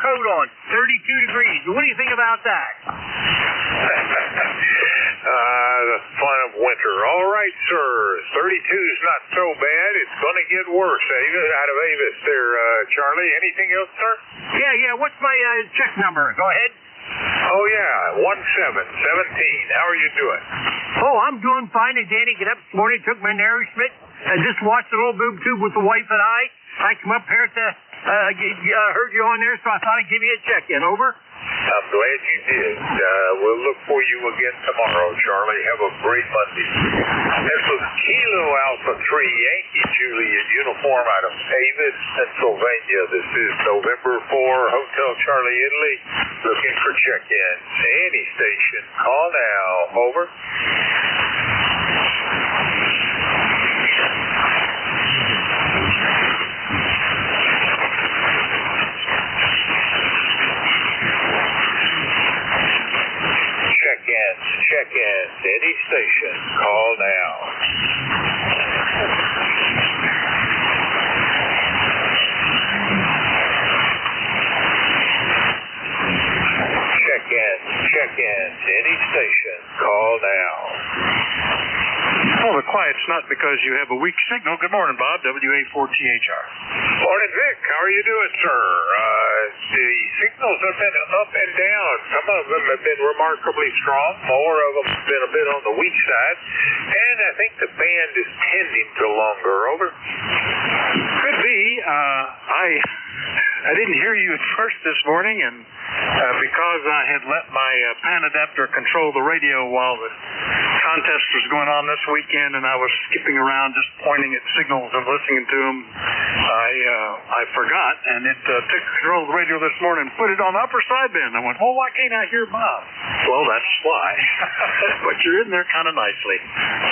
coat on. 32 degrees. What do you think about that? The fun of winter. All right, sir. 32 is not so bad. It's going to get worse. Out of Avis there, Charlie. Anything else, sir? Yeah. What's my check number? Go ahead. Oh, yeah. 1717. How are you doing? Oh, I'm doing fine. And Danny get up this morning, took my nourishment, and just watched the little boob tube with the wife and I come up here to heard you on there, so I thought I'd give you a check-in. Over. I'm glad you did. We'll look for you again tomorrow, Charlie. Have a great Monday. This was Kilo Alpha 3 Yankee Juliet uniform out of Avis, Pennsylvania. This is November 4, Hotel Charlie, Italy. Looking for check-in. Any station. Call now. Over. Check-in. Any station. Call now. Check-in. Any station. Call now. Well, the quiet's not because you have a weak signal. Good morning, Bob. WA4THR. Morning, Vic. How are you doing, sir? The signals have been up and down. Some of them have been remarkably strong. More of them have been a bit on the weak side. And I think the band is tending to longer. Over. Could be. I didn't hear you at first this morning, and because I had let my pan adapter control the radio while the contest was going on this weekend, and I was skipping around just pointing at signals and listening to them, I forgot, and it took control of the radio this morning and put it on the upper sideband. I went, why can't I hear Bob? Well, that's why. But you're in there kind of nicely,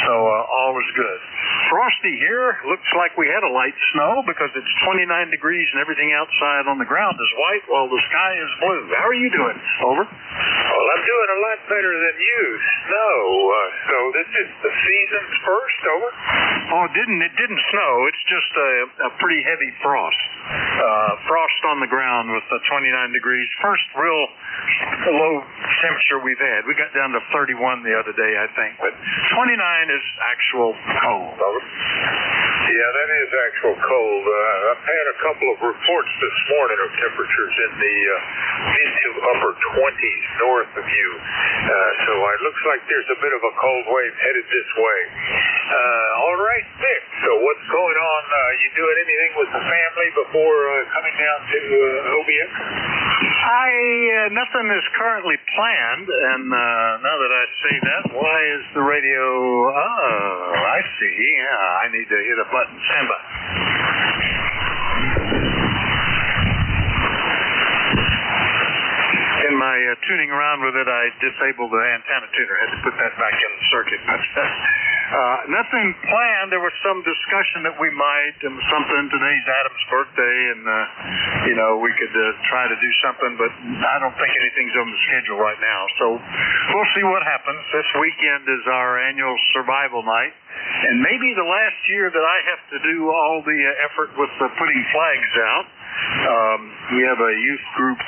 so all is good. Frosty here. Looks like we had a light snow because it's 29 degrees and everything outside on the ground is white while the sky is blue. How are you doing? Over. Well, I'm doing a lot better than you. Snow. So this is the season's first. Over. Oh, it didn't snow. It's just a pretty heavy frost. Frost on the ground with 29 degrees. First real low temperature we've had. We got down to 31 the other day, I think. But 29 is actual cold. Over. Yeah, that is actual cold. I've had a couple of reports this morning of temperatures in the mid to upper 20s north of you. So it looks like there's a bit of a cold wave headed this way. All right, Vic. So what's going on? You doing anything with the family before coming down to OBS? Nothing is currently planned, and now that I say that, why is the radio... Oh, I see. Yeah, I need to hit a button. Stand by. In my tuning around with it, I disabled the antenna tuner. Had to put that back in the circuit. But nothing planned. There was some discussion that we might, today's Adam's birthday, and we could try to do something, but I don't think anything's on the schedule right now. So we'll see what happens. This weekend is our annual survival night, and maybe the last year that I have to do all the effort with putting flags out. We have a youth group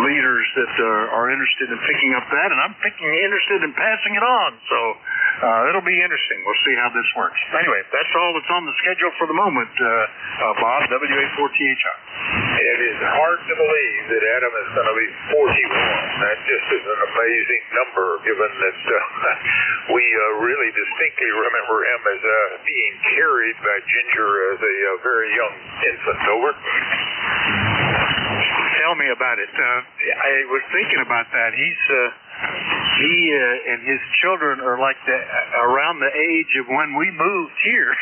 leaders that are interested in picking up that, and I'm interested in passing it on. So it'll be interesting. We'll see how this works. Anyway, that's all that's on the schedule for the moment, Bob, WA4THR. It is hard to believe that Adam is going to be 41. That just is an amazing number, given that we really distinctly remember him as being carried by Ginger as a very young infant. Over. Tell me about it. I was thinking about that. He and his children are like around the age of when we moved here.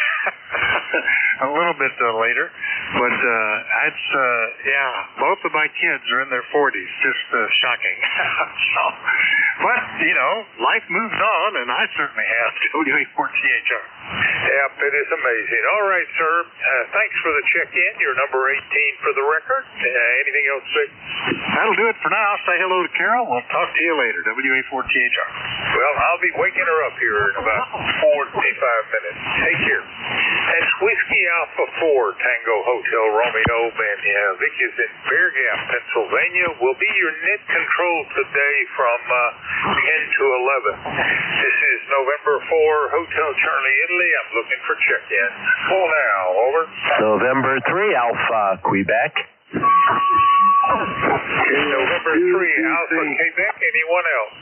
A little bit later. But both of my kids are in their 40s. Just shocking. But, life moves on, and I certainly have. WA4THR. Yep, it is amazing. All right, sir. Thanks for the check-in. You're number 18 for the record. Anything else, Vic? That'll do it for now. Say hello to Carol. We'll talk to you later. WA4THR. Well, I'll be waking her up here in about 45 minutes. Take care. That's Whiskey Alpha 4, Tango Hotel Romeo, and Vic is in Bear Gap, Pennsylvania. Will be your net control today from 10 to 11. This is November 4, Hotel Charlie, Italy. I'm looking for check-in. Call now, over. November 3, Alpha, Quebec. November 3, Alpha, Quebec. Anyone else?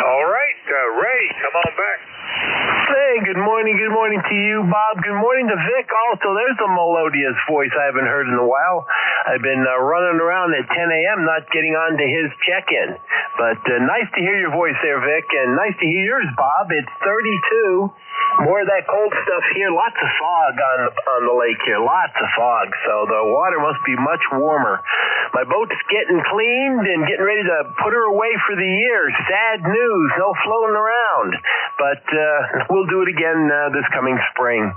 All right, Ray, come on back. Hey, good morning to you, Bob. Good morning to Vic also. There's a melodious voice I haven't heard in a while. I've been running around at 10 a.m. not getting on to his check-in. But nice to hear your voice there, Vic, and nice to hear yours, Bob. It's 32. More of that cold stuff here. Lots of fog on the lake here. Lots of fog. So the water must be much warmer. My boat's getting cleaned and getting ready to put her away for the year. Sad news. No floating around. But we'll do it again this coming spring.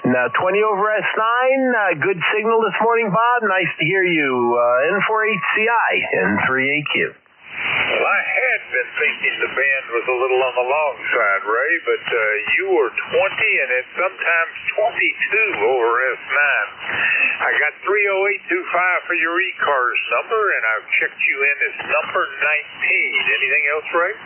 Now, 20 over S9. Good signal this morning, Bob. Nice to hear you. N4HCI and 3AQ. Well, I had been thinking the band was a little on the long side, Ray, but you were 20 and then sometimes 22 over S9. I got 30825 for your ECARS number, and I've checked you in as number 19. Anything else, Ray?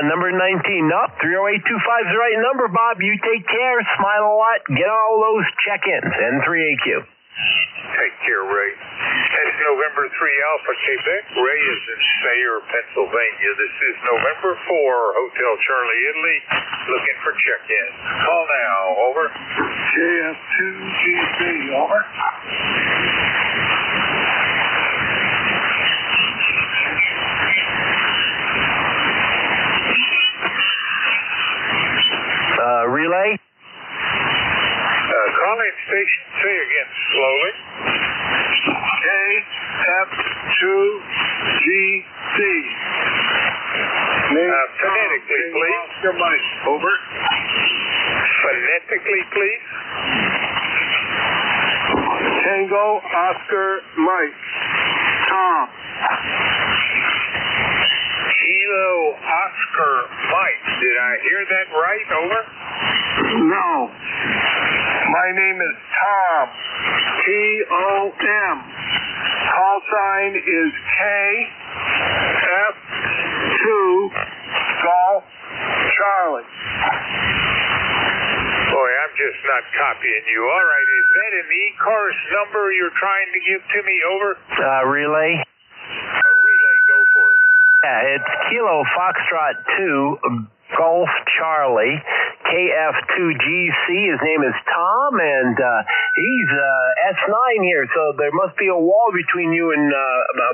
Number 19. Nope, 30825 is the right number, Bob. You take care, smile a lot, get all those check-ins, N3AQ. Take care, Ray. That's November 3 Alpha, Quebec. Ray is in Sayre, Pennsylvania. This is November 4, Hotel Charlie, Italy. Looking for check-in. Call now, over. KF2GC, over. Relay? Calling station, say again slowly. KF2GC. Phonetically, please. Over. Phonetically, please. Tango Oscar Mike. Tom. Kilo Oscar Mike. Did I hear that right? Over. No. My name is Tom. Tom. Call sign is KF2 Golf Charlie. Boy, I'm just not copying you. All right, is that an ECARS number you're trying to give to me? Over. Relay? Relay, go for it. Yeah, it's Kilo Foxtrot 2 Golf Charlie, KF2GC. His name is Tom, and he's S9 here, so there must be a wall between you and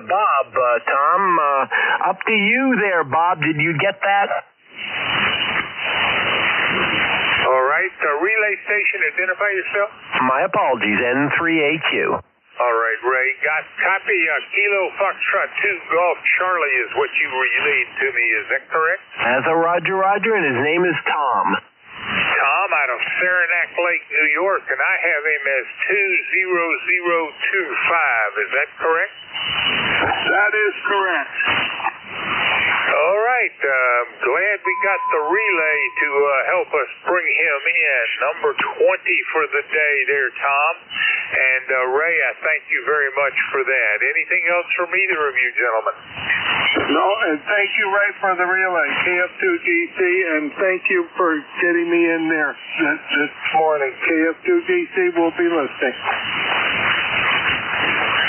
Bob, Tom. Up to you there, Bob. Did you get that? All right, relay station, identify yourself. My apologies, N3AQ. All right, Ray. Got copy. Kilo Foxtrot 2 Golf Charlie is what you relayed to me. Is that correct? As a Roger, and his name is Tom. Tom out of Saranac Lake, New York, and I have him as 20025. Is that correct? That is correct. All right. Glad we got the relay to help us bring him in. Number 20 for the day there, Tom. And Ray, I thank you very much for that. Anything else from either of you gentlemen? No, and thank you, Ray, for the relay, KF2GC, and thank you for getting me in there this morning. KF2GC will be listening.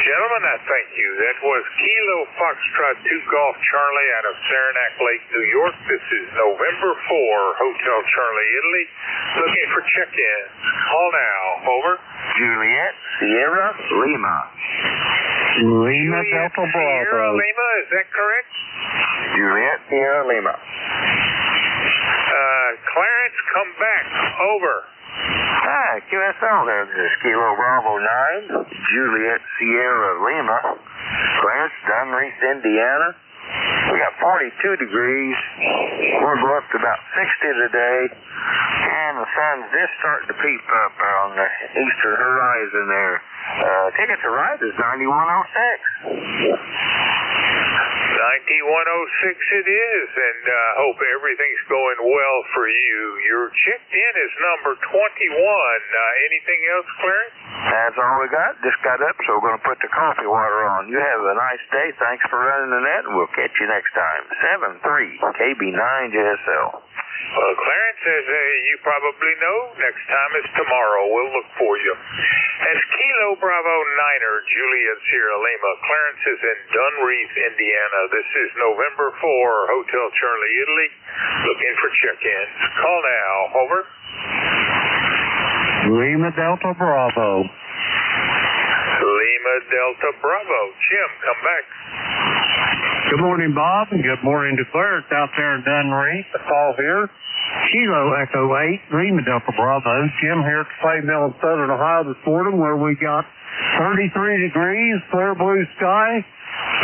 Gentlemen, I thank you. That was Kilo Foxtrot 2 Golf Charlie out of Saranac Lake, New York. This is November 4, Hotel Charlie, Italy. Looking for check-in. Call now. Over. Juliet Sierra Lima. Lima Delta Sierra Bravo. Lima, is that correct? Juliet Sierra Lima. Clarence, come back. Over. Hi, QSL there. This is Kilo Bravo 9, Juliet Sierra Lima. Clarence, Dunreef, Indiana. We got 42 degrees. We'll go up to about 60 today. And the sun's just starting to peep up on the eastern horizon there. Ticket to ride is 9106. 9106 it is, and hope everything's going well for you. Your checked in is number 21. Anything else, Clarence? That's all we got. Just got up, so we're going to put the coffee water on. You have a nice day. Thanks for running the net, and we'll catch you next time. 7-3 KB9JSL. Well, Clarence, as you probably know, next time is tomorrow. We'll look for you. That's Kilo Bravo Niner, Juliet Sierra Lima. Clarence is in Dunreath, Indiana. This is November 4, Hotel Charlie, Italy. Looking for check-ins. Call now. Over. Lima Delta Bravo. Lima Delta Bravo. Jim, come back. Good morning, Bob, and good morning to Clarence out there in Dunreath. The call here. Kilo Echo 8, Lima Delta Bravo. Jim here at the Clay Mill in Southern Ohio this morning, where we got 33 degrees, clear blue sky.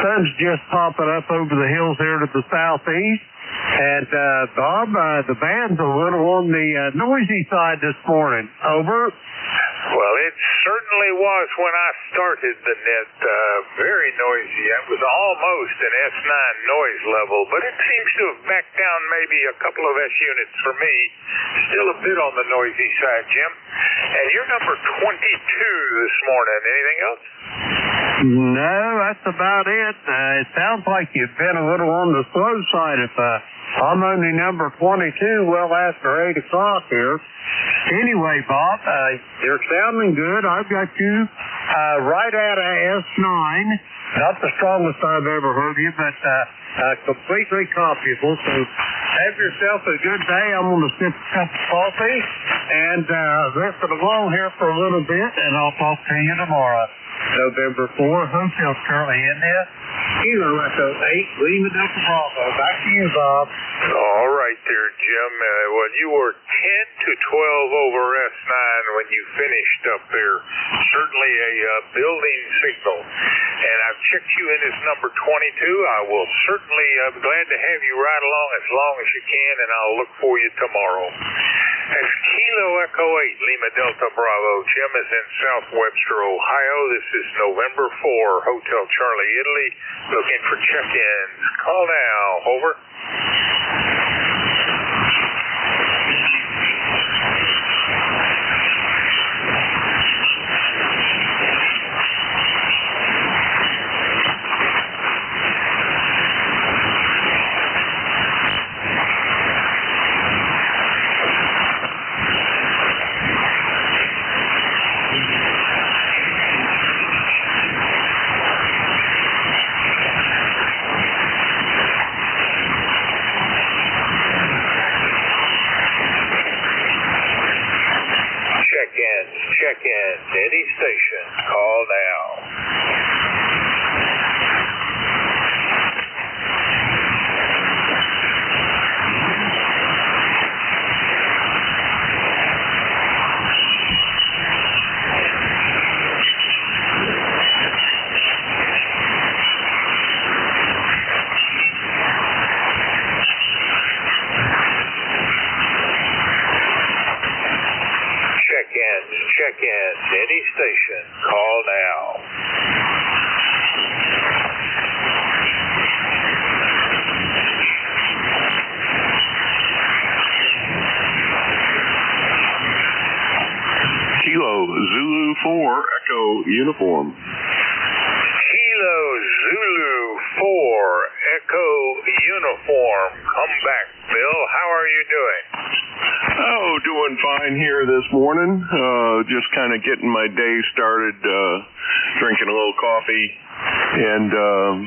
Sun's just popping up over the hills here to the southeast. And, Bob, the band's a little on the noisy side this morning. Over. Well, it certainly was when I started the net. Very noisy. It was almost an S9 noise level, but it seems to have backed down maybe a couple of S units for me. Still a bit on the noisy side, Jim. And you're number 22 this morning. Anything else? No, that's about it. It sounds like you've been a little on the slow side. If I'm only number 22, well after 8 o'clock here. Anyway, Bob, you're sounding good. I've got you right at a S9. Not the strongest I've ever heard you, but completely comfortable. So have yourself a good day. I'm going to sip a cup of coffee and rest it along here for a little bit, and I'll talk to you tomorrow. November 4, Hotel Charlie, India. Kilo Echo 8, Lima Delta Bravo. Back to you, Bob. All right there, Jim. Well, you were 10 to 12 over S9 when you finished up there. Certainly a building signal. And I've checked you in as number 22. I will certainly be glad to have you ride along as long as you can, and I'll look for you tomorrow. That's Kilo Echo 8, Lima Delta Bravo. Jim is in South Webster, Ohio. This is November 4, Hotel Charlie, Italy. Looking for check-ins. Call now. Over. Check-in, any station. Call now. Check-in, any station. Call now. Kilo Zulu 4 Echo Uniform. Kilo Zulu 4 Echo Uniform. Come back, Bill. How are you doing? Oh, doing fine here this morning. Just kind of getting my day started, drinking a little coffee and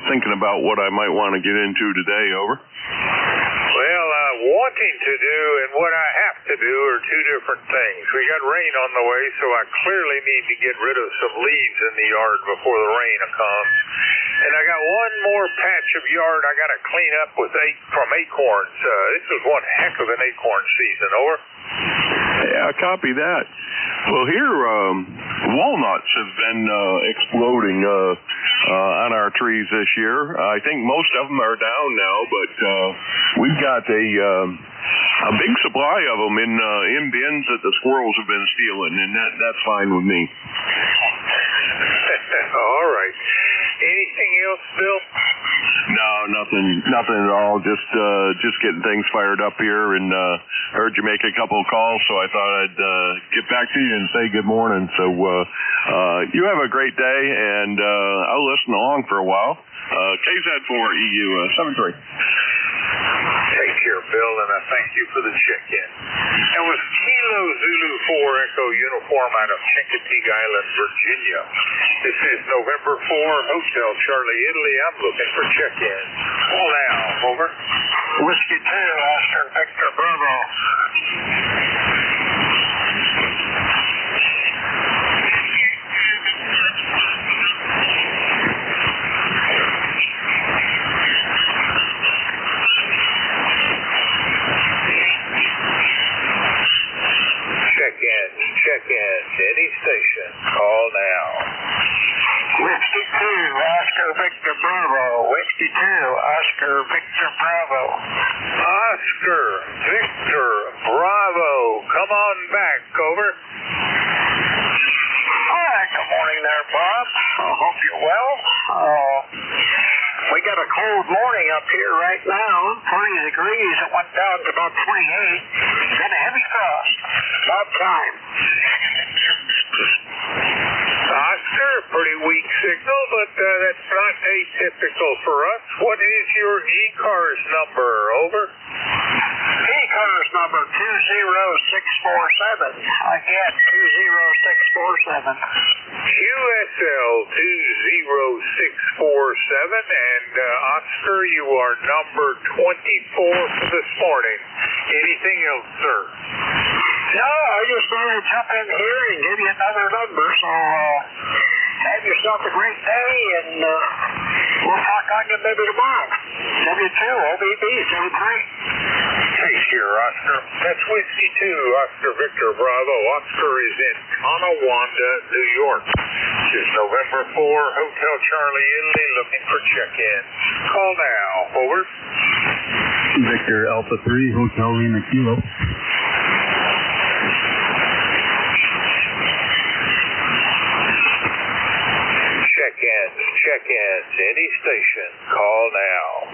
thinking about what I might want to get into today. Over. Well, wanting to do and what I have to do are two different things. We got rain on the way, so I clearly need to get rid of some leaves in the yard before the rain comes. And I got one more patch of yard I got to clean up with from acorns. This was one heck of an acorn season. Over. Yeah, copy that. Well, here, walnuts have been exploding on our trees this year. I think most of them are down now, but we've got a big supply of them in bins that the squirrels have been stealing, and that's fine with me. All right. Anything else, Bill? nothing at all. Just getting things fired up here, and heard you make a couple of calls, so I thought I'd get back to you and say good morning. So you have a great day, and I'll listen along for a while. KZ4EU 73. Take care, Bill, and I thank you for the check-in. That was Kilo Zulu 4 Echo Uniform out of Chincoteague Island, Virginia. This is November 4, Hotel Charlie, Italy. I'm looking for check-in. Call now, over. Whiskey 2, Oscar Victor Bravo. Check-in, any station. Call now. Whiskey 2, Oscar Victor Bravo. Whiskey 2, Oscar Victor Bravo. Oscar Victor Bravo. Come on back, over. Hi, good morning there, Bob. I hope you're well. We got a cold morning up here right now. 20 degrees. It went down to about 28. Then a heavy frost. About time. Oscar, pretty weak signal, but that's not atypical for us. What is your ECARS number? Over. ECARS number 20647. Again, 20647. QSL 20647, and Oscar, you are number 24 for this morning. Anything else, sir? No, I just thought I'd jump in here and give you another number, so have yourself a great day, and we'll talk on you maybe tomorrow. W2, OBB, 73. Take care, Oscar. That's Whiskey 2, Oscar Victor Bravo. Oscar is in Tonawanda, New York. This is November 4, Hotel Charlie, Italy, looking for check-in. Call now. Over. Victor Alpha 3, Hotel Lima Kilo. Check-ins, any station. Call now.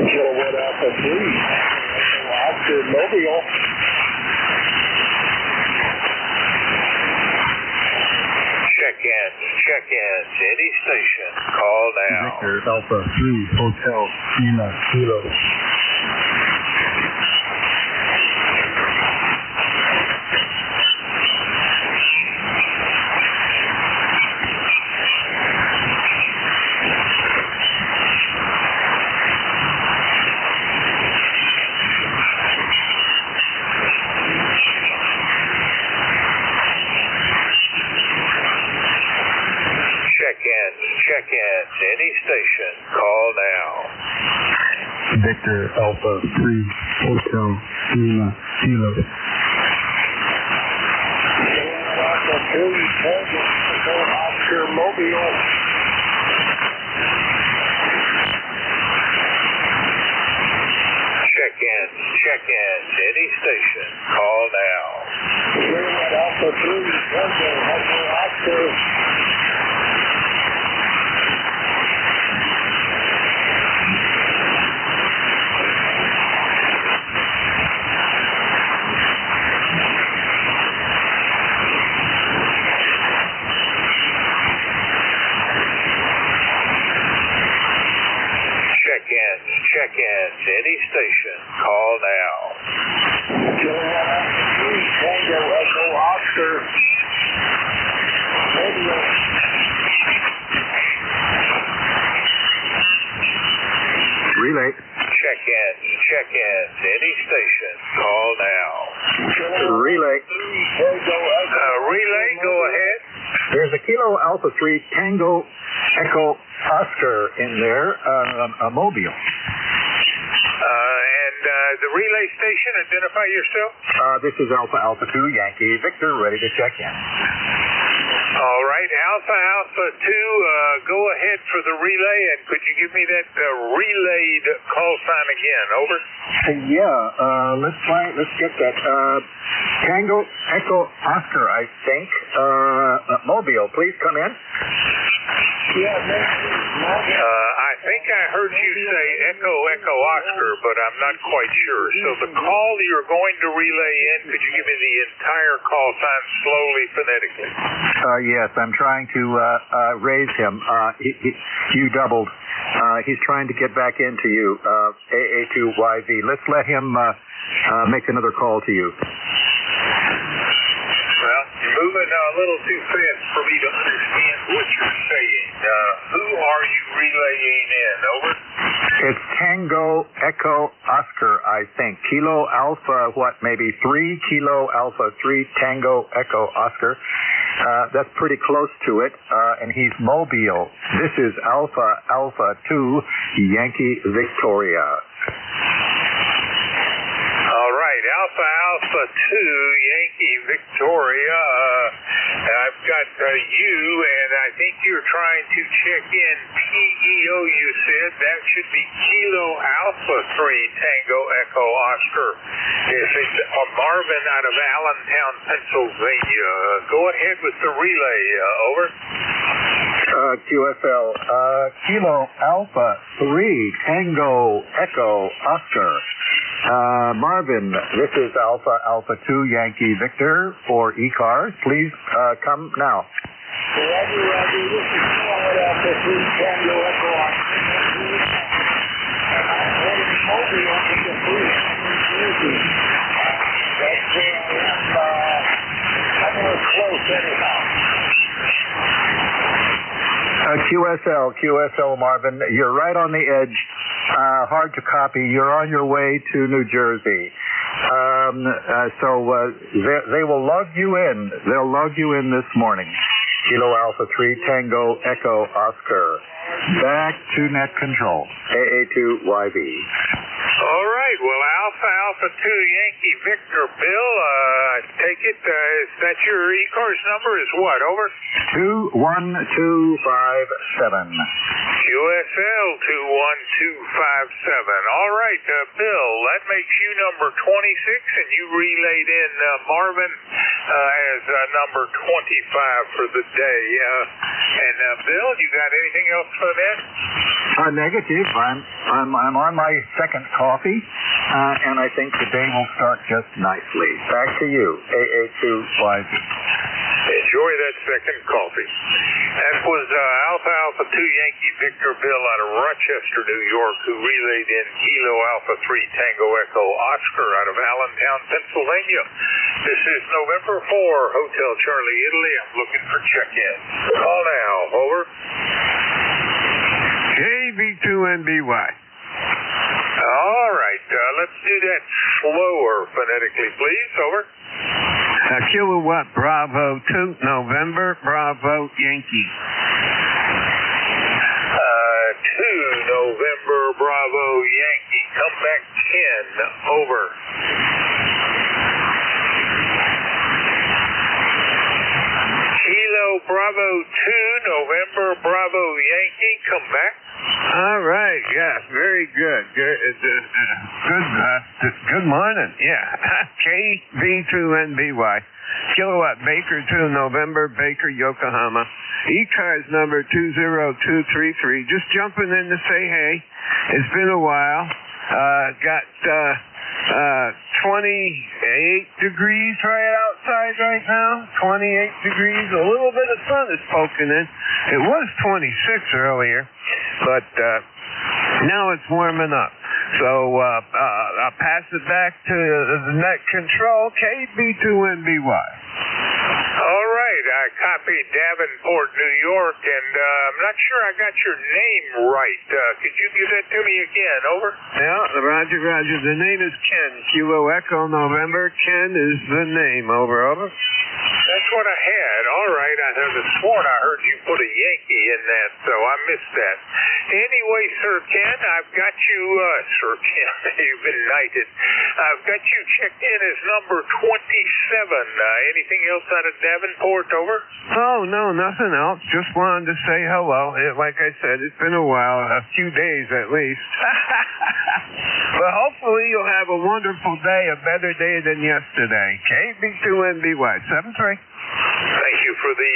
Kilowatt Alpha 3, Oscar Mobile. Check-ins, any station. Call now. Victor Alpha 3, Hotel Lima Kilo. Check-ins, any station. Call now. Victor Alpha 3, Hotel Lima Kilo. Alpha 3, Oscar Mobile. Check-ins, any station. Call now. Alpha 3, Oscar. Check-ins, any station. Call now. Tango Echo Oscar. Relay. Check-ins, any station. Call now. Relay. Relay, go ahead. There's a Kilo Alpha 3 Tango Echo Oscar in there, a Mobile. And the relay station, identify yourself. This is Alpha 2 Yankee Victor, ready to check in. All right, Alpha 2, go ahead for the relay, and could you give me that relayed call sign again? Over. Let's get that. Tango Echo Oscar, I think. Mobile, please come in. I think I heard you say Echo Oscar, but I'm not quite sure. So the call you're going to relay in, could you give me the entire call sign slowly, phonetically? Yes, I'm trying to raise him. You doubled. He's trying to get back into you, AA2YV. Let's let him make another call to you. Well, you're moving a little too fast for me to understand what you're saying. Who are you relaying in? Over. It's Tango Echo Oscar, I think. Kilo Alpha, maybe 3 Kilo Alpha 3 Tango Echo Oscar. That's pretty close to it, and he's mobile. This is Alpha 2 Yankee Victoria. All right, Alpha 2 Yankee Victoria. I've got you, and I think you're trying to check in PEO, you said. That should be Kilo Alpha 3 Tango Echo Oscar. If it's Marvin out of Allentown, Pennsylvania. Go ahead with the relay. Over. QSL. Kilo Alpha 3 Tango Echo Oscar. Marvin, this is Alpha 2 Yankee Victor for ECARS. Please come now. Roger. This is Alpha 3 Tango Echo Oscar. I'm heading mobile to the police in New Jersey. That's where I am. I'm real close anyhow. QSL Marvin, you're right on the edge. Hard to copy. You're on your way to New Jersey. They will log you in. They'll log you in this morning. Kilo Alpha 3 Tango Echo Oscar. Back to net control. AA2YV. All right. Well, Alpha 2 Yankee Victor Bill, take it. That's your ECARS number is what? Over? 21257. QSL 21257. All right, Bill, that makes you number 26, and you relayed in Marvin as number 25 for the day. Bill, you got anything else for that? Negative. I'm on my second coffee, and I think the day will start just nicely. Back to you, AA2YV. Enjoy that second coffee. That was Alpha 2 Yankee Victor Bill out of Rochester, New York, who relayed in Kilo Alpha 3 Tango Echo Oscar out of Allentown, Pennsylvania. This is November 4, Hotel Charlie, Italy. I'm looking for check-in. Call now. Over. KB2NBY. All right. Let's do that slower phonetically, please. Over. Kilowatt Bravo 2 November Bravo Yankee. 2 November Bravo Yankee. Come back 10. Over. Kilo Bravo 2 November Bravo Yankee. Come back. All right, yeah, very good. Good morning. Yeah, KB2NBY. Kilowatt Baker 2 November Baker Yokohama. ECARS number 20233. Just jumping in to say hey. It's been a while. Got 28 degrees right outside right now. 28 degrees. A little bit of sun is poking in. It was 26 earlier, but now it's warming up. So I'll pass it back to the net control, KB2NBY. All right, I copied Davenport, New York, and I'm not sure I got your name right. Could you give that to me again? Over. Yeah, Roger. The name is Ken. Kilo Echo November. Ken is the name. Over. That's what I had. All right. I heard this morning I heard you put a Yankee in that, so I missed that. Anyway, Sir Ken, I've got you, Sir Ken, you've been knighted. I've got you checked in as number 27. Anything else out of Davenport, over? Oh, no, nothing else. Just wanted to say hello. Like I said, it's been a while, a few days at least. But hopefully you'll have a wonderful day, a better day than yesterday. KB2NB what? 73? Thank you for the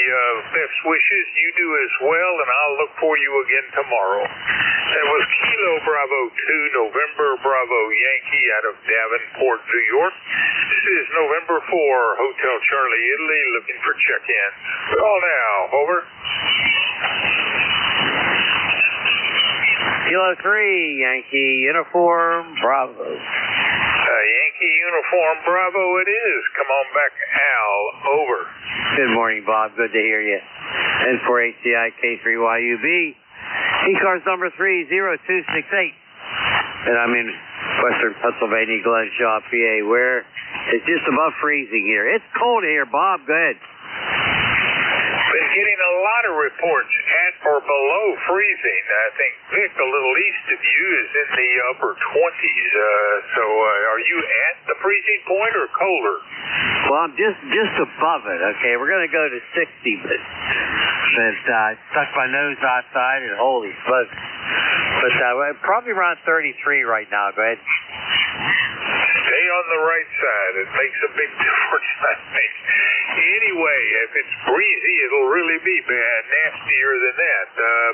best wishes. You do as well, and I'll look for you again tomorrow. That was Kilo Bravo 2, November Bravo Yankee out of Davenport, New York. This is November 4, Hotel Charlie, Italy, looking for check-in. Call now, over. Kilo 3, Yankee Uniform Bravo. Yankee Uniform Bravo it is. Come on back, Al, over. Good morning, Bob. Good to hear you. N4HCI K3YUB. ECARS number 30268. And I'm in western Pennsylvania, Glenshaw, PA, where it's just above freezing here. It's cold here, Bob. Go ahead. Been getting a lot of reports at or below freezing. I think Vic, a little east of you, is in the upper 20s. So are you at the freezing point or colder? Well, I'm just above it. Okay, we're going to go to 60, but I stuck my nose outside and holy smokes. But probably around 33 right now. Go ahead. Stay on the right side. It makes a big difference, I think. Anyway, if it's breezy, it'll really be bad, nastier than that.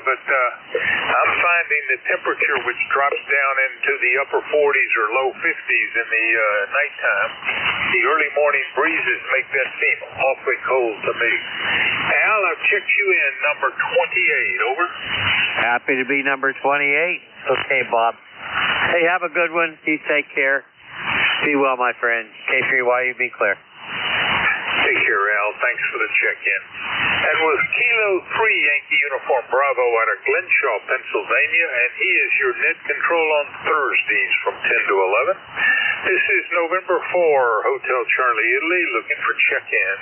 But I'm finding the temperature, which drops down into the upper 40s or low 50s in the nighttime, the early morning breezes make that seem awfully cold to me. Al, I've checked you in, number 28, over. Happy to be number 28. Okay, Bob. Hey, have a good one. You take care. Be well, my friend. K3YU, be clear. Take care, Al. Thanks for the check-in. That was Kilo 3 Yankee Uniform Bravo out of Glenshaw, Pennsylvania, and he is your net control on Thursdays from 10 to 11. This is November 4, Hotel Charlie, Italy, looking for check-in.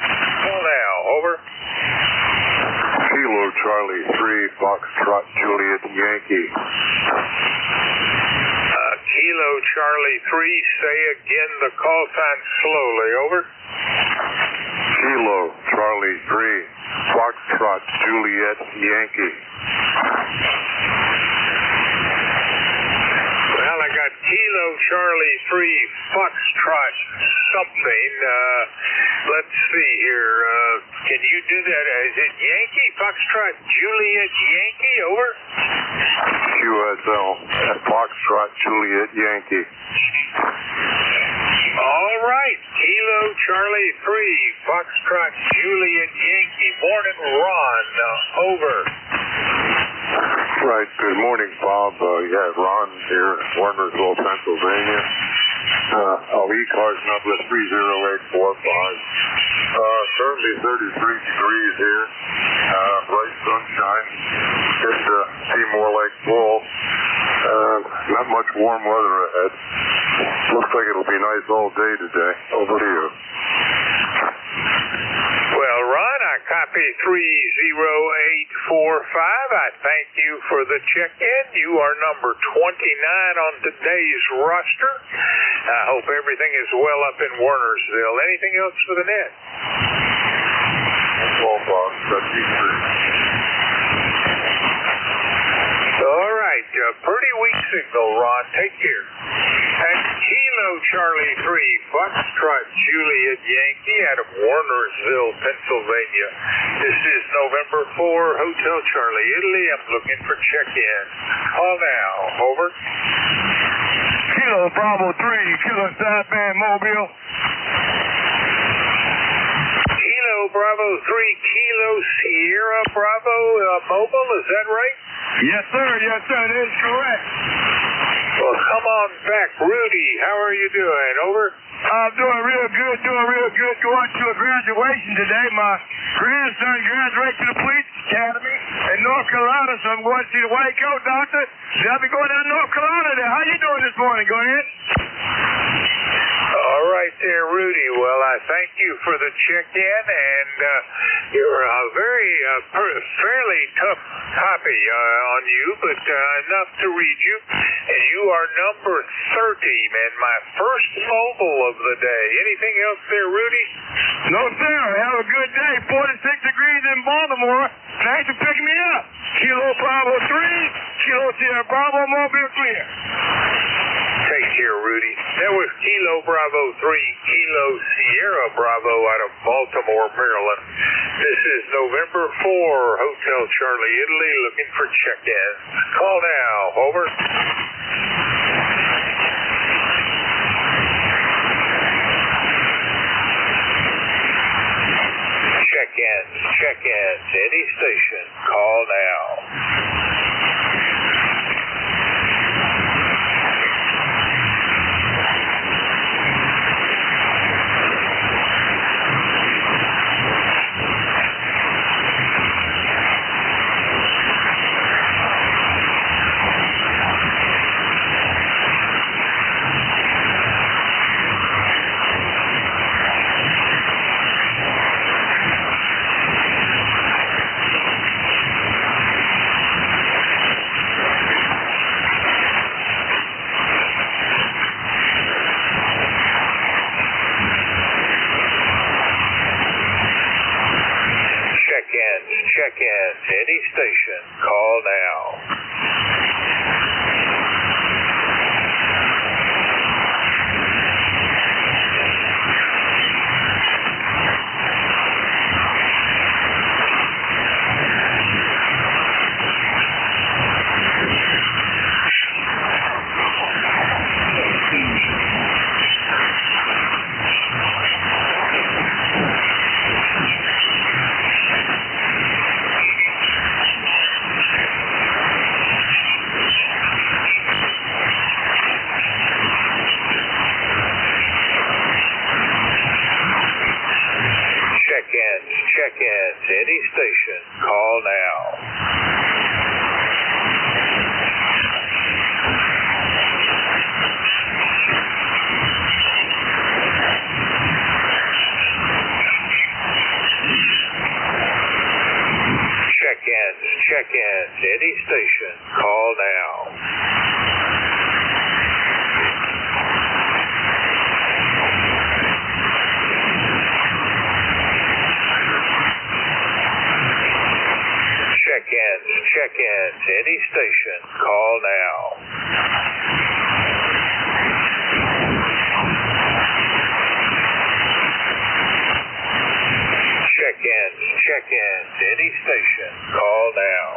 Call now, over. Kilo Charlie 3, Foxtrot Juliet Yankee. Kilo Charlie 3, say again the call sign slowly, over. Kilo Charlie 3, Foxtrot Juliet Yankee. Well, I got Kilo Charlie 3, Foxtrot something. Let's see here. Can you do that? Is it Yankee? Foxtrot Juliet Yankee, over? QSL, Foxtrot Juliet Yankee. All right. Kilo Charlie 3, Foxtrot Juliet Yankee. Morning, Ron. Over. Right. Good morning, Bob. Ron here in Wernersville, Pennsylvania. ECARS number 30845. Certainly 33 degrees here. Bright sunshine. It's Seymour Lake full. Not much warm weather ahead. Looks like it'll be nice all day today. Over to you. Well, Ron, I copy 30845. I thank you for the check-in. You are number 29 on today's roster. I hope everything is well up in Wernersville. Anything else for the net? Well, Bob, that's easy. All right. Pretty weak signal, Ron. Take care. And Kilo Charlie 3, Foxtrot Juliet Yankee out of Wernersville, Pennsylvania. This is November 4, Hotel Charlie, Italy. I'm looking for check-in. Call now. Over. Kilo Bravo 3, Kilo Sideband Mobile. Kilo Bravo 3, Kilo Sierra Bravo Mobile. Is that right? Yes, sir. Yes, sir. That is correct. Well, come on back. Rudy, how are you doing? Over. I'm doing real good. Going to a graduation today. My grandson graduated to the police academy in North Carolina, so I'm going to see the white coat doctor. I'll be going down to North Carolina there. How you doing this morning? Go ahead. All right there, Rudy. Well, I thank you for the check-in, and you're a very fairly tough copy on you, but enough to read you. And you are number 30, man, my first mobile of the day. Anything else there, Rudy? No, sir. Have a good day. 46 degrees in Baltimore. Thanks for picking me up. Kilo Bravo 3, Kilo Sierra Bravo, Mobile clear. Take care, Rudy. That was Kilo Bravo 3, Kilo Sierra Bravo out of Baltimore, Maryland. This is November 4, Hotel Charlie, Italy, looking for check-ins. Call now. Over. Check-ins, any station. Call now. Check-ins, any station. Call now. Check-ins, any station. Call now. Check-ins, any station. Call now. Check-ins, any station. Call now. Check-ins, any station. Call now.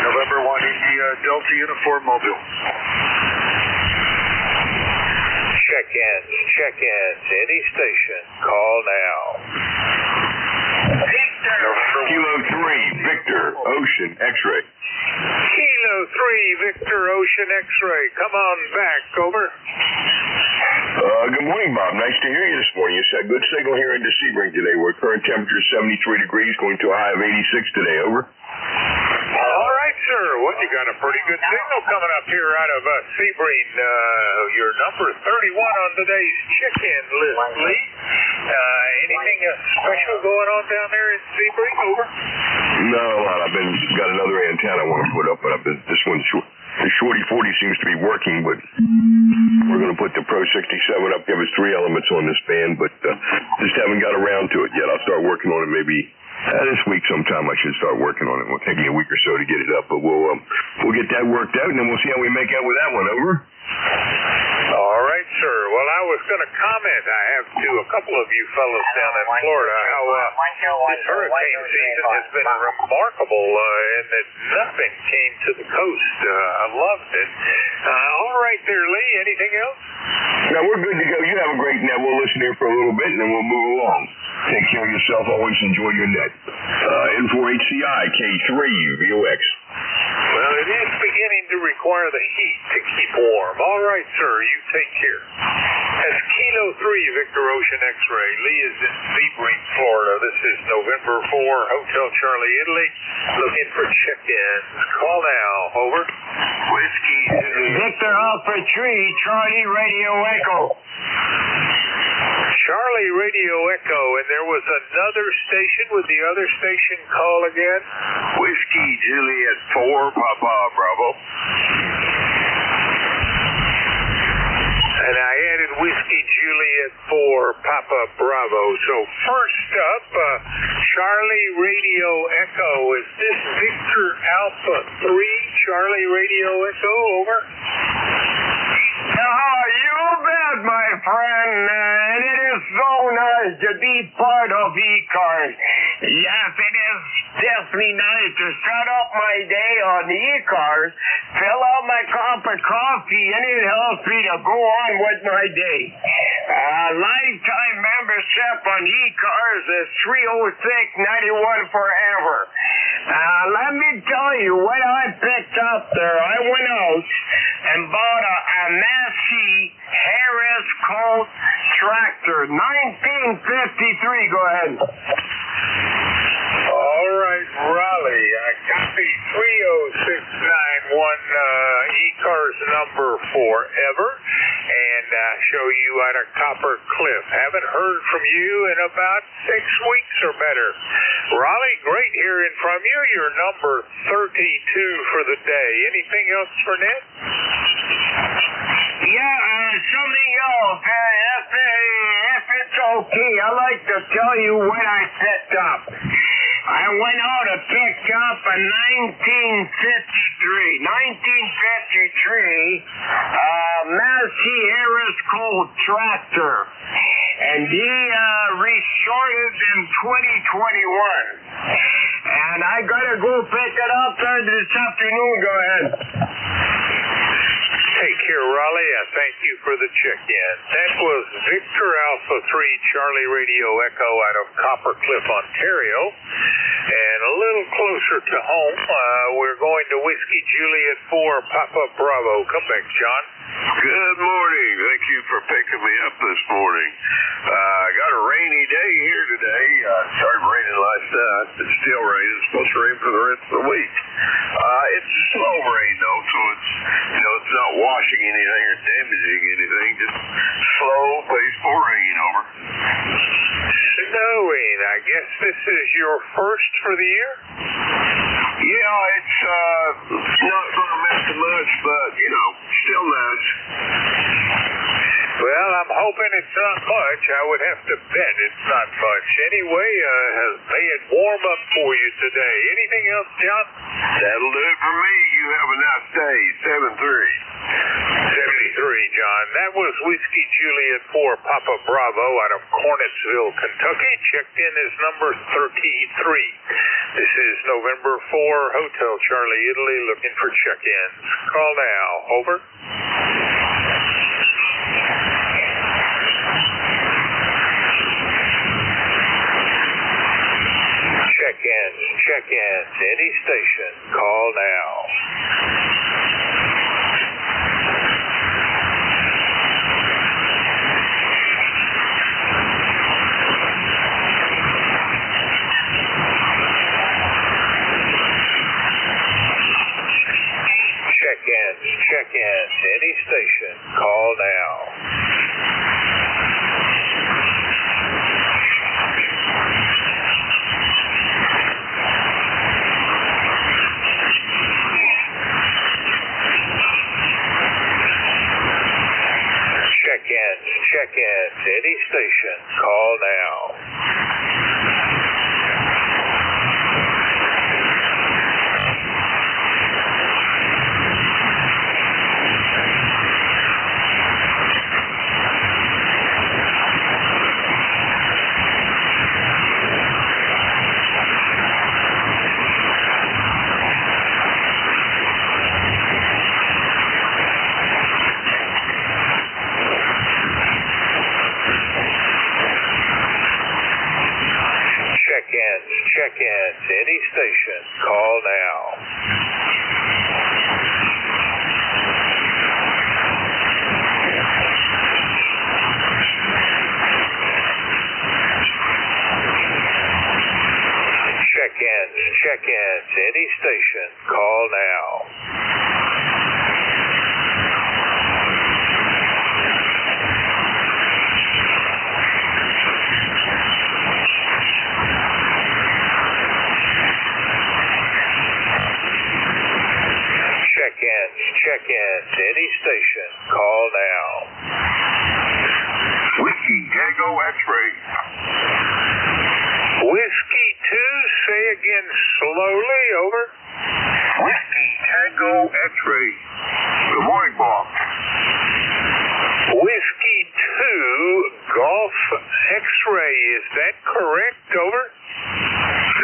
November 1 India Delta Uniform Mobile. Check-ins, any station. Call now. Kilo 3, Victor, Ocean, X-ray. Kilo 3, Victor, Ocean, X-ray. Come on back. Over. Good morning, Bob. Nice to hear you this morning. You said good signal here into Sebring today. Where current temperature is 73 degrees, going to a high of 86 today. Over. All right, sir. Well, you got a pretty good signal coming up here out of Sebring. You're number 31 on today's check-in list, Lee. Anything special going on down there in Sebring? Over. No, I've got another antenna I want to put up, but this one's short. The Shorty 40 seems to be working, but we're going to put the Pro 67 up. There was 3 elements on this band, but just haven't got around to it yet. I'll start working on it maybe this week sometime. I should start working on it. It'll take me a week or so to get it up, but we'll get that worked out, and then we'll see how we make out with that one. Over. All right, sir. Well, I was going to comment. I have to a couple of you fellows down in Florida how this hurricane season has been remarkable, and that nothing came to the coast. I loved it. All right there, Lee. Anything else? No, we're good to go. You have a great net. We'll listen here for a little bit, and then we'll move along. Take care of yourself. Always enjoy your net. N4HCI K3 VOX. Well, it it is beginning to require the heat to keep warm. All right, sir, you take care. That's Kilo 3, Victor Ocean X-Ray. Lee is in Sebring, Florida. This is November 4, Hotel Charlie, Italy. Looking for check-ins. Call now. Over. Whiskey. Victor Alpha 3, Charlie Radio Echo. Charlie Radio Echo, and there was another station. Would the other station call again? Whiskey Juliet 4, Papa Bravo. And I added Whiskey Juliet 4, Papa Bravo. So first up, Charlie Radio Echo. Is this Victor Alpha 3, Charlie Radio Echo? Over. You bet, my friend. And it is so nice to be part of ECARS. Yes, it is definitely nice to start off my day on the ECARS, fill out my cup of coffee, and it helps me to go on with my day. Lifetime membership on ECARS is $306.91 forever. Let me tell you what I picked up there. I went out and bought a Massey Harris Colt tractor, 1953. Go ahead. All right, Raleigh. I copy 30691 ECARS number forever, and show you at a Copper Cliff. Haven't heard from you in about 6 weeks or better. Raleigh, great hearing from you. You're number 32 for the day. Anything else for Ned? Yeah, something else. If it's okay, I'd like to tell you what I picked up. I went out and picked up a 1953 Massey Harris Colt tractor. And he resorted in 2021. And I gotta go pick it up there this afternoon. Go ahead. Take care, Raleigh. I thank you for the check-in. That was Victor Alpha 3, Charlie Radio Echo out of Copper Cliff, Ontario. And a little closer to home, we're going to Whiskey Juliet 4, Papa Bravo. Come back, John. Good morning. Thank you for picking me up this morning. I got a rainy day here today. It started raining last night. It's still raining. It's supposed to rain for the rest of the week. It's slow rain though, so it's not washing anything or damaging anything. Just slow, peaceful rain over. Snowing. I guess this is your first for the year? Yeah, it's not going to mess much, but still nice. Well, I'm hoping it's not much. I would have to bet it's not much. Anyway, may it warm up for you today. Anything else, John? That'll do it for me. You have a nice day. 73, John. That was Whiskey Juliet 4, Papa Bravo out of Cornettsville, Kentucky. Checked in as number 33. This is November 4, Hotel Charlie, Italy, looking for check-ins. Call now. Over. Check-ins, any station. Call now. Check-ins, any station. Call now. Check-ins, any station. Call now. Check-ins, any station. Call now. check-ins, any station, call now. Check-ins, any station, call now. Whiskey Tango X-ray. Whiskey 2, say again slowly, over. Whiskey Tango X-ray. Good morning, Bob. Whiskey 2, Golf X-ray, is that correct, over?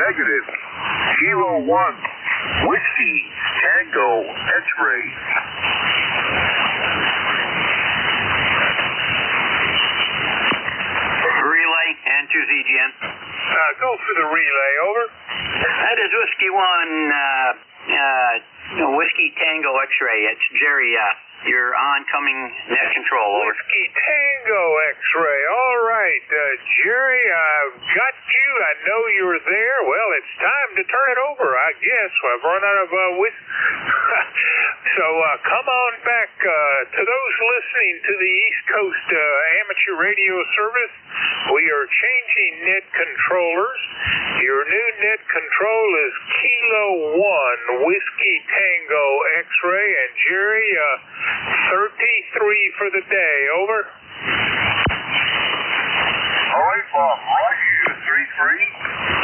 Negative. Kilo 1. Whiskey Tango X-ray. Relay and to ZGN. Go for the relay, over. That is Whiskey 1, Whiskey Tango X-ray. It's Jerry, your oncoming net control, over. Whiskey Tango X-ray, all right. Jerry, I've got you. I know you're there. Well, it's time to turn it over, I guess. I've run out of whiskey. So come on back to those listening to the East Coast amateur radio service. We are changing net controllers. Your new net control is Kilo 1 Whiskey Tango X-ray, and Jerry, 33 for the day, over. All right, Bob. Roger, you 3-3.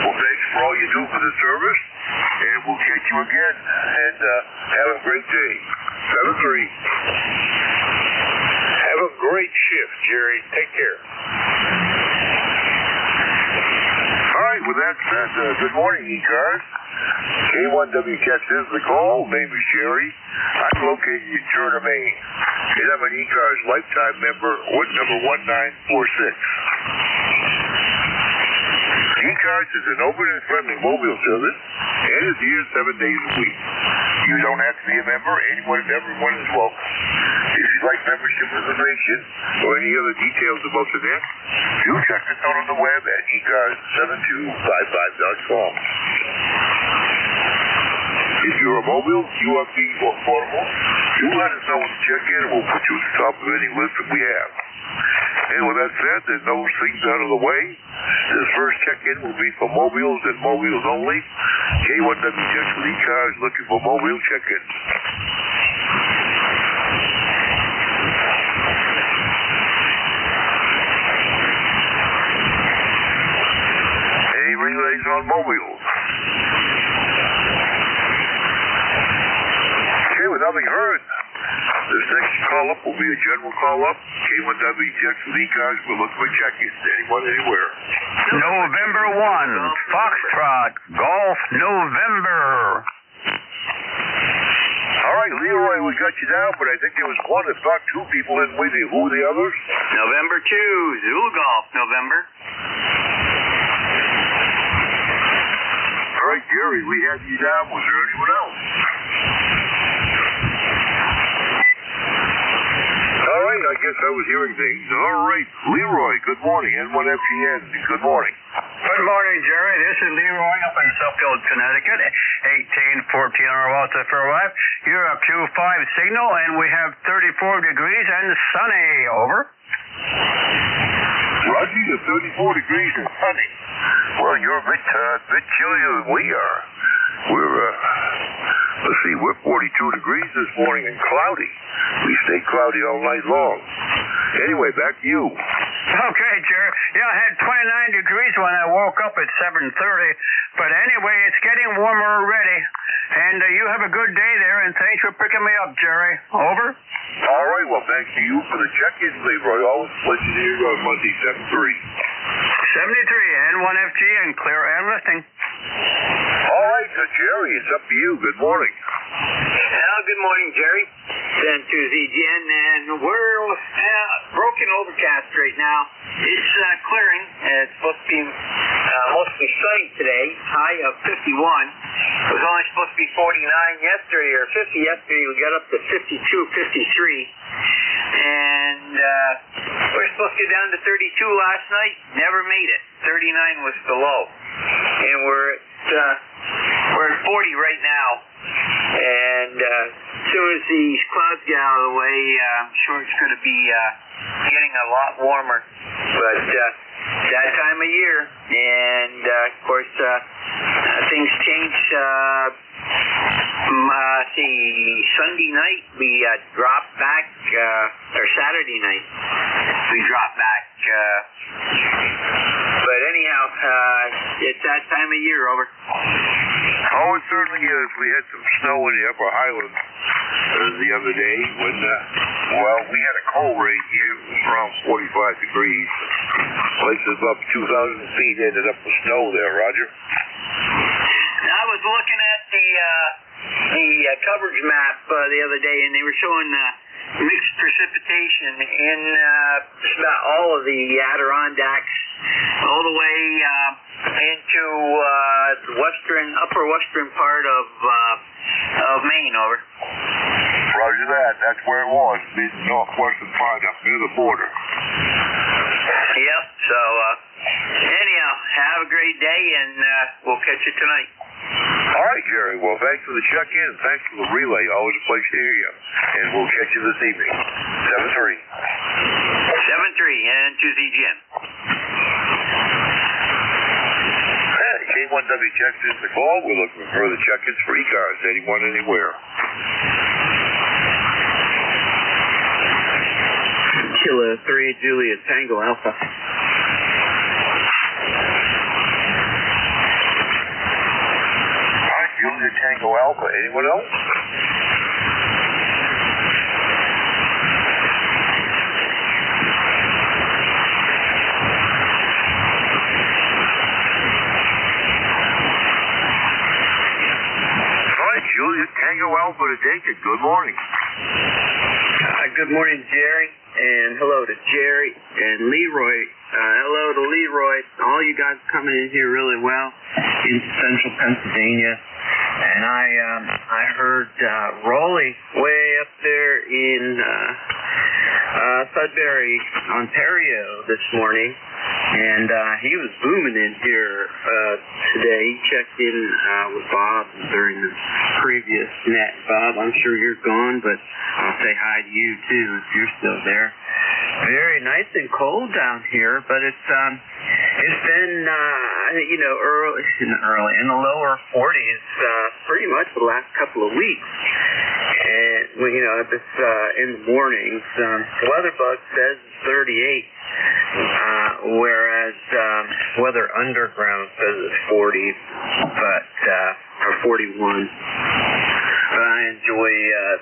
Well, thanks for all you do for the service, and we'll catch you again. And have a great day. 7-3. Have a great shift, Jerry. Take care. All right, with that said, good morning, ECARS. K1WTX is the call. Name is Jerry. I'm located in Jordan, Maine. And I'm an ECARS lifetime member, with number 1946. ECARS is an open and friendly mobile service and is here 7 days a week. You don't have to be a member. Anyone and everyone is welcome. If you'd like membership information or any other details about the net, do check us out on the web at ECARS7255.com. If you're a mobile, UFB, or portable, do let us know when you check in and we'll put you at the top of any list that we have. And with that said, there's those things out of the way. This first check-in will be for mobiles and mobiles only. K1WTX with ECARS looking for mobile check-in. Any relays on mobiles? Okay, with nothing heard. This next call-up will be a general call-up. K1WTX with ECARS. We're looking for check-ins. Anyone, anywhere. November 1, Foxtrot, Golf, November. All right, Leroy, we got you down, but I think there was one, if not two people in with you. Who are the others? November 2, Zulu Golf, November. All right, Jerry, we had you down. Was there anyone else? All right, I guess I was hearing things. All right, Leroy, good morning. N1FGN, good morning. Good morning, Jerry. This is Leroy up in Suffield, Connecticut. 1814 on our Walter Fairwife. You're a Q5 signal, and we have 34 degrees and sunny. Over. Roger, you're 34 degrees and sunny. Well, you're a bit chillier than we are. We're 42 degrees this morning and cloudy. We stayed cloudy all night long. Anyway, back to you. Okay, Jerry. Yeah, I had 29 degrees when I woke up at 7:30. But anyway, it's getting warmer already. And you have a good day there, and thanks for picking me up, Jerry. Over. All right, well, thanks to you for the check-in, Leroy. Always a pleasure to hear you on Monday, 7-3. 73, N1FG, and clear and lifting. All right, Jerry, it's up to you. Good morning. Good morning, Jerry. Sent to ZGN, and we're broken overcast right now. It's clearing. It's supposed to be mostly sunny today, high of 51. It was only supposed to be 49 yesterday, or 50 yesterday. We got up to 52, 53. And we're supposed to get down to 32 last night. Never made it. 39 was the low. And we're at we're at 40 right now. And as soon as these clouds get out of the way, I'm sure it's going to be getting a lot warmer. But that time of year, and of course, things change. Sunday night we dropped back, or Saturday night we dropped back. But anyhow, it's that time of year, over. Oh, it certainly is. We had some snow in the upper highlands the other day when, we had a cold rate here around 45 degrees. Places up 2,000 feet ended up with snow there, Roger. I was looking at the coverage map the other day, and they were showing mixed precipitation in just about all of the Adirondacks, all the way into the upper western part of Maine, over. Roger that. That's where it was, mid-northwestern part up near the border. Yep. So anyhow, have a great day, and we'll catch you tonight. All right, Jerry. Well, thanks for the check-in. Thanks for the relay. Always a pleasure to hear you. And we'll catch you this evening. 7-3. 7-3 and to ZGN. K1W checks in the call. We're looking for further check-ins for ECARS. Anyone, anywhere. Kilo 3 Juliet Tango Alpha. Juliet Tango Alpha. Anyone else? All right, Juliet Tango Alpha to Dakin. Good morning. Good morning, Jerry, and hello to Jerry and Leroy. Hello to Leroy. All you guys coming in here really well into central Pennsylvania. And I heard Rolly way up there in Sudbury, Ontario this morning, and he was booming in here today. He checked in with Bob during the previous net. Bob, I'm sure you're gone, but I'll say hi to you too if you're still there. Very nice and cold down here, but it's been early in the lower 40s pretty much the last couple of weeks. And this in the mornings, Weather Bug says it's 38, whereas Weather Underground says it's 40, or 41. But I enjoy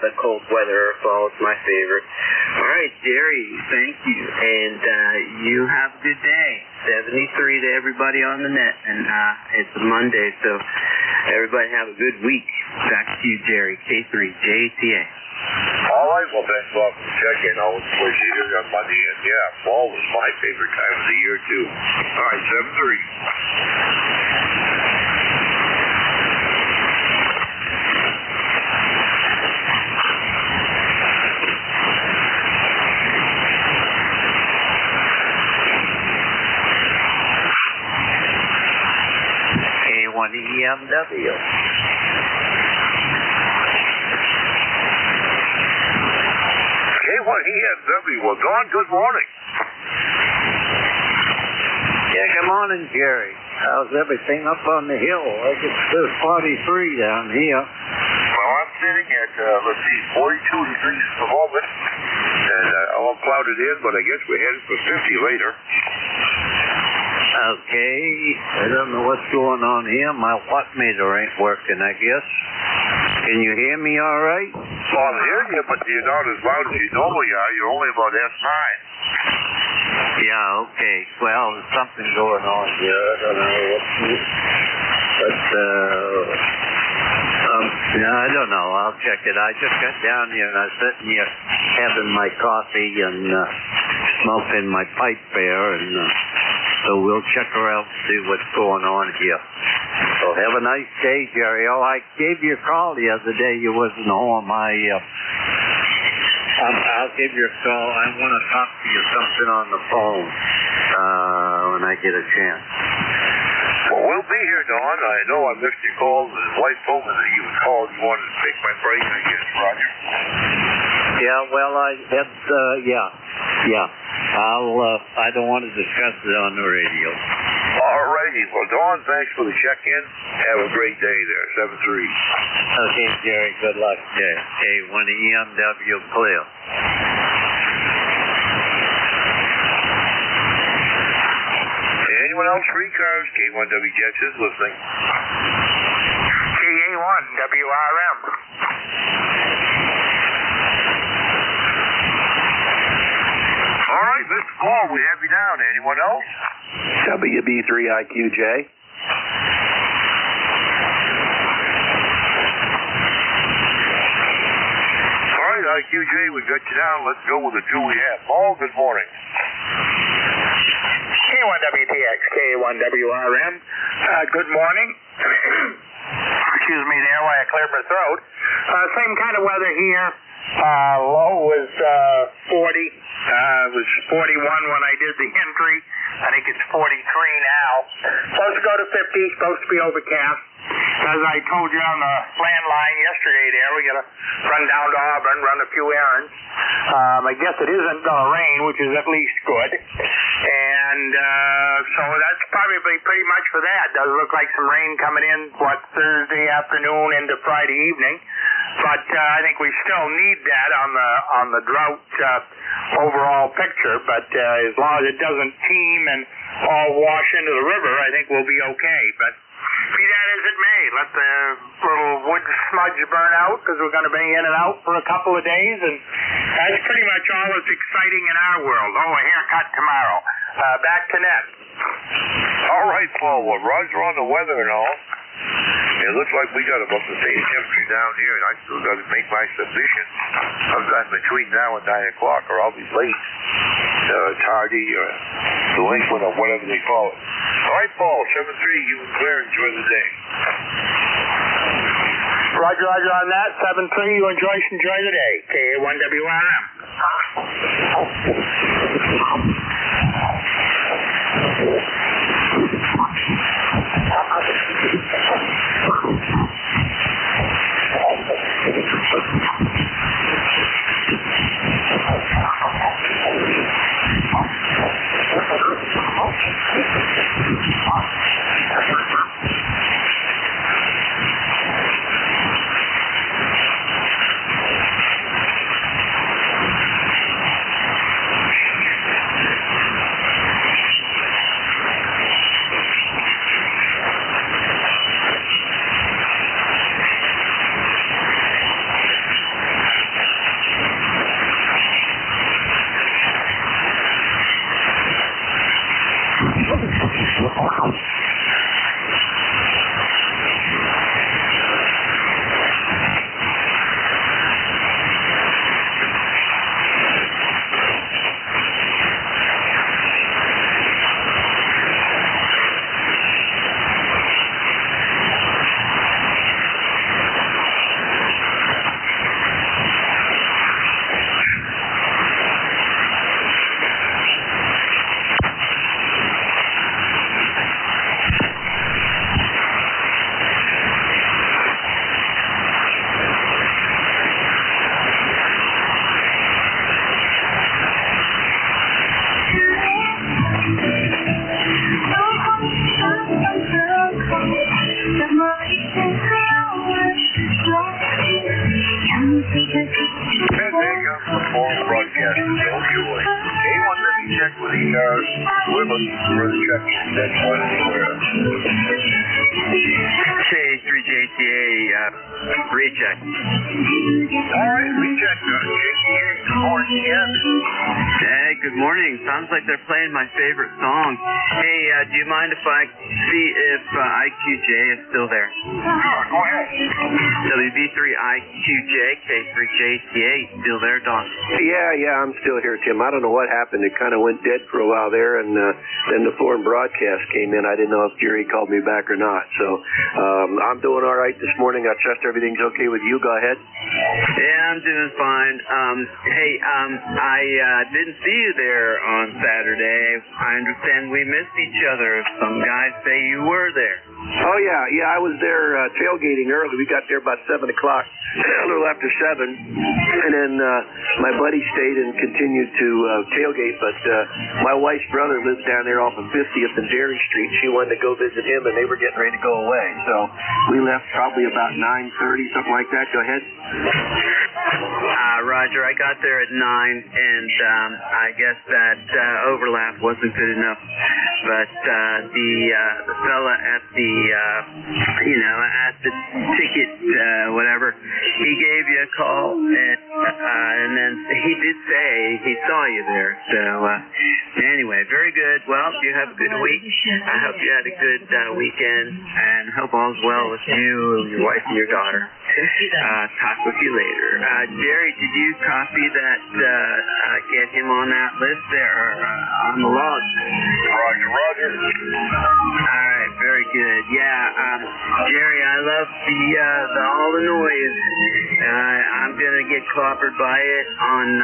the cold weather. Fall's my favorite. All right, Jerry, thank you. And you have a good day. 73 to everybody on the net. And it's a Monday, so everybody have a good week. Back to you, Jerry. K3JTA. All right, well, thanks a lot for checking. Always a pleasure to hear you on Monday. And yeah, fall is my favorite time of the year, too. All right, 7-3. K1 EMW. K1 EMW. Well, Don, good morning. Yeah, good morning, Jerry. How's everything up on the hill? Like it's still 43 down here. Well, I'm sitting at, 42 degrees at the moment. And all clouded in, but I guess we're headed for 50 later. Okay. I don't know what's going on here. My watt meter ain't working, I guess. Can you hear me all right? Well, I'm hearing you, but you're not as loud as you normally are. You're only about S9. Yeah, okay. Well, there's something going on here. I don't know I don't know. I'll check it. I just got down here and I was sitting here having my coffee and smoking my pipe there, and so we'll check around to see what's going on here. So have a nice day, Jerry. Oh, I gave you a call the other day. You wasn't home. I'll give you a call. I want to talk to you something on the phone when I get a chance. Well, we'll be here, Don. I know I missed your call. His wife told me that you would call. You wanted to take my break, I guess, Roger. Yeah, well, I don't want to discuss it on the radio. All righty. Well, Don, thanks for the check-in. Have a great day there, 7-3. Okay, Jerry, good luck there. K1 EMW clear. Anyone else for ECARS? K1W Jets is listening. KA1 WRM. All right, Mr. Paul, we have you down. Anyone else? WB3IQJ. All right, IQJ, we got you down. Let's go with the two we have. Paul, good morning. K1WTX, K1WRM. Good morning. Excuse me there while I cleared my throat. Same kind of weather here. Low was 40. It was 41 when I did the entry. I think it's 43 now. Supposed to go to 50. Supposed to be overcast. As I told you on the landline yesterday there, we got to run down to Auburn, run a few errands. I guess it isn't going to rain, which is at least good. And so that's probably pretty much for that. Does look like some rain coming in, Thursday afternoon into Friday evening. But I think we still need that on the drought overall picture. But as long as it doesn't teem and all wash into the river, I think we'll be okay. But be that as it may, let the little wood smudge burn out because we're going to be in and out for a couple of days, and that's pretty much all that's exciting in our world. Oh, a haircut tomorrow. Back to net. All right, Paul. Well, Roger on the weather and all. It looks like we got about the same temperature down here, and I still got to make my submission sometime between now and 9 o'clock, or I'll be late, tardy, or delinquent, or whatever they call it. All right, Paul, 7-3, you and Claire, enjoy the day. Roger on that. 7-3, you and Joyce enjoy the day. KA1WRM. with ECARS. We're looking for the check that's one anywhere. K3JTA, recheck. All right, recheck. JTA, good morning again. Hey, good morning. Sounds like they're playing my favorite song. Hey, do you mind if I see if IQJ is still there? Sure, go ahead. WB3IQJ, K3JTA, still there, Don? Yeah, I'm still here, Tim. I don't know what happened. It kind of went dead for a while there, and then the foreign broadcast came in. I didn't know if Jerry called me back or not. So I'm doing all right this morning. I trust everything's okay with you. Go ahead. Yeah, I'm doing fine. Hey, I didn't see you there there on Saturday. I understand we missed each other. Some guys say you were there. Oh, yeah, I was there tailgating early. We got there about 7 o'clock, a little after 7. And then my buddy stayed and continued to tailgate, but my wife's brother lives down there off of 50th and Dairy Street. She wanted to go visit him, and they were getting ready to go away. So we left probably about 9:30, something like that. Go ahead. Roger, I got there at 9, and I guess that overlap wasn't good enough. But the fella at the at the ticket whatever, he gave you a call, and then he did say he saw you there. So anyway, very good. Well, you have a good week. I hope you had a good weekend, and hope all's well with you, your wife, and your daughter. Talk with you later. Jerry, did you copy that? Get him on that list there on the log. Roger. All right, very good. Yeah, Jerry, I love the all the noise. I'm gonna get clobbered by it on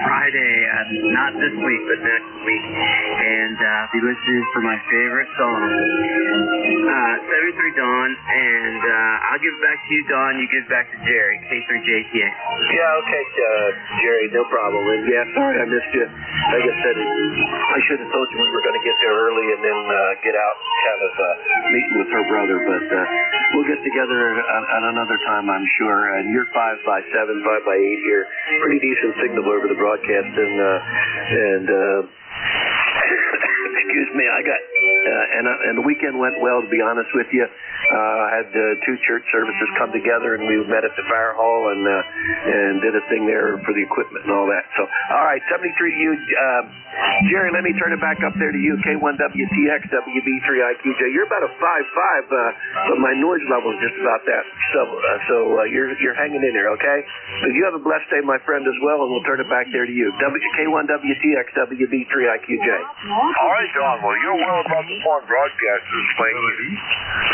Friday, not this week, but next week, and be listening for my favorite song. 73 Dawn, and I'll give it back to you, Dawn. You give it back to Jerry, K3JTA. Yeah, okay, Jerry, no problem. And yeah, sorry I missed you. Like I said, I should have told you we were going to get there early and then get out and kind of meeting with her brother, but we'll get together at another time, I'm sure. And you're 5x7, 5x8 here. Pretty decent signal over the broadcast, and excuse me, I got, and the weekend went well, to be honest with you. I had 2 church services come together, and we met at the fire hall and did a thing there for the equipment and all that. So, all right, 73 to you. Jerry, let me turn it back up there to you. K1WTX, WB3IQJ. You're about a 5.5, but my noise level is just about that. So you're hanging in there, okay? But you have a blessed day, my friend, as well, and we'll turn it back there to you. K1WTX, WB3IQJ. All right, Don. Well, you're well above the phone broadcasters playing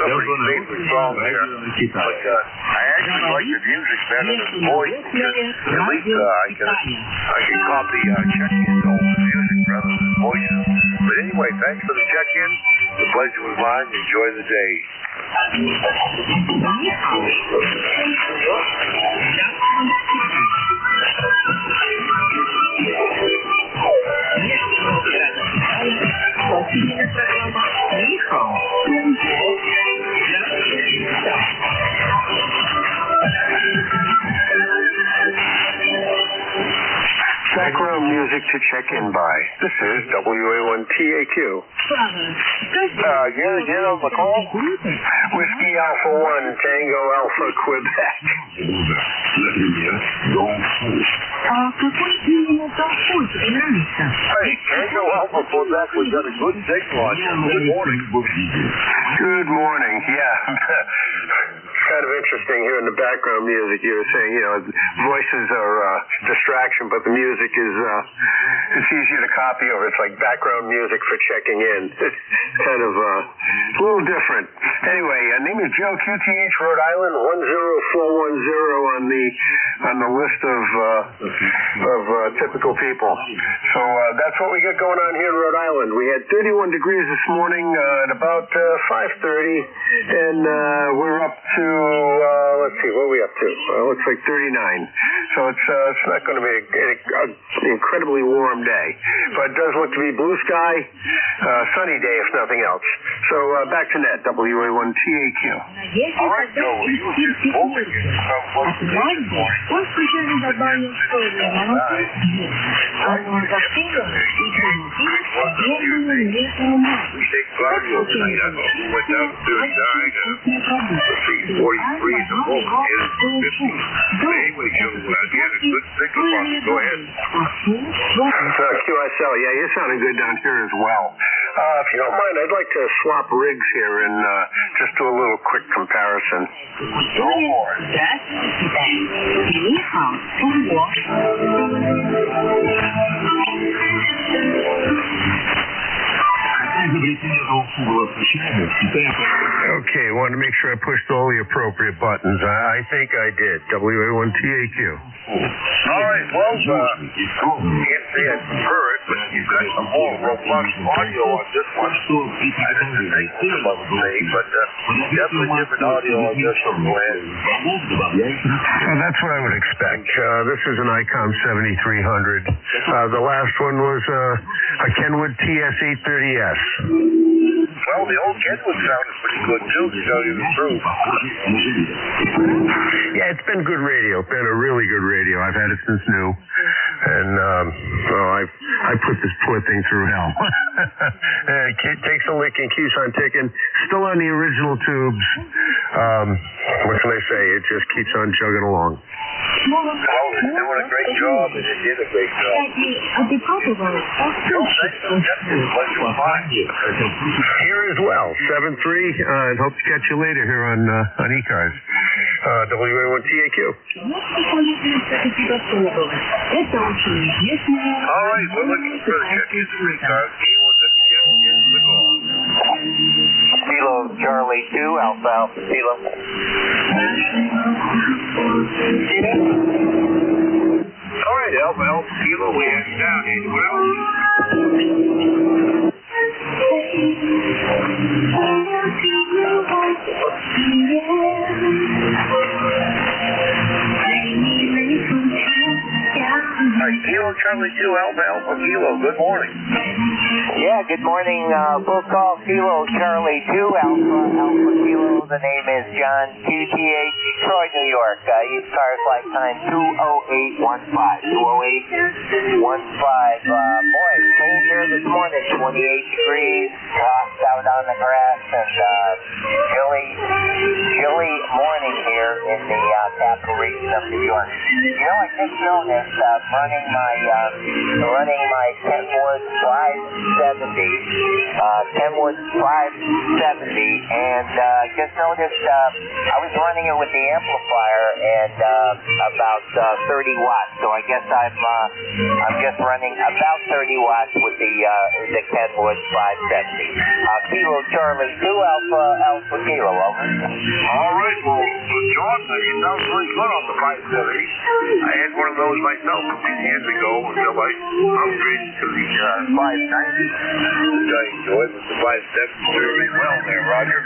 somebody's favorite song here. But I actually like the music better than the voice, because at least I can copy check-ins over the music rather than voices. But anyway, thanks for the check-in. The pleasure was mine. Enjoy the day. Background music to check in by. This is WA1TAQ. Get on the call. Whiskey Alpha 1, Tango Alpha, Quebec. Hey, Tango Alpha Quebec, we got a good signal on you. Good morning. Good morning, yeah. Kind of interesting here in the background music. You were saying, voices are distraction, but the music is it's easier to copy over. It's like background music for checking in. It's kind of a little different. Anyway, name is Joe, QTH, Rhode Island, 10410 on the list of typical people. So that's what we got going on here in Rhode Island. We had 31 degrees this morning at about 5:30, and we're up to let's see, what are we up to? Looks like 39. So it's not going to be an incredibly warm day, but it does look to be blue sky, sunny day if nothing else. So back to net, WA1TAQ. All right, Joe, you were just moving we take Claudio tonight. I know we went down to 39 and 43 at the moment is 50. Anyway, Joe, you had a good signal on it. Go ahead. QSL, yeah, you're sounding good down here as well. If you don't mind, I'd like to swap rigs here and just do a little quick comparison. Go for it. Изобретение нового слова сочетания в Китае Okay, want to make sure I pushed all the appropriate buttons. I think I did. WA1TAQ. All right, well, can't say I prefer it, but you've got some more robust audio on this one. I didn't think about the same, but definitely different audio on this one, Glenn. That's what I would expect. This is an ICOM 7300. The last one was a Kenwood TS830S. Well, the old Kenwood sounded pretty good, too, to tell you the truth. Yeah, it's been good radio. It's been a really good radio. I've had it since new. And, I put this poor thing through hell. It takes a licking, keeps on ticking. Still on the original tubes. What can I say? It just keeps on chugging along. Well, it's doing a great job, and it did a great job. Here as well, 7-3, and hope to catch you later here on ECARS. WA1TAQ. All right, we're looking for the check-in to ECARS. Anyone that we get the call. Kilo Charlie 2, Alpha Alpha Kilo. All right, Alpha Alpha Kilo, we have you down. Anyone else? Kilo Charlie 2, Alpha Alpha Kilo, good morning. Yeah, good morning. Full call Kilo Charlie 2, Alpha Alpha Kilo. The name is John QTH, Detroit, New York. ECARS lifetime 20815. 20815. Boy, it's cold here this morning, 28 degrees. Lost out on the grass and chilly morning here in the capital region of New York. You know, I just noticed running my Kenwood 570, and just noticed I was running it with the amplifier and about 30 watts. So I guess I'm just running about 30 watts with the Kenwood 570. Kilo Charlie 2 Alpha Alpha Kilo. Over. All right, well, John, you sound pretty good on the 570. I had one of those myself a few years ago until I upgraded to the 590. I enjoyed the 570 very well there, Roger.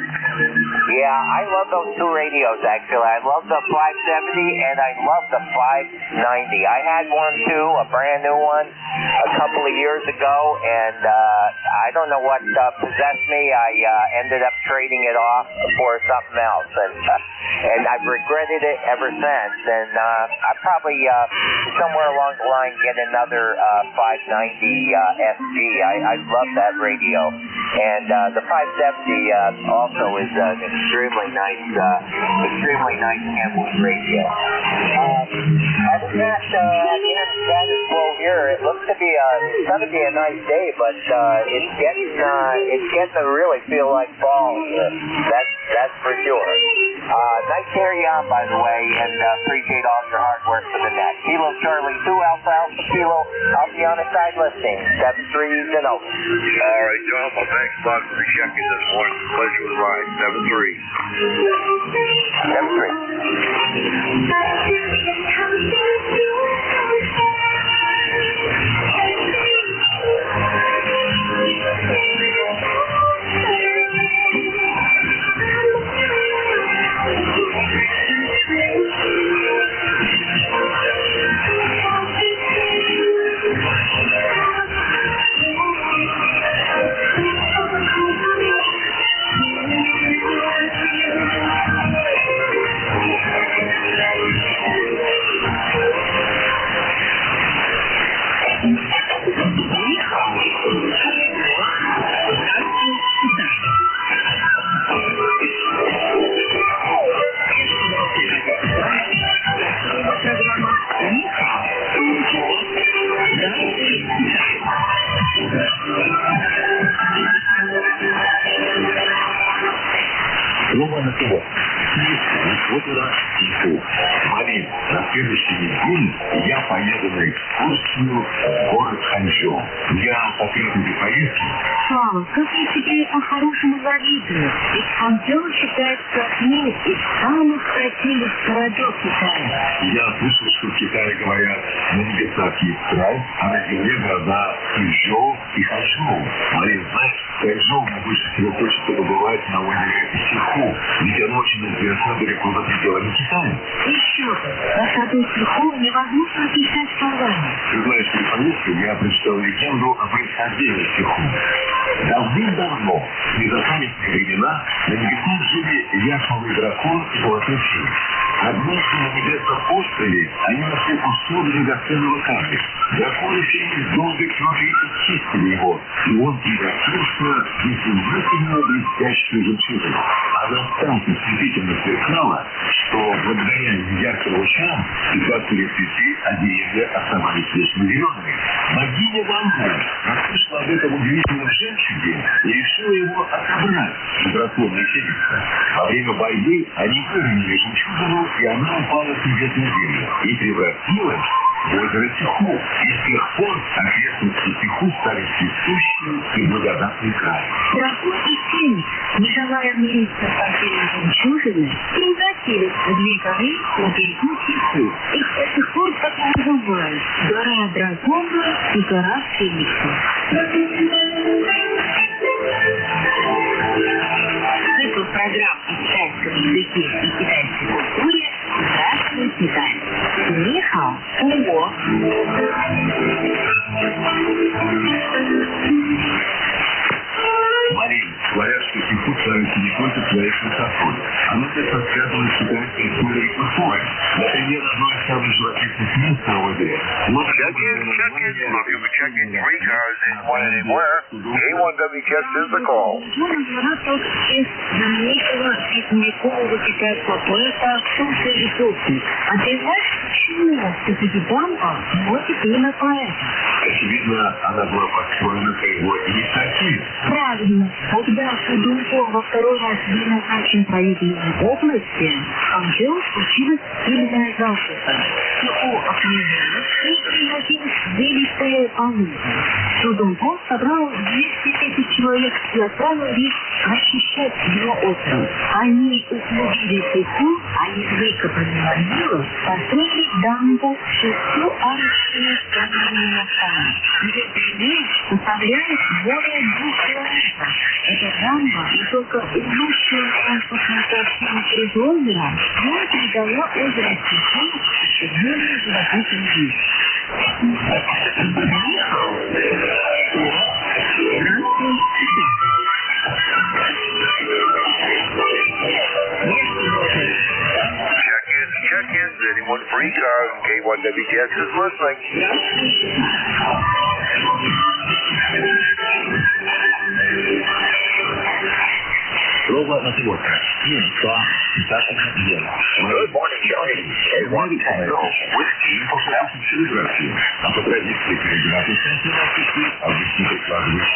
Yeah, I love those two radios, actually. I love the 570 and I love the 590. I had one, too, a brand new one, a couple of years ago, and I don't know what possessed me. I ended up trading it off for something else, and I've regretted it ever since. And I probably, somewhere along the line, get another 590 SG. I love that radio. And the 570 also is an extremely nice Kenwood radio. Other than that, again, status quo here. It looks to be it's going to be a nice day, but it's getting to really feel like fall here. That's for sure. Nice to hear you on, by the way, and appreciate all your hard work for the net. Kilo Charlie 2 Alpha Alpha Kilo. I'll be on the side listening. 7-3 and over. All right, John. Well, thanks a lot for the check-in this morning. Pleasure to ride. 3. Опера Тифу. Марин, на следующей неделе я поеду на экскурсию в город Ханчжоу. Я по приезде поездки. Слава, как я тебе по-хорошему завидую. Ведь Ханчжоу считается одним из самых красивых городов Китая. Я слышал, что в Китае говорят, на небесах есть край, а на земле города Ханчжоу и Ханчжоу. Марин, знаешь, в Ханчжоу мне больше всего хочется побывать на озере Сиху, ведь оно очень известно далеко за пределами Китая. Еще бы, красоту Сиху невозможно описать словами. Ты знаешь, при поездке я прочитал легенду о происхождении Сиху. Давным-давно, в незапамятные времена, на небесах жили яшмовый дракон и золотой фей. Однажды на небесном острове они нашли кусок драгоценного камня. Дракон и феи долго твердили и чистили его, и он превратился в изумительную блестящую жемчужину. Она так ослепительно сверкала, что благодаря ярким лучам 20 лет цветы, а деревья оставались вечно зелеными. Богиня Ванга расслышала об этом удивительном жемчуге и решила его отобрать у дракона и феникса. Во время борьбы они выронили жемчужину, и она упала с небес на землю и превратилась в озеро Сиху. И с тех пор окрестности Сиху стали цветущим и благодатным краем. Дракон и феникс, не желая мириться с потерей жемчужины, превратились в две горы на берегу Сиху. Их до сих пор так и называют — гора дракона и гора феникса. Цикл программ о китайском языке и китайской культуре «Здравствуй, Китай». Нихао, Уго. Марин, говорят, что Сиху славится не только своей красотой. Оно тесно связано с китайской историей и культурой. Например, одно из самых живописных мест на озере. Check-in, 3 cars in one anywhere. K1WS is the call. Знаменитого средневекового китайского поэта Суфи и Туфи. А ты знаешь, почему Суфи-дамба носит имя поэта? Очевидно, она была построена по его инициативе. Правильно. Когда Судунко во второй раз был назначен правителем области, в Ханчжоу случилась сильная засуха. Сиху окружили и превратилась в великое полынье. Судунко собрал 200 тысяч человек и отправил их расчищать его остров. Они услужили Сиху, а из выкопанного могилы построили дамбу с 6 арочными каменными мостами. Ее длина составляет более 2 километров. Эта дамба не только улучшила транспортную сообщение через озеро, но и придала озеро Сиху еще более живописный вид. Check-ins, anyone free cars, K1WS is listening. Слово на тревожка. Good morning, Johnny. K1 Tango, Whiskey Hotel. А по традиции переграты обычно прикладывают...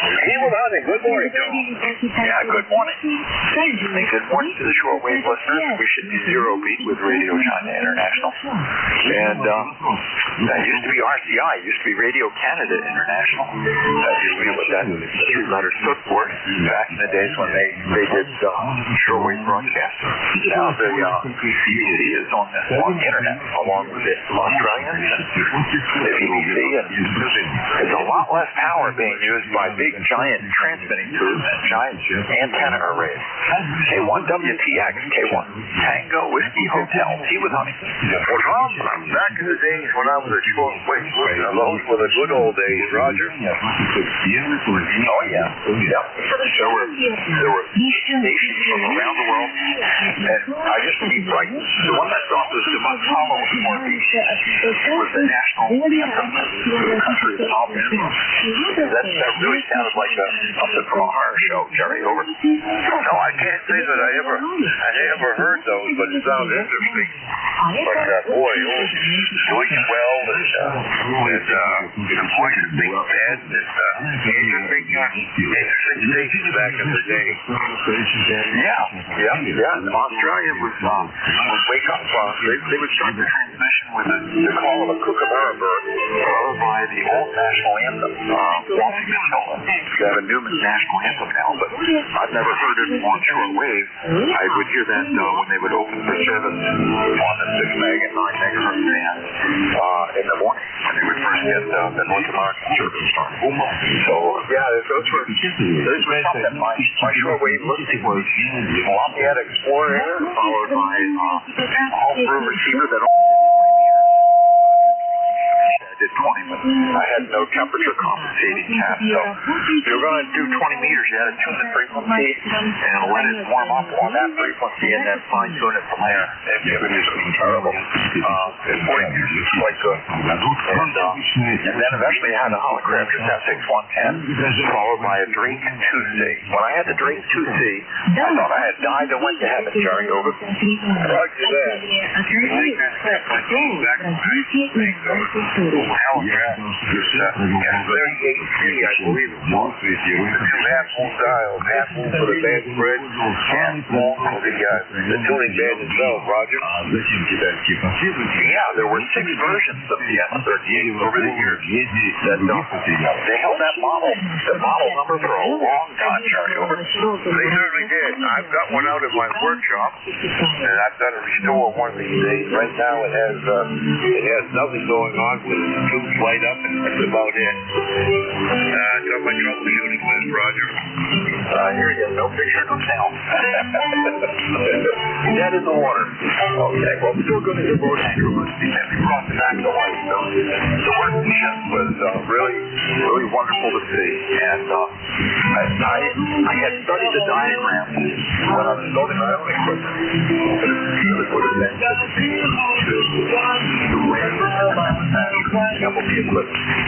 Good morning, Johnny. Yeah, good morning. And good morning to the shortwave listeners. We should be zero beat with Radio China International. And that used to be RCI, used to be Radio Canada International. That used to be what that 2 letters stood for back in the days when they did shortwave broadcasting. Now the BBC is on the internet along with the Australians and the BBC, and there's a lot less power being used by big giant transmitting tubes and giant antenna arrays. K1WTX, K1 Tango Whiskey Hotel, tea with honey. Well, Tom, back in the days when I was a shortwave listener, those were the good old days, Roger. Oh yeah, yeah. There were stations from around the world, and I just keep like the one that stopped us to Mount Hollow in Northeast was the national anthem of the country of Alabama. That really sounded like something from a horror show. Jerry, over. No, I can't say that I ever heard those, but it sounds interesting. But boy, Deutsch Well and boy, the Big Bad, and 6 stations back in the day. Yeah. Australia was wake up. They would start the transmission with the call of a kookaburra bird, followed by the old national anthem, Waltzing Matilda. They have a new national anthem now, but I've never heard it on shortwave. I would hear that when they would open for service on the 6 meg and 9 megahertz band in the morning when they would first get the North American service started. So those were something. My shortwave listening was Lafayette Explorer, followed by all-through receiver that did 20, but I had no temperature compensating cap. So if you were going to do 20 meters, you had to tune the frequency and let it warm up on that frequency and then fine-tune it from there. It was terrible. 40 meters was quite good. And then eventually I had a holographic SF6110 followed by a Drake 2C. When I had the Drake 2C, I thought I had died and went to heaven, Jerry. Over. Roger that. Hell yeah. It's 38C, I believe it was. The two half-moon dials, half-moon for the band spread, half-moon for the tuning band itself, Roger. Yeah, there were 6 versions of the S38 over the years. They held that model, the model number for a long time, Jerry. Over. They certainly did. I've got one out in my workshop, and I've got to restore one of these days. Right now it has nothing going on with the tubes light up, and that's about it. It's on my troubleshooting list, Roger. I hear you. No picture, no sound. Dead in the water. Okay, well, we're still going to hit road anchor listing, and we brought it back to life. So the workmanship was really wonderful to see. And I had studied the diagram when I was building my own equipment. It would have been the way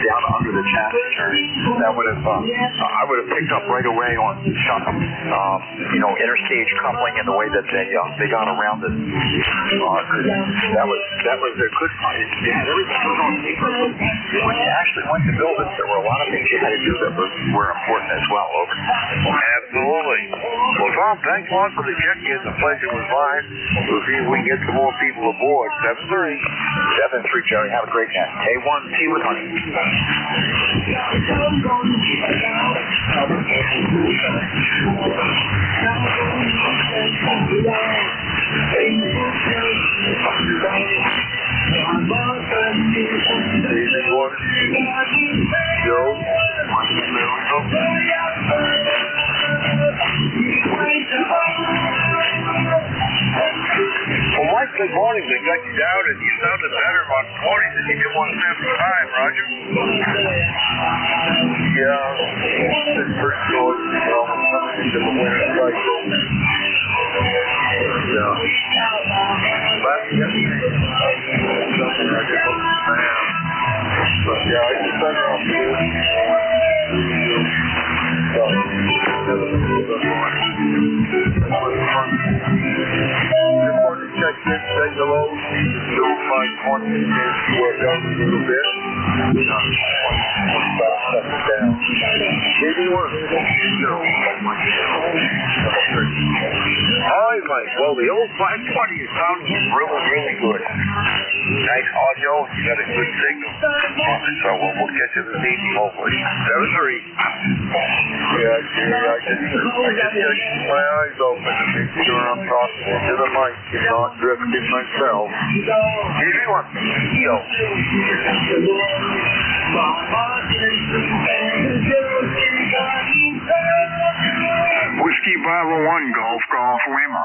down under the chassis turn. That would have, I would have picked up right away on some, interstage coupling and the way that they got around it. That was a good fight. They had everything was on paper. When you actually went to build it, there were a lot of things you had to do that were important as well. Over. Absolutely. Well, Tom, thanks a lot for the check-in. The pleasure was mine. We'll see if we can get some more people aboard. 7-3. 7-3, Jerry. Have a great night. A1, tea with honey. Well, Mike, good morning. They got you down, and you sounded better on 40 than you did on 75, Roger. Yeah, it's pretty good. Into the winter cycle. Yeah. But, yeah, I just better off here. Check this, say hello. Still find quantity chance to work out a little bit. Down. Maybe work. All right, Mike. Well, the old 520 is sounding really, really good. Nice audio. You got a good signal. So we'll get you this evening, hopefully. 7-3. Yeah, I just keep my eyes open to make sure I'm talking into the mic and not drifting myself. Give me one. Yo. Whiskey Bravo 1, Golf Lima.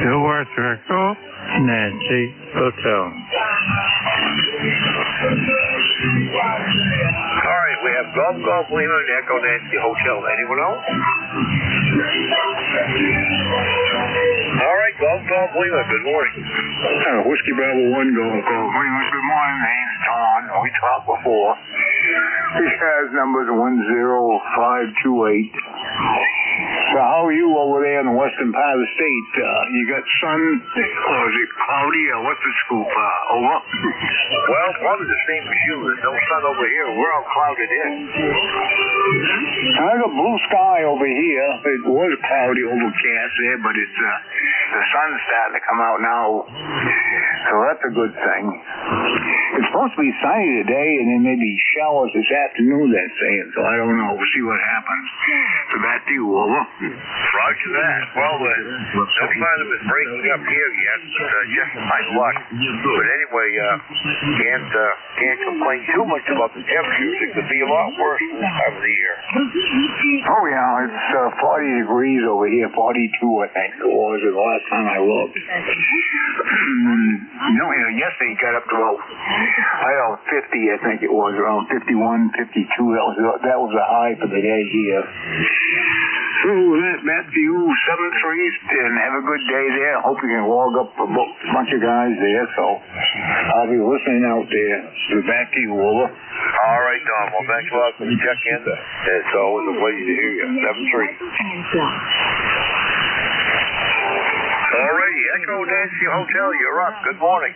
Silver Circle, Nancy Hotel. All right, we have Golf Lima and Echo Nancy Hotel. Anyone else? All right, Golf Lima, good morning. Whiskey Bravo 1, Golf Lima. Good morning, name's Don. We talked before. This guy's number's 10528. So how are you over there in the western part of the state? You got sun, or is it cloudy, or what's the scoop? Over? Well, probably the same as you. There's no sun over here. We're all clouded in. I got blue sky over here. It was cloudy, overcast there, but it's the sun's starting to come out now, so that's a good thing. It's supposed to be sunny today, and then maybe showers this afternoon, they're saying, so I don't know. We'll see what happens. So back to you, over. Roger that. Well, no sign of it breaking up here yet, but just my luck. But anyway, can't complain too much about the temperatures. It could be a lot worse this time of the year. Oh, yeah, it's 40 degrees over here, 42, I think it was the last time I looked. Yesterday it got up to about, 50, I think it was, around 51, 52. That was a high for the day here. So back to you, 7-3, and have a good day there. Hope you can log up a bunch of guys there, so I'll be listening out there. So back to you, over. All right, Don. Well, thanks a lot for the check-in. It's always a pleasure to hear you. 7-3. All righty, Echo Nancy Hotel, you're up. Good morning.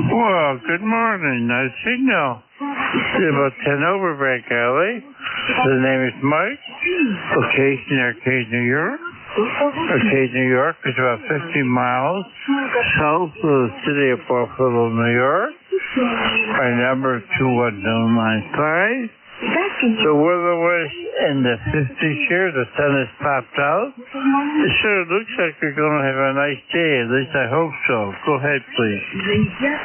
Well, good morning. Nice signal. About 10 over Break Alley. The name is Mike. Location, Arcade, New York. Arcade, New York is about 50 miles south of the city of Buffalo, New York. My number is 21095. The weather was in the 50s here. The sun has popped out. It sure looks like we're going to have a nice day. At least I hope so. Go ahead, please.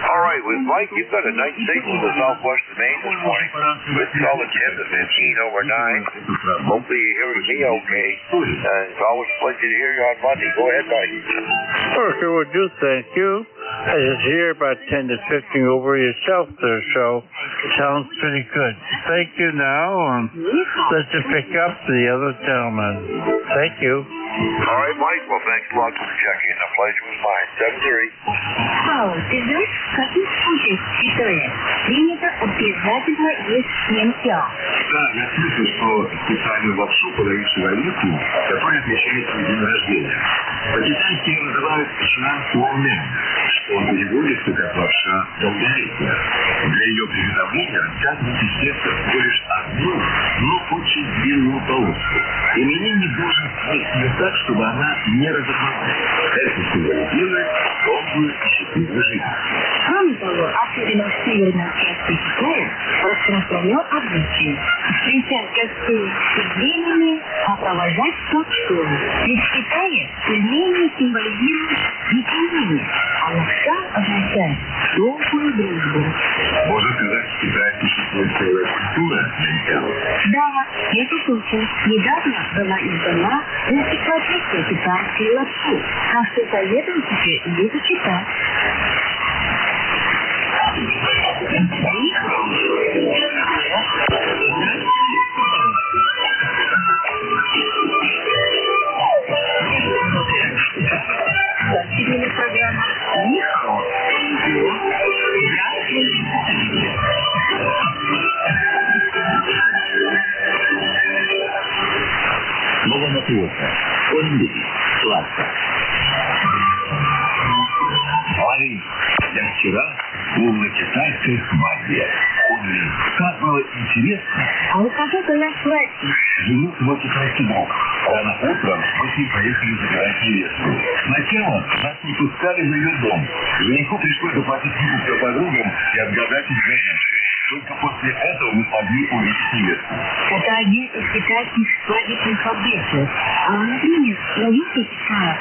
All right, with Mike, you've got a nice signal to southwest of Maine this morning. With solid 10 to 15 over 9. Hopefully you're hearing me okay. It's always a pleasure to hear you on Monday. Go ahead, Mike. Okay, well, do thank you. I just hear about 10 to 15 over yourself there, so sounds pretty good. Thank you now. Let's pick up the other gentleman. Thank you. All right, Mike. Well, thanks a lot for checking in. The pleasure was mine. 7-3. Вперед, каких случаев история? Принято обязательно есть немца. Да, я слышал, что специальную лапшу подают человеку, который отмечает свой день рождения. По-китайски ее называют шан суомен, что в переводе как лапша долголетия. Для ее приготовления рассказывают из теста всего лишь одну, но очень длинную полоску. Именинник должен съесть ее так, чтобы она не разорвалась. Это символизирует долгую и счастливую жизнь. Кроме того, особенно в северной части Китая распространен обычай встречать гостей с пельменями, а провожать в толчком. Ведь в Китае пельмени символизируют единение, а лапша означает долгую дружбу. Можно сказать, в Китае существует целая культура ментала. Да, это точно. Недавно была издана энциклопедия китайской лапши, так что советую тебе ее почитать. Сегодня программа «Нихао». Новонатурка. Онли. Класса. Парень, я вчера был на китайской свадьбе. Онли. Как было интересно. А у кого-то на свадьбе? Женился мой китайский друг. Рано утром мы с ним поехали забирать невесту. Сначала нас не пускали в ее дом. Жениху пришлось заплатить ее подругам и отгадать их занятия. Только после этого мы смогли увидеть невесту. Это один из китайских свадебных обычаев. А, например, на юге Китая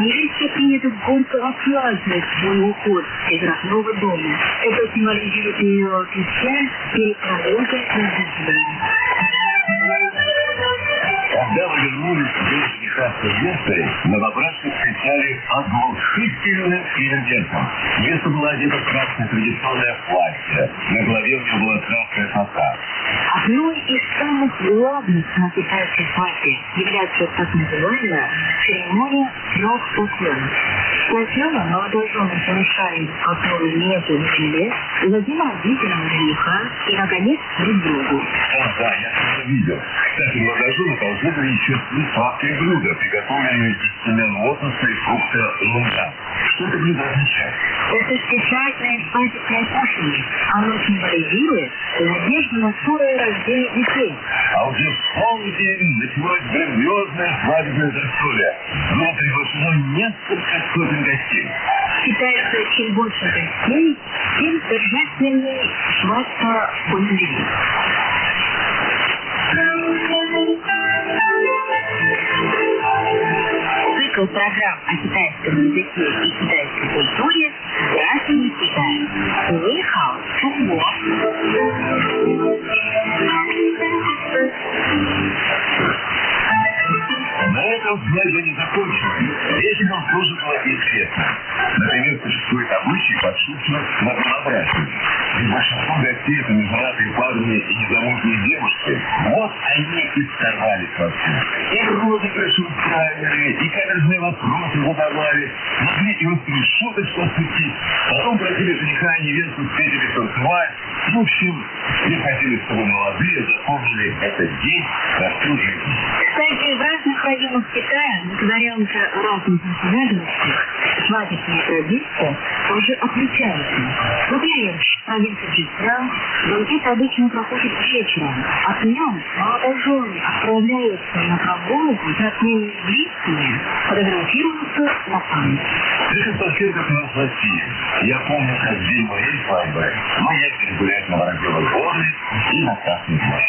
невесте принято горько отпраздновать свой уход из родного дома. Это символизирует ее печаль перед работой родителями. Когда мы вернулись в день жениха с невестой, новобрачных встречали оглушительным фейерверком. Невеста была одета в красное традиционное платье. На голове у нее была красная коса. Одной из самых главных на китайской свадьбе является так называемая церемония трех поклонов. Сначала молодожены совершают поклоны небу и земле, затем родителям жениха и, наконец, друг другу. Да, я это видел. Кстати, молодожены должны были еще съесть сладкое блюдо, приготовленное из семян лотоса и фрукта лунга. Что это блюдо означает? Это специальное свадебное кушанье. Оно символизирует надежду на скорое рождение детей. А уже в самом деле началось грандиозное свадебное застолье. Было приглашено несколько сотен гостей. Считается, чем больше гостей, тем торжественнее свадьба выглядит. Цикл программ о китайском языке и китайской культуре «Здравствуй, Китай». Ни хао, Чунго. На этом свадьба не закончилась. Вечером тоже было интересно. Например, существует обычай подшучивать над малобрачными. Ведь большинство гостей это неженатые парни и незамужние девушки. Вот они и старались вовсю. И розыгрыши устраивали, и каверзные вопросы задавали. Могли и устроить шуточку отпустить. Потом просили жениха и невесту встретили танцевать. В общем, все хотели, чтобы молодые запомнили этот день на всю жизнь. Кстати, в разных районах Китая, благодаря уже разным национальностям, свадебная традиция тоже отличается. Например, в провинции Чжэцзян банкет обычно проходит вечером, а днем молодожены отправляются на прогулку с родными и близкими, фотографируются на память. Это совсем как у нас в России. Я помню, как в день моей свадьбы мы ездили гулять на Воробьевой горы и на Красный пляж.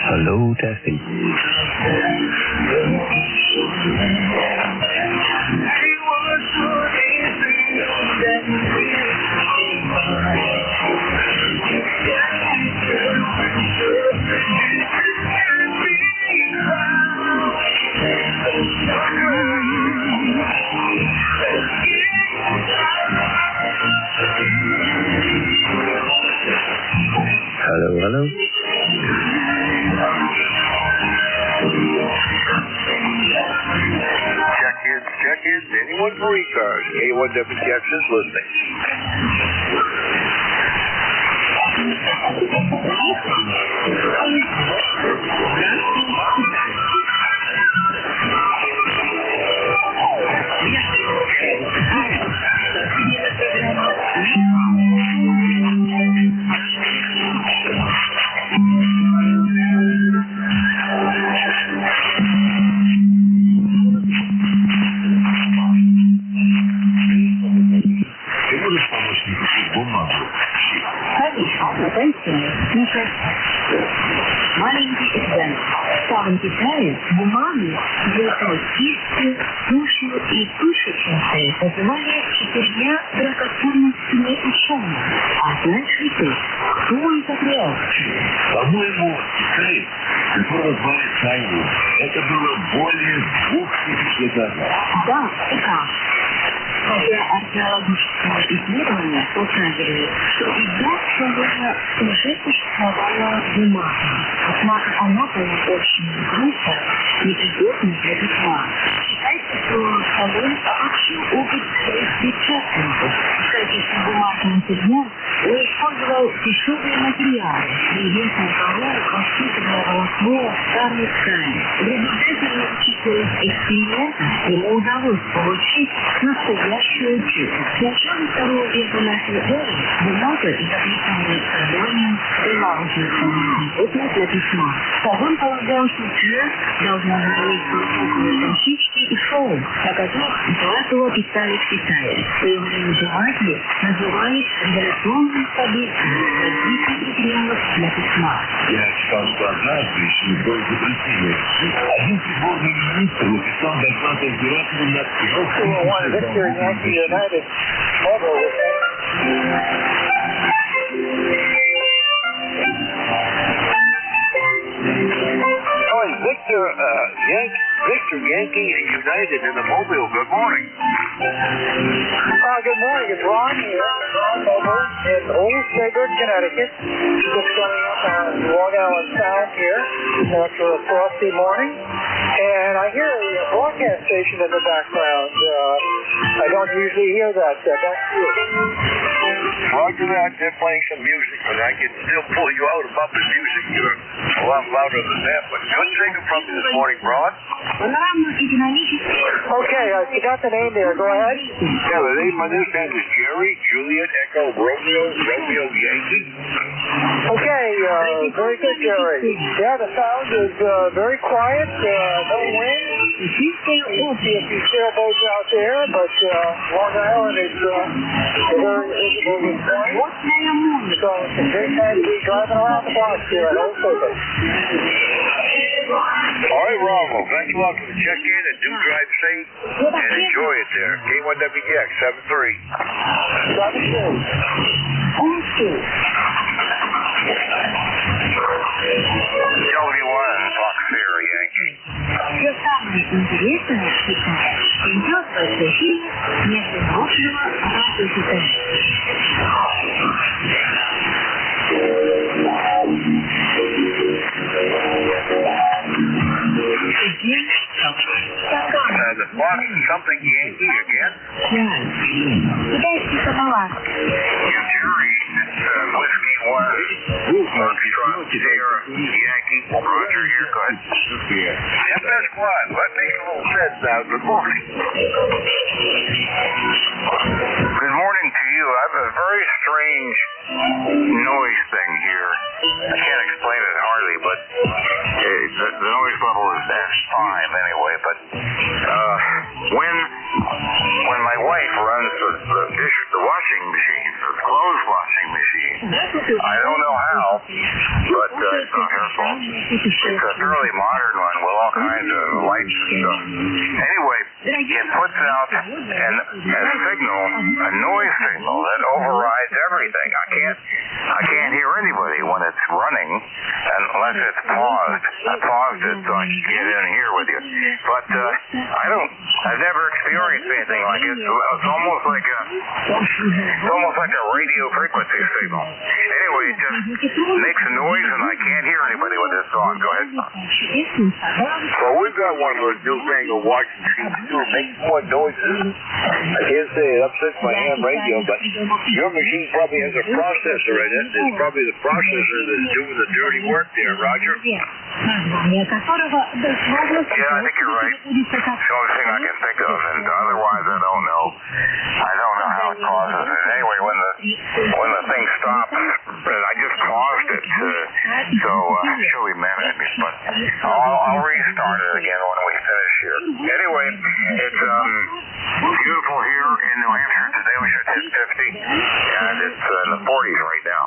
Hello, testing. Hello, hello. Check-ins. Anyone for ECARS? K1WTX is listening. маленький экземпляр. В старом Китае бумагу, золотой кистью, тушью и пышечницей называли 4 драгоценностями ученых. А знаешь ли ты, кто изобрел? По-моему, Китай, которого звали Чайну, это было более 2000 лет назад. Да, ECARS. Хотя археологические исследования указывают, что и до Шумера уже существовала бумага. Однако она была очень грубая, непригодна для письма. Считается, что Солон получил опыт своих предшественников. В качестве бумажного материала он использовал дешевые материалы, единственное того, воспитанное волокно старой ткани. В результате многочисленных экспериментов ему удалось получить настоящую чипу. В начале второго века нашей эры бумага, изобретенная Солоном, была уже пригодна для письма. Солон полагал, что текст должна иметь высокие дощечки и шоу, на которых до этого писали в Китае. Появление бумаги называют революционным событием развития материалов для письма. Я читал, что однажды, еще до изобретения, один придворный министр написал доклад императору на 3 Victor Yankee United in the Mobile. Good morning. Good morning. It's Ron here. Ron Mobile in Old Saybrook, Connecticut. Just coming up on Long Island Sound here after a frosty morning. And I hear a broadcast station in the background. I don't usually hear that. That's you. Roger that. They're playing some music, but I can still pull you out above the music. You're a lot louder than that. But good singer from you this morning, Ron. Okay, you got the name there. Go ahead. Yeah, the name on this end is Jerry, Juliet, Echo, Romeo, Romeo, Yankee. Okay, very good, Jerry. Yeah, the sound is very quiet. No wind. We'll see a few sailboats out there, but Long Island is very visible this morning. So it's a great time to be driving around the box here at Old Saybrook. All right, Ron. Well, thank you all for the check-in, and do drive safe and enjoy it there. K1WX 73. 71 Fox Sierra Yankee. Все самое интересное в Китае идет в эфире международного радио Китая. The Fox something Yankee again? Китайский самолет. Jerry, it's Whiskey 1, Foxtrot, Sierra, Yankee, Roger here, go ahead. FS Squad, that makes a little sense now. Good morning. Good morning to you. I have a very strange noise thing here. I can't explain it hardly, but the noise level is fine anyway. But when my wife runs the washing machine, the clothes washing machine, I don't know how, but it's not her fault. It's a fairly modern one with all kinds of lights and stuff. Anyway, it puts out a signal, a noise signal that overrides everything. I can't hear anybody when it's running unless it's paused. I paused it so I can get in here with you. But I've never experienced anything like it. It's almost like a radio frequency signal. Anyway, it just makes a noise and I can't hear anybody with this on. Go ahead. Well, we've got one of those newfangled washing machines that makes more noises. I can't say it upsets my ham radio, but your machine probably has a processor in it. It's probably the processor that's doing the dirty work there, Roger. Yeah, I think you're right. It's the only thing I can think of, and otherwise I don't know. I don't know how it causes it. Anyway, when the thing stops, I just paused it. So chilly minute, but I'll restart it again when we finish here. Anyway, it's beautiful here in New Hampshire. Today we should hit 50, and it's in the 40s right now.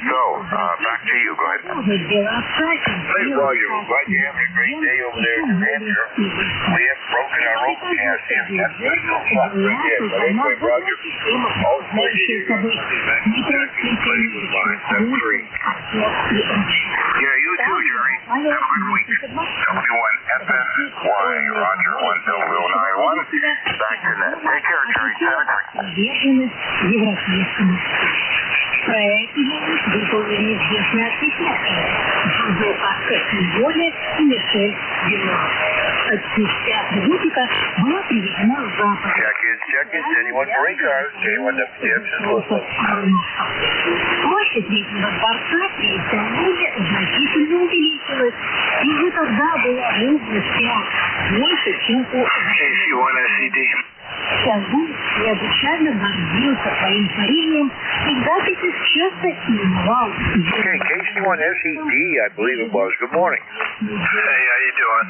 So, back to you. Go ahead. Hey, Roger. Glad you're having a great day over there in New Hampshire. We have broken our overcast here. That's still fun right there. But anyway, Roger, always pleasure to hear you. Pleasure was mine. 7-3. Yeah, you too, Jerry. Have a good week. W1FNY, Roger 1091. Back to that. Take care, Jerry. 7-3. Проекты выполнены известно отличается. Жузо-Паска сегодня и Мишель Дюма. Спустя Бутика была приведена в запад. Check-in, anyone for ECARS, J1WS. Площадь летнего дворца при Стамбуле значительно увеличилась, и уже тогда была ровностью больше, чем у KC1SED. Стамбул необычайно гордился своим творением, и записи часто именовал. Okay, KC1SED, I believe it was. Good morning. Hey, how you doing?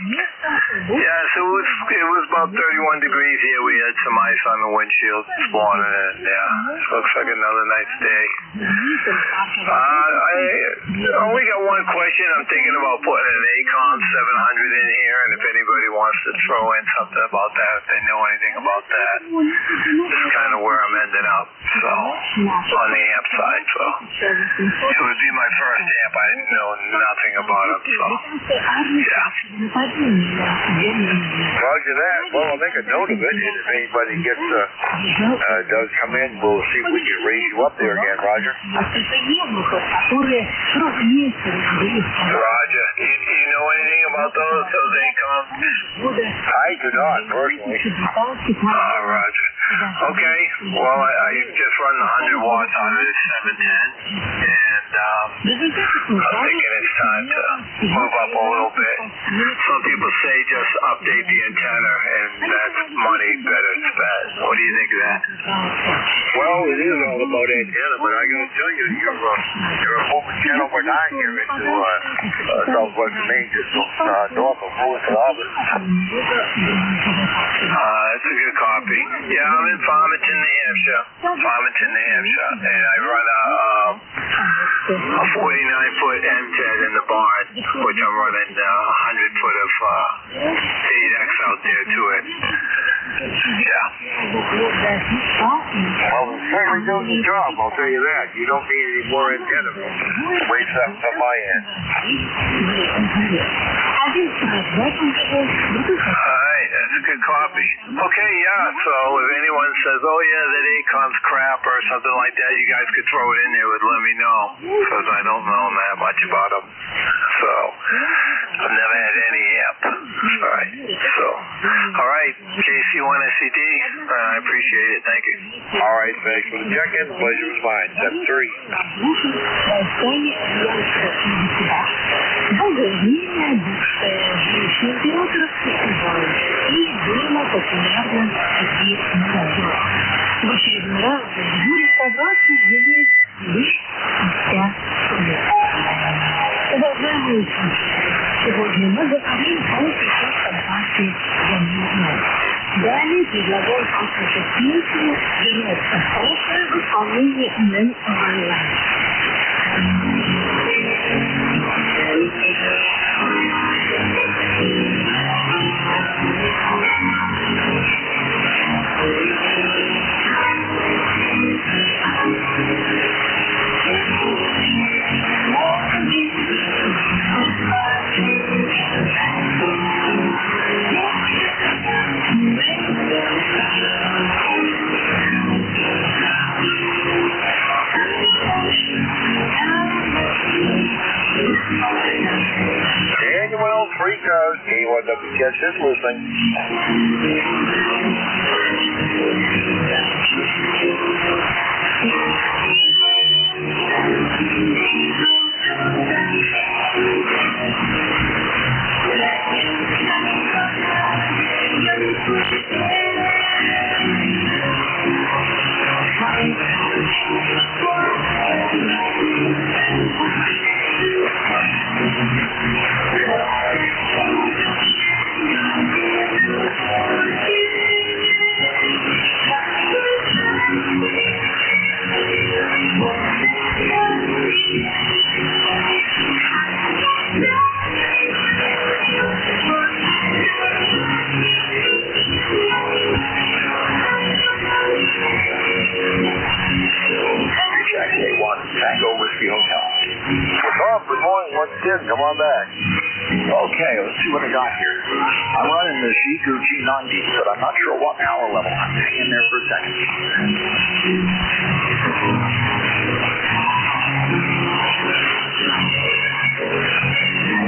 Yeah, so it was about 31 degrees here. We had some ice on the windshield this morning, and yeah, it looks like another nice day. I only got one question. I'm thinking about putting an ACOM 700 in here, and if anybody wants to throw in something about that, if they know anything about that, this is kind of where I'm ending up. So on the amp side, so it would be my first amp. I didn't know nothing about it, so yeah. Roger that. Well, I'll make a note of it, and if anybody does come in, we'll see if we can raise you up there again, Roger. Roger. You know anything about those ACOMs? I do not, personally. Roger. Okay. Well, I just run the 100 watts on it at 710, and I'm thinking it's time to move up a little bit. Some people say just update the antenna, and that's money better spent. What do you think of that? Well, it is all about antenna, but I got to tell you, you're a moving gentleman down here into southwestern Maine, just north of Lewis Lobby. That's a good copy. Yeah, I'm in Farmington, New Hampshire. And I run a 49-foot MTED in the barn, which I'm running 100 foot of 8X out there to it. Yeah. Well, it certainly does the job, I'll tell you that. You don't need any more antenna. Wait up my end. Alright, that's a good copy. Okay, yeah, so if anyone says, oh yeah, that ACOM's crap or something like that, you guys could throw it in there and let me know, because I don't know that much about them. So, I've never had any amp. Alright, so, alright, KC1SED, I appreciate it, thank you. Alright, thanks for the check-in, the pleasure was mine, 7-3. Сегодня мы говорим о успехах компании «Янина». Далее предлагаем послушать песню «Вернется в прошлое» в исполнении NJ2US. Daniel 3 cars, K1WS is listening. Tim, come on back. Okay, let's see what I got here. I'm running the Zeeker G90, but I'm not sure what power level. Hang in there for a second.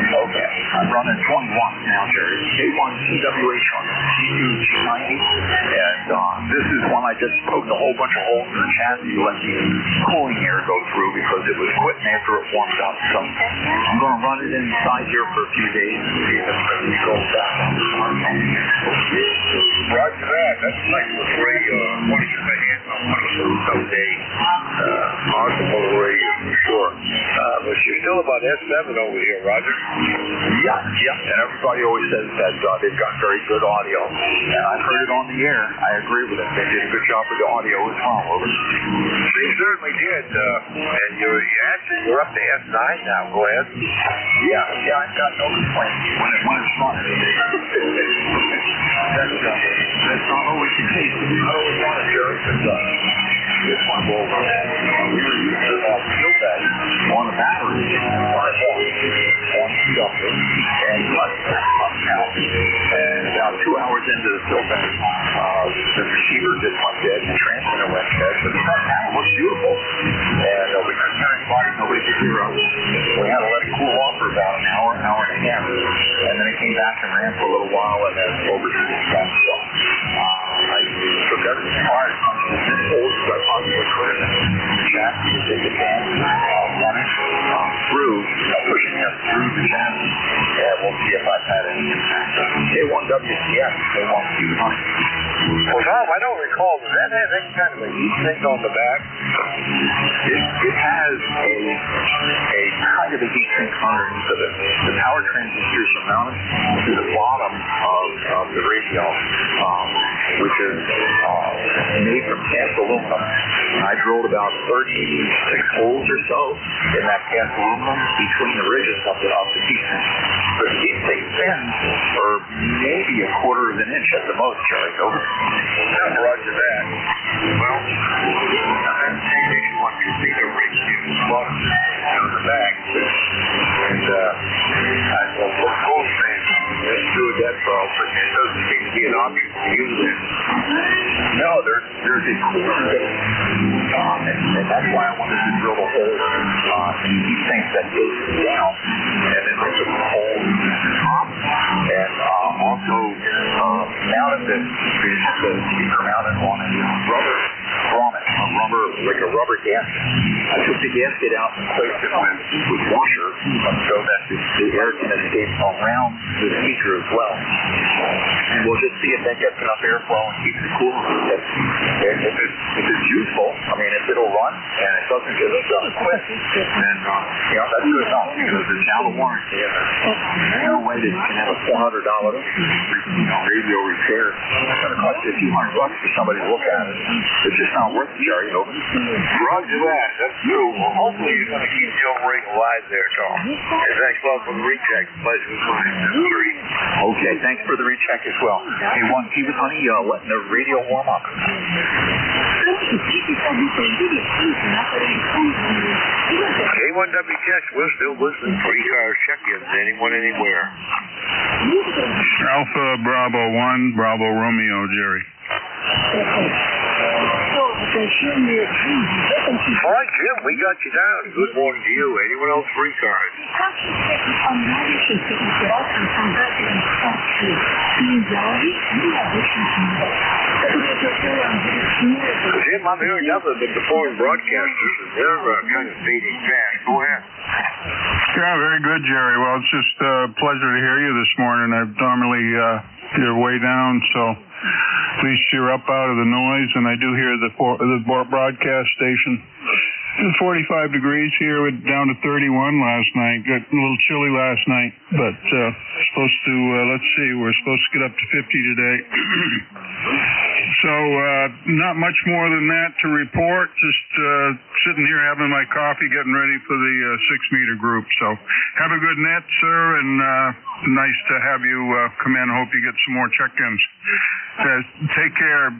Okay, I'm running 20 watts now, Jerry. K1 CWH on the Zeeker G90. And this is one I just poked a whole bunch of holes in the chassis to let the cooling air go through because it was quitting after it warmed up. So I'm going to run it inside here for a few days and see if it's ready to go back on the smartphone. Roger that. That's nice for free. What is your hand on one of those someday? Awesome on the radio, for sure. But you're still about S7 over here, Roger. Yeah. And everybody always says that they've got very good audio. And I've heard it on the air. I agree with it. They did a good job with the audio as well. They certainly did. And you're up to S9 now. Go ahead. Yeah, I've got no complaints when it's running. That's not always the case. It's not always monetary, but this one will we were using a fuel bed on a battery on stuffing and out. And about 2 hours into the fill bed, the receiver just went dead and the transmitter went dead, but the front panel looks beautiful. And we couldn't hear anybody, nobody could hear us. We had to let it cool off for about an hour and a half. And then it came back and ran for a little while and then overheated again. So I took everything hard, as old as I possibly could, and chassis to take the can, run it through, pushing it through the chassis, and we'll see if I've had any impact. K1WCS, K1Q9. Well, Tom, I don't recall. Does that have any kind of a heat sink on the back? It has a kind of a heat sink underneath of it. The power transistors are mounted to the bottom of the radio, which is made from cast aluminum. I drilled about 36 holes or so in that cast aluminum between the ridges of the heat sink. The heat sink bends for maybe a quarter of an inch at the most, Jerry. Over. Roger that. Well, that's K1 to see the rig on the back. And I will look both things. Let's do that for all, but it doesn't seem to be an option to use it. No, there's a cooler bit. And that's why I wanted to drill a hole in the heat sink that goes down, and then there's a hole in the top. And also mounted the speaker mounted on a rubber grommet, like a rubber gasket. I took the gasket out and placed it with washer so that the air can escape around the speaker as well. And we'll just see if that gets enough airflow and keeps it cool. If it's useful, I mean, if it'll run and it doesn't get quit, then that's good enough because it's out of warranty. There's no way that you can have a $400 radio repair. It's going to cost you a few $100 for somebody to look at it. It's just not worth it, Jerry. Roger that. That's true. Well, hopefully you're going to keep the old rig alive there, Tom. And thanks a lot for the recheck. Pleasure was mine. Okay, thanks for the recheck as well. Hey, one key with honey, letting the radio warm up. K1WCS, we're still listening for ECARS check-ins. Anyone, anywhere. Alpha Bravo 1, Bravo Romeo, Jerry. Hi, Jim. We got you down. Good morning to you. Anyone else for ECARS? Jim, I'm hearing nothing but the foreign broadcasters, and they're kind of fading fast. Go ahead. Yeah, very good, Jerry. Well, it's just a pleasure to hear you this morning. I normally you're way down, so at least you're up out of the noise, and I do hear the broadcast station. It's 45 degrees here, we're down to 31 last night. Got a little chilly last night, but supposed to, let's see, we're supposed to get up to 50 today. So not much more than that to report. Just sitting here having my coffee, getting ready for the 6-meter group. So have a good net, sir, and nice to have you come in. Hope you get some more check-ins. Take care,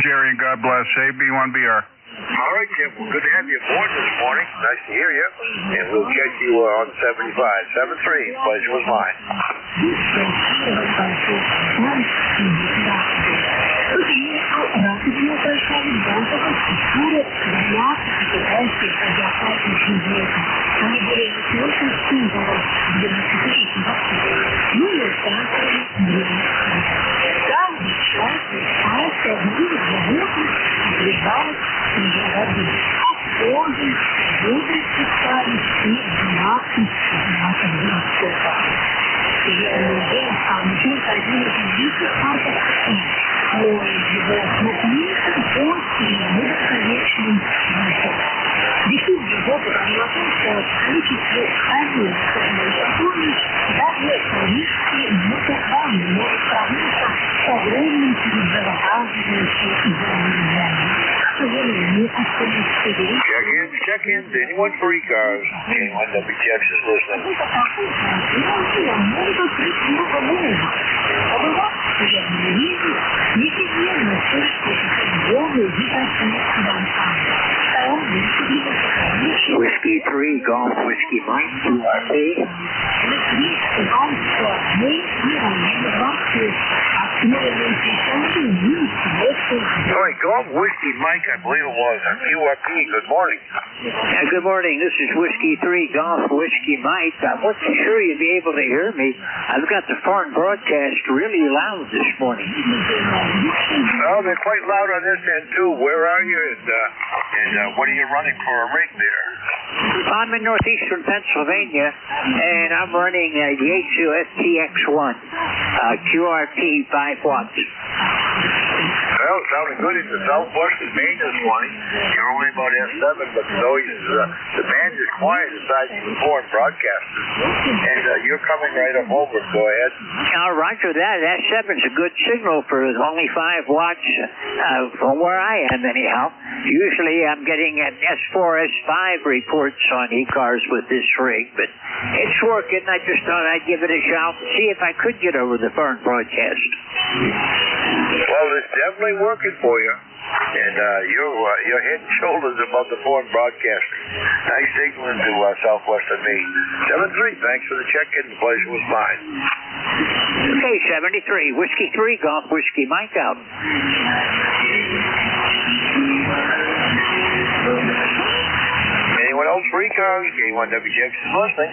Jerry, and God bless. A B1BR. All right, Jim. Well, good to have you aboard this morning. Nice to hear you. And we'll catch you on 75. 7-3. Pleasure was mine. Check-ins. Anyone for ECARS? K1WTX is listening. Whiskey 3, Golf Whiskey Mike, QRP. All right, Golf Whiskey Mike, I believe it was, on QRP. Good morning. Yeah, good morning. This is Whiskey 3, Golf Whiskey Mike. I wasn't sure you'd be able to hear me. I've got the foreign broadcast really loud this morning. Oh, they're quite loud on this end, too. Where are you, and what are you running for a rig there? I'm in northeastern Pennsylvania, and I'm running the NJ2US TX1, QRT 5 watts. Well, it sounded good in the southwestern Maine this morning. You're only about S7, but the band is quiet aside from the foreign broadcasters. And you're coming right up over. Go ahead. Roger that. S7's a good signal for only 5 watts from where I am, anyhow. Usually I'm getting an S4, S5 reports on ECARS with this rig, but it's working. I just thought I'd give it a shout and see if I could get over the foreign broadcast. Well, it's definitely working for you. And you're head and shoulders above the foreign broadcasting. Nice signaling to southwestern Maine. 7-3, thanks for the check-in. The pleasure was mine. Okay, 73, Whiskey 3, Golf Whiskey Mike out. Anyone else for ECARS? K1WTX is listening.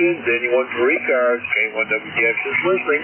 check-ins. Anyone for ECARS, K1WTX is listening.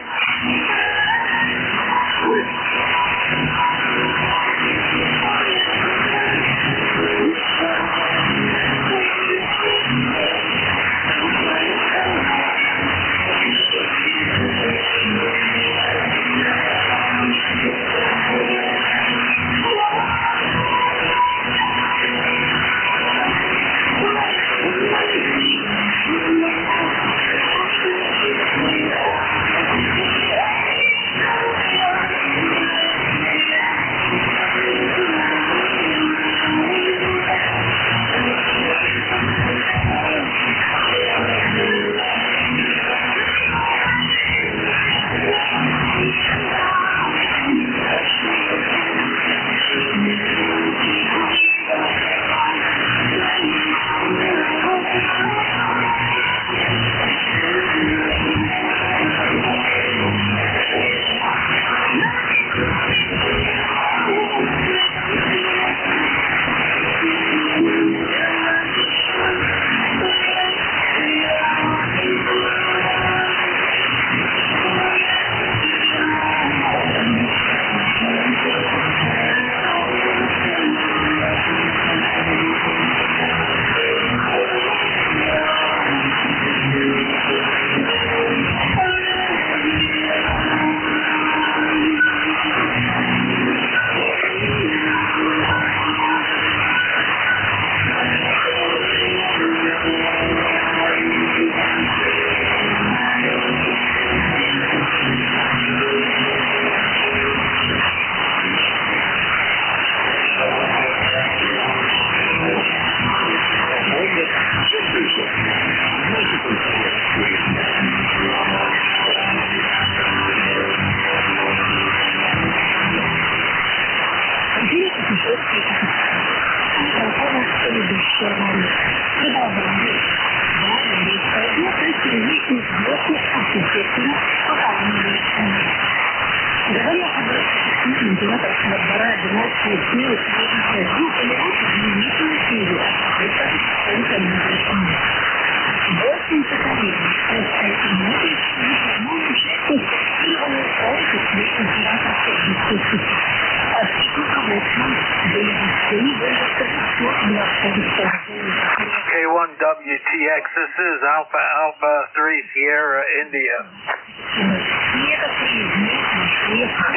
K1WTX, this is Alpha Alpha 3 Sierra India.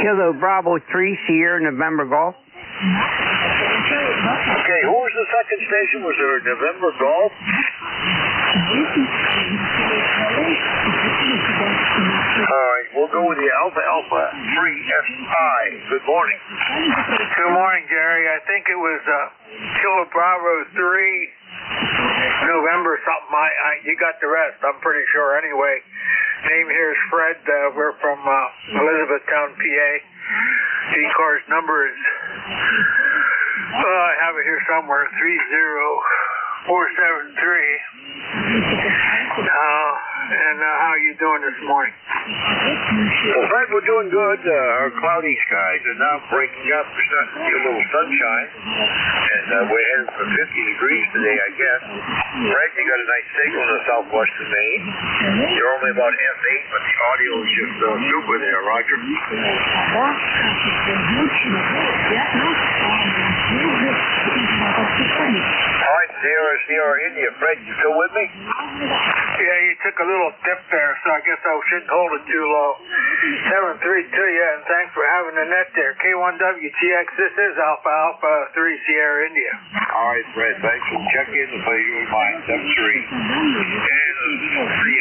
Kilo Bravo 3 Sierra November Golf. Okay, who was the second station? Was there a November Golf? All right, we'll go with the Alpha Alpha 3SI. Good morning. Good morning, Jerry. I think it was Kilo Bravo 3 November something. You got the rest, I'm pretty sure. Anyway, name here is Fred. We're from Elizabethtown, PA. ECARS number is, I have it here somewhere, 30473. How you doing this morning? Well, Fred, we're doing good. Our cloudy skies are now breaking up. We're starting to see a little sunshine. And we're headed for 50 degrees today, I guess. Fred, you got a nice signal in southwestern Maine. You're only about F8, but the audio is just super there, Roger. All right, Sierra India. Fred, you still with me? Yeah, you took a little dip there, so I guess I shouldn't hold it too low. 7-3 to you, and thanks for having the net there. K1WTX, this is Alpha Alpha 3 Sierra India. All right, Fred, thanks for checking in. The pleasure was mine. 7-3. And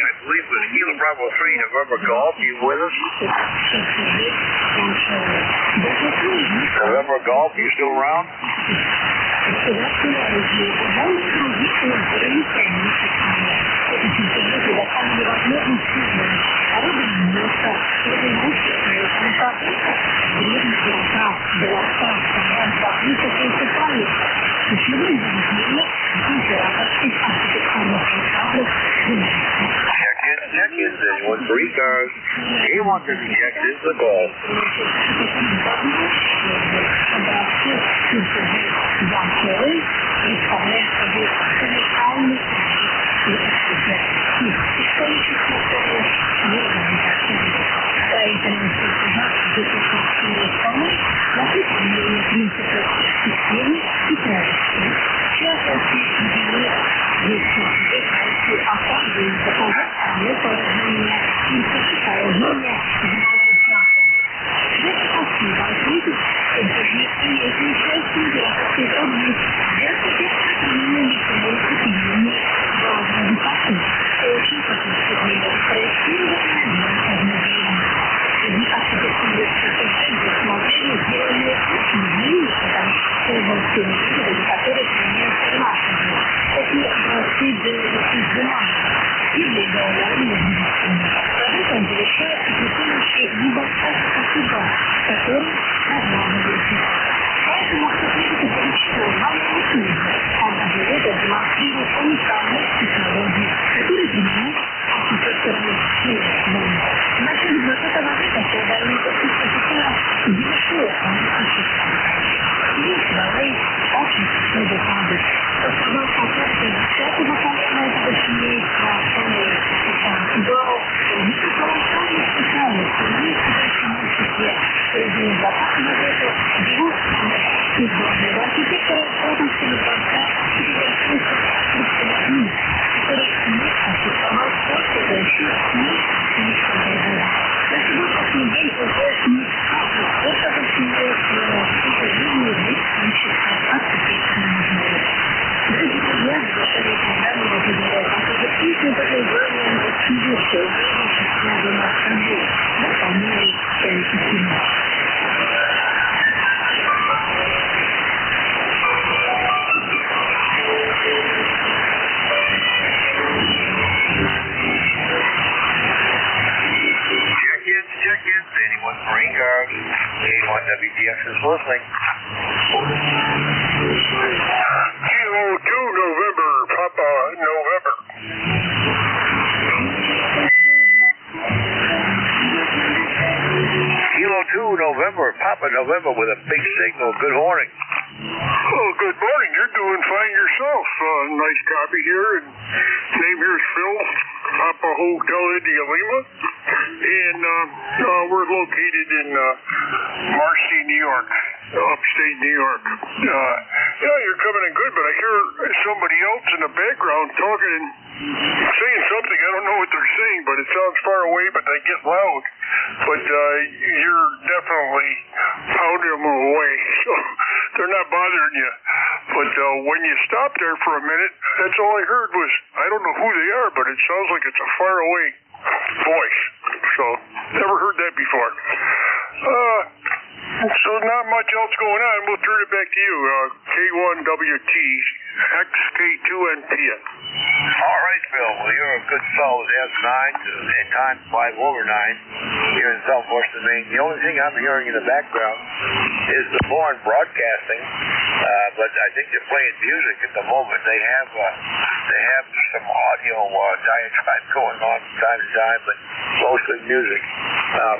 I believe it was Kilo Bravo 3 November Golf. You with us? November Golf, you still around? Check-ins, anyone for ECARS. K1WTX is the goal. WTX is listening. Kilo 2 November, Papa November. Kilo 2 November, Papa November with a big signal. Good morning. Oh, good morning. You're doing fine yourself. Nice copy here. And name here is Phil, Papa Hotel India Lima. And we're located in Marcy, New York, upstate New York. Yeah, you're coming in good, but I hear somebody else in the background talking and saying something. I don't know what they're saying, but it sounds far away, but they get loud. But you're definitely pounding them away, so they're not bothering you. But when you stop there for a minute, that's all I heard was, I don't know who they are, but it sounds like it's a far away voice. So, never heard that before. So not much else going on. We'll turn it back to you. K1WT, XK2NPN. All right, Phil. Well, you're a good solid S9 and times 5 over 9 here in southwestern Maine. The only thing I'm hearing in the background is the foreign broadcasting, but I think they're playing music at the moment. They have some audio diatribe going on from time to time, but mostly music.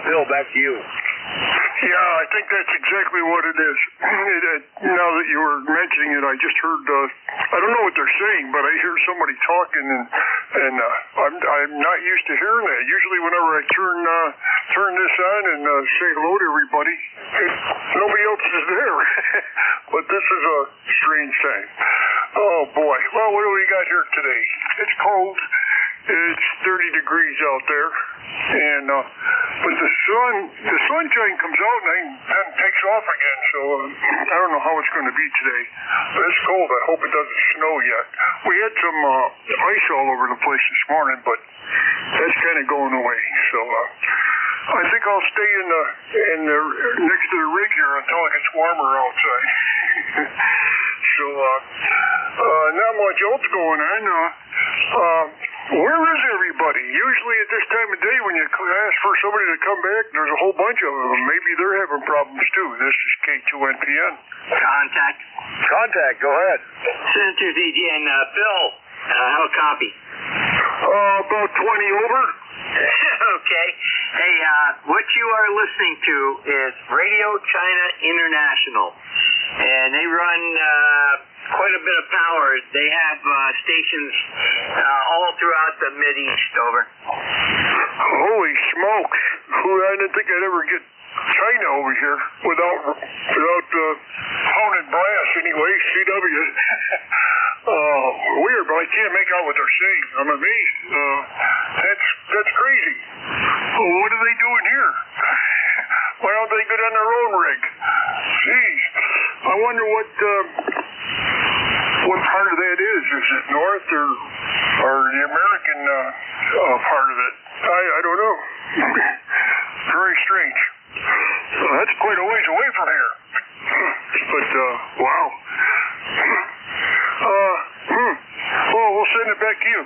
Phil, back to you. Yeah, I think that's exactly what it is. Now that you were mentioning it, I just heard, I don't know what they're saying, but I hear somebody talking, and I'm not used to hearing that. Usually whenever I turn this on and say hello to everybody, nobody else is there. But this is a strange thing. Oh, boy. Well, what do we got here today? It's cold. It's 30 degrees out there, and but the sunshine comes out and then takes off again. So I don't know how it's going to be today. But it's cold. I hope it doesn't snow yet. We had some ice all over the place this morning, but that's kind of going away. So I think I'll stay in the next to the rig here until it gets warmer outside. So not much else going on. Where is everybody? Usually at this time of day when you ask for somebody to come back, there's a whole bunch of them. Maybe they're having problems too. This is K2NPN. Contact, go ahead. Center DGN, Bill, how a copy? About 20 over. Okay. Hey, what you are listening to is Radio China International. And they run quite a bit of power They have stations all throughout the Mideast, over. Holy smokes. I didn't think I'd ever get China over here without pounded brass anyway, CW. Weird, but I can't make out what they're saying. I'm amazed. That's crazy. What are they doing here? Why don't they get on their own rig? Gee, I wonder what part of that is. Is it north or the American part of it? I don't know. Very strange. That's quite a ways away from here. But, wow. Well, we'll send it back to you.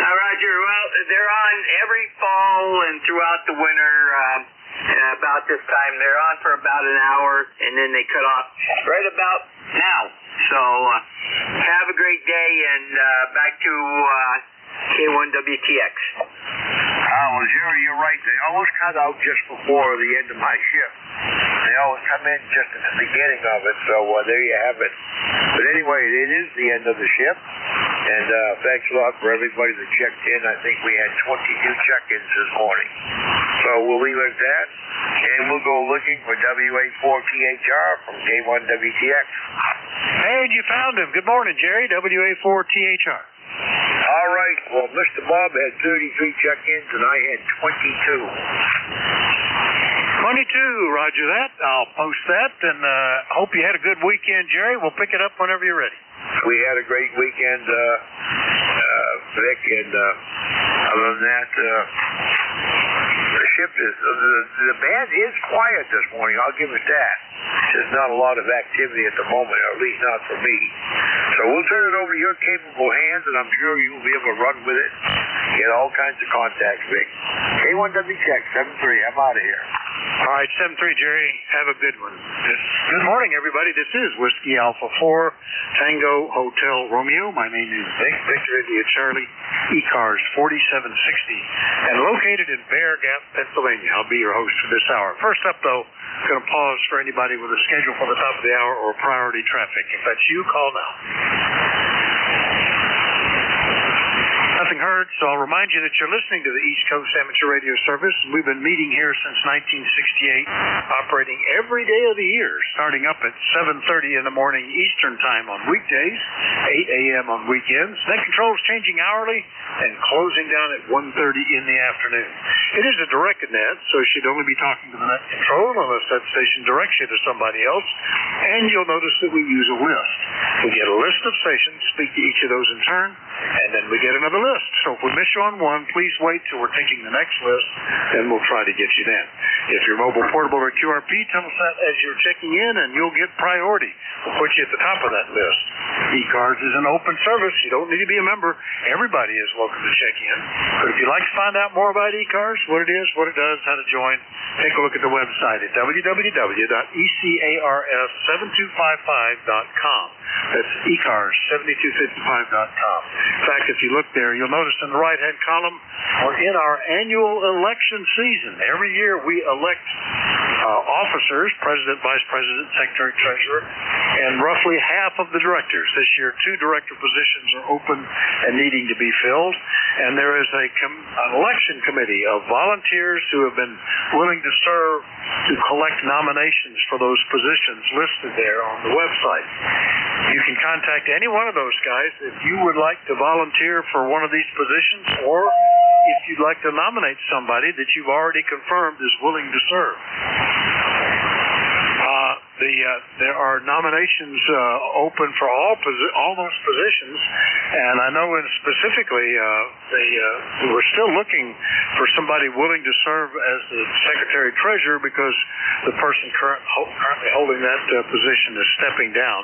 Roger. Well, they're on every fall and throughout the winter. About this time, they're on for about an hour, and then they cut off right about now. So, have a great day, and back to K1WTX. Well, Jerry, you're right. They always cut out just before the end of my shift. They always come in just at the beginning of it, so there you have it. But anyway, it is the end of the shift, and thanks a lot for everybody that checked in. I think we had 22 check-ins this morning. So we'll leave it at that, and we'll go looking for WA4THR from K1WTX. And you found him. Good morning, Jerry. WA4THR. All right. Well, Mr. Bob had 33 check-ins, and I had 22. 22, roger that. I'll post that, and hope you had a good weekend, Jerry. We'll pick it up whenever you're ready. We had a great weekend, Vic, and other than that, the shift is, the band is quiet this morning, I'll give it that. There's not a lot of activity at the moment, or at least not for me. So we'll turn it over to your capable hands, and I'm sure you'll be able to run with it. Get all kinds of contacts, Vic. K1WTX 73, I'm out of here. All right, 7-3, Jerry. Have a good one. Good morning, everybody. This is Whiskey Alpha 4, Tango Hotel Romeo. My name is Vic, Victor India Charlie, ECARS 4760, and located in Bear Gap, Pennsylvania. I'll be your host for this hour. First up, though, I'm going to pause for anybody with a schedule for the top of the hour or priority traffic. If that's you, call now. Nothing heard, so I'll remind you that you're listening to the East Coast Amateur Radio Service. We've been meeting here since 1968, operating every day of the year, starting up at 7:30 in the morning Eastern Time on weekdays, 8 a.m. on weekends. Net controls changing hourly and closing down at 1:30 in the afternoon. It is a directed net, so you should only be talking to the net control unless that station directs you to somebody else. And you'll notice that we use a list. We get a list of stations, speak to each of those in turn, and then we get another list. So if we miss you on one, please wait till we're taking the next list, and we'll try to get you then. If you're mobile, portable, or QRP, tell us that as you're checking in, and you'll get priority. We'll put you at the top of that list. ECARS is an open service. You don't need to be a member. Everybody is welcome to check in. But if you'd like to find out more about ECARS, what it is, what it does, how to join, take a look at the website at www.ECARS7255.com. That's ECARS7255.com. In fact, if you look there, you'll notice in the right-hand column, we're in our annual election season. Every year we elect officers, president, vice president, secretary, treasurer, and roughly half of the directors. This year, 2 director positions are open and needing to be filled, and there is an election committee of volunteers who have been willing to serve to collect nominations for those positions listed there on the website. You can contact any one of those guys if you would like to volunteer for one of these positions, or if you'd like to nominate somebody that you've already confirmed is willing to serve. There are nominations open for all those positions, and I know specifically we're still looking for somebody willing to serve as the secretary treasurer because the person currently holding that position is stepping down,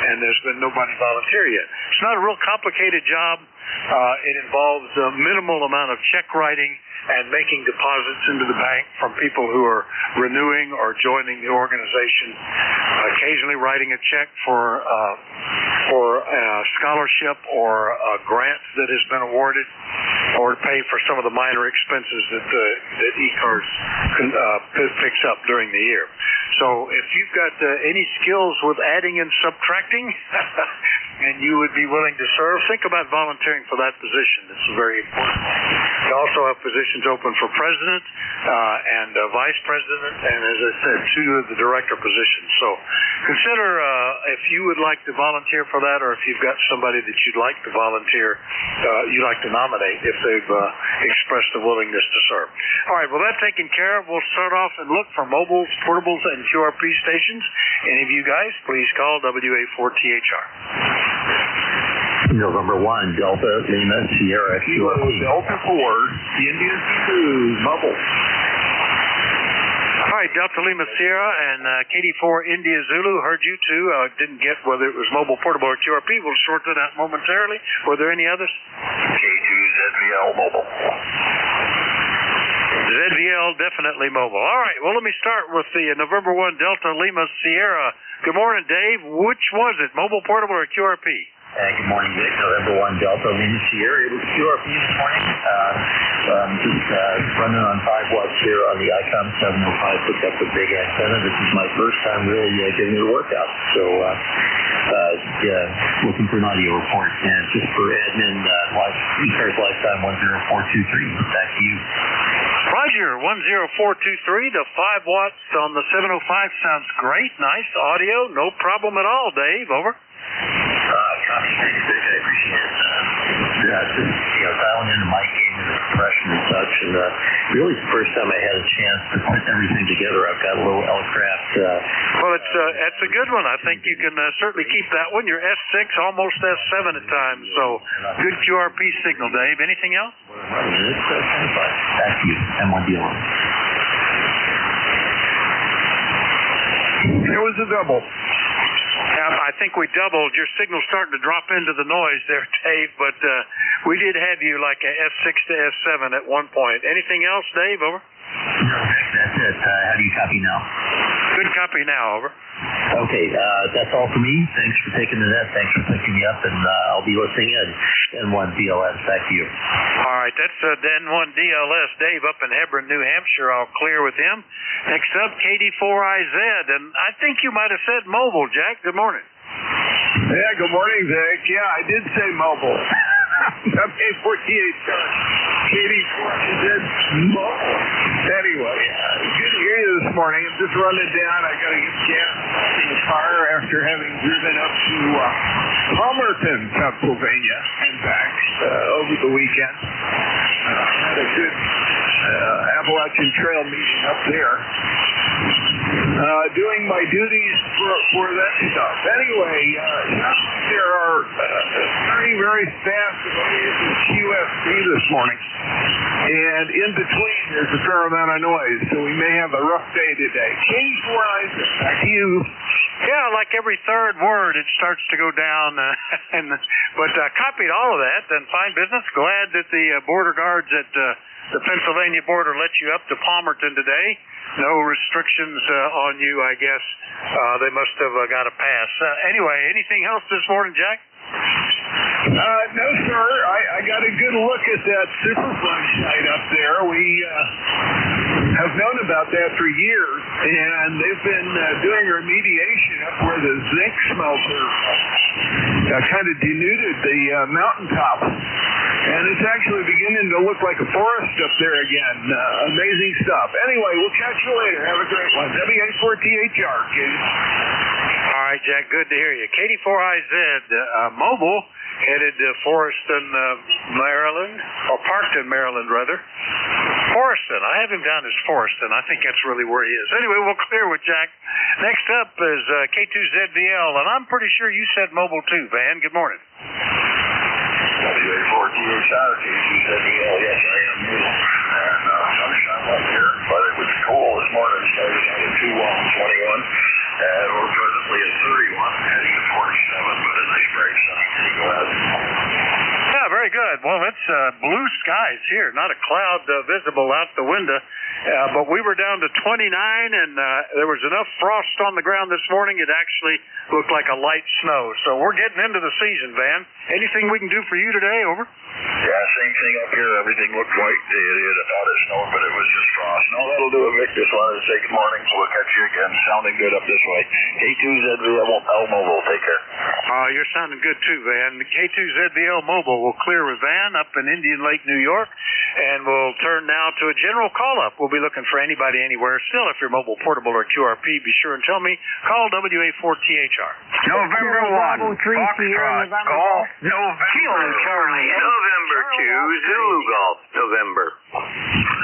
and there's been nobody volunteer yet. It's not a real complicated job. It involves a minimal amount of check writing and making deposits into the bank from people who are renewing or joining the organization, occasionally writing a check for a scholarship or a grant that has been awarded, or to pay for some of the minor expenses that ECARS picks up during the year. So if you've got any skills with adding and subtracting, and you would be willing to serve, think about volunteering for that position. It's very important. We also have positions open for president and vice president, and as I said, 2 of the director positions. So consider if you would like to volunteer for that, or if you've got somebody that you'd like to volunteer, you'd like to nominate if they've expressed a willingness to serve. All right, well, that's taken care of. We'll start off and look for mobiles, portables, and QRP stations. Any of you guys, please call WA4THR. November 1, Delta Lima Sierra QRP. Delta 4, India Zulu, mobile. All right, Delta Lima Sierra and KD4 India Zulu, heard you too. Didn't get whether it was mobile, portable, or QRP. We'll sort that out momentarily. Were there any others? K2ZVL mobile. ZVL definitely mobile. All right, well, let me start with the November 1 Delta Lima Sierra. Good morning, Dave. Which was it, mobile, portable, or QRP? Good morning, Vic. November 1 Delta Lima Sierra. It was QRP this morning. Just running on 5 watts here on the ICOM 705. Picked up a big antenna. This is my first time really getting it a workout. So looking for an audio report. And just for admin, ECARS lifetime 10423. Back to you. Roger, 10423 to 5 watts on the 705 sounds great. Nice audio. No problem at all, Dave. Over. Copy. Thanks, Vic. I appreciate it. Just dialing in the mic game and the compression and such, and really the first time I had a chance to put everything together. I've got a little L-craft. Well, it's a good one. I think you can certainly keep that one. You're S6, almost S7 at times, so good QRP signal, Dave. Anything else? It's kind of fun. Back to you. M1 deal. It was a double. I think we doubled. Your signal's starting to drop into the noise there, Dave, but we did have you like a S6 to S7 at one point. Anything else, Dave? Over. No, that's it. How do you copy now? Good copy now. Over. Okay, that's all for me. Thanks for taking the net. Thanks for picking me up, and I'll be listening in. N1 DLS, back to you. All right, that's N1 DLS. Dave up in Hebron, New Hampshire. I'll clear with him. Next up, KD4IZ, and I think you might have said mobile, Jack. Good morning. Yeah, good morning, Vic. Yeah, I did say mobile. WA48 KD4IZ mobile. Anyway, good to hear you this morning. I'm just running down. I got to get gas in the car after having driven up to Palmerton, Pennsylvania, and back over the weekend. Had a good Appalachian Trail meeting up there. Doing my duties for that stuff. Anyway, there are very, very fast QSC this morning. And in between, there's a fair amount of noise, so we may have a rough day today. KD4IZ, back to you. Yeah, like every third word, it starts to go down. But copied all of that, and fine business. Glad that the border guards at the Pennsylvania border let you up to Palmerton today. No restrictions on you, I guess. They must have got a pass. Anyway, anything else this morning, Jack? No, sir. I got a good look at that Superfund site up there. We have known about that for years, and they've been doing remediation up where the zinc smelter kind of denuded the mountaintop. And it's actually beginning to look like a forest up there again. Amazing stuff. Anyway, we'll catch you later. Have a great one. WA4THR, Katie. All right, Jack, good to hear you. KD4IZ, mobile, headed to Forreston, Maryland, or Parkton, Maryland, rather. Forreston. I have him down as Forreston. I think that's really where he is. Anyway, we'll clear with Jack. Next up is K2ZVL, and I'm pretty sure you said mobile too, Van. Good morning. WA4THR, K2ZVL. Yes, I am. And sunshine up here, but it was cool this morning. It started out at 21. And we're presently at 31, heading to 47, but a nice bright sunny day. Go ahead. Yeah, very good. Well, it's blue skies here, not a cloud visible out the window. But we were down to 29, and there was enough frost on the ground this morning, it actually looked like a light snow. So we're getting into the season, Van. Anything we can do for you today? Over. Yeah, same thing up here. Everything looked white. They thought it snowed, but it was just frost. No, that'll do it, Vic. Just wanted to say good morning. We'll catch you again. Sounding good up this way. K2ZVL Mobile. Take care. you're sounding good too, Van. The K2ZBL Mobile will clear with Van up in Indian Lake, New York, and we'll turn now to a general call-up. We'll be looking for anybody anywhere. Still, if you're mobile, portable, or QRP, be sure and tell me. Call WA4THR. November 1, Foxtrot, Golf, November. Charlie. November 2, Zulu Golf, November.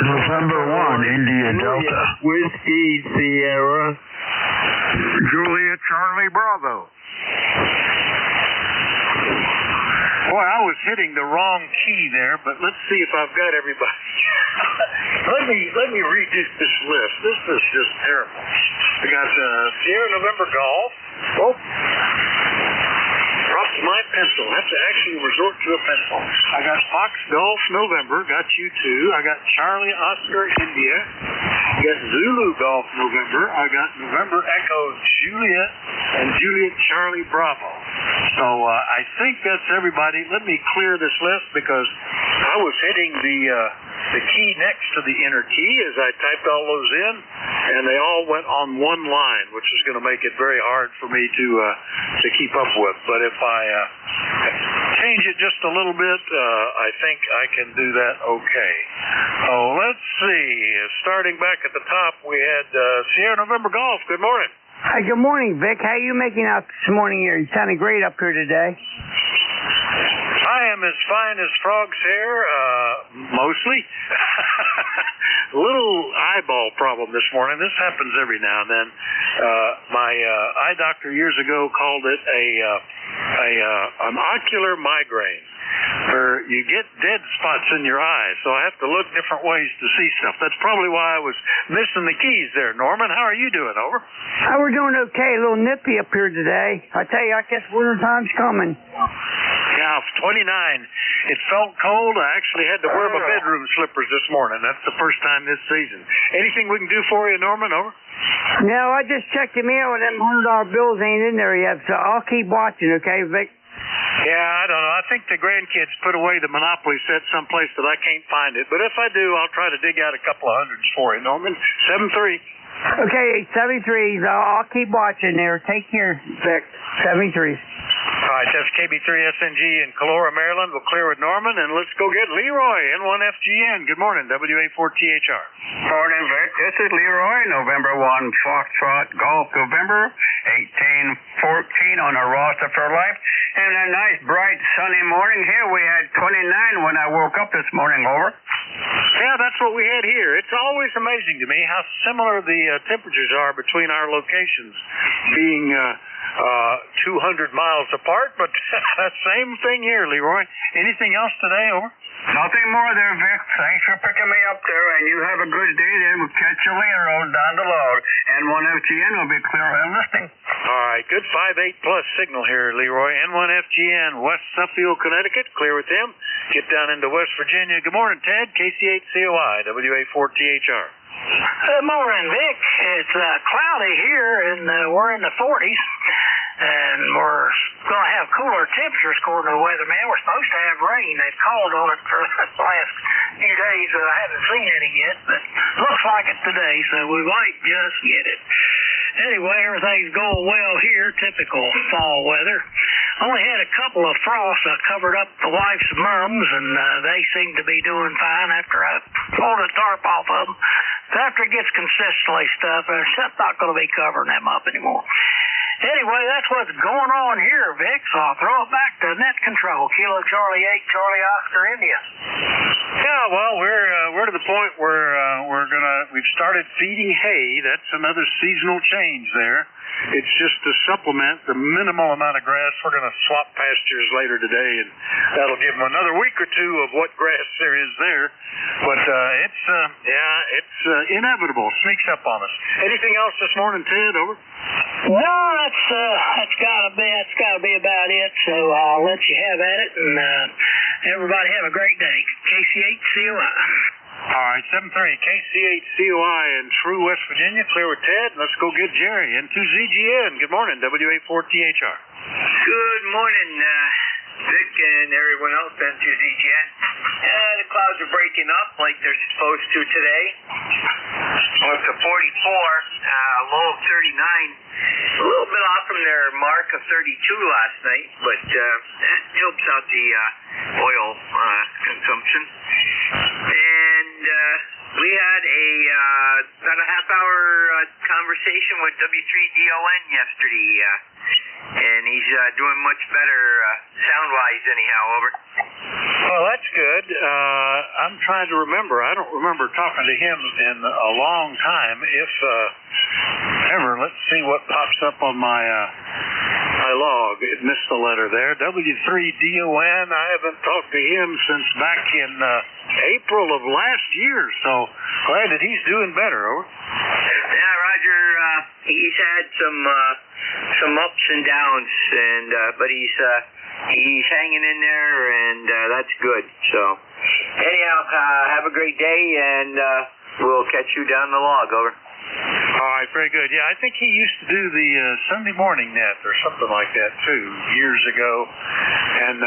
November 1, India Delta. Whiskey Sierra. Juliet Charlie Bravo. Boy, I was hitting the wrong key there, but let's see if I've got everybody. let me redo this list. This is just terrible. I got Sierra November Golf. Oh, dropped my pencil. I have to actually resort to a pencil. I got Fox Golf November. Got you two. I got Charlie Oscar India. I got Zulu Golf November. I got November Echo Juliet and Juliet Charlie Bravo. So I think that's everybody. Let me clear this list because I was hitting the key next to the enter key as I typed all those in, and they all went on one line, which is going to make it very hard for me to keep up with. But if I change it just a little bit, I think I can do that okay. So let's see. Starting back at the top, we had Sierra November Golf. Good morning. Hi, good morning, Vic. How are you making out this morning here? You sounding great up here today. I am as fine as frogs' hair, mostly. A little eyeball problem this morning. This happens every now and then. My eye doctor years ago called it an ocular migraine, where you get dead spots in your eyes, so I have to look different ways to see stuff. That's probably why I was missing the keys there. Norman, how are you doing? Over. We're doing okay. A little nippy up here today. I tell you, I guess winter time's coming. Yeah, 29. It felt cold. I actually had to wear my bedroom slippers this morning. That's the first time this season. Anything we can do for you, Norman? Over. No, I just checked the mail and them $100 bills ain't in there yet, so I'll keep watching, okay, Vic? Yeah, I don't know. I think the grandkids put away the Monopoly set someplace that I can't find it. But if I do, I'll try to dig out a couple of hundreds for you, Norman. 7-3. Okay, 73s. I'll keep watching there. Take care, Vic. 73s. All right, that's KB3SNG in Calora, Maryland. We'll clear with Norman, and let's go get Leroy, N1FGN. Good morning, WA4THR. Morning, Vic. This is Leroy, November 1, Foxtrot, Golf, November 1814 on a roster for life. And a nice, bright, sunny morning here. We had 29 when I woke up this morning, over. Yeah, that's what we had here. It's always amazing to me how similar the temperatures are between our locations, being 200 miles apart, but same thing here, Leroy. Anything else today, over? Nothing more there, Vic. Thanks for picking me up there, and you have a good day then. We'll catch you later on down the road. N1FGN will be clear and listening. All right, good 5.8 plus signal here, Leroy. N1FGN, West Suffield, Connecticut. Clear with them. Get down into West Virginia. Good morning, Ted. KC8COI, WA4THR. Good morning, Vic. It's cloudy here, and we're in the 40s. And we're going to have cooler temperatures according to the weatherman. We're supposed to have rain. They've called on it for the last few days. I haven't seen any yet, but looks like it today, so we might just get it. Anyway, everything's going well here, typical fall weather. Only had a couple of frosts. I covered up the wife's mums, and they seem to be doing fine after I pulled the tarp off of them. But after it gets consistently stuff, I'm not going to be covering them up anymore. Anyway, that's what's going on here, Vic, so I'll throw it back to net control. Kilo Charlie 8, Charlie Oscar, India. Yeah, well, we're to the point where we've started feeding hay. That's another seasonal change there. It's just to supplement the minimal amount of grass. We're going to swap pastures later today, and that'll give them another week or two of what grass there is there. But it's inevitable. Sneaks up on us. Anything else this morning, Ted? Over. No, that's gotta be about it. So I'll let you have at it, and everybody have a great day. KC8COI. All right, 7-3, KC8COI in True, West Virginia. Clear with Ted. Let's go get Jerry. N2ZGN. Good morning, WA4THR. Good morning, Vic and everyone else, N2ZGN. The clouds are breaking up like they're supposed to today. Up to 44, low of 39. A little bit off from their mark of 32 last night, but that helps out the oil consumption. And we had about a half-hour conversation with W3DON yesterday, and he's doing much better sound-wise anyhow, over. Well, that's good. I'm trying to remember. I don't remember talking to him in a long time. If ever, let's see what pops up on my log. It missed the letter there. W3DON. I haven't talked to him since back in April of last year, so glad that he's doing better, over. Yeah, Roger, he's had some ups and downs, and but he's hanging in there, and that's good. So anyhow, have a great day, and we'll catch you down the log, over. All right, very good. Yeah, I think he used to do the Sunday morning net or something like that too years ago, and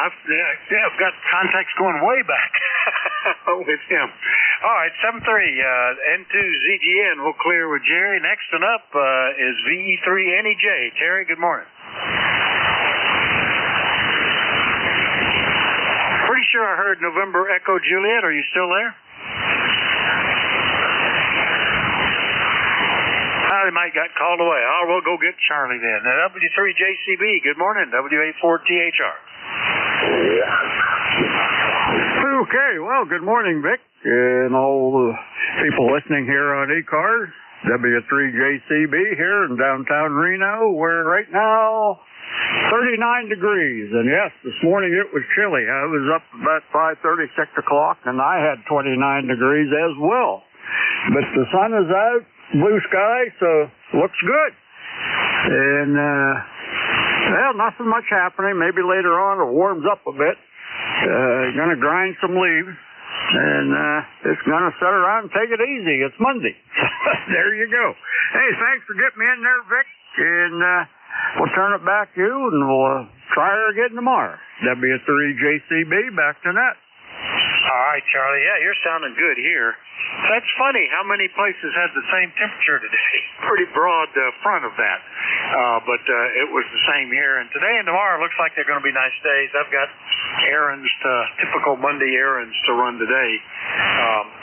I've got contacts going way back with him. All right, 7-3 N2ZGN. We'll clear with Jerry. Next one up is VE3NEJ. Terry, good morning. Pretty sure I heard November Echo Juliet. Are you still there? They might got called away. Oh, we'll go get Charlie then. W3JCB, good morning. WA4THR. Okay, well, good morning, Vic, and all the people listening here on ECARS. W3JCB here in downtown Reno, where right now 39 degrees. And yes, this morning it was chilly. I was up about 5:30, 6 o'clock, and I had 29 degrees as well. But the sun is out, blue sky, so looks good. And, well, nothing much happening. Maybe later on it warms up a bit. Gonna grind some leaves, and it's gonna sit around and take it easy. It's Monday. There you go. Hey, thanks for getting me in there, Vic, and we'll turn it back to you, and we'll try her again tomorrow. W3JCB, back to net. All right, Charlie. Yeah, you're sounding good here. That's funny how many places had the same temperature today. Pretty broad front of that. But it was the same here. And today and tomorrow looks like they're going to be nice days. I've got typical Monday errands to run today.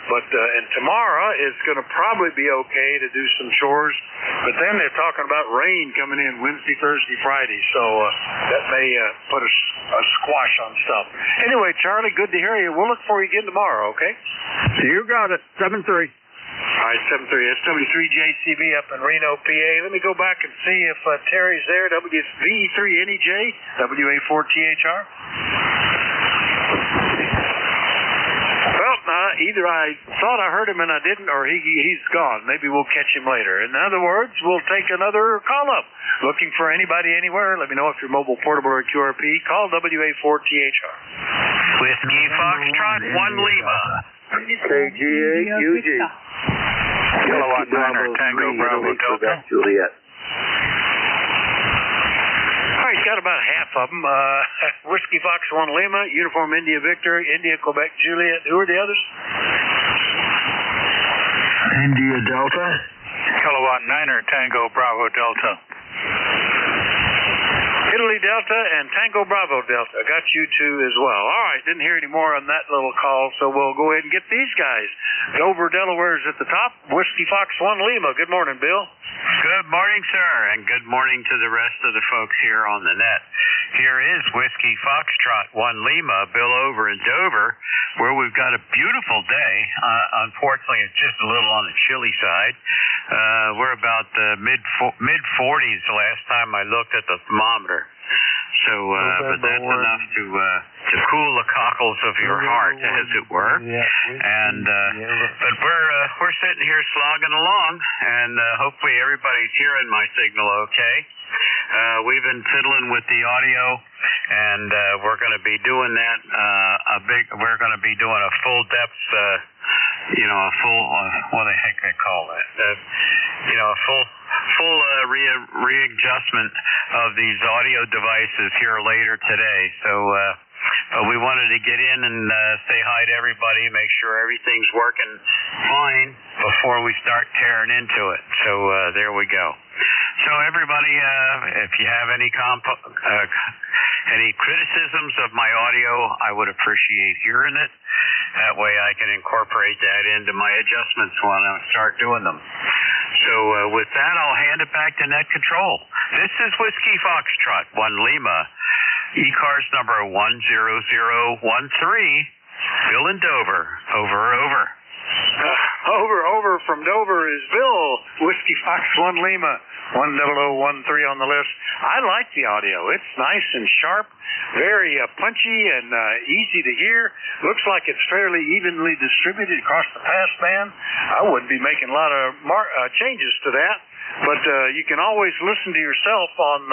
And tomorrow is going to probably be okay to do some chores. But then they're talking about rain coming in Wednesday, Thursday, Friday. So that may put a squash on stuff. Anyway, Charlie, good to hear you. We'll look for you again tomorrow, okay? You got it. 7-3. All right, 7-3. That's W3JCB up in Reno, PA. Let me go back and see if Terry's there. V3NEJ, WA4THR. Well, either I thought I heard him and I didn't, or he's gone. Maybe we'll catch him later. In other words, we'll take another call up. Looking for anybody anywhere, let me know if you're mobile, portable, or QRP. Call WA4THR. Whiskey Foxtrot 1 Lima. KGA-UG. Kilowatt 9 Tango Bravo Delta. Juliet. All right, got about half of them. Whiskey Fox 1 Lima, Uniform India Victor, India Quebec Juliet. Who are the others? India Delta. Kilowatt 9 Tango Bravo Delta. Italy Delta and Tango Bravo Delta. Got you two as well. All right, didn't hear any more on that little call, so we'll go ahead and get these guys. Dover, Delaware's at the top. Whiskey Fox 1 Lima. Good morning, Bill. Good morning, sir, and good morning to the rest of the folks here on the net. Here is Whiskey Foxtrot 1 Lima, Bill over in Dover, where we've got a beautiful day. Unfortunately, it's just a little on the chilly side. We're about mid-40s the last time I looked at the thermometer. So, but that's enough to cool the cockles of your heart, as it were. And but we're sitting here slogging along, and hopefully everybody's hearing my signal okay. We've been fiddling with the audio, and we're going to be doing that. We're going to be doing a full depth. A full what the heck they call that? A full readjustment of these audio devices here later today. So, we wanted to get in and say hi to everybody, make sure everything's working fine before we start tearing into it. So there we go. So everybody, if you have any criticisms of my audio, I would appreciate hearing it. That way I can incorporate that into my adjustments when I start doing them. So with that, I'll hand it back to Net Control. This is Whiskey Foxtrot 1 Lima, ECARS number 10013, Bill in Dover. Over. Over from Dover is Bill, Whiskey Fox 1 Lima, 10013 on the list. I like the audio. It's nice and sharp, very punchy and easy to hear. Looks like it's fairly evenly distributed across the passband. I wouldn't be making a lot of changes to that, but you can always listen to yourself on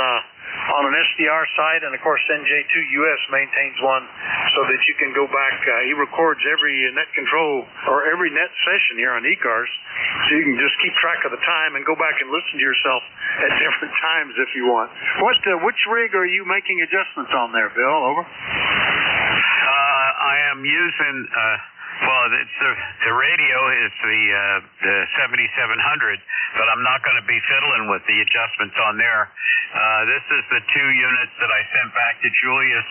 an SDR site, and of course NJ2US maintains one so that you can go back. He records every Net Control or every net session here on ECARS, so you can just keep track of the time and go back and listen to yourself at different times if you want. Which rig are you making adjustments on there, Bill? Over. I am using it's the radio is the 7700, but I'm not going to be fiddling with the adjustments on there. This is the 2 units that I sent back to Julius,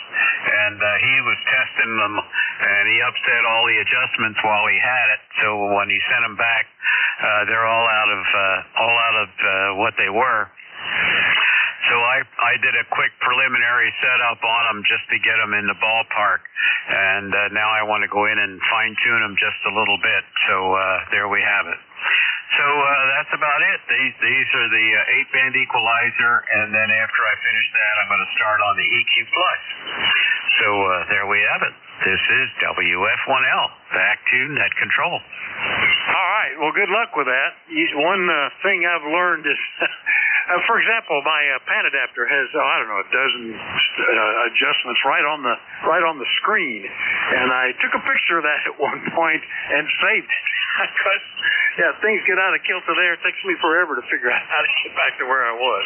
and he was testing them, and he upset all the adjustments while he had it. So when he sent them back, they're all out of what they were. So I did a quick preliminary setup on them just to get them in the ballpark, and now I want to go in and fine-tune them just a little bit. So there we have it. So that's about it. These are the 8-band equalizer, and then after I finish that, I'm going to start on the EQ Plus. So there we have it. This is WF1L. Back to Net Control. All right. Well, good luck with that. One thing I've learned is, for example, my pan adapter has a dozen adjustments right on the screen, and I took a picture of that at one point and saved it because things get out of kilter there. It takes me forever to figure out how to get back to where I was.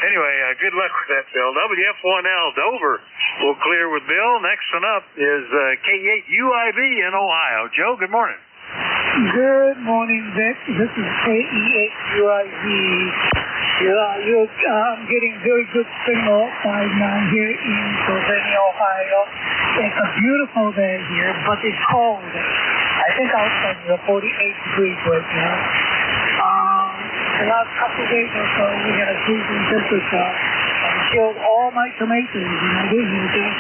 Anyway, good luck with that, Bill. WF1L Dover will clear with Bill. Next one up is K8UIV in Ohio. Joe, good morning. Good morning, Vic. This is K8UIV. I'm getting very good signal 59 here in Sylvania, Ohio. It's a beautiful day here, but it's cold. I think outside is 48 degrees right now. The last couple of days or so, we had a freezing temperature. I killed all my tomatoes, and I didn't just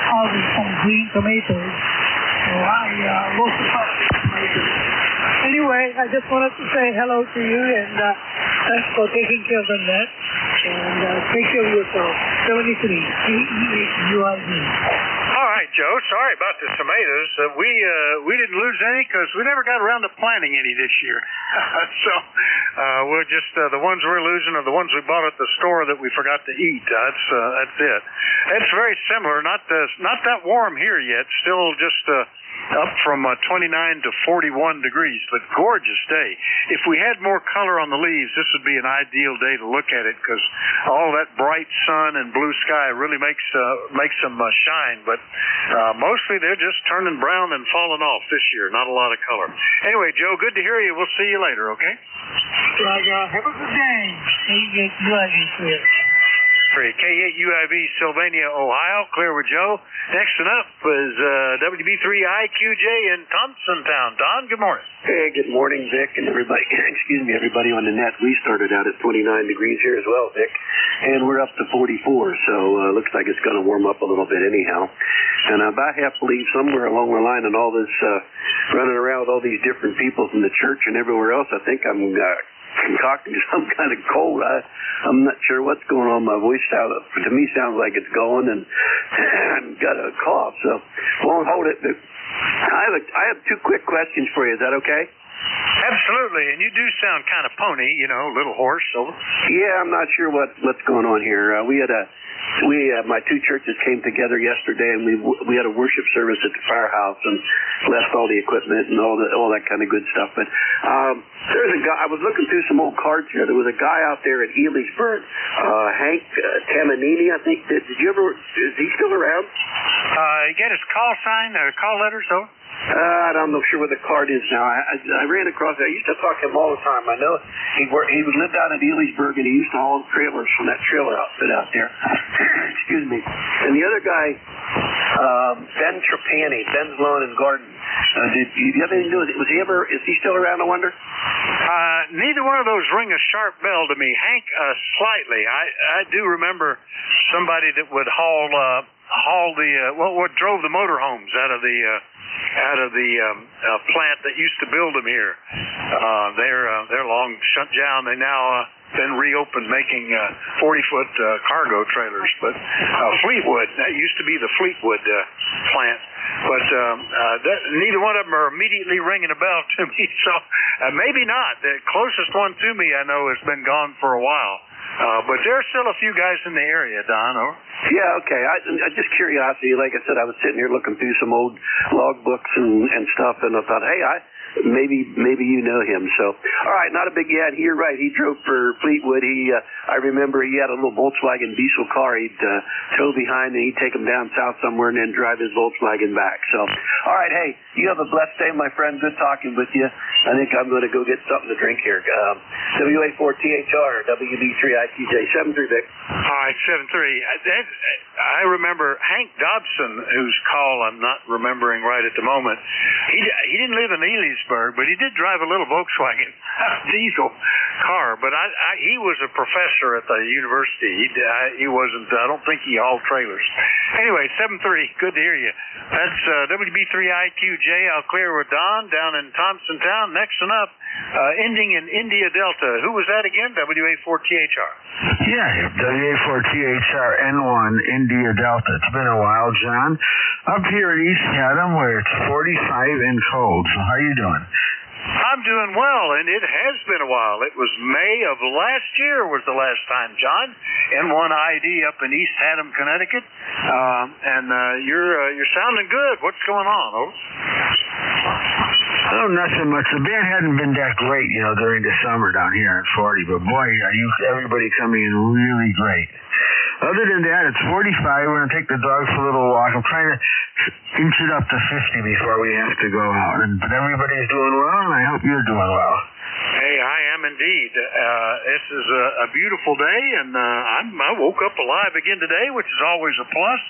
harvest some green tomatoes. So I lost a bunch of tomatoes. Anyway, I just wanted to say hello to you, and thanks for taking care of the net. And take care of yourself. 73, K8UIV. All right, Joe. Sorry about the tomatoes. We didn't lose any because we never got around to planting any this year. So we're just the ones we're losing are the ones we bought at the store that we forgot to eat. That's it. It's very similar. Not that warm here yet. Still just up from 29 to 41 degrees, but gorgeous day. If we had more color on the leaves, this would be an ideal day to look at it because all that bright sun and blue sky really makes them shine. But mostly they're just turning brown and falling off this year. Not a lot of color. Anyway, Joe, good to hear you. We'll see you later, okay? Have a good day. K8UIV here. K8UIV, Sylvania, Ohio. Clear with Joe. Next one up is WB3IQJ in Thompsontown. Don, good morning. Hey, good morning, Vic, and everybody. Excuse me, everybody on the net. We started out at 29 degrees here as well, Vic, and we're up to 44. So looks like it's going to warm up a little bit anyhow. And I about have to leave somewhere along the line and all this running around with all these different people from the church and everywhere else. I think I'm concocting some kind of cold. I'm not sure what's going on. My voice to me sounds like it's going, and I've got a cough, so won't hold it. But I have 2 quick questions for you. Is that okay? Absolutely, and you do sound kind of pony, a little hoarse. Over. Yeah, I'm not sure what's going on here. We had a my two churches came together yesterday, and we had a worship service at the firehouse and left all the equipment and all that kind of good stuff. But there's a guy. I was looking through some old cards here. There was a guy out there at Elysburg, Hank Tamanini, I think. Is he still around? You get his call sign or call letters, though? I'm not sure where the card is now. I ran across it. I used to talk to him all the time. I know he lived down at Elysburg, and he used to haul trailers from that trailer outfit out there. Excuse me. And the other guy, Ben Trapani, Ben's Lawn and Garden. Did you have anything to do with it? Is he still around, I wonder? Neither one of those ring a sharp bell to me. Hank, slightly. I do remember somebody that would haul what drove the motorhomes out of the plant that used to build them here. They're long shut down. They now been reopened making 40-foot cargo trailers. But Fleetwood, that used to be the Fleetwood plant. But neither one of them are immediately ringing a bell to me. So maybe not. The closest one to me I know has been gone for a while. But there are still a few guys in the area, Don. Yeah, okay. Just curiosity. Like I said, I was sitting here looking through some old log books and stuff, and I thought, hey, maybe you know him. So, all right, not a big yet. You're right. He drove for Fleetwood. I remember he had a little Volkswagen diesel car. He'd tow behind, and he'd take him down south somewhere and then drive his Volkswagen back. So, all right, hey, you have a blessed day, my friend. Good talking with you. I think I'm going to go get something to drink here. WA4THR, WB3ITJ, 73, Vic. All right, 73. I remember Hank Dobson, whose call I'm not remembering right at the moment. He didn't live in Elysburg, but he did drive a little Volkswagen diesel car. But he was a professor at the university. He wasn't. I don't think he hauled trailers. Anyway, 73. Good to hear you. That's WB3IQJ. I'll clear with Don down in Thompsontown. Next one up, ending in India Delta. Who was that again? WA4THR. Yeah, WA4THR N1 India Delta. It's been a while, John. Up here at East Haddam, where it's 45 and cold. So how you doing? I'm doing well, and it has been a while. It was May of last year was the last time, John. N1ID up in East Haddam, Connecticut. And you're sounding good. What's going on, Otis? Oh, nothing much. The band hadn't been that great, during the summer down here in 40, but boy, everybody coming in really great. Other than that, it's 45. We're going to take the dogs for a little walk. I'm trying to inch it up to 50 before we have to go out. But everybody's doing well, and I hope you're doing well. Hey, I am indeed. This is a beautiful day, and I woke up alive again today, which is always a plus,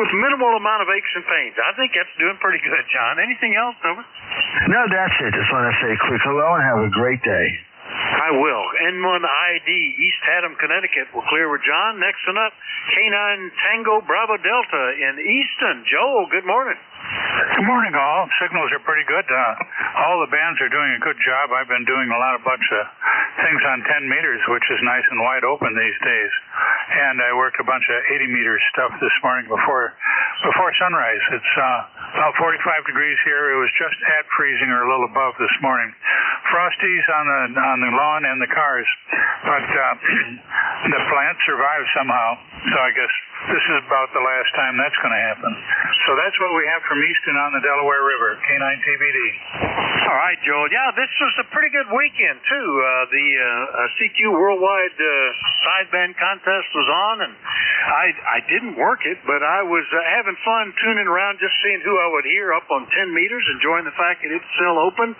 with minimal amount of aches and pains. I think that's doing pretty good, John. Anything else, Over? No, that's it. Just want to say a quick hello and have a great day. I will. N1ID, East Haddam, Connecticut. We'll clear with John. Next one up, K9 Tango Bravo Delta in Easton. Joel, good morning. Good morning, all. Signals are pretty good. All the bands are doing a good job. I've been doing a bunch of things on 10 meters, which is nice and wide open these days. And I worked a bunch of 80-meter stuff this morning before sunrise. It's about 45 degrees here. It was just at freezing or a little above this morning. Frosties on the lawn and the cars, but the plant survived somehow. So I guess this is about the last time that's going to happen. So that's what we have from Easton on the Delaware River, K9TBD. All right, Joel. Yeah, this was a pretty good weekend, too. The CQ Worldwide Sideband Contest was on, and I didn't work it, but I was having fun tuning around, just seeing who I would hear up on 10 meters, enjoying the fact that it's still open.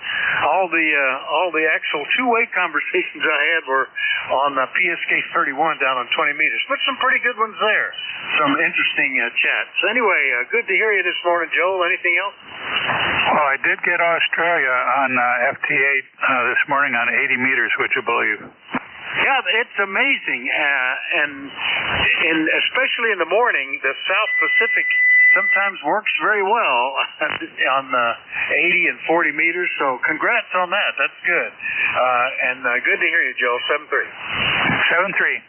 All the actual two-way conversations I had were on PSK 31 down on 20 meters, but some pretty good ones there. Some interesting chats. Anyway, good to hear you this morning, Joel. Anything else? Well, I did get Australia on FT8 this morning on 80 meters, would you believe? Yeah, it's amazing, and especially in the morning, the South Pacific sometimes works very well on 80 and 40 meters, so congrats on that. That's good. And good to hear you, Joel. 7-3. 7-3.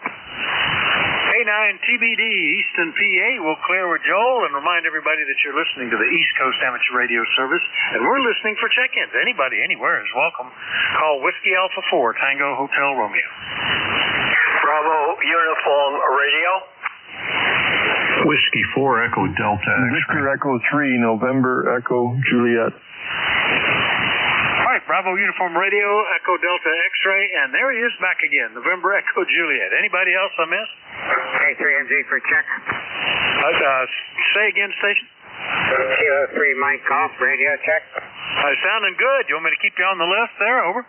K9TBD, Easton, PA. We'll clear with Joel and remind everybody that you're listening to the East Coast Amateur Radio Service, and we're listening for check-ins. Anybody, anywhere is welcome. Call Whiskey Alpha 4, Tango Hotel Romeo. Bravo Uniform Radio. Whiskey 4 Echo Delta X-ray. Victor Echo 3 November Echo Juliet. All right, Bravo Uniform Radio, Echo Delta X-ray, and there he is back again, November Echo Juliet. Anybody else I missed? K3MG for check. Say again, station. Kilo 3 Mike off, radio check. Sounding good. You want me to keep you on the list there? Over.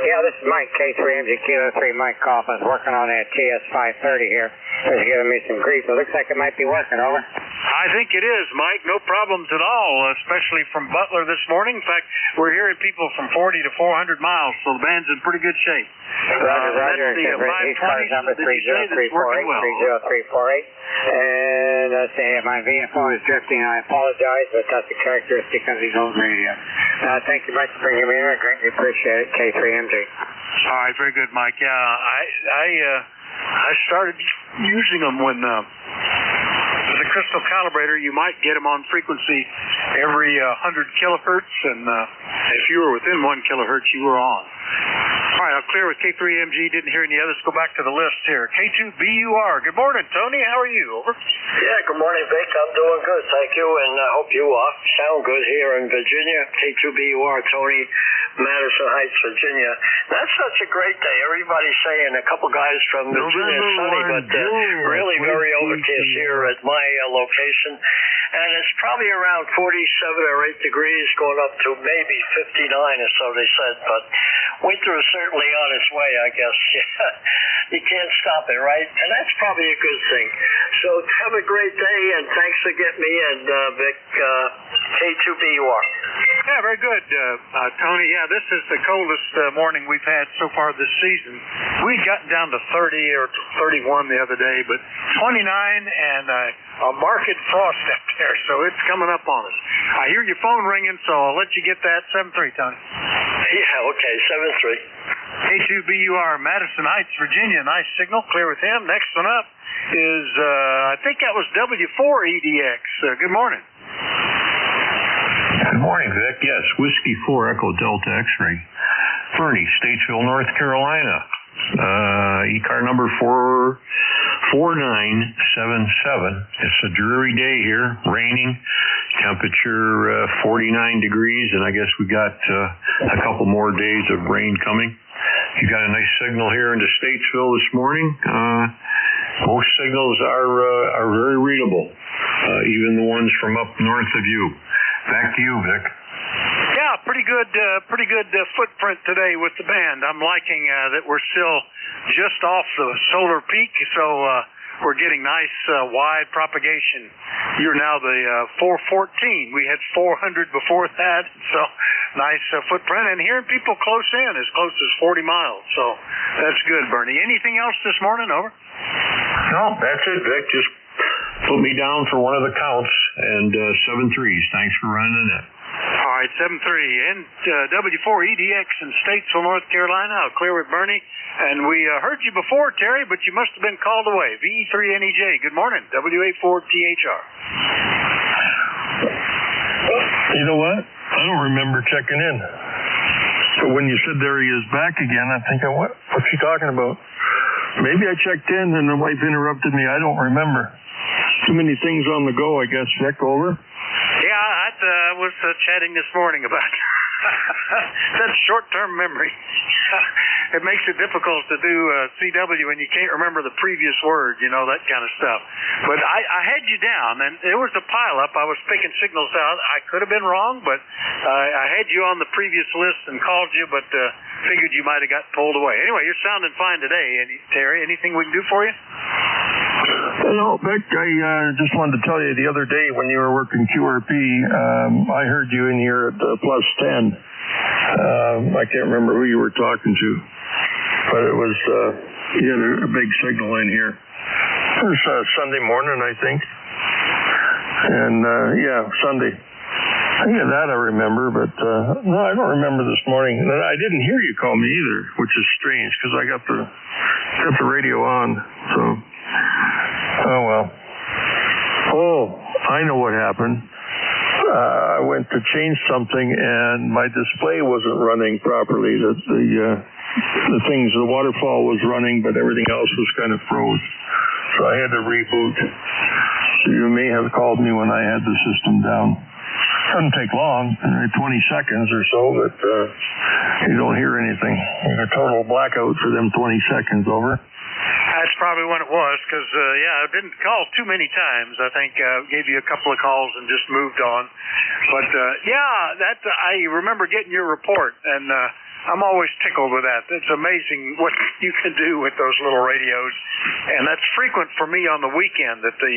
Yeah, this is Mike, K3MG, Kilo 3 Mike off. I was working on that TS530 here. It was giving me some grief. It looks like it might be working, over. I think it is, Mike. No problems at all, especially from Butler this morning. In fact, we're hearing people from 40 to 400 miles, so the band's in pretty good shape. Roger. That's the 520 number 30348. And let's see, my VFO is drifting. I apologize, but that's a characteristic of these old radios. Thank you much for bringing me in. I greatly appreciate it, K3MG. All right, very good, Mike. Yeah, I started using them when the crystal calibrator, you might get them on frequency every 100 kilohertz, and if you were within 1 kilohertz, you were on. All right, I'll clear with K3MG. Didn't hear any others. Go back to the list here. K2BUR. Good morning, Tony. How are you? Over. Yeah, good morning, Vic. I'm doing good, thank you, and I hope you sound good here in Virginia. K2BUR, Tony, Madison Heights, Virginia. That's such a great day. Everybody's saying a couple guys from Virginia is sunny, but really very overcast here at my location. And it's probably around 47 or 8 degrees, going up to maybe 59 or so, they said. But winter is certainly on its way, I guess. You can't stop it, right? And that's probably a good thing. So have a great day, and thanks for getting me in, Vic. K2BUR. Yeah, very good, Tony. Yeah, this is the coldest morning we've had so far this season. We'd gotten down to 30 or 31 the other day, but 29 and a marked frost up there, so it's coming up on us. I hear your phone ringing, so I'll let you get that. 7-3, Tony. Yeah, okay, 7-3. K2BUR, Madison Heights, Virginia. Nice signal. Clear with him. Next one up is, I think that was W4EDX. Good morning. Good morning, Vic. Yes, Whiskey 4 Echo Delta X-ray. Fernie, Statesville, North Carolina. ECAR number 44977. It's a dreary day here, raining, temperature 49 degrees, and I guess we got a couple more days of rain coming. You got a nice signal here into Statesville this morning. Most signals are very readable, even the ones from up north of you. Back to you, Vic. Yeah, pretty good footprint today with the band. I'm liking that we're still just off the solar peak, so we're getting nice wide propagation. You're now the 414. We had 400 before that, so nice footprint. And hearing people close in, as close as 40 miles, so that's good, Bernie. Anything else this morning? Over. No, that's it, Vic. Just put me down for one of the counts, and 7-3s. Thanks for running the net. All right, 7-3. And W4EDX in Statesville, North Carolina. I'll clear with Bernie. And we heard you before, Terry, but you must have been called away. VE3NEJ. Good morning. WA4THR. You know what? I don't remember checking in. So when you said there he is back again, I'm thinking, what's he talking about? Maybe I checked in and the wife interrupted me. I don't remember. Too many things on the go, I guess. Vic, over? Yeah, I was chatting this morning about that's short-term memory. It makes it difficult to do CW when you can't remember the previous word, that kind of stuff. But I had you down, and there was a pileup. I was picking signals out. I could have been wrong, but I had you on the previous list and called you, but figured you might have got pulled away. Anyway, you're sounding fine today, Terry. Anything we can do for you? No, Vic, I just wanted to tell you the other day when you were working QRP, I heard you in here at plus 10. I can't remember who you were talking to, but it was, you had a big signal in here. It was Sunday morning, I think. And, yeah, Sunday. Yeah, that I remember, but no, I don't remember this morning. I didn't hear you call me either, which is strange because I got the radio on, so... Oh, well. Oh, I know what happened. I went to change something, and my display wasn't running properly. The waterfall was running, but everything else was kind of froze. So I had to reboot. you may have called me when I had the system down. Doesn't take long, 20 seconds or so, but you don't hear anything. A total blackout for them 20 seconds, over. That's probably when it was, because, I didn't call too many times. I think gave you a couple of calls and just moved on. But, I remember getting your report, and I'm always tickled with that. It's amazing what you can do with those little radios. And that's frequent for me on the weekend, that the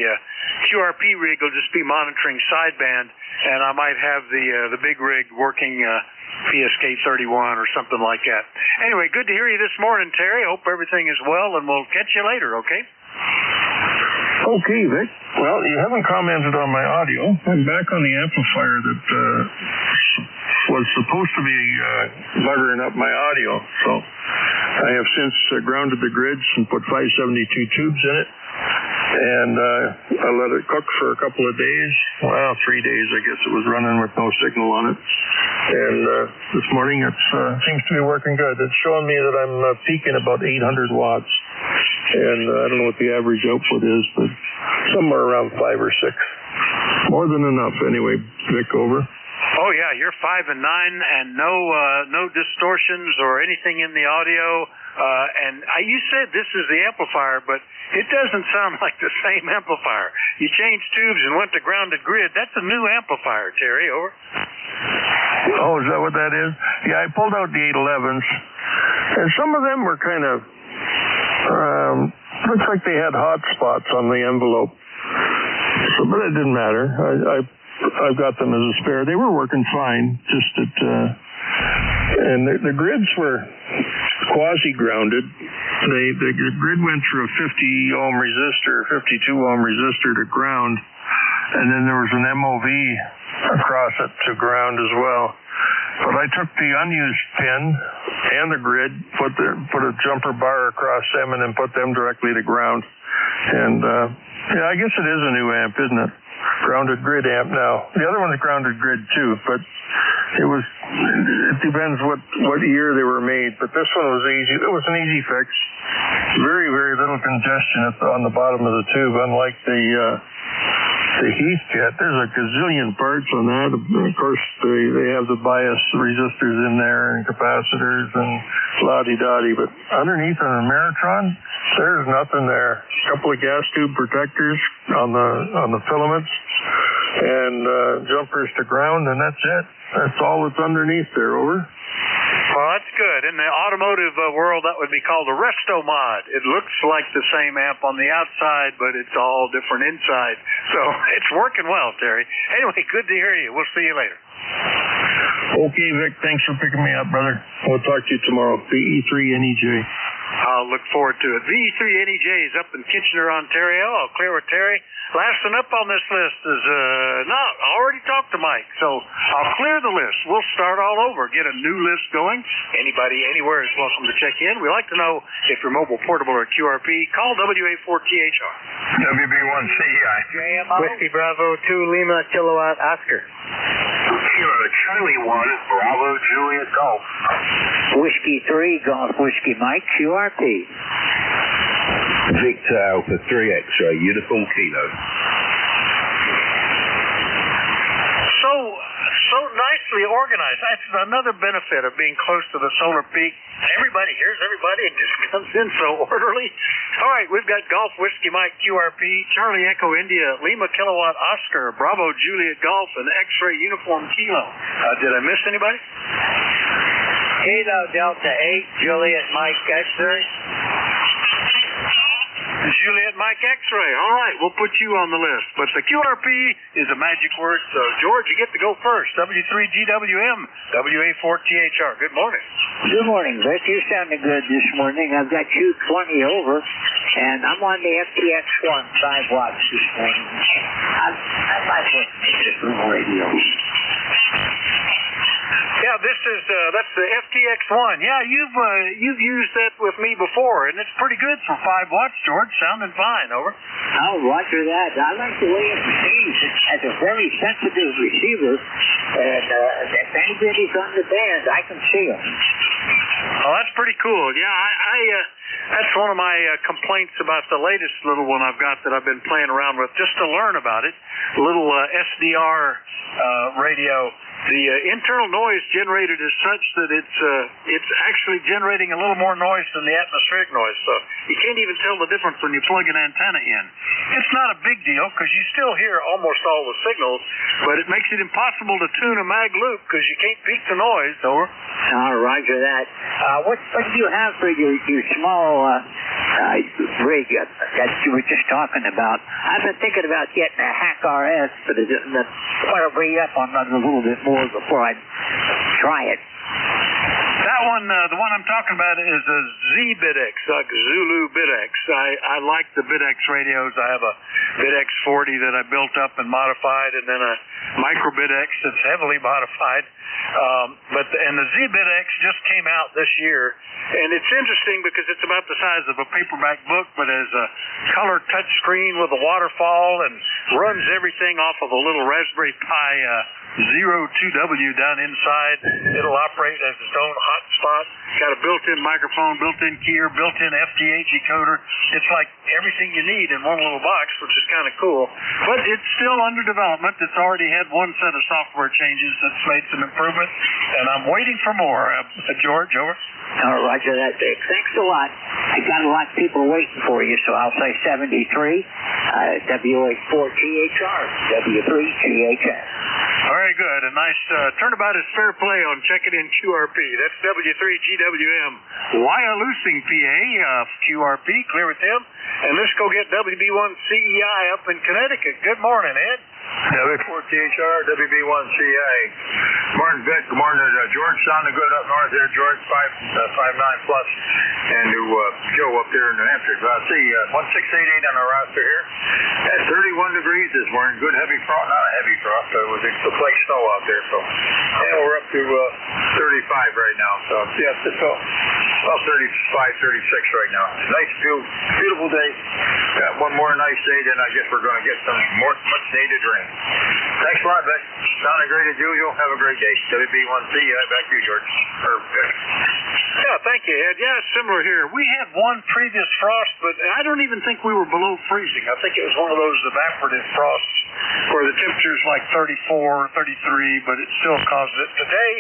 QRP rig will just be monitoring sideband, and I might have the big rig working PSK 31 or something like that. Anyway, good to hear you this morning, Terry. Hope everything is well, and we'll catch you later, okay? Okay, Vic. Well, you haven't commented on my audio. I'm back on the amplifier that was supposed to be buggering up my audio. So I have since grounded the grids and put 572 tubes in it. And I let it cook for a couple of days. Well, 3 days, I guess it was running with no signal on it. And this morning it seems to be working good. It's showing me that I'm peaking about 800 watts. And I don't know what the average output is, but somewhere around 5 or 6. More than enough anyway, Vic, over. Oh, yeah, you're 5 and 9 and no distortions or anything in the audio. And you said this is the amplifier, but it doesn't sound like the same amplifier. You changed tubes and went to grounded grid. That's a new amplifier, Terry, over. Oh, is that what that is? Yeah, I pulled out the 811s, and some of them were kind of, looks like they had hot spots on the envelope. So, but it didn't matter. I've got them as a spare. They were working fine, just that, and the grids were quasi-grounded. The grid went through a 50 ohm resistor, 52 ohm resistor to ground, and then there was an MOV across it to ground as well. But I took the unused pin and the grid, put a jumper bar across them, and then put them directly to ground. And I guess it is a new amp, isn't it? Grounded grid amp now. The other one's grounded grid too, but it depends what year they were made. But this one was easy. It was an easy fix. Very, very little congestion on the bottom of the tube, unlike the Heath kit. There's a gazillion parts on that. Of course, they have the bias resistors in there and capacitors and la-di-da-di. But underneath an Ameritron, there's nothing there. A couple of gas tube protectors on the filaments and jumpers to ground, and that's it. That's all that's underneath there, over. Well, that's good. In the automotive world, that would be called a resto mod. It looks like the same amp on the outside, but it's all different inside. So it's working well, Terry. Anyway, good to hear you. We'll see you later. Okay, Vic. Thanks for picking me up, brother. We'll talk to you tomorrow. VE3NEJ. I'll look forward to it. VE3NEJ is up in Kitchener, Ontario. I'll clear with Terry. Last one up on this list is, I already talked to Mike, so I'll clear the list. We'll start all over, get a new list going. Anybody anywhere is welcome to check in. We like to know if you're mobile, portable, or QRP. Call WA4THR. WB1CI. Whiskey Bravo 2 Lima Kilowatt Oscar. Kilo Charlie 1 Bravo Juliet Golf. Whiskey 3 Golf Whiskey Mike QRP. Victor Alpha 3 X-ray Uniform Kilo. So nicely organized. That's another benefit of being close to the solar peak. Everybody hears everybody. It just comes in so orderly. All right, we've got Golf Whiskey Mike QRP, Charlie Echo India, Lima Kilowatt Oscar, Bravo Juliet Golf, and X-ray Uniform Kilo. Did I miss anybody? Kilo Delta 8 Juliet Mike X-ray. Juliet Mike X-ray. All right, we'll put you on the list. But the QRP is a magic word, so George, you get to go first. W3GWM, WA4THR. Good morning. Good morning, Vic. You're sounding good this morning. I've got you 20 over, and I'm on the FTX1 5 watts this morning. I like this little radio. Yeah, that's the FTX1. Yeah, you've used that with me before, and it's pretty good for 5 watts, George. Sounding fine, over. Oh, roger that. I like the way it receives. It has a very sensitive receiver, and if anybody's on the band, I can see them. Oh, that's pretty cool. Yeah, that's one of my complaints about the latest little one I've got that I've been playing around with just to learn about it. Little SDR radio. The internal noise generated is such that it's actually generating a little more noise than the atmospheric noise. So you can't even tell the difference when you plug an antenna in. It's not a big deal because you still hear almost all the signals, but it makes it impossible to tune a mag loop because you can't peak the noise. Over. Roger that. What do you have for your small rig that you were just talking about? I've been thinking about getting a Hack RS, but I want to read up on that a little bit more before I try it. That one, the one I'm talking about is a Z-Bit-X, like Zulu Bit-X. I like the Bit-X radios. I have a Bit-X 40 that I built up and modified, and then a Micro Bit-X that's heavily modified. And the Z-Bit-X just came out this year, and it's interesting because it's about the size of a paperback book, but has a color touch screen with a waterfall and runs everything off of a little Raspberry Pi 02W down inside. It'll operate as its own hotspot. Got a built-in microphone, built-in keyer, built-in FT8 decoder. It's like everything you need in one little box, which is kind of cool. But it's still under development. It's already had one set of software changes that's made some improvement, and I'm waiting for more. George, over. Roger that, Dick. Thanks a lot. I got a lot of people waiting for you, so I'll say 73, WA4GHR, W3GHS. Very good. A nice turnabout is fair play on checking in QRP. That's W3GWM. Wyalusing, PA, QRP, clear with him. And let's go get WB1CEI up in Connecticut. Good morning, Ed. W4THR, WB1CA. Morning, Vic. Good morning, George. Sounding good up north there, George. 5.9 plus. And to Joe up there in New Hampshire. See, 1688 on our roster here. At 31 degrees this morning. Good heavy frost. Not a heavy frost, but with the flake snow out there. So, and we're up to 35 right now. So, yeah, it's about 35, 36 right now. Nice, beautiful day. Got one more nice day, then I guess we're going to get some more much needed rain. Thanks a lot, Vic. Sounding great as usual. Have a great day. WB1CEI, back to you, George. Yeah, thank you, Ed. Yeah, similar here. We had one previous frost, but I don't even think we were below freezing. I think it was one of those evaporative frosts where the temperature's like 34, 33, but it still causes it. Today,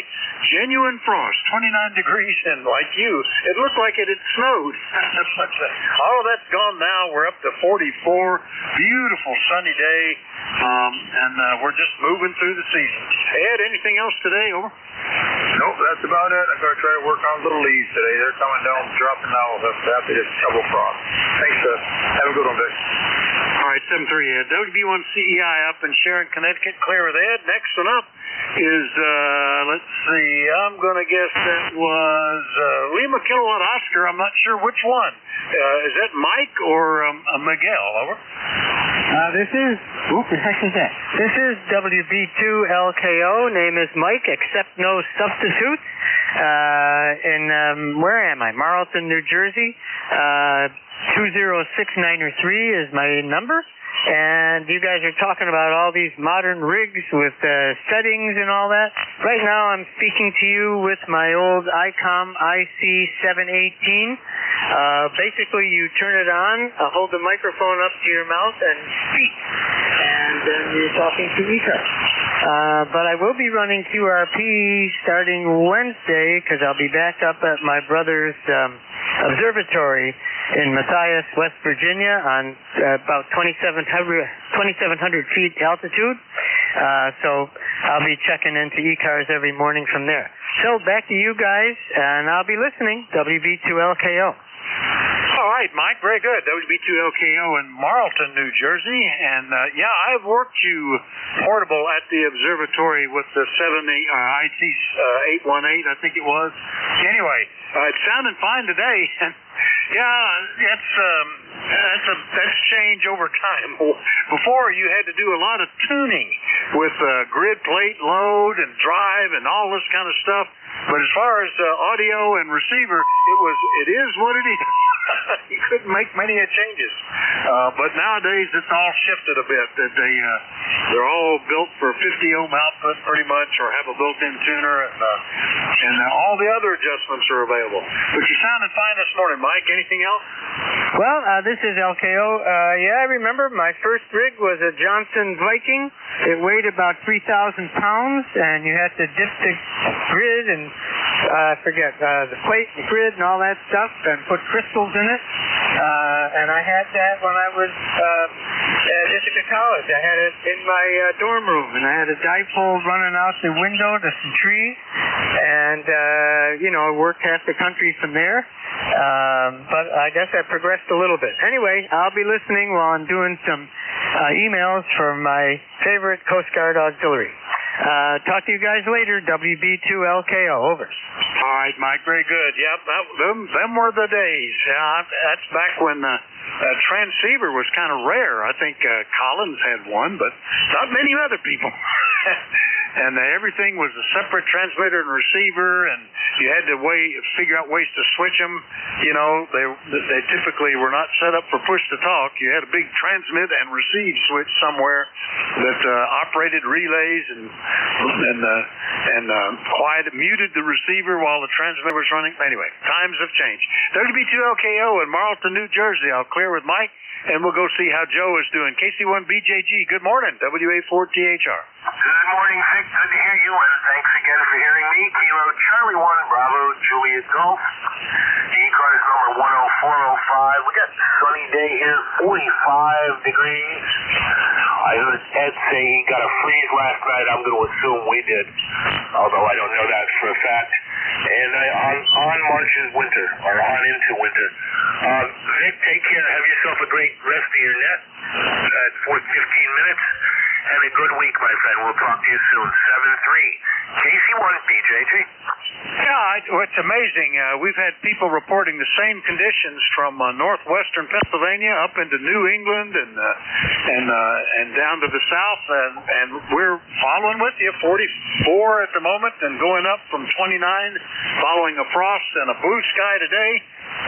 genuine frost, 29 degrees, and like you, it looked like it had snowed. All of that's gone now. We're up to 44. Beautiful sunny day. And we're just moving through the season. Ed, anything else today? Over. Nope, that's about it. I'm going to try to work on little leaves today. They're coming down, dropping now after this double frost. Thanks, have a good one, Vic. All right, 7-3, Ed. WB1CEI up in Sharon, Connecticut. Clear with Ed. Next one up is, let's see, I'm going to guess that was Lima Kilowatt Oscar. I'm not sure which one. Is that Mike or Miguel? Over. This is WB2LKO. Name is Mike, except no substitutes. Where am I? Marlton, New Jersey. 20693 is my number. And you guys are talking about all these modern rigs with settings and all that. Right now I'm speaking to you with my old ICOM IC718. Basically you turn it on, hold the microphone up to your mouth and speak. And then you're talking to ECARS. But I will be running QRP starting Wednesday because I'll be back up at my brother's observatory in Matthias, West Virginia on about 2,700 feet altitude. So I'll be checking into ECARS every morning from there. So back to you guys, and I'll be listening. WB2LKO. All right, Mike, very good. WB2LKO in Marlton, New Jersey. And, yeah, I've worked you portable at the observatory with the IC818, I think it was. Anyway, it's sounding fine today. And, yeah, that's changed over time. Before, you had to do a lot of tuning with grid plate load and drive and all this kind of stuff. But as far as audio and receiver, it is what it is. you couldn't make many changes. But nowadays it's all shifted a bit. That they're all built for 50 ohm output pretty much, or have a built-in tuner, and all the other adjustments are available. But you sounded fine this morning, Mike. Anything else? Well, this is LKO. Yeah, I remember my first rig was a Johnson Viking. It weighed about 3,000 pounds, and you had to dip the grid and the plate and grid and all that stuff, and put crystals in it. And I had that when I was at Ithaca College. I had it in my dorm room, and I had a dipole running out the window to some trees, and worked half the country from there. But I guess I progressed a little bit. Anyway, I'll be listening while I'm doing some emails from my favorite Coast Guard auxiliary. Talk to you guys later. WB2LKO, over. All right, Mike, very good. Yep, them were the days. Yeah, that's back when transceiver was kind of rare. I think Collins had one, but not many other people. And everything was a separate transmitter and receiver, and you had to figure out ways to switch them. They typically were not set up for push to talk. You had a big transmit and receive switch somewhere that operated relays and muted the receiver while the transmitter was running. Anyway, times have changed. WB2LKO in Marlton, New Jersey. I'll clear with Mike, and we'll go see how Joe is doing. KC1BJG, good morning. WA4THR. Good morning, Vic. Good to hear you, and thanks again for hearing me. Kilo Charlie 1, Bravo, Juliet Golf. ECARS number 10405. We got a sunny day here, 45 degrees. I heard Ed say he got a freeze last night. I'm going to assume we did, although I don't know that for a fact. And on marches winter, or on into winter. Vic, take care. Have yourself a great rest of your net. For 15 minutes. And a good week, my friend. We'll talk to you soon. 7-3. KC1BJG. Yeah, it's amazing. We've had people reporting the same conditions from northwestern Pennsylvania up into New England and down to the south, and we're following with you. 44 at the moment, and going up from 29, following a frost and a blue sky today.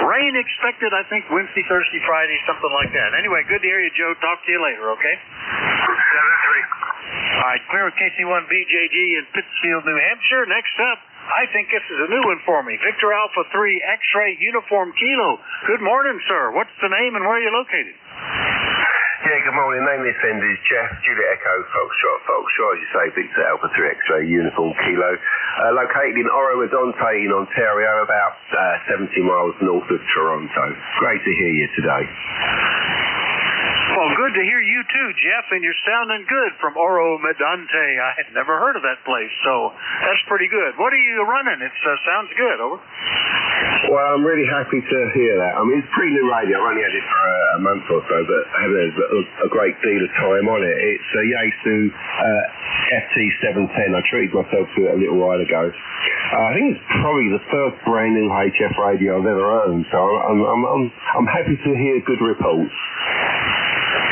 Rain expected, I think, Wednesday, Thursday, Friday, something like that. Anyway, good to hear you, Joe. Talk to you later, okay? 7-3. All right, clear with KC1BJG in Pittsfield, New Hampshire. Next up, I think this is a new one for me. Victor Alpha 3 X-Ray Uniform Kilo. Good morning, sir. What's the name and where are you located? Yeah, good morning. Name this end is Jeff, Juliet Echo, Foxtrot, as you say, Victor Alpha 3 X-Ray Uniform Kilo. Located in Oro-Medonte in Ontario, about 70 miles north of Toronto. Great to hear you today. Well, good to hear you too, Jeff, and you're sounding good from Oro-Medonte. I had never heard of that place, so that's pretty good. What are you running? It sounds good, over. Well, I'm really happy to hear that. I mean, it's pretty new radio. I've only had it for a month or so, but I had a great deal of time on it. It's a Yaesu FT710. I treated myself to it a little while ago. I think it's probably the first brand new HF radio I've ever owned, so I'm happy to hear good reports.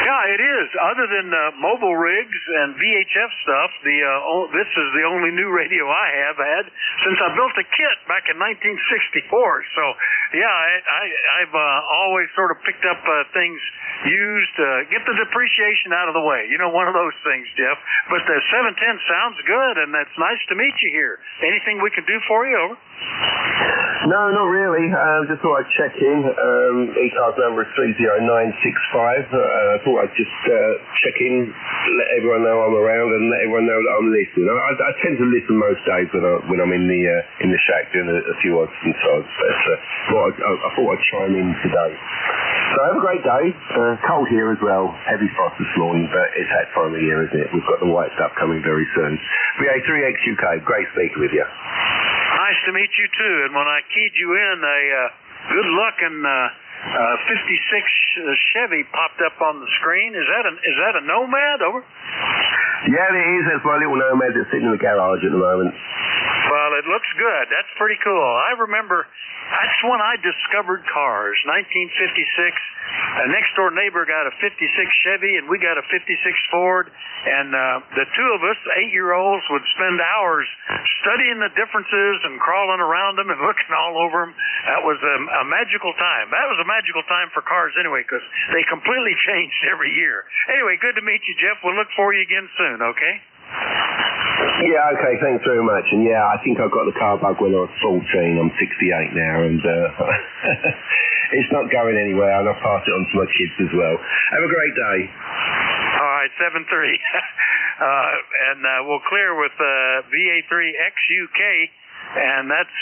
Yeah, it is. Other than mobile rigs and VHF stuff, this is the only new radio I have had since I built a kit back in 1964. So, yeah, I've always sort of picked up things used, get the depreciation out of the way. You know, one of those things, Jeff. But the 710 sounds good, and it's nice to meet you here. Anything we can do for you, over? No, not really. Just thought I'd check in. ECARS number is 30965. I thought I'd just check in, let everyone know I'm around, and let everyone know that I'm listening. I tend to listen most days when I'm in the shack doing a few odds and sods. But I thought I'd chime in today. So have a great day. Cold here as well. Heavy frost this morning, but it's that time of year, isn't it? We've got the white stuff coming very soon. BA3XUK, great speaking with you. Nice to meet you too. And when I keyed you in, a good looking 56 Chevy popped up on the screen. Is that a Nomad, over? Yeah, it is. That's my little Nomad that's sitting in the garage at the moment. Well, Well, it looks good. That's pretty cool. I remember that's when I discovered cars, 1956. A next-door neighbor got a 56 Chevy, and we got a 56 Ford. And the two of us, 8-year-olds, would spend hours studying the differences and crawling around them and looking all over them. That was a magical time. That was a magical time for cars anyway, because they completely changed every year. Anyway, good to meet you, Jeff. We'll look for you again soon, okay? Yeah, okay, thanks very much. And yeah, I think I got the car bug when I was 14. I'm 68 now, and it's not going anywhere, and I'll pass it on to my kids as well. Have a great day. All right, 7-3. And we'll clear with VA3XUK, and that's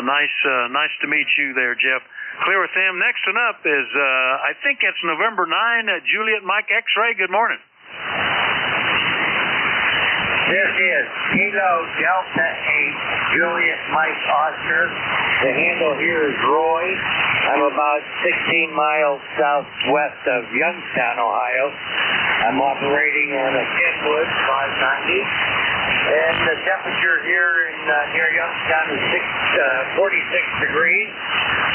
nice to meet you there, Jeff. Clear with them. Next one up is, I think it's November 9, Juliet Mike X-Ray. Good morning. This is Kilo Delta 8, Juliet Mike Oscar. The handle here is Roy. I'm about 16 miles southwest of Youngstown, Ohio. I'm operating on a Kenwood 590. And the temperature here in near Youngstown is 46 degrees.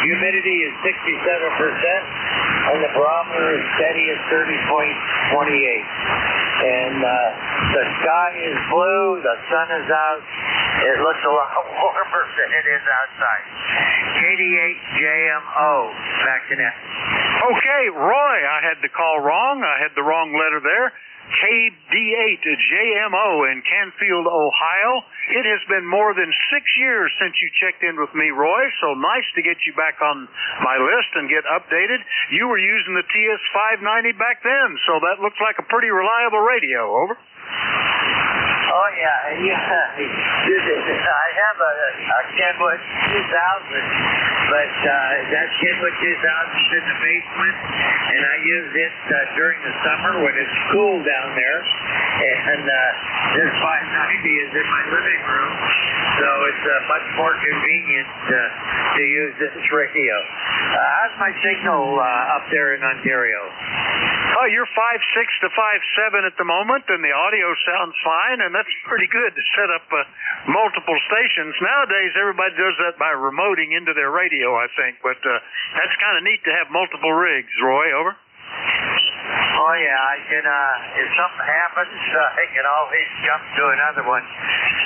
Humidity is 67%. And the barometer is steady at 30.28. And the sky is blue, the sun is out. It looks a lot warmer than it is outside. 88JMO, back to net. Okay, Roy, I had the call wrong. I had the wrong letter there. KD8JMO in Canfield, Ohio. It has been more than 6 years since you checked in with me, Roy, so nice to get you back on my list and get updated. You were using the TS590 back then, so that looks like a pretty reliable radio. Over. Oh, yeah. I have a Kenwood 2000, but that Kenwood 2000 is in the basement, and I use it during the summer when it's cool down there. And this 590 is in my living room, so it's much more convenient to use this radio. How's my signal up there in Ontario? Oh, you're 5.6 to 5.7 at the moment, and the audio sounds fine, and that's pretty good to set up multiple stations. Nowadays, everybody does that by remoting into their radio, I think, but that's kind of neat to have multiple rigs. Roy, over. Oh, yeah, I can, if something happens, I can always jump to another one.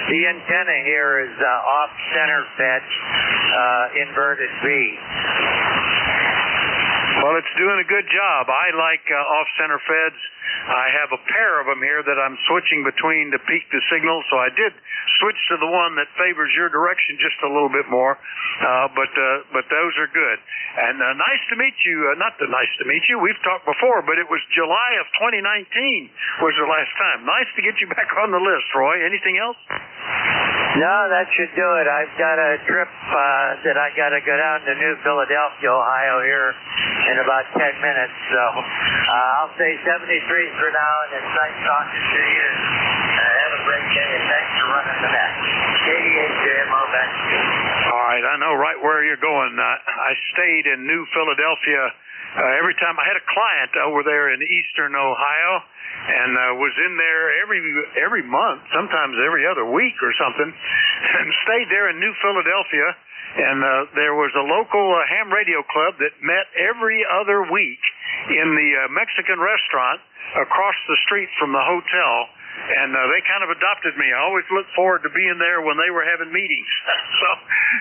The antenna here is off-center fed, inverted V. Well, it's doing a good job. I like off-center feds. I have a pair of them here that I'm switching between to peak the signal, so I did switch to the one that favors your direction just a little bit more, but those are good. And nice to meet you. Not nice to meet you. We've talked before, but it was July of 2019 was the last time. Nice to get you back on the list, Roy. Anything else? No, that should do it. I've got a trip that I got to go down to New Philadelphia, Ohio here in about 10 minutes. So I'll say 73 for now, and it's nice talking to you. Have a great day, and thanks for running the net. 88JMO, back to you. All right, I know right where you're going. I stayed in New Philadelphia every time. I had a client over there in eastern Ohio, and was in there every month, sometimes every other week or something, and stayed there in New Philadelphia. And there was a local ham radio club that met every other week in the Mexican restaurant across the street from the hotel. And they kind of adopted me. I always looked forward to being there when they were having meetings. So,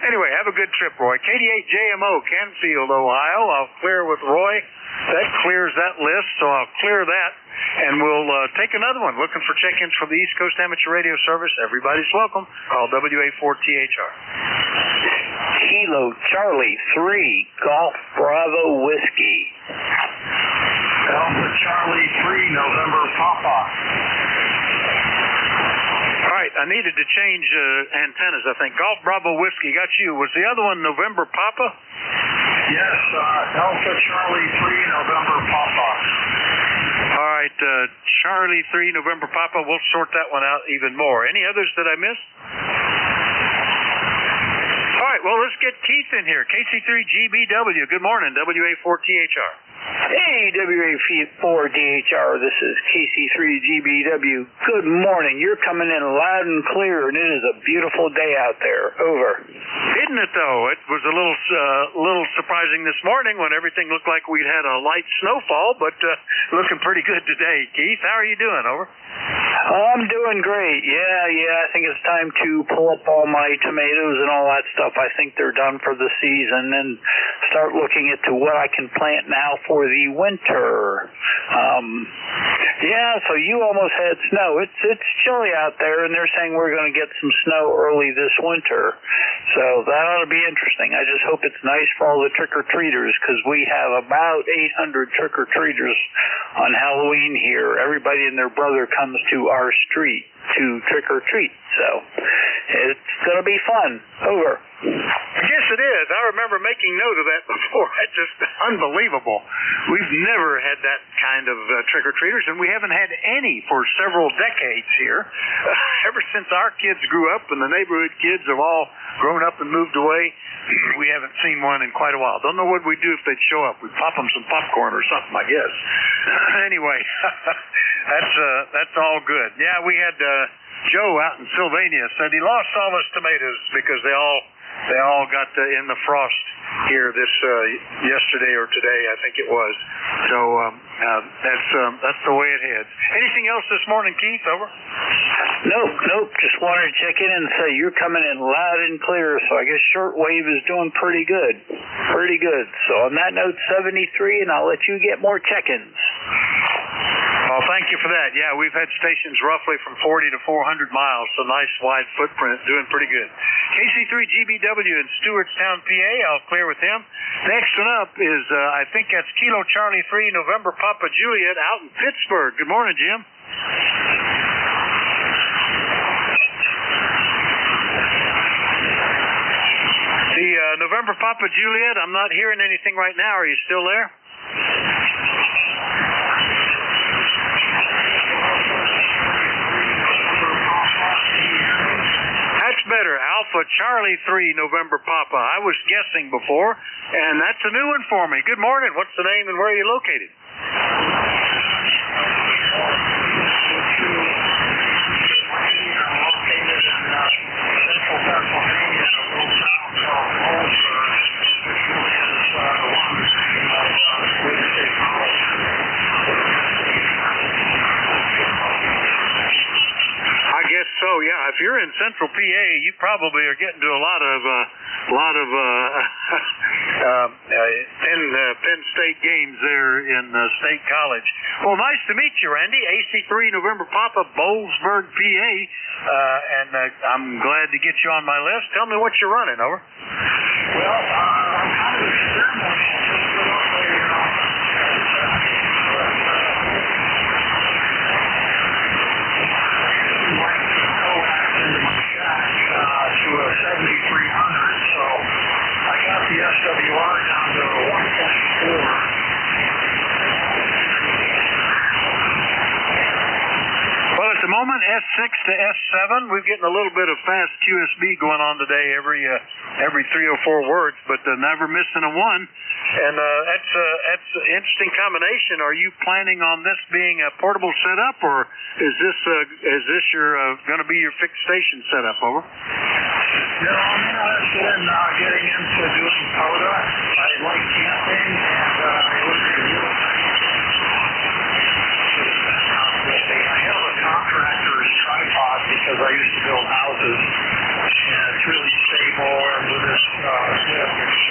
anyway, have a good trip, Roy. KD8JMO, Canfield, Ohio. I'll clear with Roy. That clears that list, so I'll clear that. And we'll take another one. Looking for check-ins from the East Coast Amateur Radio Service. Everybody's welcome. Call WA4THR. Kilo Charlie 3, Golf Bravo Whiskey. Alpha Charlie 3, November Papa. All right, I needed to change antennas, I think. Golf Bravo Whiskey, got you. Was the other one November Papa? Yes, Alpha Charlie 3, November Papa. All right, Charlie 3, November Papa. We'll sort that one out even more. Any others that I missed? All right, Well, let's get Keith in here. KC3GBW. Good morning, WA4THR. Hey, WA4DHR, this is KC3GBW. Good morning. You're coming in loud and clear, and it is a beautiful day out there. Over. Isn't it, though? It was a little surprising this morning when everything looked like we'd had a light snowfall, but looking pretty good today. Keith, how are you doing? Over. I'm doing great. Yeah. I think it's time to pull up all my tomatoes and all that stuff. I think they're done for the season, and start looking into what I can plant now for the winter. So you almost had snow. It's chilly out there, and they're saying we're going to get some snow early this winter. So that ought to be interesting. I just hope it's nice for all the trick-or-treaters, because we have about 800 trick-or-treaters on Halloween here. Everybody and their brother comes to our street to trick-or-treat. So it's going to be fun. Over. I guess it is. I remember making note of that before. It's just unbelievable. We've never had that kind of trick-or-treaters, and we haven't had any for several decades here. Ever since our kids grew up and the neighborhood kids have all grown up and moved away, we haven't seen one in quite a while. Don't know what we'd do if they'd show up. We'd pop them some popcorn or something, I guess. Anyway, that's all good. Yeah, we had Joe out in Sylvania said he lost all his tomatoes because they all got in the frost here this yesterday or today, I think it was. So that's the way it heads. Anything else this morning, Keith? Over. Nope. Just wanted to check in and say you're coming in loud and clear. So I guess shortwave is doing pretty good. So on that note, 73, and I'll let you get more check-ins. Well, thank you for that. Yeah, we've had stations roughly from 40 to 400 miles, so nice wide footprint, doing pretty good. KC3GBW in Stewartstown, PA. I'll clear with him. Next one up is, I think that's Kilo Charlie 3, November Papa Juliet out in Pittsburgh. Good morning, Jim. The November Papa Juliet, I'm not hearing anything right now. Are you still there? That's better. Alpha Charlie 3, November Papa. I was guessing before, and that's a new one for me. Good morning. What's the name and where are you located? I guess so, yeah. If you're in Central PA, you probably are getting to a lot of Penn State games there in State College. Well, nice to meet you, Randy. AC3 November Papa, Boalsburg, PA, and I'm glad to get you on my list. Tell me what you're running. Over. Well, I'm kind of to a 7300, so I got the SWR down to 1.4. Well, at the moment, S6 to S7, we're getting a little bit of fast QSB going on today, every 3 or 4 words, but never missing a one. And that's an interesting combination. Are you planning on this being a portable setup, or is this your going to be your fixed station setup? Over. No, I'm interested in getting into doing POTA. I like camping, and I look at real I have a contractor's tripod because I used to build houses, and it's really stable, and with this whip, it's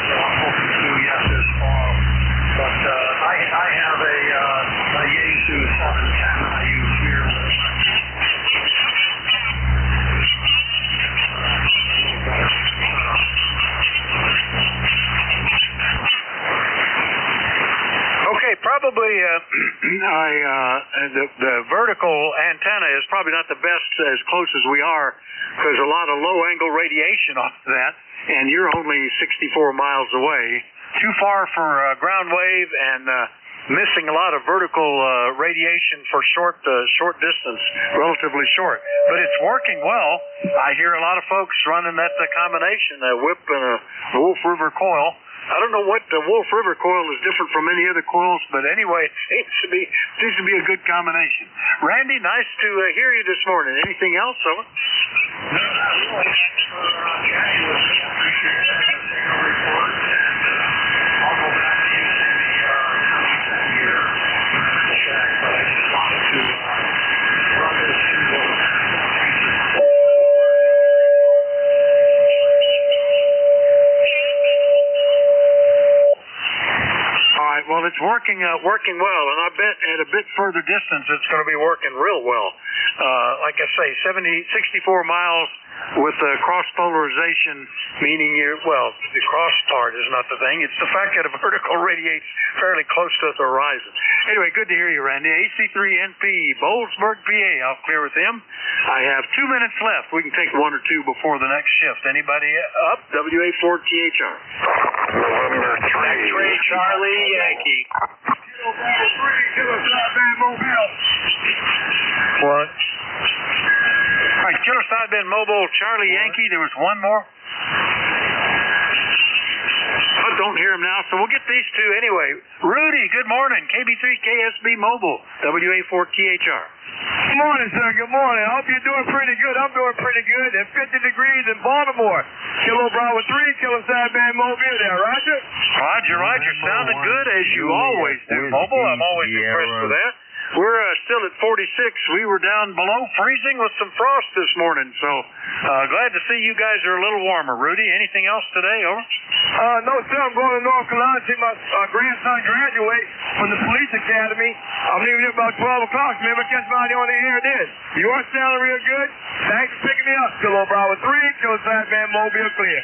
I'm hoping to do yet this fall. But I have a Yaesu 710 I use here. Okay, probably the vertical antenna is probably not the best as close as we are, because a lot of low-angle radiation off of that, and you're only 64 miles away. Too far for ground wave, and missing a lot of vertical radiation for short distance, relatively short. But it's working well. I hear a lot of folks running that combination, a whip and a Wolf River coil. I don't know what the Wolf River coil is different from any other coils, but anyway, it seems to be a good combination. Randy, nice to hear you this morning. Anything else, over? No, not really. Thanks for chatting with me. I appreciate it. Report. I'll go back to using the here check, but I just wanted to run this through the Well, it's working well, and I bet at a bit further distance it's going to be working real well. Like I say, 64 miles with cross polarization, meaning the cross part is not the thing. It's the fact that a vertical radiates fairly close to the horizon. Anyway, good to hear you, Randy. AC3NP, Boalsburg, PA. I'll clear with them. I have 2 minutes left. We can take one or two before the next shift. Anybody up? WA4THR. November 3. X-ray Charlie Yankee. What? All right, Killer Sideband Mobile, Charlie Yankee. There was one more. I don't hear him now, so we'll get these two anyway. Rudy, good morning. KB3 KSB Mobile, WA4THR. Good morning, sir. Good morning. I hope you're doing pretty good. I'm doing pretty good. At 50 degrees in Baltimore. Kilo Bravo 3, Killer Sideband Mobile there, Roger? Roger. Sounding good as you always do, Mobile. I'm always impressed with that. We're still at 46. We were down below freezing with some frost this morning, so glad to see you guys are a little warmer. Rudy, anything else today, over? No, sir. I'm going to North Carolina to see my grandson graduate from the police academy. I'm leaving here about 12 o'clock. Remember, catch me out on the air then. You are sounding real good. Thanks for picking me up. Kilo Bravo 3, Kilo Sideband Mobile clear.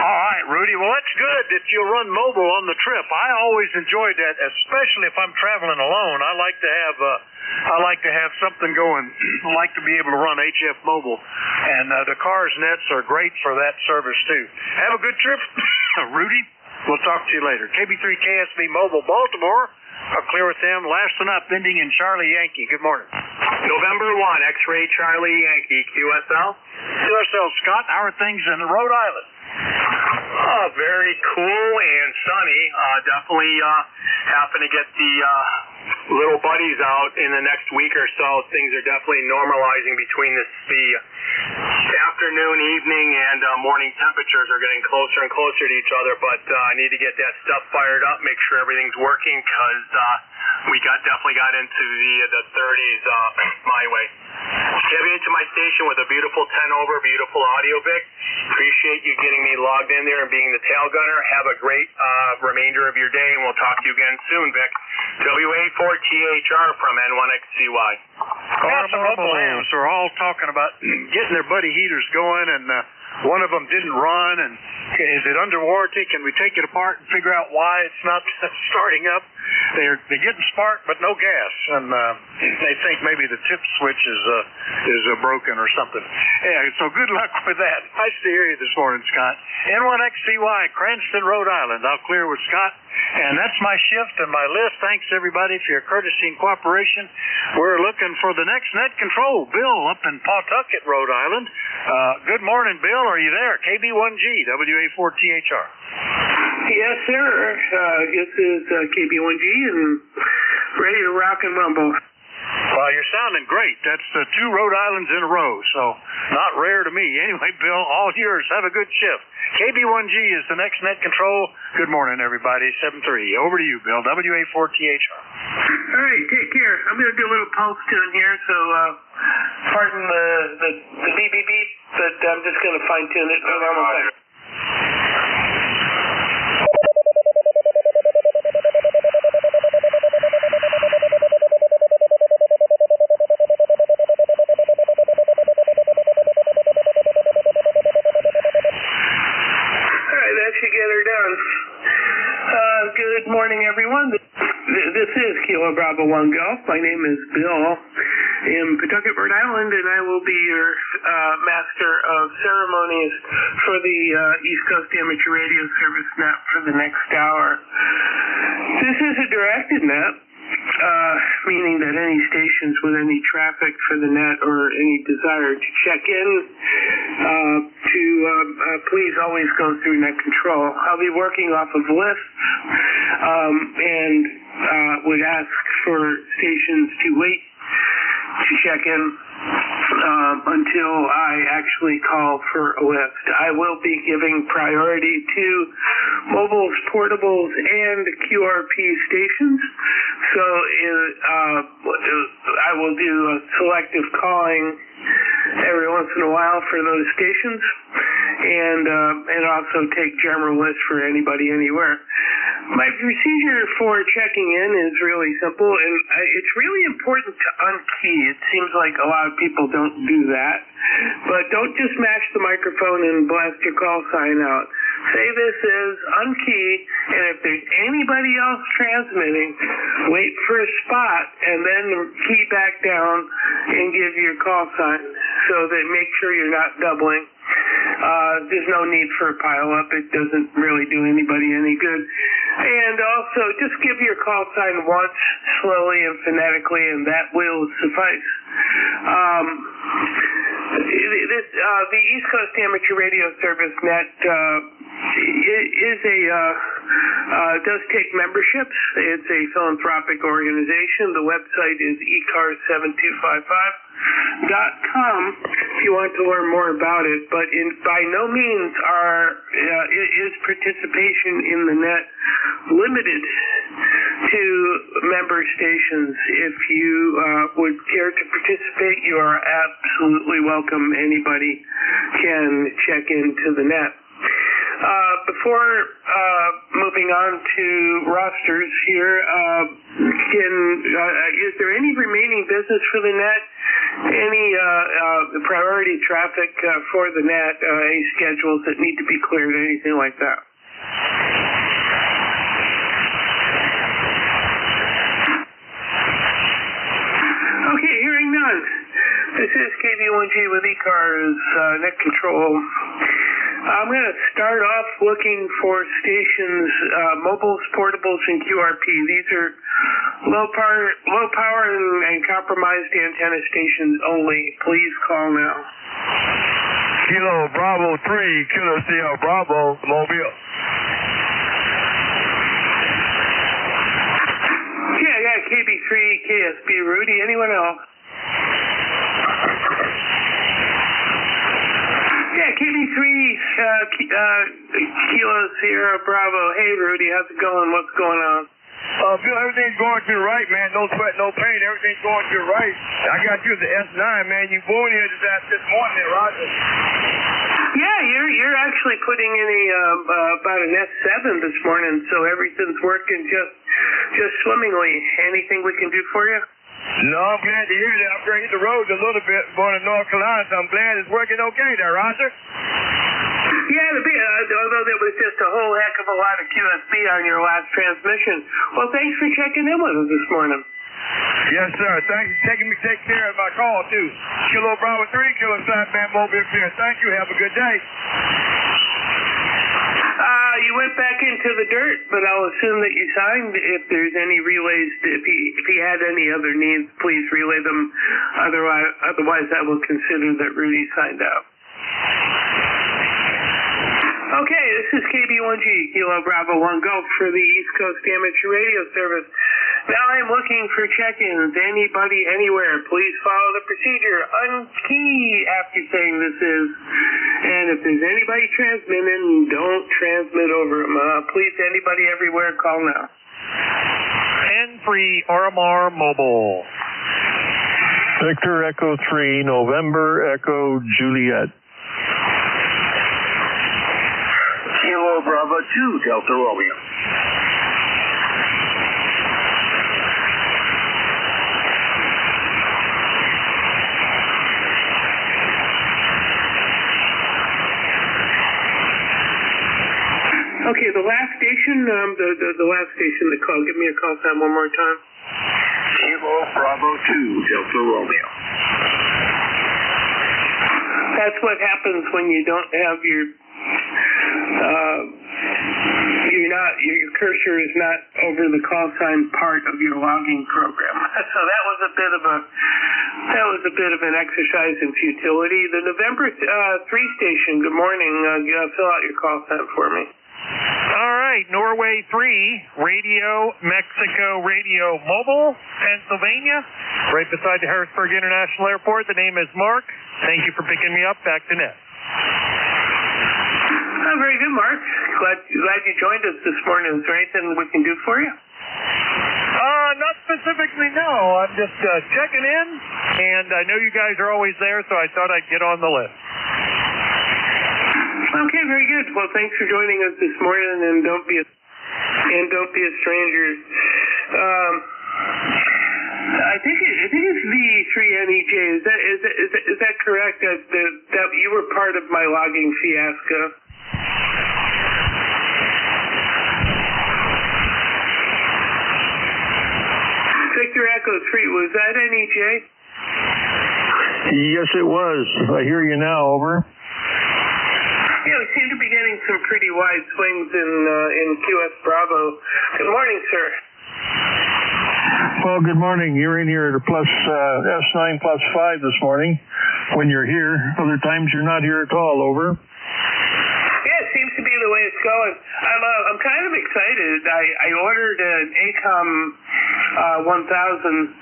All right, Rudy. Well, that's good that you'll run mobile on the trip. I always enjoyed that, especially if I'm traveling alone. I like to have something going. I like to be able to run HF Mobile, and the ECARS nets are great for that service too. Have a good trip, Rudy. We'll talk to you later. KB3 KSB Mobile, Baltimore. I'll clear with them. Last one up, ending in Charlie Yankee. Good morning. November 1, X-ray Charlie Yankee, QSL. QSL, Scott. How are things in Rhode Island? Very cool and sunny. Definitely happen to get the little buddies out in the next week or so. Things are definitely normalizing between the afternoon, evening, and morning temperatures are getting closer and closer to each other, but I need to get that stuff fired up, make sure everything's working, because we definitely got into the 30s my way. Getting into my station with a beautiful 10 over, beautiful audio, Vic. Appreciate you getting me logged in there and being the tail gunner. Have a great remainder of your day, and we'll talk to you again soon, Vic. WA4THR from N1XCY. Mobile hams are all talking about getting their buddy heaters going, and one of them didn't run, and is it under warranty? Can we take it apart and figure out why it's not starting up? They're getting spark but no gas, and they think maybe the tip switch is broken or something. Yeah, so good luck with that. Nice to hear you this morning, Scott. N1XCY, Cranston, Rhode Island. I'll clear with Scott. And that's my shift and my list. Thanks, everybody, for your courtesy and cooperation. We're looking for the next net control. Bill up in Pawtucket, Rhode Island. Good morning, Bill. Are you there? KB1G, WA4THR. Yes, sir. This is KB1G and ready to rock and rumble. Well, you're sounding great. That's 2 Rhode Islands in a row, so not rare to me. Anyway, Bill, all yours. Have a good shift. KB1G is the next net control. Good morning, everybody. 7-3. Over to you, Bill. WA4THR. All right, take care. I'm going to do a little pulse tune here, so pardon the beep, beep, beep, but I'm just going to fine-tune it. Good morning, everyone. This is Kilo Bravo 1 Golf. My name is Bill in Pawtucket, Rhode Island, and I will be your master of ceremonies for the East Coast Amateur Radio Service net for the next hour. This is is a directed net, meaning that any stations with any traffic for the net or any desire to check in please always go through net control. I'll be working off of lists and would ask for stations to wait to check in until I actually call for a lift. I will be giving priority to mobiles, portables, and QRP stations. So I will do selective calling every once in a while for those stations, and also take general lists for anybody anywhere. My procedure for checking in is really simple, and it's really important to unkey. It seems like a lot of people don't do that. But don't just mash the microphone and blast your call sign out. Say this is unkey, and if there's anybody else transmitting, wait for a spot, and then key back down and give your call sign so that make sure you're not doubling. There's no need for a pile-up. It doesn't really do anybody any good. And also, just give your call sign once, slowly and phonetically, and that will suffice. The East Coast Amateur Radio Service Net does take memberships. It's a philanthropic organization. The website is ECARS7255.com if you want to learn more about it. But by no means is participation in the net limited to member stations. If you would care to participate, you are absolutely welcome. Anybody can check into the net. Before moving on to rosters here, is there any remaining business for the net? Any priority traffic for the net? Any schedules that need to be cleared? Anything like that? Okay, hearing none. This is KV1G with ECARS Net Control. I'm going to start off looking for stations, mobiles, portables, and QRP. These are low power and compromised antenna stations only. Please call now. Kilo Bravo 3, Kilo Sierra Bravo, Mobile. Yeah, I got KB3, KSB, Rudy. Anyone else? Yeah, KB3, Kilo Sierra Bravo. Hey, Rudy, how's it going? What's going on? Bill, everything's going to the right, man. No sweat, no pain. Everything's going to the right. I got you at the S9, man. You born here this morning, Roger. Yeah, you're actually putting in about an S7 this morning, so everything's working just swimmingly. Anything we can do for you? No, I'm glad to hear that. I'm going to hit the roads a little bit going to North Carolina, so I'm glad it's working okay there, Roger. Yeah, although there was just a whole heck of a lot of QSB on your last transmission. Well, thanks for checking in with us this morning. Yes, sir. Thanks for taking care of my call, too. Kilo Bravo 3, Kilo Flatman Mobile Clear. Thank you. Have a good day. You went back into the dirt, but I'll assume that you signed. If there's any relays, if he had any other needs, please relay them. Otherwise, I will consider that Rudy signed out. Okay, this is KB1G, Kilo Bravo 1 Golf for the East Coast Amateur Radio Service. Now I'm looking for check-ins. Anybody, anywhere, please follow the procedure. Unkey after saying this is. And if there's anybody transmitting, don't transmit over them. Please, anybody everywhere, call now. And free RMR Mobile. Victor Echo 3, November Echo Juliet. Kilo Bravo 2, Delta Romeo. Okay, the last station, the last station that called. Give me a call time one more time. Kilo Bravo 2, Delta Romeo. That's what happens when you don't have your your cursor is not over the call sign part of your logging program. So that was a bit of an exercise in futility. The November 3 station. Good morning. Fill out your call sign for me. All right, Norway 3, Radio Mexico Radio Mobile, Pennsylvania, right beside the Harrisburg International Airport. The name is Mark. Thank you for picking me up. Back to Ned. Very good, Mark. Glad you joined us this morning. Is there anything we can do for you? Not specifically, no. I'm just checking in, and I know you guys are always there, so I thought I'd get on the list. Okay, very good. Well, thanks for joining us this morning, and don't be a stranger. I think it's V3NEJ. Is that correct? That you were part of my logging fiasco? Victor Echo 3, was that NEJ? Yes, it was. I hear you now. Over. Yeah, we seem to be getting some pretty wide swings in QS Bravo. Good morning, sir. Well, good morning. You're in here at a S9 plus 5 this morning when you're here. Other times you're not here at all. Over. Yeah, it seems to be the way it's going. I'm kind of excited. I ordered an ACOM 1000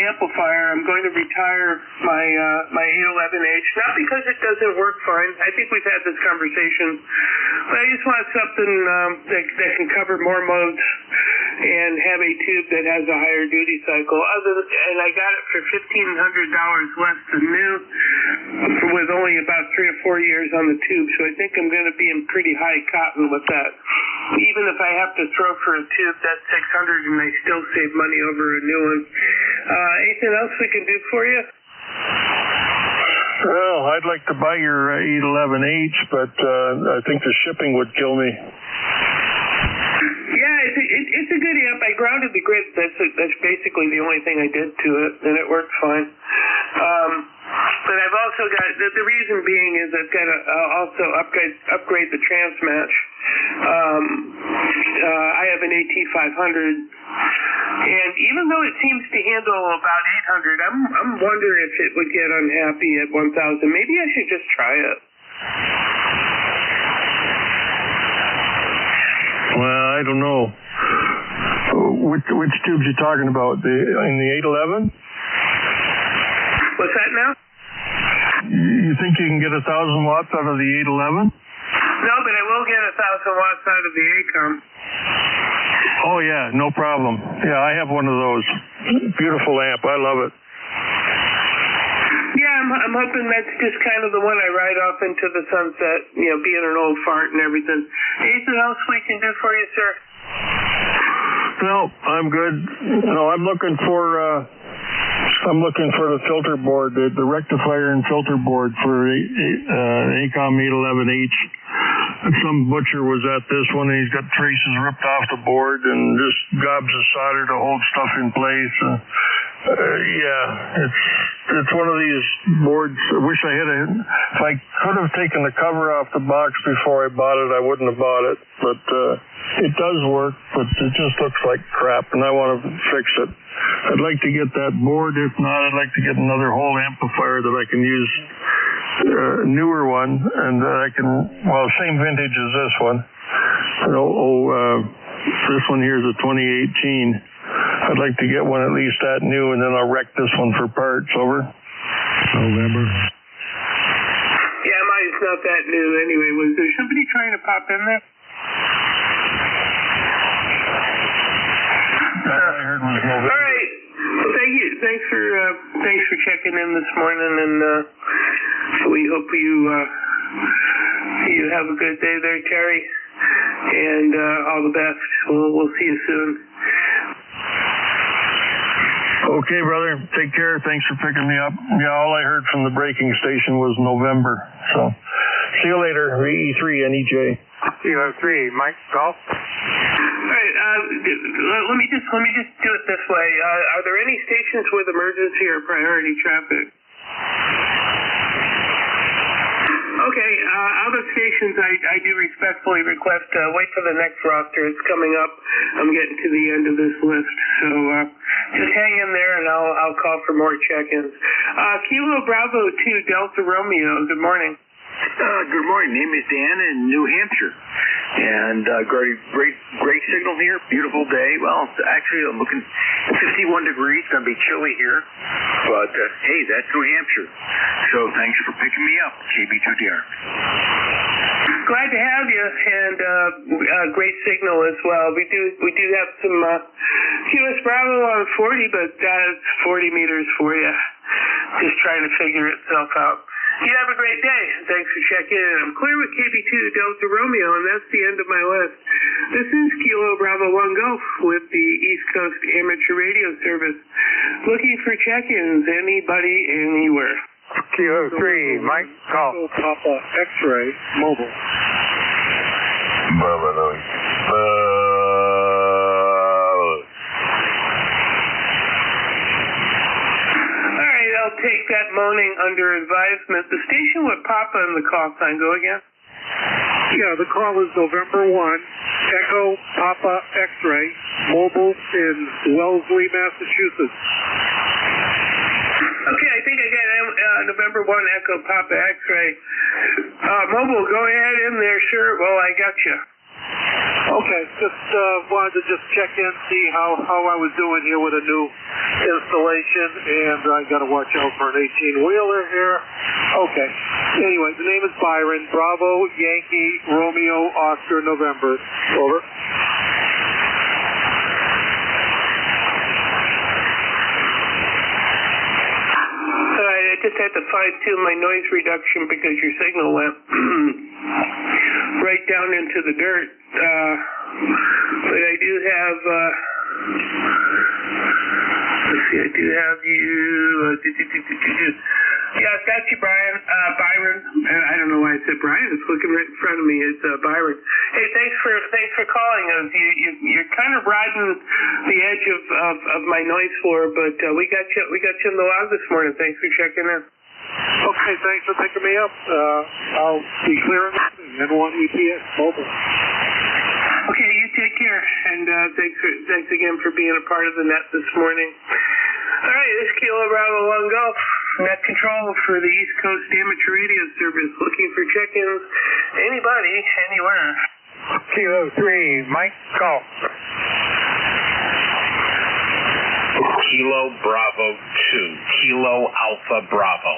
amplifier. I'm going to retire my 811H, not because it doesn't work fine. I think we've had this conversation, but I just want something that can cover more modes and have a tube that has a higher duty cycle. And I got it for $1,500 less than new, with only about 3 or 4 years on the tube. So I think I'm going to be in pretty high cotton with that. Even if I have to throw for a tube, that's $600, and I still save money over a new one. Anything else we can do for you? Well, I'd like to buy your 811H, but I think the shipping would kill me. Yeah, it's a good amp. I grounded the grid. That's basically the only thing I did to it, and it worked fine. But I've also got the reason being is I've got to also upgrade the transmatch. I have an AT500, and even though it seems to handle about 800, I'm wondering if it would get unhappy at 1,000. Maybe I should just try it. Well, I don't know. Which tubes you talking about? In the 811? What's that now? You think you can get 1,000 watts out of the 811? No, but I will get 1,000 watts out of the ACOM. Oh yeah, no problem. Yeah, I have one of those. Beautiful amp. I love it. Yeah, I'm hoping that's just kind of the one I ride off into the sunset, being an old fart and everything. Anything else we can do for you, sir? No, I'm good. No, I'm looking for the filter board, the rectifier and filter board for ACOM 811H. Some butcher was at this one, and he's got traces ripped off the board and just gobs of solder to hold stuff in place. Yeah, it's one of these boards. I wish I had if I could have taken the cover off the box before I bought it, I wouldn't have bought it. But it does work, but it just looks like crap, and I want to fix it. I'd like to get that board. If not, I'd like to get another whole amplifier that I can use, newer one, and that I can, same vintage as this one. This one here is a 2018. I'd like to get one at least that new, and then I'll wreck this one for parts. Over. November. Yeah, mine's not that new anyway. Was there somebody trying to pop in there? I heard was November. All right. Well, thank you. Thanks for checking in this morning, and we hope you have a good day there, Terry, and all the best. We'll see you soon. Okay, brother. Take care. Thanks for picking me up. Yeah, all I heard from the braking station was November. So, see you later. VE3 NEJ. Kilo 3, Mike Golf. All right. Let me just do it this way. Are there any stations with emergency or priority traffic? Okay, other stations I do respectfully request wait for the next roster. It's coming up. I'm getting to the end of this list. So just hang in there and I'll call for more check-ins. Kilo Bravo 2 Delta Romeo, good morning. Good morning. Name is Dan in New Hampshire. And great signal here. Beautiful day. Well, actually, I'm looking 51 degrees. Going to be chilly here. But, hey, that's New Hampshire. So thanks for picking me up, KB2DR. Glad to have you, and great signal as well. We do have some QS Bravo on 40, but that's 40 meters for you. Just trying to figure itself out. You have a great day. Thanks for checking in. I'm clear with KB2 Delta Romeo, and that's the end of my list. This is Kilo Bravo 1 Golf with the East Coast Amateur Radio Service. Looking for check-ins, anybody, anywhere. Kilo 3, Mike, Golf. Papa X-Ray, Mobile. I'll take that moaning under advisement. The station with Papa and the call sign, go again? Yeah, the call is November 1, Echo Papa X-Ray, Mobile in Wellesley, Massachusetts. Okay, I think I got November 1, Echo Papa X-Ray. Mobile, go ahead in there, sir. Well, I got you. Okay, just wanted to just check in, see how I was doing here with a new installation, and I got to watch out for an 18-wheeler here. Okay. Anyway, the name is Byron. Bravo, Yankee, Romeo, Oscar, November. Over. All right, I just had to fine-tune my noise reduction because your signal went right down into the dirt. But I do have, let's see, I do have you, yeah, I've got you, Byron. I don't know why I said Brian. It's looking right in front of me. It's Byron. Hey, thanks for calling us. You're kind of riding the edge of my noise floor, but we got you in the log this morning. Thanks for checking in. Okay, thanks for picking me up. I'll be clearing N1 EPS Mobile. Okay, you take care, and thanks again for being a part of the net this morning. All right, this is Kilo Bravo 1 Golf, net control for the East Coast Amateur Radio Service. Looking for check-ins, anybody, anywhere. Kilo 3, Mike, Golf. Kilo Bravo 2, Kilo Alpha Bravo.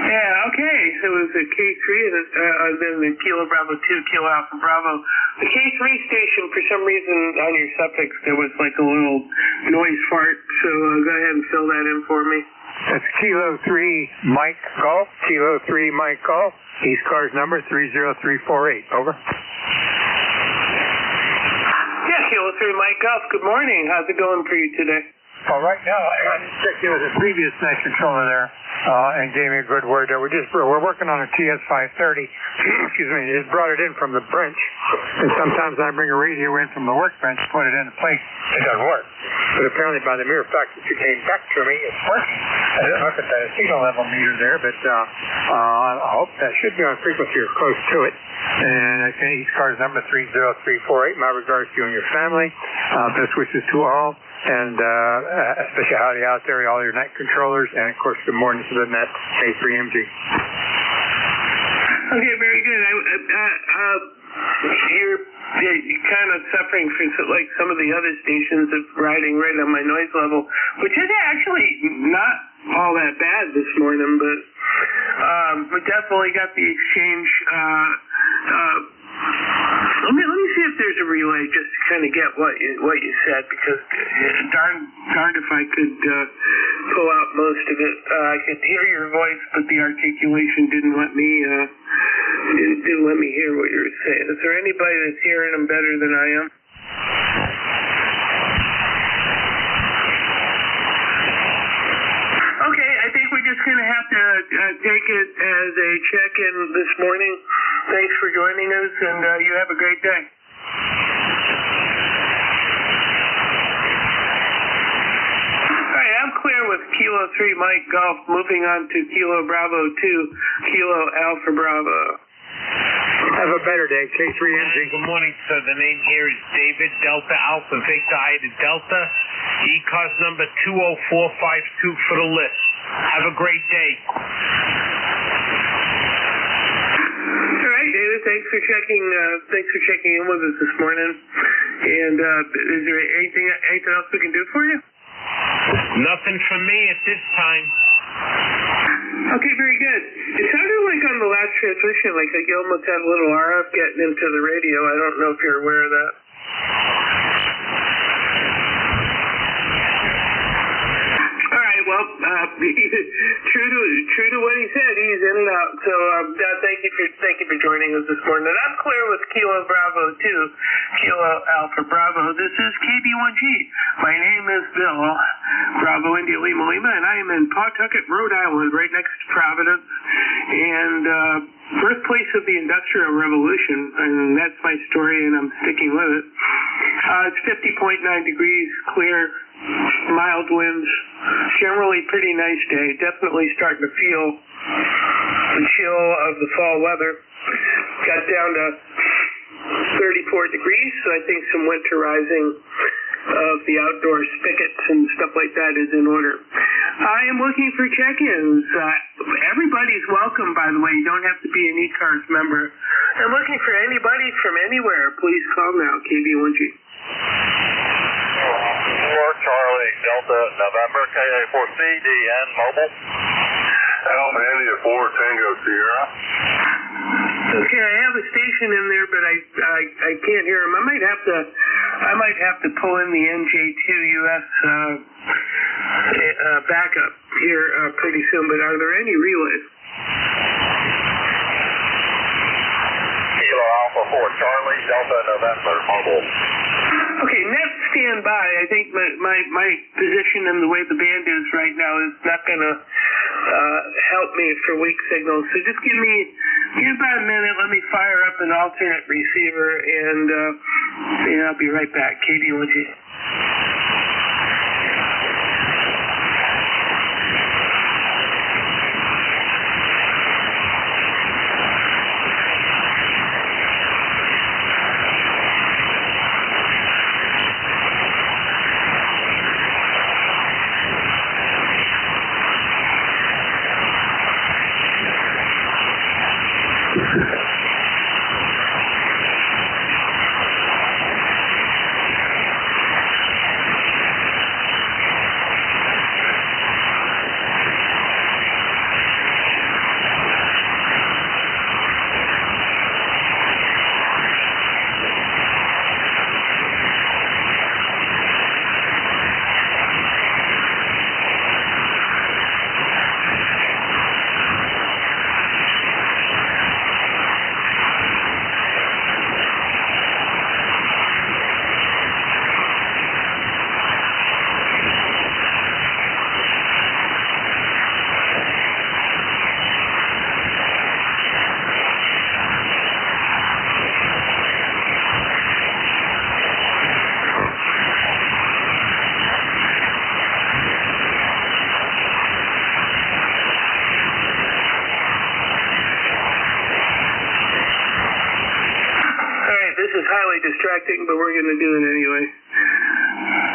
Yeah, okay, so it was a K3 and then the Kilo Bravo 2, Kilo Alpha Bravo. The K3 station, for some reason on your suffix, there was like a little noise fart, so go ahead and fill that in for me. That's Kilo 3, Mike, Golf. Kilo 3, Mike, Golf. ECARS number 30348. Over. Yeah, Kilo 3, Mike Golf. Good morning. How's it going for you today? Well, right now, I checked in with the previous net controller there and gave me a good word there. We're working on a TS530. Excuse me. Just brought it in from the bench. And sometimes I bring a radio in from the workbench, put it in the place. It doesn't work. But apparently by the mere fact that you came back to me, it's working. I didn't look at the signal level meter there, but I hope that should be on frequency or close to it. And I think ECARS number 30348. My regards to you and your family. Best wishes to all. And especially howdy out there, all your net controllers, and of course, good morning to the net K3MG. Okay, very good. You're kind of suffering from like some of the other stations of riding right on my noise level, which is actually not all that bad this morning, but we definitely got the exchange. Let me see if there's a relay just to kind of get what you said, because darned if I could pull out most of it. I could hear your voice, but the articulation didn't let me hear what you were saying. Is there anybody that's hearing them better than I am? Okay, I think we're just going to have to take it as a check-in this morning. Thanks for joining us, and you have a great day. All right, I'm Kilo 3 Mike Golf, moving on to Kilo Bravo 2, Kilo Alpha Bravo. Have a better day, K3NG. Good morning, sir. The name here is David, Delta Alpha Victor Ida Delta, ECARS number 20452 for the list. Have a great day. All right, David, thanks for checking in with us this morning. And is there anything else we can do for you? Nothing from me at this time. Okay, very good. It sounded like on the last transmission, like you almost had a little RF getting into the radio. I don't know if you're aware of that. All right, well, true to what he said, he's in and out. So thank you for joining us this morning. And I'm clear with Kilo Bravo 2, Kilo Alpha Bravo. This is KB1G. My name is Bill, Bravo India Lima Lima, and I am in Pawtucket, Rhode Island, right next to Providence, and birthplace of the Industrial Revolution, and that's my story, and I'm sticking with it. It's 50.9 degrees, clear, mild winds, generally pretty nice day. Definitely starting to feel the chill of the fall weather. Got down to 34 degrees, so I think some winterizing of the outdoor spigots and stuff like that is in order. I am looking for check-ins. Everybody's welcome, by the way. You don't have to be an ECARS member. I'm looking for anybody from anywhere. Please call now, KB1G. 4 Charlie Delta November KA4C DN Mobile. Alpha India 4 Tango Sierra. Okay, I have a station in there, but I can't hear him. I might have to pull in the NJ2US backup here pretty soon. But are there any relays? Kilo Alpha 4 Charlie Delta November Mobile. Okay, net standby. I think my position and the way the band is right now is not going to help me for weak signals. So just give me about a minute. Let me fire up an alternate receiver, and I'll be right back. KD1G. Distracting, but we're going to do it anyway.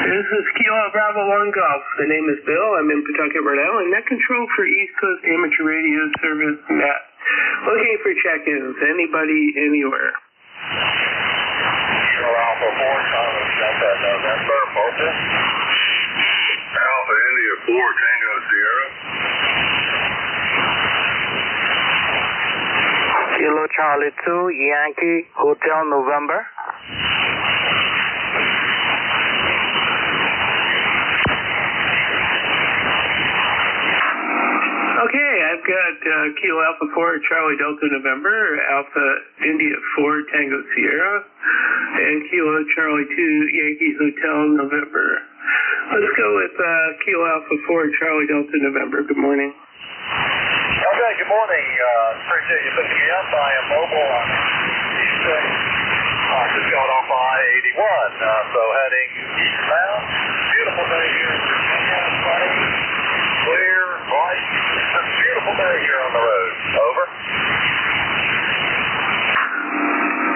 This is Kilo Bravo 1 Golf. The name is Bill. I'm in Pawtucket, Rhode Island. Net control for East Coast Amateur Radio Service. Matt. Looking for check-ins. Anybody, anywhere. Kilo Alpha 4 Charlie Delta November Mobile. Alpha India 4 Tango Sierra. Kilo Charlie 2 Yankee Hotel November. Okay, I've got Kilo Alpha 4 Charlie Delta November, Alpha India 4 Tango Sierra, and Kilo Charlie 2 Yankee Hotel November. Let's go with Kilo Alpha 4 Charlie Delta November. Good morning. Okay, good morning. Appreciate you picking me up. I am mobile on East just got off I-81, so heading eastbound. Beautiful day here in Virginia, sunny. Mike. It's a beautiful day here on the road. Over.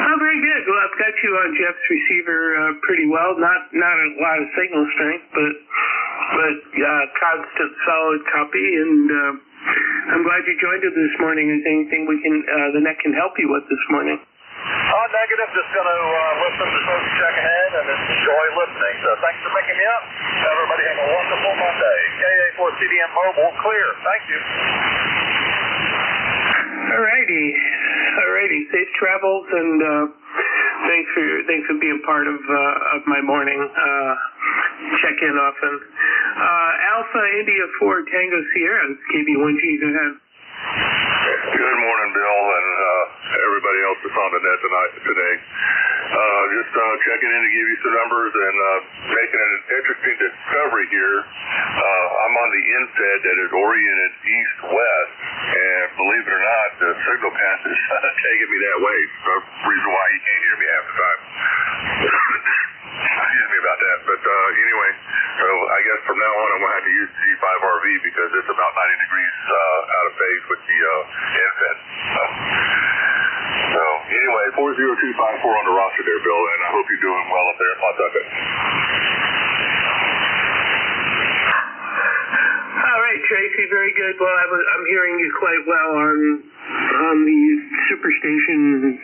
Oh, very good. Well, I've got you on Jeff's receiver pretty well. Not a lot of signal strength, but constant, solid copy. And I'm glad you joined us this morning. Is there anything the net can help you with this morning? Negative. Just going to listen to folks checking in and just enjoy listening. So thanks for picking me up. Everybody have a wonderful Monday. KA4CDM Mobile, clear. Thank you. Alrighty. Safe travels, and thanks for being part of my morning. Check in often. Alpha India 4 Tango Sierra, KB1G. Go ahead. Good morning, Bill, and everybody else that's on the net today. Just checking in to give you some numbers and making an interesting discovery here. I'm on the infed that is oriented east-west, and believe it or not, the signal path is taking me that way. The reason why you can't hear me half the time. Excuse me about that. But anyway, so I guess from now on I'm going to have to use G5RV because it's about 90 degrees out of phase with the infed. So anyway, 40254 on the roster there, Bill, and I hope you're doing well up there in Pawtucket. All right, Tracy, very good. Well, I'm hearing you quite well on the superstation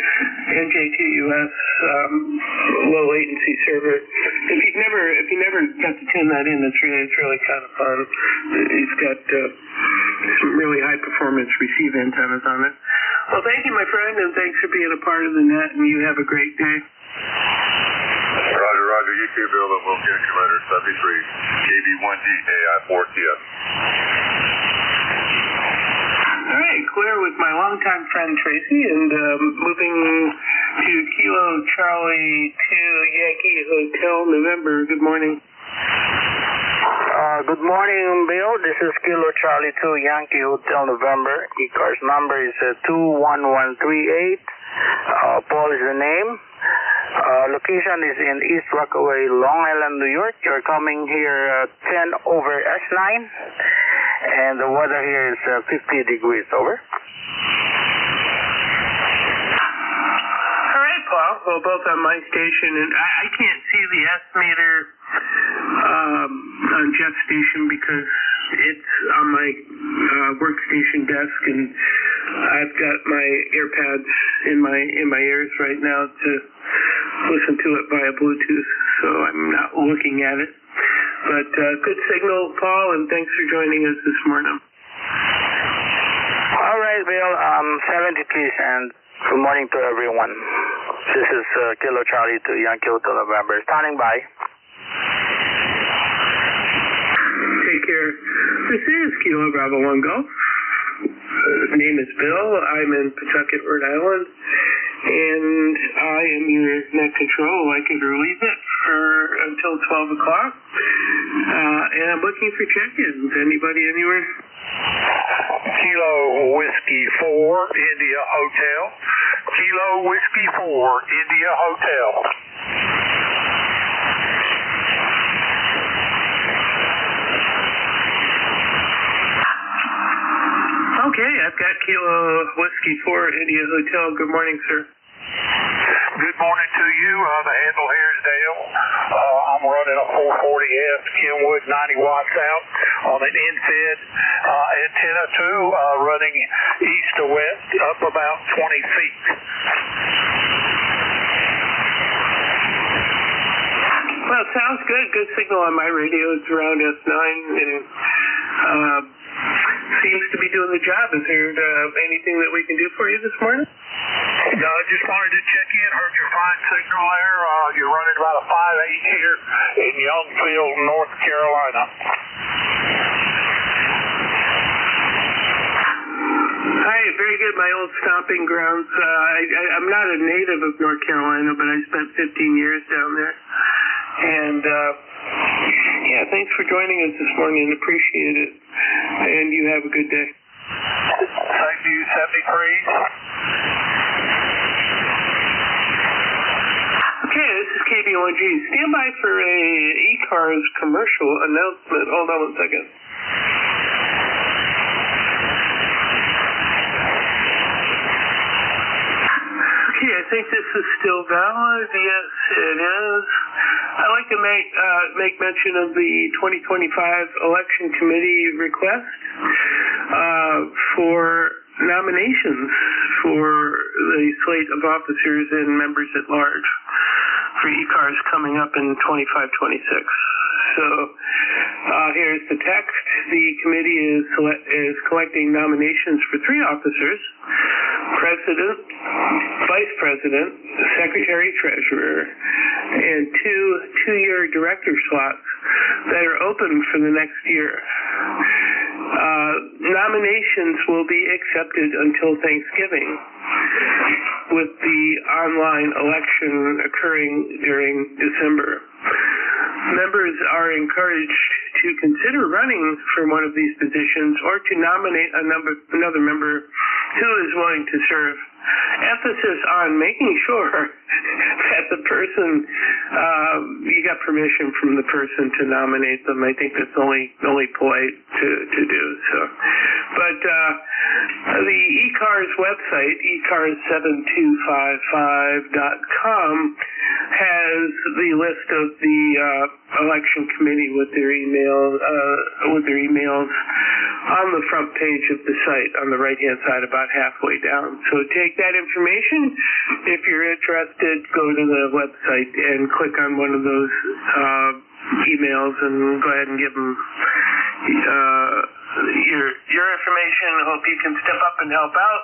NJ2US low latency server. If you never got to tune that in, it's really kind of fun. It's got some really high performance receive antennas on it. Well, thank you, my friend, and thanks for being a part of the net, and you have a great day. Roger. You too, Bill, and we'll get you later. 73 KB1G AI4TS. All right, clear with my longtime friend Tracy, and moving to Kilo Charlie 2 Yankee Hotel November. Good morning. Good morning, Bill. This is Kilo Charlie 2 Yankee Hotel November. ECARS number is 21138. Paul is the name. Location is in East Rockaway, Long Island, New York. You're coming here 10 over S9. And the weather here is 50 degrees. Over. All right, Paul. Well, both on my station, and I can't see the estimator on Jeff's station because it's on my workstation desk, and I've got my AirPods in my ears right now to listen to it via Bluetooth, so I'm not looking at it. But good signal, Paul, and thanks for joining us this morning. All right, Bill. 70 please, and good morning to everyone. This is Kilo Charlie 2 Yankee Hotel November. Standing by. Take care. This is Kilo Bravo 1 Golf. My name is Bill. I'm in Pawtucket, Rhode Island, and I am your net control. I can relieve it until 12 o'clock, and I'm looking for check-ins. Anybody anywhere? Kilo Whiskey 4 India Hotel. Kilo Whiskey 4 India Hotel. Okay, I've got Kilo Whiskey 4 India Hotel. Good morning, sir. Good morning to you. The handle here is Dale. I'm running a 440S Kenwood 90 watts out on an infed antenna 2 running east to west up about 20 feet. Well, it sounds good. Good signal on my radio. It's around S9 and seems to be doing the job. Is there anything that we can do for you this morning? No, I just wanted to check in. Heard your fine signal there. You're running about a 5.8 here in Youngfield, North Carolina. Hi, very good. My old stomping grounds. I'm not a native of North Carolina, but I spent 15 years down there. And yeah, thanks for joining us this morning. Appreciate it. And you have a good day. Thank you, 73. Okay, this is KB1G. Stand by for a ECARS commercial announcement. Hold on one second. Okay, I think this is still valid. Yes, it is. I'd like to make mention of the 2025 election committee request for nominations for the slate of officers and members at large for ECARS coming up in 25-26. So here's the text. The committee is collecting nominations for 3 officers: President, Vice President, Secretary Treasurer, and 2 two-year director slots that are open for the next year. Nominations will be accepted until Thanksgiving, with the online election occurring during December. Members are encouraged to consider running for one of these positions or to nominate another member who is willing to serve. Emphasis on making sure that the person, you got permission from the person to nominate them. I think that's only polite to do so. But the ECARS website, ECARS7255.com, has the list of the election committee with their emails on the front page of the site on the right-hand side, about halfway down. So take that information. If you're interested, go to the website and click on one of those emails and go ahead and give them your information. I hope you can step up and help out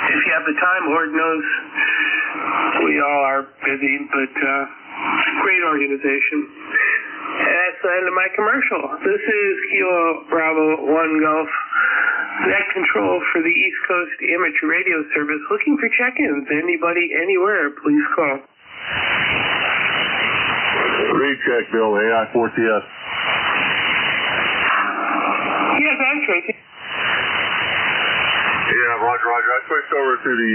if you have the time. Lord knows we all are busy, but great organization. And that's the end of my commercial. This is Kilo Bravo 1 Golf, net control for the East Coast Amateur Radio Service. Looking for check-ins. Anybody, anywhere, please call. Recheck, Bill, AI4TS. Yes, I'm Tracy. Yeah, Roger. I switched over to the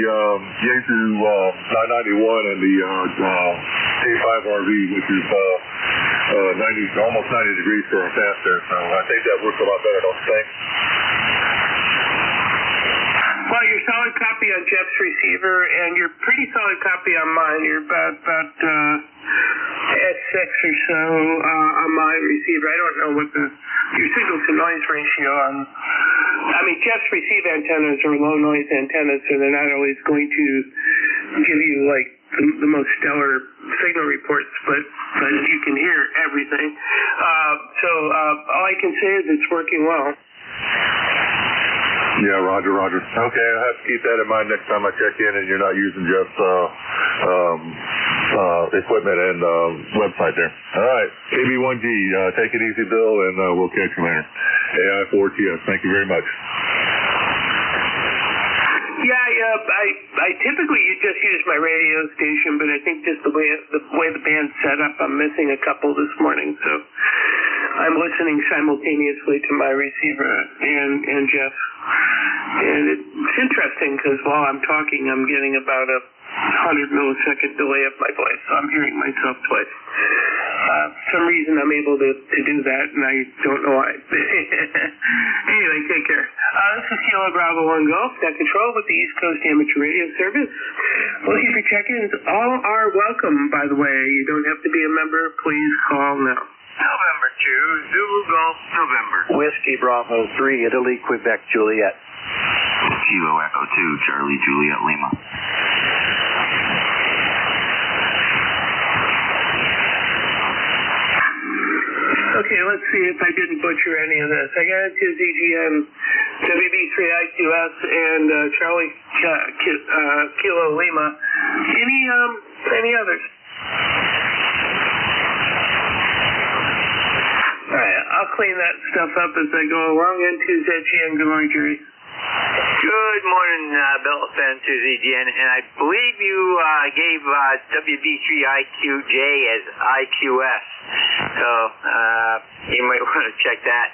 Yaesu 991 and the A5RV, which is almost 90 degrees for a faster. So I think that works a lot better, don't you think? Well, your solid copy on Jeff's receiver and your pretty solid copy on mine. You're about S6 or so on my receiver. I don't know what your signal to noise ratio on. I mean, Jeff's receive antennas are low noise antennas, so they're not always going to give you like the most stellar signal reports, but you can hear everything. So all I can say is it's working well. Yeah, Roger. Okay, I'll have to keep that in mind next time I check in and you're not using Jeff's equipment and website there. All right, KB1G, take it easy, Bill, and we'll catch you later. AI4TS, thank you very much. Yeah, I typically just use my radio station, but I think just the way the band's set up, I'm missing a couple this morning, so I'm listening simultaneously to my receiver and Jeff. And it's interesting because while I'm talking, I'm getting about a 100 millisecond delay of my voice, so I'm hearing myself twice. For some reason I'm able to do that, and I don't know why. Anyway, take care. This is Kilo Bravo 1 Golf, net control with the East Coast Amateur Radio Service. Looking for check-ins. All are welcome, by the way. You don't have to be a member. Please call now. November 2, Zulu Golf, November. Whiskey Bravo 3, Italy, Quebec, Juliet. Kilo Echo 2, Charlie, Juliet, Lima. Okay, let's see if I didn't butcher any of this. I got it to ZGN, WB3IQS, and Charlie Kilo Lima. Any others? All right, I'll clean that stuff up as I go along. N2ZGN, good morning, Jerry. Good morning, Bill, N2ZGN, and I believe you gave WB3IQJ as IQS, so you might want to check that.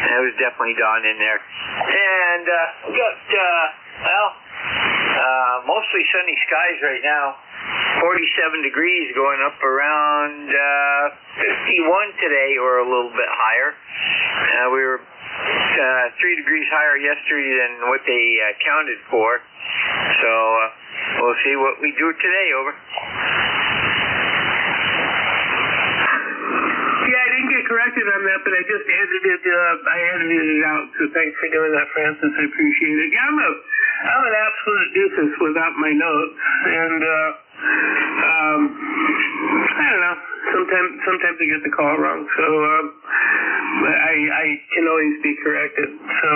That was definitely Don in there. And we got, mostly sunny skies right now. 47 degrees, going up around 51 today, or a little bit higher. We were 3 degrees higher yesterday than what they counted for. So we'll see what we do today. Over. Yeah, I didn't get corrected on that, but I just edited it out. So thanks for doing that, Francis. I appreciate it. Yeah, I'm an absolute doofus without my notes, and I don't know. Sometimes I get the call wrong, so but I can always be corrected. So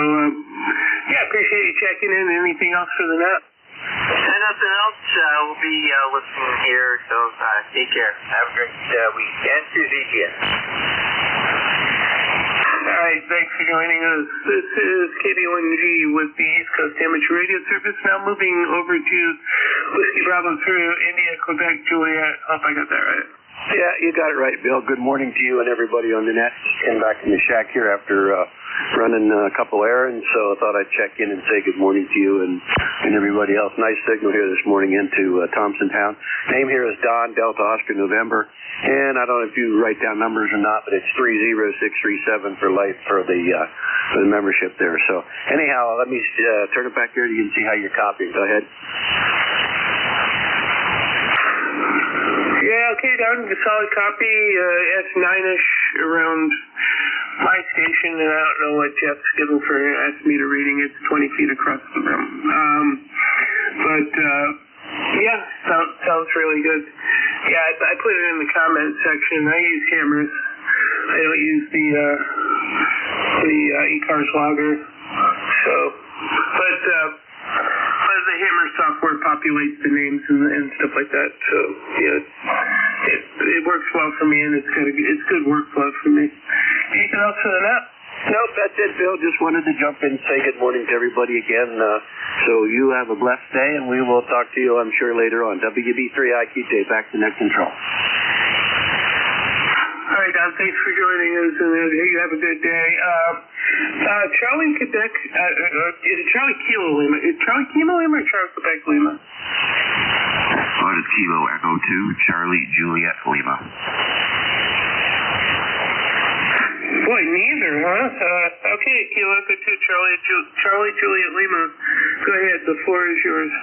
yeah, appreciate you checking in. Anything else for the net? And nothing else. We'll be listening here, so take care. Have a great weekend to ZGN. All right, thanks for joining us. This is KBONG with the East Coast Amateur Radio Service. Now moving over to Whiskey Bravo through India, Quebec, Juliet. Hope I got that right. Yeah, you got it right, Bill. Good morning to you and everybody on the net. Came back in the shack here after running a couple errands, so I thought I'd check in and say good morning to you and everybody else. Nice signal here this morning into Thompsontown. Name here is Don, Delta Oscar November, and I don't know if you write down numbers or not, but it's 30637 for life for the membership there. So anyhow, let me turn it back here. You can see how you're copying. Go ahead. Yeah, okay, down to solid copy, S9-ish around my station, and I don't know what Jeff's given for estimated reading. It's 20 feet across the room. Yeah, sounds really good. Yeah, I put it in the comment section. I use hammers. I don't use the ECARS logger. So, but the hammer software populates the names and stuff like that. So yeah, it works well for me, and it's good workflow for me. Anything else for the net? Nope, that's it, Bill. Just wanted to jump in and say good morning to everybody again. So you have a blessed day, and we will talk to you, I'm sure, later on. WB3IQJ, back to net control. All right, Don, thanks for joining us, and you have a good day. Charlie Quebec, is it Charlie Kilo Lima? Is Charlie Kilo Lima or Charlie Quebec Lima? Well, it's Kilo Echo 2, Charlie Juliet Lima. Boy, neither, huh? Okay, Kilo Echo 2, Charlie Juliet Lima. Go ahead, the floor is yours.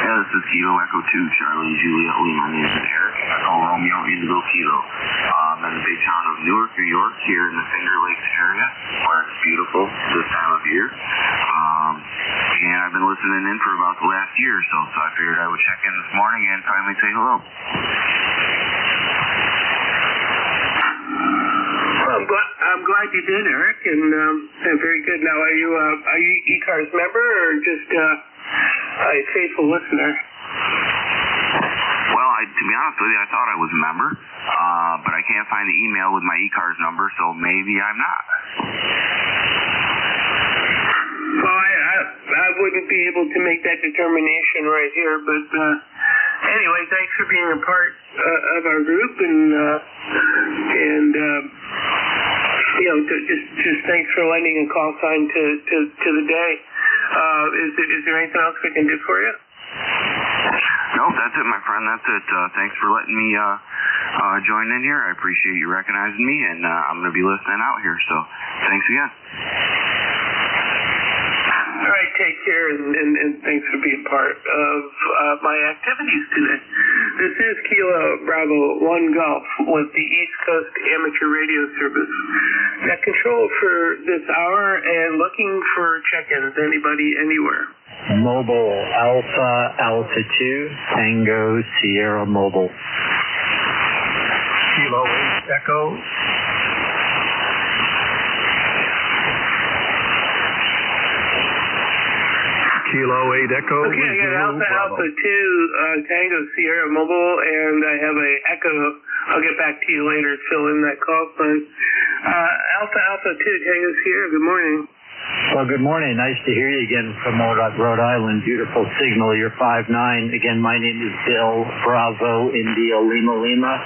Yeah, this is Kilo Echo 2, Charlie Juliet Lima. My name is Eric. Echo Romeo Indigo Kilo. I'm in the big town of Newark, New York, here in the Finger Lakes area, where it's beautiful this time of year. And I've been listening in for about the last year or so I figured I would check in this morning and finally say hello. I'm glad you did, Eric, and very good. Now, are you ECARS member or just a faithful listener? Well, to be honest with you, I thought I was a member, but I can't find the email with my ECARS number, so maybe I'm not. Well, I wouldn't be able to make that determination right here, but anyway, thanks for being a part of our group, and just thanks for lending a call sign to the day. Is there anything else we can do for you? No, that's it, my friend. That's it. Thanks for letting me join in here. I appreciate you recognizing me, and I'm going to be listening out here. So, thanks again. All right, take care, and thanks for being part of my activities today. This is Kilo Bravo 1 Golf with the East Coast Amateur Radio Service. Net control for this hour and looking for check-ins. Anybody, anywhere. Mobile Alpha 2 Tango Sierra Mobile. Kilo 8 Echo. Kilo 8 Echo. Okay, I got Alpha 2 Tango Sierra Mobile, and I have a Echo. I'll get back to you later. Fill in that call sign. Alpha 2 Tango Sierra. Good morning. Well, good morning. Nice to hear you again from Rhode Island. Beautiful signal. You're 5'9". Again, my name is Bill Bravo India Lima,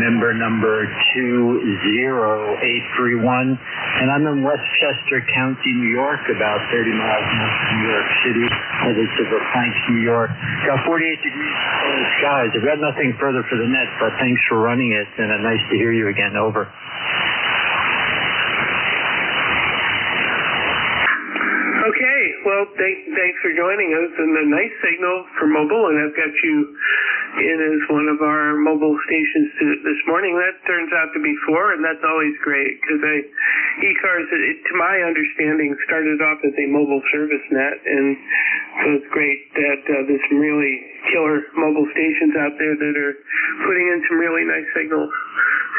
member number 20831, and I'm in Westchester County, New York, about 30 miles north of New York City, it's over Planks, New York. Got 48 degrees in the skies. I've got nothing further for the net, but thanks for running it, and nice to hear you again. Over. Okay, Well, thanks for joining us, and a nice signal for mobile, and I've got you in as one of our mobile stations this morning. That turns out to be 4, and that's always great, because ECARS, to my understanding, started off as a mobile service net, and so it's great that there's some really killer mobile stations out there that are putting in some really nice signals.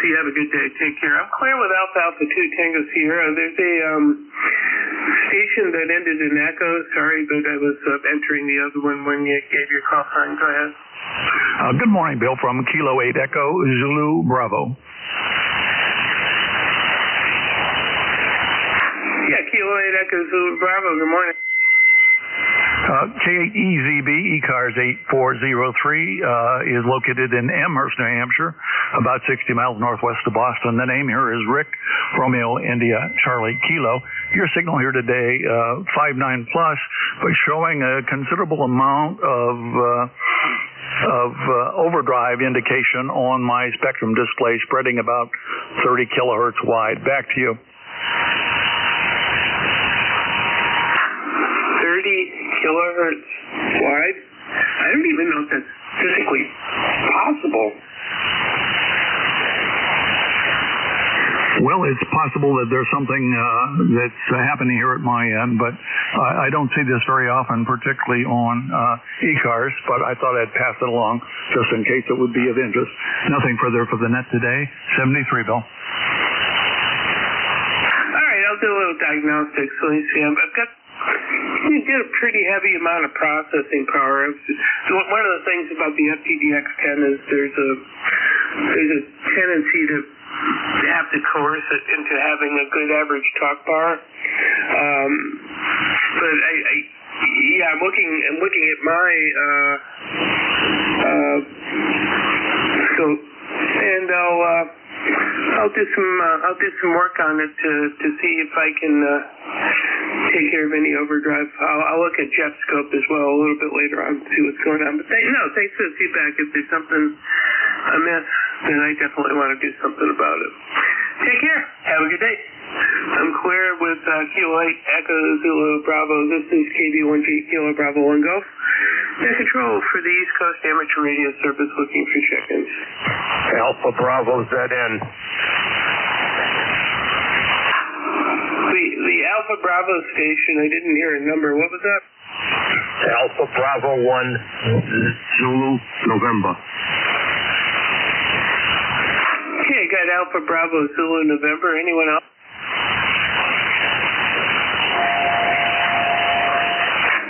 So you have a good day. Take care. I'm clear with Alpha 2 Tango Sierra. There's a station that ended in echo. Sorry, but I was entering the other one when you gave your call sign. Go ahead. Good morning, Bill, from Kilo 8 Echo Zulu Bravo. Yeah, Kilo 8 Echo Zulu Bravo. Good morning. K8EZB ECARS 8403 is located in Amherst, New Hampshire, about 60 miles northwest of Boston. The name here is Rick Romeo India Charlie Kilo. Your signal here today, 59 plus, but showing a considerable amount of overdrive indication on my spectrum display, spreading about 30 kilohertz wide. Back to you. 30 kilohertz wide? I don't even know if that's physically possible. Well, it's possible that there's something that's happening here at my end, but I don't see this very often, particularly on ECARS, but I thought I'd pass it along just in case it would be of interest. Nothing further for the net today. 73, Bill. All right, I'll do a little diagnostics. So let me see. You get a pretty heavy amount of processing power. So one of the things about the FTDX10 is there's a tendency to have to coerce it into having a good average talk bar. But I'm looking at my scope, and I'll do some work on it to see if I can take care of any overdrive. I'll look at Jeff's scope as well a little bit later on to see what's going on. But thanks for the feedback. If there's something amiss, then I definitely want to do something about it. Take care. Have a good day. I'm clear with Kilo 8 Echo Zulu Bravo. This is KB1G Kilo Bravo 1 Golf. Net control for the East Coast Amateur Radio Service looking for check-ins. Alpha Bravo ZN. The Alpha Bravo station, I didn't hear a number. What was that? Alpha Bravo 1 Zulu November. Okay, got Alpha Bravo Zulu November. Anyone else?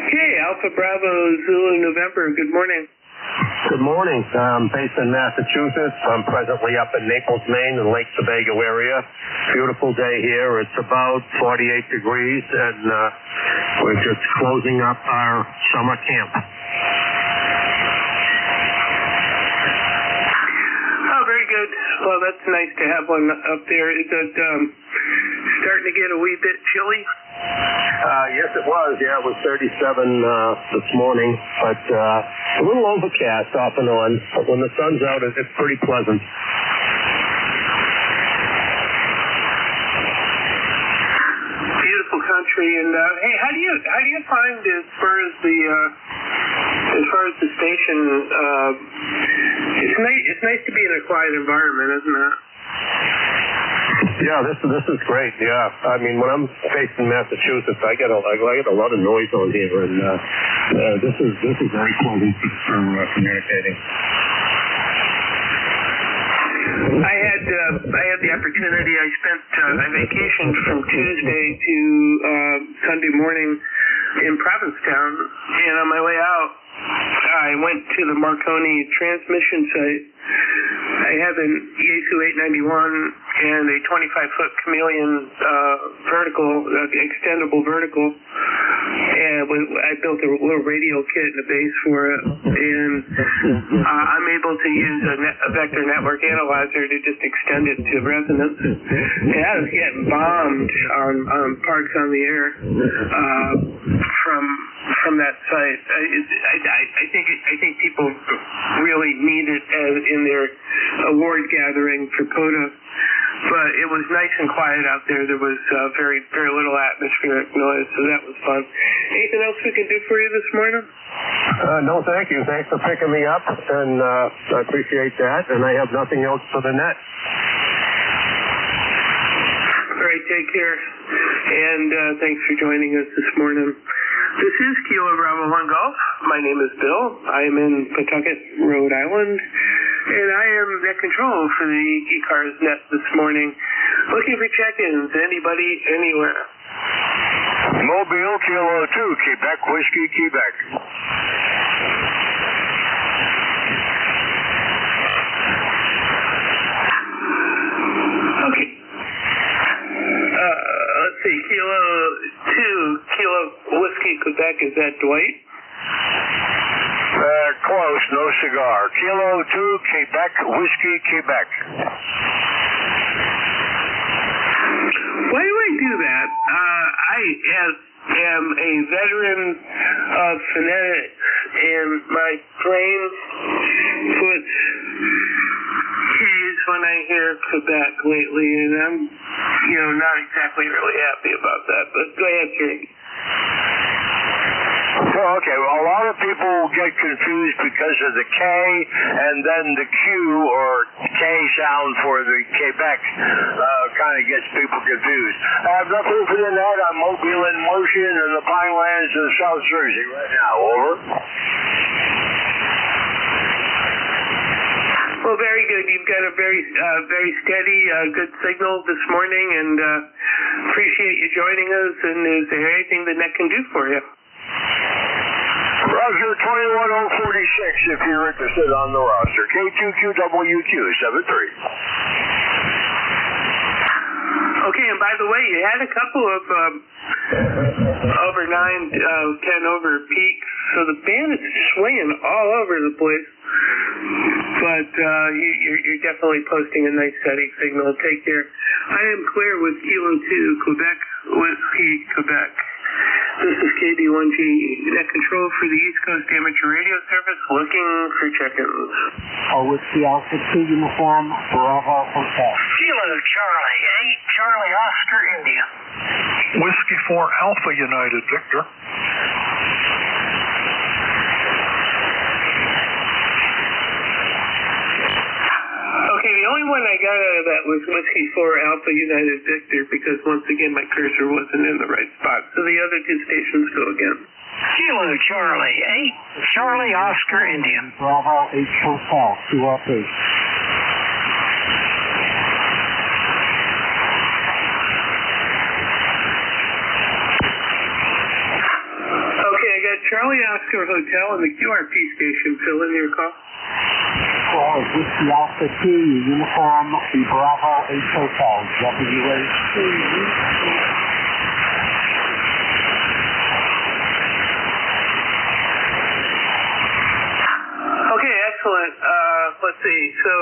Okay, Alpha Bravo Zulu November. Good morning. Good morning. I'm based in Massachusetts. I'm presently up in Naples, Maine, in Lake Sebago area. Beautiful day here. It's about 48 degrees, and we're just closing up our summer camp. Oh, very good. Well, that's nice to have one up there. Is it starting to get a wee bit chilly? Yes, it was. Yeah, it was 37 this morning, but a little overcast off and on. But when the sun's out, it's pretty pleasant. Beautiful country, and hey, how do you find as far as the station? It's nice to be in a quiet environment, isn't it? Yeah, this is great. Yeah, I mean, when I'm based in Massachusetts, I get a lot of noise on here, and this is very pleasant for communicating. I had the opportunity. I spent I vacationed from Tuesday to Sunday morning in Provincetown, and on my way out, I went to the Marconi transmission site. I have an Yaesu 891 and a 25-foot Chameleon extendable vertical, and I built a little radio kit and a base for it, and I'm able to use a vector network analyzer to just extend it to resonance. And I was getting bombed on parts on the air from that site. I think people really need it in their award gathering for POTA. but it was nice and quiet out there. There was very little atmospheric noise, so that was fun. Anything else we can do for you this morning? No, thank you. Thanks for picking me up, and I appreciate that. And I have nothing else for the net. All right, take care, and thanks for joining us this morning. This is Kilo Bravo 1 Golf. My name is Bill. I am in Pawtucket, Rhode Island, and I am net control for the ECARS net this morning. Looking for check-ins. Anybody, anywhere. Mobile, Kilo 2, Quebec, Whiskey, Quebec. Okay. Let's see, Kilo 2, Kilo Whiskey, Quebec, is that Dwight? Close, no cigar. Kilo 2, Quebec, Whiskey, Quebec. Why do I do that? I am a veteran of phonetics, and my brain puts K's when I hear Quebec lately, and I'm, not exactly really happy about that. But go ahead, Jake. Well, okay. Well, a lot of people get confused because of the K and then the Q or K sound for the Quebec kind of gets people confused. I have nothing for the net. I'm Mobile in motion in the Pinelands of South Jersey right now. Over. Well, very good. You've got a very steady, good signal this morning, and appreciate you joining us. And is there anything the net can do for you? Roger 21046 if you're interested on the roster. K2QWQ73. Okay, and by the way, you had a couple of over 9, 10 over peaks, so the band is swinging all over the place. But you're definitely posting a nice steady signal. Take care. I am clear with Kilo 2, Quebec, Whiskey, Quebec. This is KB1G, net control for the East Coast Amateur Radio Service, looking for check-ins. Whiskey Alpha 2 Uniform, Bravo Hotel. Kilo Charlie 8, Charlie Oscar, India. Whiskey 4 Alpha United, Victor. Okay, the only one I got out of that was Whiskey 4 Alpha United Victor, because once again my cursor wasn't in the right spot. So the other two stations go again. Kilo Charlie 8, Charlie Oscar, India. Bravo 8 Hotel, QRP. Okay, I got Charlie Oscar Hotel and the QRP station. Fill in your call. Whiskey Alpha 2, Uniform, Bravo 8 Hotel, WA2. Okay, excellent. Let's see. So,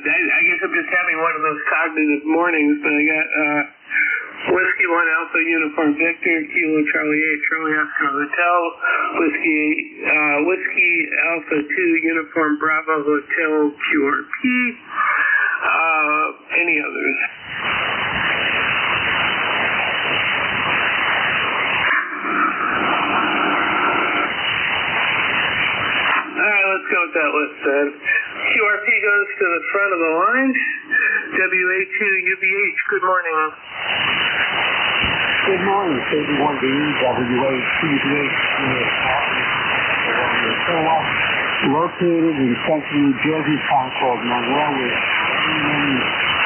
I guess I'm just having one of those cognitive mornings, but I got Whiskey 1 Alpha Uniform Victor, Kilo Charlie 8, Charlie Oscar Hotel, Whiskey Alpha 2 Uniform Bravo Hotel QRP. Any others? Alright, let's go with that list then. QRP goes to the front of the line. WA2UBH, good morning. Good morning, 31B, WA2UBH, located in central New Jersey, town called Monroe, with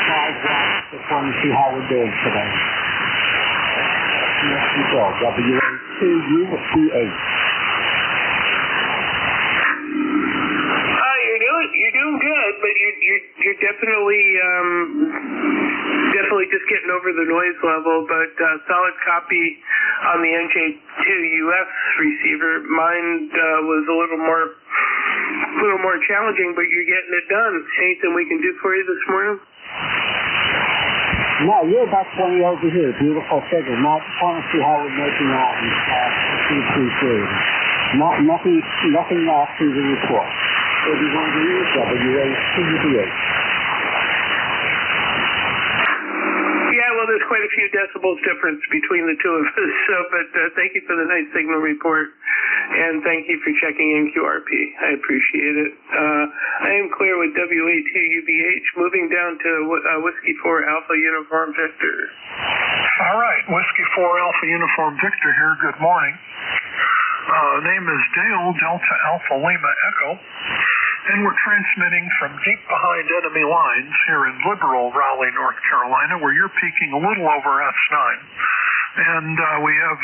5 watts. Just want to see how we're doing today. Yes, we go. WA2UBH. You're doing good, but you're definitely just getting over the noise level. But solid copy on the NJ2US receiver. Mine was a little more challenging, but you're getting it done. Anything we can do for you this morning? No, you're about 20 over here. Beautiful figure. Now, I just want to see how we're making out in appreciated. Nothing else to the report. 31B, WA2UBH. decibels difference between the two of us. So, but thank you for the nice signal report, and thank you for checking in QRP. I appreciate it. I am clear with WA2UBH, moving down to Whiskey 4 Alpha Uniform Victor. All right, Whiskey 4 Alpha Uniform Victor here. Good morning. Name is Dale, Delta Alpha Lima Echo, and we're transmitting from deep behind enemy lines here in liberal Raleigh, North Carolina, where you're peaking a little over S9. And we have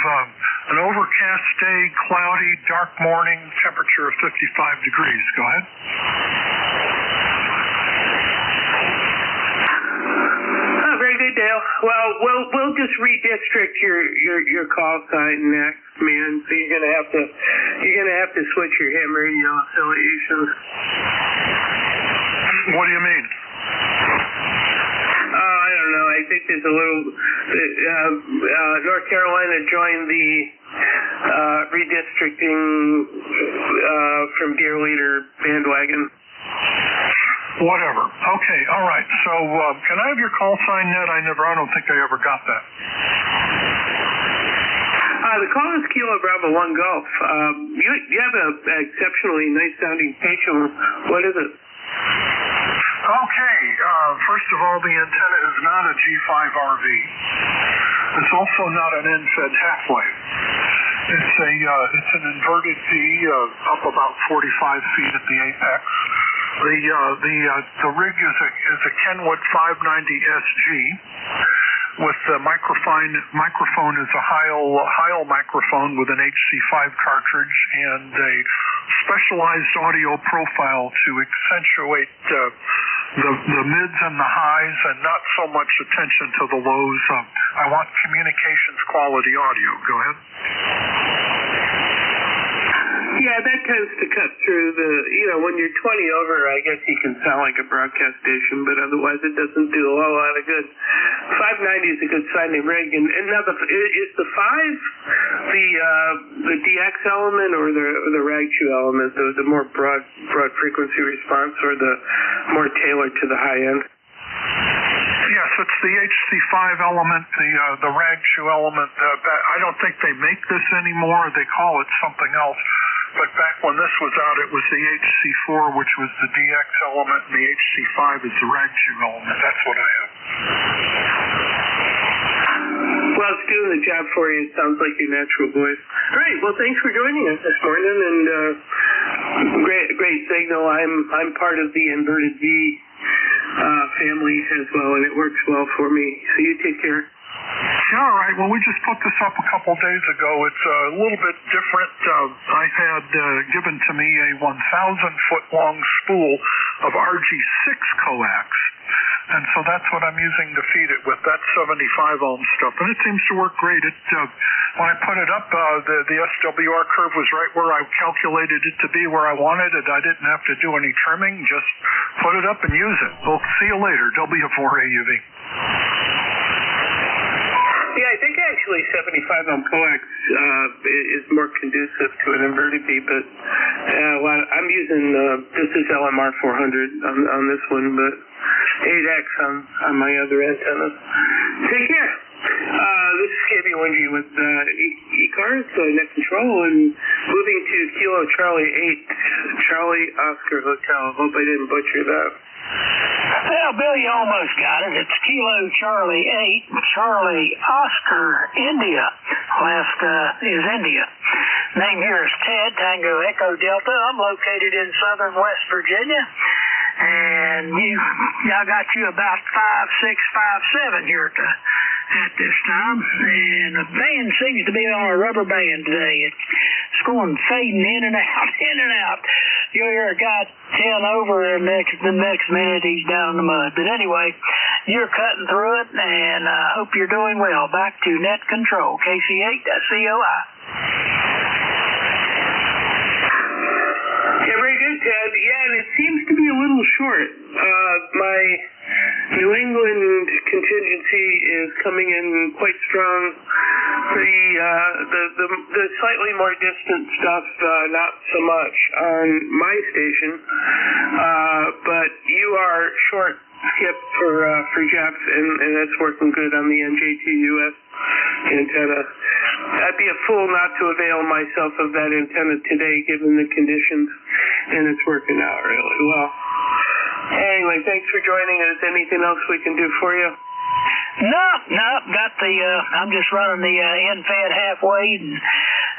an overcast day, cloudy, dark morning, temperature of 55 degrees. Go ahead. Oh, very good, Dale. Well, we'll just redistrict your call sign next, man. So you're gonna have to switch your ham radio affiliations. What do you mean? I don't know. I think there's a little. North Carolina joined the redistricting from Dear Leader bandwagon. Whatever. Okay, all right. So can I have your call sign, Ned? I don't think I ever got that. The call is Kilo Bravo 1 Golf. You have an exceptionally nice sounding station. What is it? Okay. First of all, the antenna is not a G5RV. It's also not an end-fed half-wave. It's an inverted V up about 45 feet at the apex. The rig is a Kenwood 590SG with the microphone is a Heil microphone with an HC5 cartridge and a specialized audio profile to accentuate the mids and the highs and not so much attention to the lows. I want communications quality audio. Go ahead. Yeah, that tends to cut through when you're 20 over, I guess you can sound like a broadcast station, but otherwise it doesn't do a whole lot of good. 590 is a good sounding rig, and now is the 5 the DX element or the RAG2 element, the more broad frequency response, or the more tailored to the high end? Yes, it's the HC5 element, the RAG2 element. I don't think they make this anymore. They call it something else. But back when this was out, it was the HC4, which was the DX element, and the HC5 is the RAG2 element. That's what I have. Well, it's doing the job for you. It sounds like your natural voice. All right. Well, thanks for joining us this morning, and great signal. I'm part of the inverted V family as well, and it works well for me. So you take care. All right. Well, we just put this up a couple days ago. It's a little bit different. I had given to me a 1,000-foot-long spool of RG6 coax. And so that's what I'm using to feed it with. That's 75 ohm stuff. And it seems to work great. When I put it up, the SWR curve was right where I calculated it to be, where I wanted it. I didn't have to do any trimming. Just put it up and use it. We'll see you later. W4AUV. Yeah, I think actually 75 ohm coax is more conducive to an inverted V, but I'm using this is LMR 400 on this one, but 8X on my other antennas. Take care. This is KB1G with ECARS, net control, and moving to Kilo Charlie 8, Charlie Oscar Hotel. Hope I didn't butcher that. Well, Bill, you almost got it. It's Kilo Charlie 8, Charlie Oscar India. Last is India. Name here is Ted, Tango Echo Delta. I'm located in southern West Virginia. And I got you about 5, 6, 5, 7 here at this time. And the band seems to be on a rubber band today. It's going fading in and out, You hear a guy 10 over, and the next minute he's down in the mud. But anyway, you're cutting through it, and I hope you're doing well. Back to net control, KC8.COI. Yeah, very good, Ted. Yeah, and it seems to be a little short. My New England contingency is coming in quite strong. The slightly more distant stuff, not so much on my station. But you are short skip for Jeff, and that's working good on the NJ2US antenna. I'd be a fool not to avail myself of that antenna today, given the conditions, and it's working out really well. Anyway, thanks for joining us. Anything else we can do for you? No, got the, I'm just running the end-fed halfway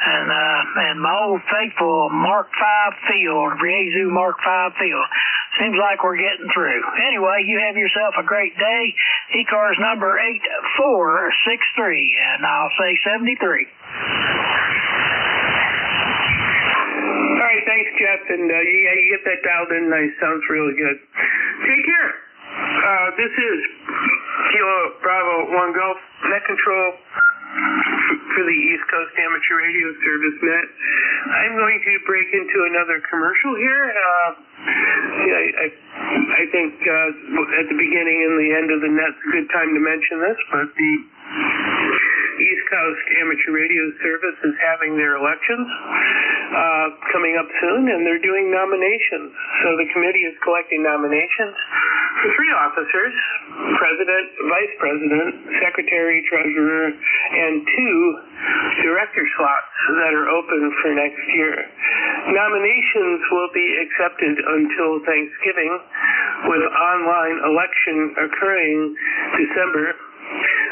and my old faithful Mark V field, Riezu Mark V field. Seems like we're getting through. Anyway, you have yourself a great day. ECARS number 8463, and I'll say 73. All right, thanks, Jeff, and you get that dialed in nice. Sounds really good. Take care. This is Kilo Bravo 1 Golf Net Control for the East Coast Amateur Radio Service Net. I'm going to break into another commercial here. I think at the beginning and the end of the net's a good time to mention this, but the East Coast Amateur Radio Service is having their elections coming up soon, and they're doing nominations. So the committee is collecting nominations for 3 officers, president, vice president, secretary, treasurer, and 2 director slots that are open for next year. Nominations will be accepted until Thanksgiving, with online election occurring December.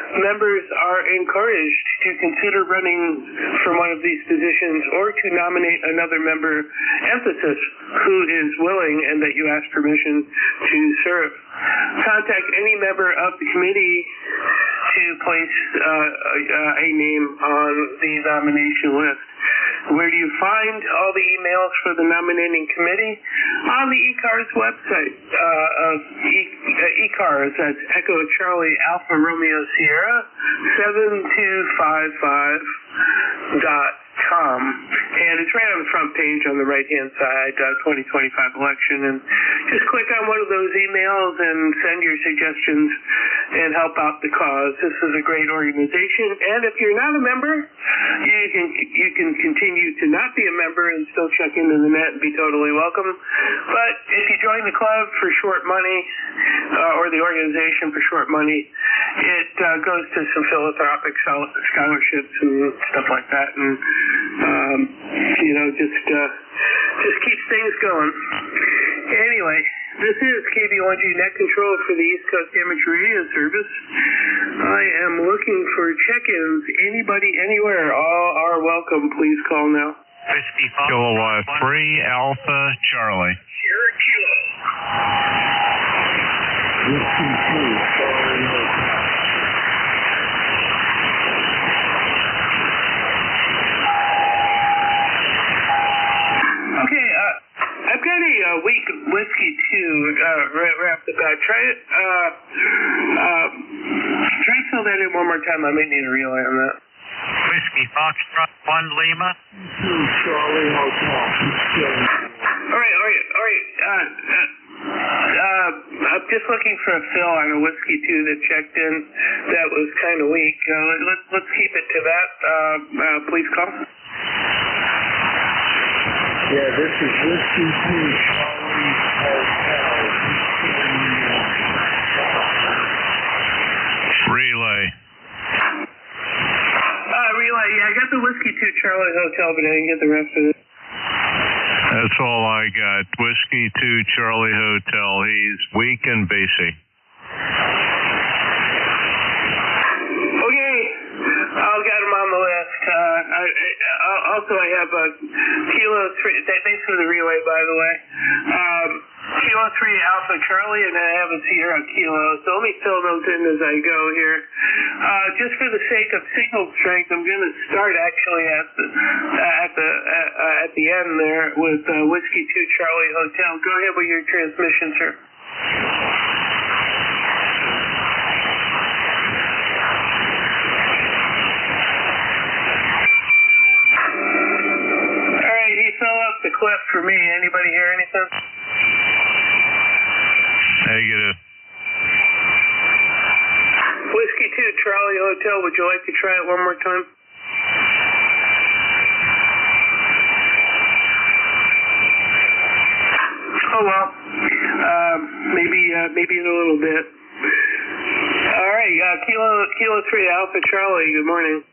Members are encouraged to consider running for one of these positions or to nominate another member, emphasis, who is willing and that you ask permission to serve. Contact any member of the committee to place a name on the nomination list. Where do you find all the emails for the nominating committee? On the ECARS website. ECARS, that's Echo Charlie Alpha Romeo Sierra 7255.com. And it's right on the front page on the right-hand side, 2025 election. And just click on one of those emails and send your suggestions and help out the cause. This is a great organization. And if you're not a member, you can continue to not be a member and still check into the net and be totally welcome. But if you join the club for short money, or the organization for short money, it goes to some philanthropic scholarships and stuff like that. And just keeps things going. Anyway, this is KB1G Net Control for the East Coast Amateur Radio Service. I am looking for check-ins. Anybody, anywhere, all are welcome. Please call now. Kilowatt 3 Alpha Charlie. Okay, I've got a weak whiskey too. Right off the bat, try fill that in one more time. I may need a relay on that. Whiskey Foxtrot 1 Lima. Charlie Hotel. All right. I'm just looking for a fill on a whiskey too that checked in. That was kind of weak. Let's keep it to that. Please call. Yeah, this is Whiskey 2 Charlie Hotel. Relay. Relay, yeah, I got the Whiskey 2 Charlie Hotel, but I didn't get the rest of it. That's all I got. Whiskey 2 Charlie Hotel. He's weak and basic. Okay, I'll get him on the list. Also, I have Kilo 3. Thanks for the relay, by the way. Kilo 3 Alpha Charlie, and I have a Sierra Kilo. So let me fill those in as I go here. Just for the sake of signal strength, I'm going to start actually at the end there with Whiskey 2 Charlie Hotel. Go ahead with your transmission, sir. All right, he fell off the cliff for me. Anybody hear anything? Negative. Whiskey 2 Charlie Hotel, would you like to try it one more time? Oh well, maybe in a little little bit. All right, Kilo 3 Alpha Charlie, good morning.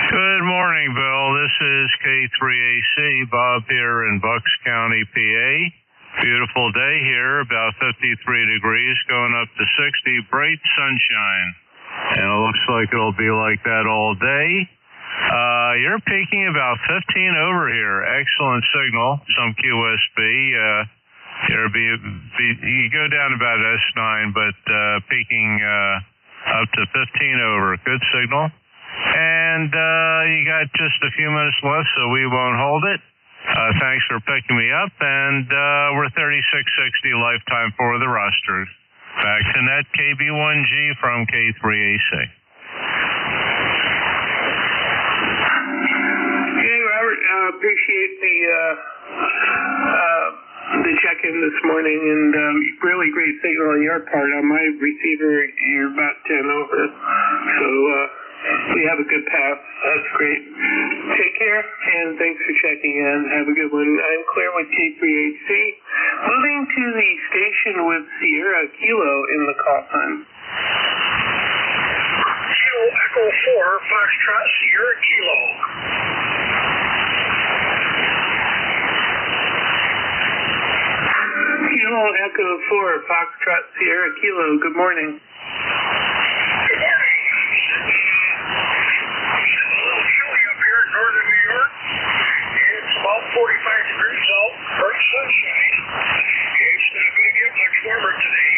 Good morning, Bill. This is K3AC, Bob here in Bucks County, PA. Beautiful day here, about 53 degrees, going up to 60, bright sunshine. And it looks like it'll be like that all day. You're peaking about 15 over here. Excellent signal, some QSB. You go down about S9, but peaking up to 15 over. Good signal. And you got just a few minutes left, so we won't hold it. Thanks for picking me up, and we're 3660 lifetime for the roster. Back to net KB1G from K3AC. Hey, Robert, appreciate the check-in this morning, and really great signal on your part. On my receiver, you're about 10 over, so we have a good path. That's great. Take care, and thanks for checking in. Have a good one. I'm clear with K3HC. Moving to the station with Sierra Kilo in the call sign. Kilo Echo 4, Foxtrot Sierra Kilo. Kilo Echo 4, Foxtrot Sierra Kilo. Good morning. Good morning. It's a little chilly up here in northern New York. It's about 45 degrees out, bright sunshine. It's not going to get much warmer today.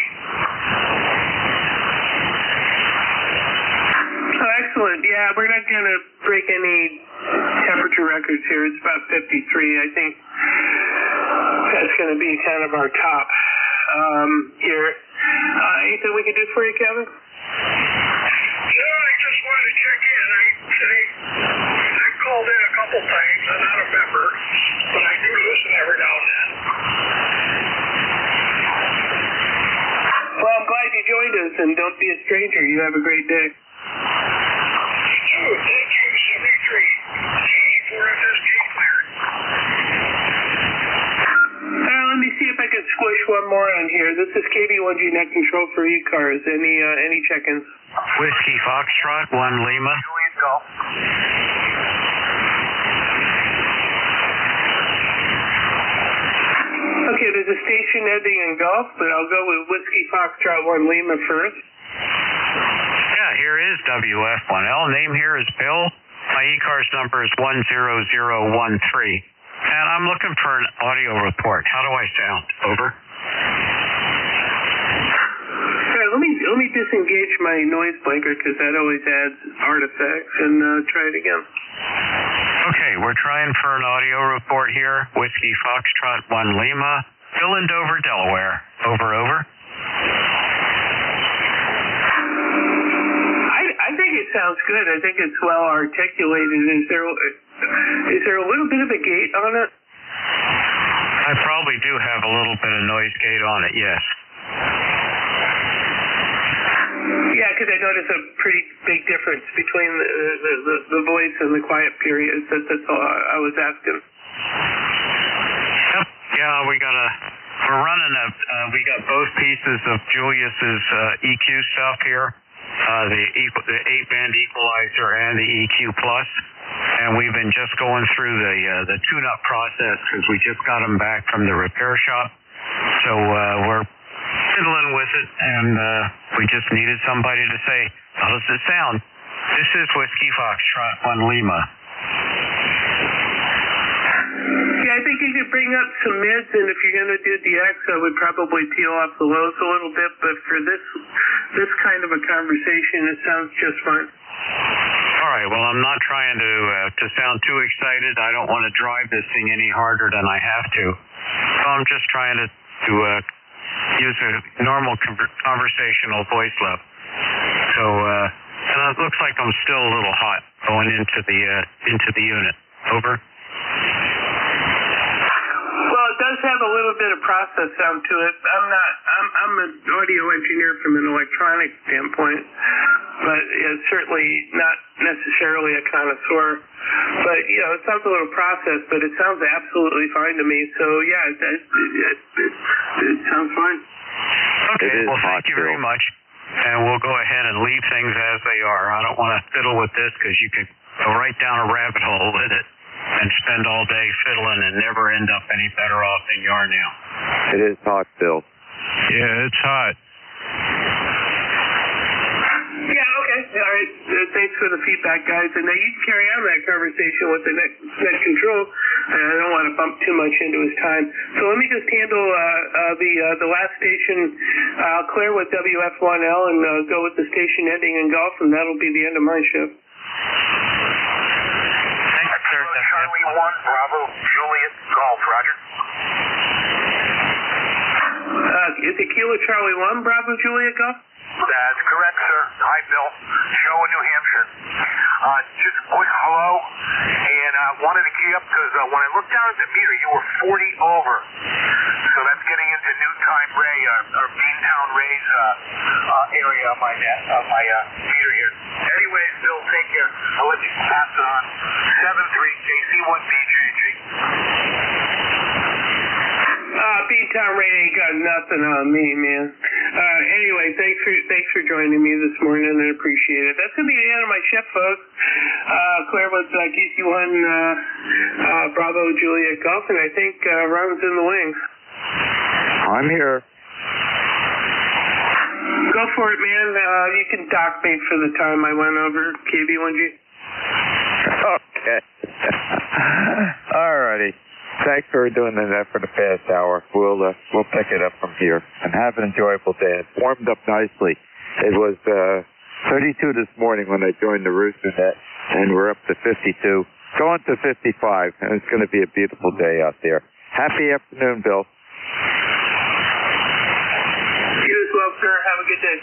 Oh, excellent. Yeah, we're not going to break any temperature records here. It's about 53. I think that's going to be kind of our top here. Anything we can do for you, Kevin? Yeah, I just wanted to check in. I called in a couple times. I'm not a member, but I do listen every now and then. Well, I'm glad you joined us, and don't be a stranger. You have a great day. Thank you. 73. K4FSK cleared. Let me see if I can squish one more on here. This is KB1G net control for ECARS. Any check-ins? Whiskey Foxtrot 1 Lima. Okay, there's a station ending in Gulf, but I'll go with Whiskey Foxtrot 1 Lima first. Yeah, here is WF1L. Name here is Bill. My ECARS number is 10013. And I'm looking for an audio report. How do I sound? Over. All right, let me disengage my noise blanker because that always adds artifacts, and try it again. Okay, we're trying for an audio report here. Whiskey Foxtrot 1 Lima. Bill in Dover, Delaware. Over. I think it sounds good. I think it's well articulated. Is there a little bit of a gate on it? I probably do have a little bit of noise gate on it, yes. Yeah, because I noticed a pretty big difference between the voice and the quiet periods. That's all I was asking. Yep. Yeah, we got we got both pieces of Julius's EQ stuff here. The 8-band equalizer and the EQ plus, and we've been just going through the tune-up process because we just got them back from the repair shop. So we're fiddling with it, and we just needed somebody to say, how does it sound? This is Whiskey Foxtrot 1 Lima. Yeah, I think you could bring up some mids, and if you're going to do DX, I would probably peel off the lows a little bit, but for this kind of a conversation, it sounds just fine. All right, well, I'm not trying to sound too excited. I don't want to drive this thing any harder than I have to. So I'm just trying to use a normal conversational voice level. So, and it looks like I'm still a little hot going into the unit. Over. Well, it does have a little bit of process sound to it. I'm an audio engineer from an electronic standpoint, but it's certainly not necessarily a connoisseur. But, it sounds a little processed, but it sounds absolutely fine to me. So, yeah, it sounds fine. Okay, well, thank you very much. And we'll go ahead and leave things as they are. I don't want to fiddle with this because you could go right down a rabbit hole with it and spend all day fiddling and never end up any better off than you are now. It is hot, Bill. Yeah, it's hot. Yeah, okay. All right. Thanks for the feedback, guys. And now you can carry on that conversation with the net control. And I don't want to bump too much into his time. So let me just handle the last station. I'll clear with WF1L and go with the station ending in Gulf, and that'll be the end of my shift. Charlie 1, Bravo, Juliet, Golf, Roger. Is it Kilo Charlie 1, Bravo, Juliet, Golf? That's correct, sir. Hi, Bill. Joe in New Hampshire. Just a quick hello, and I wanted to key up because when I looked down at the meter, you were 40 over. So that's getting into New Time Ray, or Beantown Ray's area of my meter here. Anyways, Bill, take care. I'll let you pass it on. 73JC1BJG. Beantown Ray ain't got nothing on me, man. Anyway, thanks for joining me this morning, and appreciate it. That's gonna be the end of my shift, folks. Clear with DC1 Bravo Juliet Golf, and I think Ron's in the wings. I'm here. Go for it, man. You can dock me for the time I went over KB1G. Okay. Alrighty. Thanks for doing that for the past hour. We'll pick it up from here and have an enjoyable day. It's warmed up nicely. It was 32 this morning when I joined the Rooster Net, and we're up to 52, going to 55, and it's going to be a beautiful day out there. Happy afternoon, Bill. You as well, sir. Have a good day.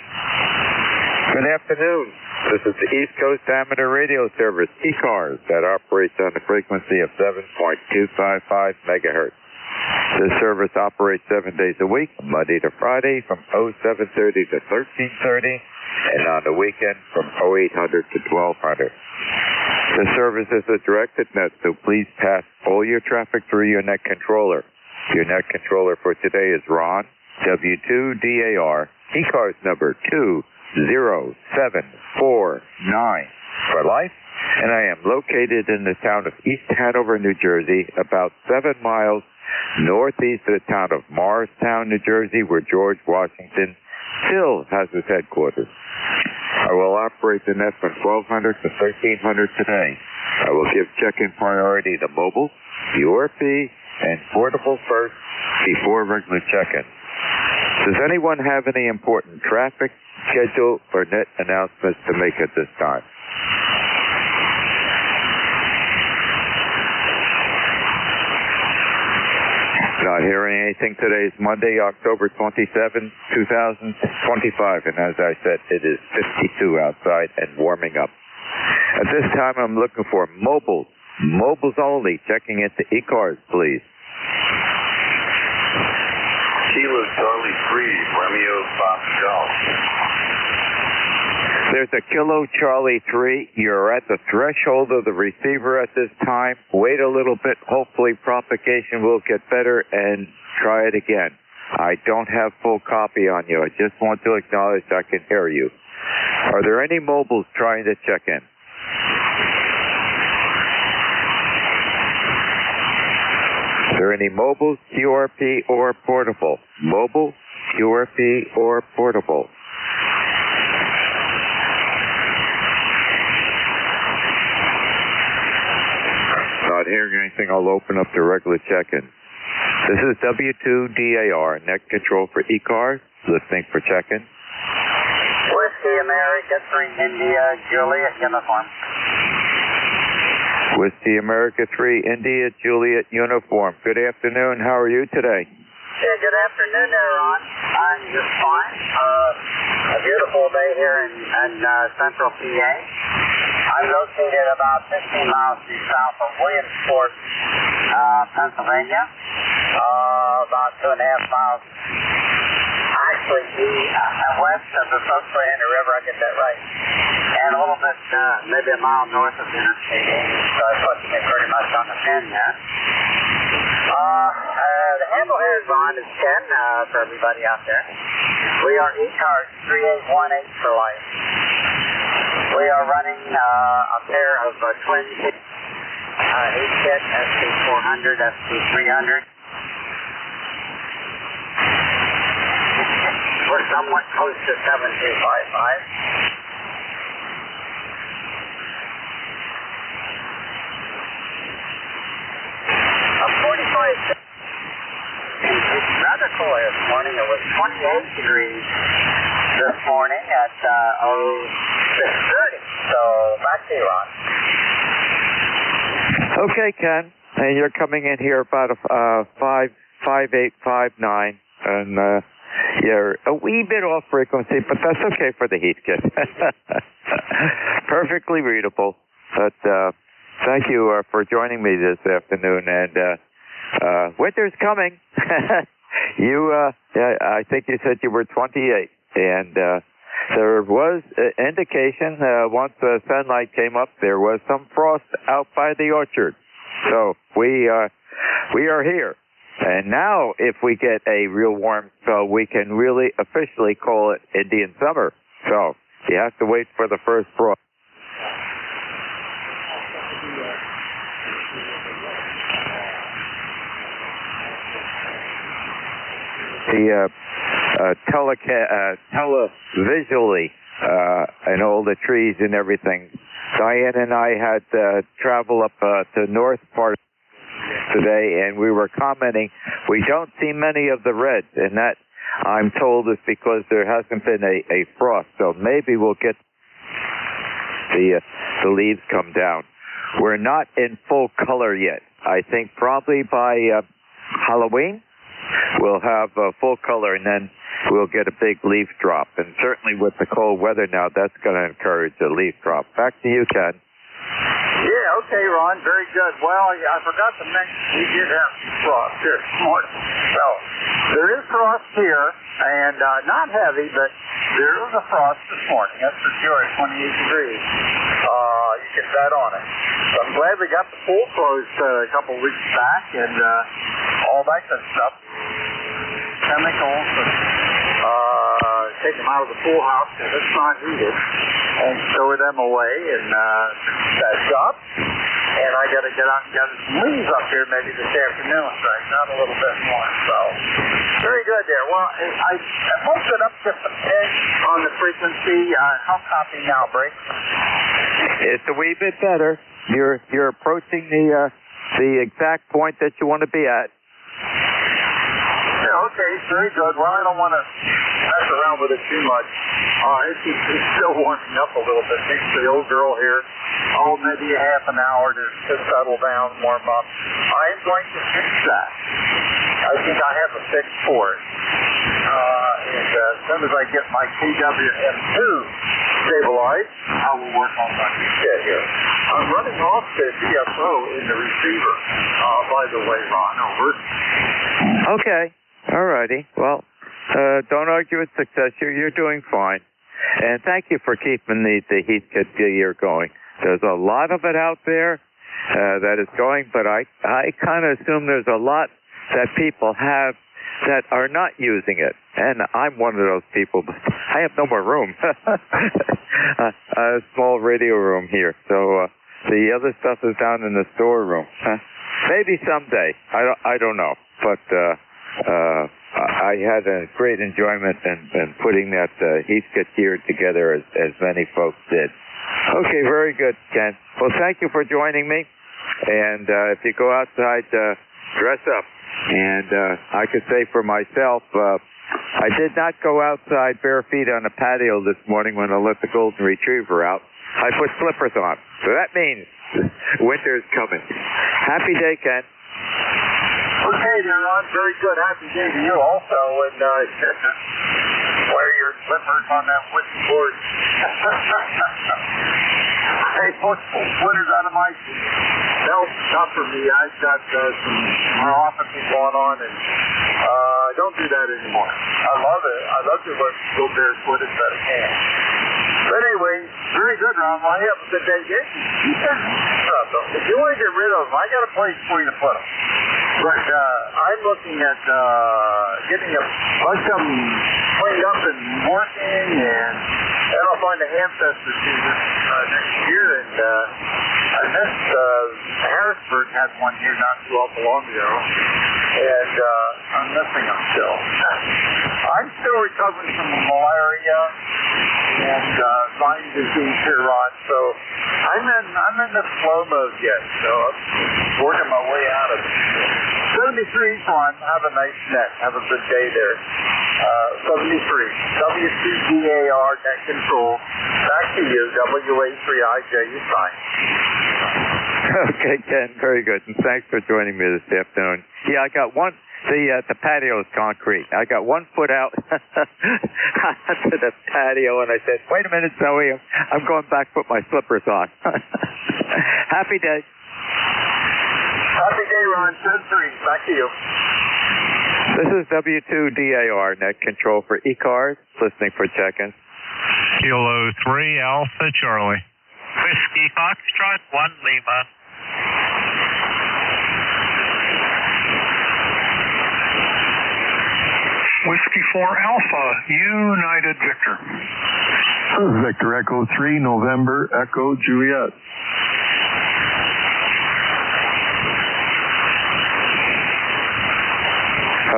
Good afternoon. This is the East Coast Amateur Radio Service, ECARS, that operates on the frequency of 7.255 megahertz. This service operates 7 days a week, Monday to Friday, from 0730 to 1330, and on the weekend from 0800 to 1200. The service is a directed net, so please pass all your traffic through your net controller. Your net controller for today is Ron, W2DAR, ECARS number 20749 for life, and I am located in the town of East Hanover, New Jersey, about 7 miles northeast of the town of Morristown, New Jersey, where George Washington still has his headquarters. I will operate the net from 1200 to 1300 today. I will give check-in priority to mobile, URP, and portable first before regular check-in. Does anyone have any important traffic, schedule, or net announcements to make at this time? Not hearing anything. Today is Monday, October 27, 2025, and as I said, it is 52 outside and warming up. At this time, I'm looking for mobiles only, checking into ECARS, please. Kilo Charlie 3, Romeo Golf. There's a Kilo Charlie 3. You're at the threshold of the receiver at this time. Wait a little bit. Hopefully propagation will get better and try it again. I don't have full copy on you. I just want to acknowledge I can hear you. Are there any mobiles trying to check in? Are there any mobiles, QRP, or portable? Mobile, QRP, or portable? Not hearing anything, I'll open up the regular check-in. This is W2DAR, net control for ECARS, listening for check-in. Whiskey America 3 India Juliet uniform. Whiskey America 3 India Juliet uniform. Good afternoon. How are you today? Yeah, good afternoon there, Ron. I'm just fine. A beautiful day here in central PA. I'm located about 15 miles due south of Williamsport, Pennsylvania. About 2.5 miles actually west of the Susquehanna River, I get that right. And a little bit, maybe a mile north of the Interstate 80, so I put me pretty much on the pin there. The handle here is Ron. It's Ken for everybody out there. We are ECARS 3818 for life. We are running a pair of twin HKIT ST400, ST300. We're somewhat close to 7255. It's rather cool here this morning. It was 28 degrees this morning at 6:30. So back to you, Ron. Okay, Ken. And you're coming in here about 5859, and you're a wee bit off frequency, but that's okay for the heat kit. Perfectly readable. But thank you for joining me this afternoon, and winter's coming. I think you said you were 28, and there was indication once the sunlight came up, there was some frost out by the orchard. So we are here. And now, if we get a real warm spell, we can really officially call it Indian summer. So you have to wait for the first frost. The televisually and all the trees and everything. Diane and I had travel up to north part today, and we were commenting, we don't see many of the reds, and that, I'm told, is because there hasn't been a frost, so maybe we'll get the leaves come down. We're not in full color yet. I think probably by Halloween, we'll have full color, and then we'll get a big leaf drop. And certainly with the cold weather now, that's going to encourage a leaf drop. Back to you, Ken. Yeah, okay, Ron. Very good. Well, I forgot to mention we did have frost here this morning. So there is frost here, and not heavy, but there is a frost this morning. That's for sure at 28 degrees. You can bet on it. So I'm glad we got the pool closed a couple weeks back and all that good stuff. Chemicals and take them out of the pool house because it's not heated and store them away and that job. And I got to get out and get some leaves up here maybe this afternoon, so I got a little bit more. So very good there. Well, I moved it up just a bit on the frequency. How copy now, Break? It's a wee bit better. You're approaching the exact point that you want to be at. Yeah, okay, very good. Well, I don't want to mess around with it too much. It's still warming up a little bit. Thanks to the old girl here. Maybe a half an hour to settle down, warm up. I am going to fix that. I think I have a fix for it. And as soon as I get my TWM2 stabilized, I will work on my kit here. I'm running off the DFO in the receiver, by the way, Ron. Over. Okay. All righty. Well, don't argue with success. You're doing fine. And thank you for keeping the heat kit gear going. There's a lot of it out there that is going, but I kind of assume there's a lot that people have that are not using it. And I'm one of those people. I have no more room. A small radio room here. So the other stuff is down in the storeroom. Maybe someday. I don't know. But I had a great enjoyment in putting that heat kit gear together as many folks did. Okay, very good, Ken. Well, thank you for joining me. And if you go outside, dress up. And I could say for myself, I did not go outside bare feet on a patio this morning when I let the golden retriever out. I put slippers on. So that means winter is coming. Happy day, Ken. Okay, there, Ron. Very good. Happy day to you also. And wear your slippers on that wooden board. Hey, winter's out of my belt. Not for me. I've got some neuropathy going on, and don't do that anymore. I love it. I love to go barefooted, but I can't. But anyway, very good, Ron. Well, have a good day. If you want to get rid of them, I got a place for you to put them. But I'm looking at getting a bunch of them cleaned up and working, and I'll find a ancestor season next year. And I missed Harrisburg had one here not too long ago, and I'm missing them still. I'm still recovering from malaria and Lyme disease here, Ron. So I'm in the slow mode yet. So I'm working my way out of it. 73, Ron. Have a nice net. Have a good day there. 73. W2DAR net control. Back to you. WA3IJ. You sign. Okay, Ken. Very good. And thanks for joining me this afternoon. Yeah, I got one. The patio is concrete. I got 1 foot out onto the patio, and I said, wait a minute, Zoe, I'm going back to put my slippers on. Happy day. Happy day, Ron. 10-3. Back to you. This is W2DAR, net control for ECARS, listening for check-in. Kilo 3, Alpha Charlie. Whiskey Foxtrot 1 Lima. Whiskey 4 Alpha, United Victor. This is Victor Echo 3, November, Echo Juliet.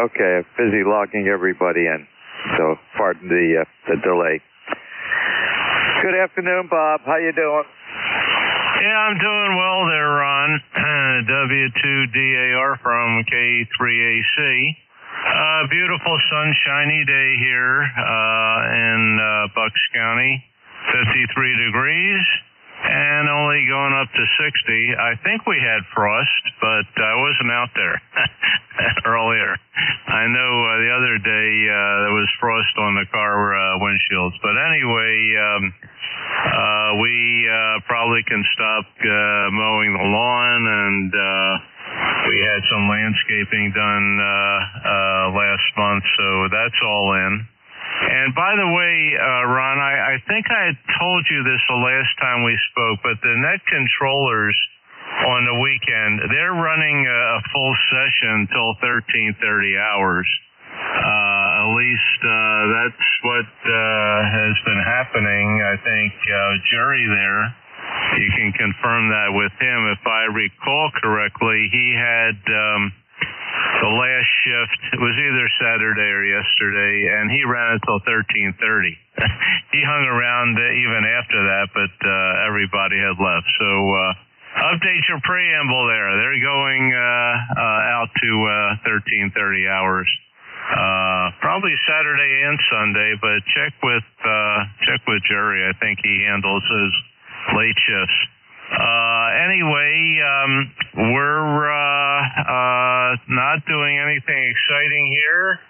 Okay, I'm busy logging everybody in, so pardon the delay. Good afternoon, Bob. How you doing? Yeah, I'm doing well there, Ron. W2DAR from K3AC. Beautiful sunshiny day here in Bucks County. 53 degrees and only going up to 60. I think we had frost, but I wasn't out there earlier. I know the other day there was frost on the car windshields. But anyway, we probably can stop mowing the lawn, and we had some landscaping done last month, so that's all in. And by the way, Ron, I think I had told you this the last time we spoke, but the net controllers on the weekend, they're running a full session till 13:30 hours. At least that's what has been happening. I think Jerry there, you can confirm that with him. If I recall correctly, he had the last shift. It was either Saturday or yesterday, and he ran until 13:30. He hung around even after that, but everybody had left. So update your preamble there. They're going out to 13:30 hours. Probably Saturday and Sunday, but check with Jerry. I think he handles his late shifts. Anyway, we're not doing anything exciting here.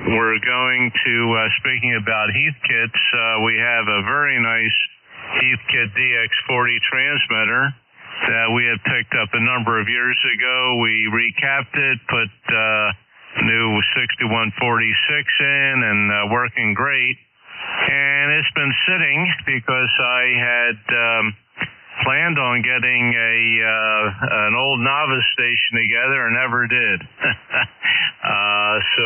We're going to, speaking about Heathkits, we have a very nice Heathkit DX40 transmitter that we had picked up a number of years ago. We recapped it, put new 6146 in, and working great. And it's been sitting because I had planned on getting an old novice station together and never did. So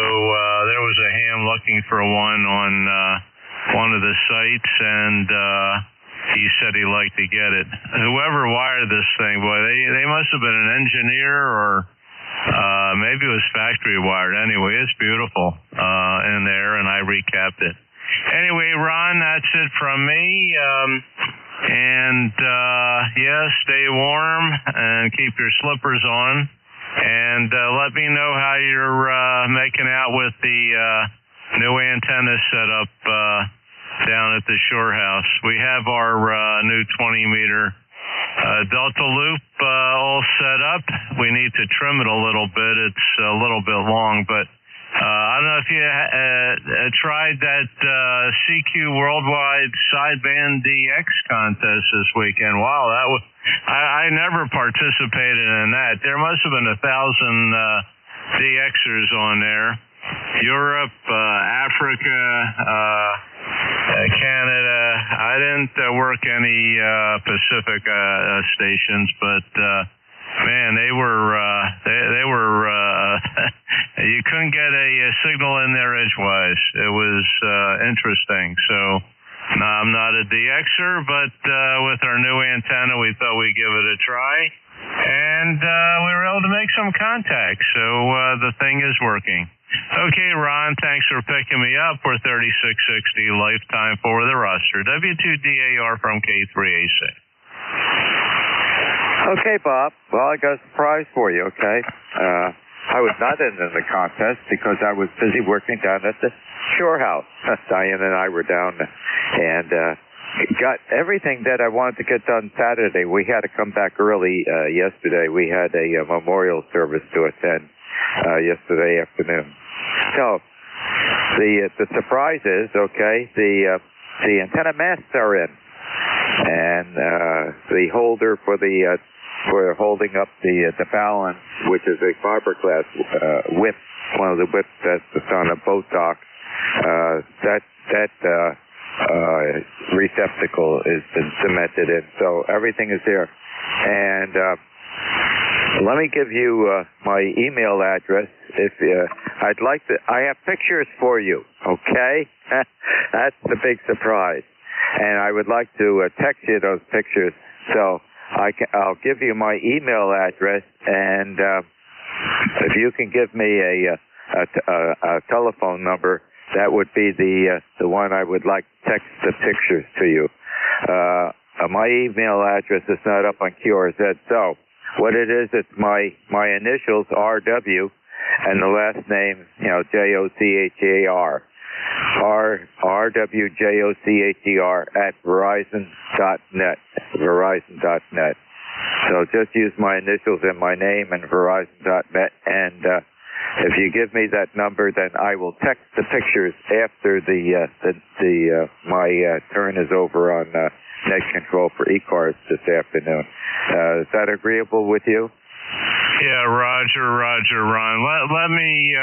there was a ham looking for one on one of the sites, and he said he'd like to get it. Whoever wired this thing, boy, they must have been an engineer, or maybe it was factory wired. Anyway, it's beautiful in there, and I recapped it. Anyway, Ron, that's it from me. And yeah, stay warm and keep your slippers on. And let me know how you're making out with the new antenna setup down at the Shore House. We have our new 20-meter Delta loop all set up. We need to trim it a little bit. It's a little bit long, but I don't know if you tried that CQ Worldwide Sideband DX contest this weekend. Wow, that was I never participated in that. There must have been 1,000 DXers on there. Europe, Africa, Canada. I didn't work any Pacific stations, but man, they were you couldn't get a signal in there edgewise. It was interesting. So I'm not a DXer, but with our new antenna, we thought we'd give it a try. And we were able to make some contact, so the thing is working. Okay, Ron, thanks for picking me up. We're 3660 lifetime for the roster. W2DAR from K3AC. Okay, Bob. Well, I got a surprise for you, okay? I was not in the contest because I was busy working down at the Shore House. Diane and I were down and got everything that I wanted to get done Saturday. We had to come back early yesterday. We had a memorial service to attend yesterday afternoon. So the surprise is, okay, the antenna masts are in, and the holder for holding up the balance, which is a fiberglass whip, one of the whips that's on a boat dock, that receptacle has been cemented in, so everything is there. And let me give you my email address. If I'd like to, I have pictures for you. Okay, that's the big surprise, and I would like to text you those pictures. So I'll give you my email address, and if you can give me a telephone number, that would be the one I would like to text the pictures to you. My email address is not up on QRZ, so what it is, it's my initials, RW, and the last name, JOCHER. RWJOCHER at Verizon.net. Verizon.net. So just use my initials and my name and Verizon.net, and if you give me that number, then I will text the pictures after my turn is over on net control for ECARS this afternoon. Is that agreeable with you? Yeah, Roger, Ron. Let me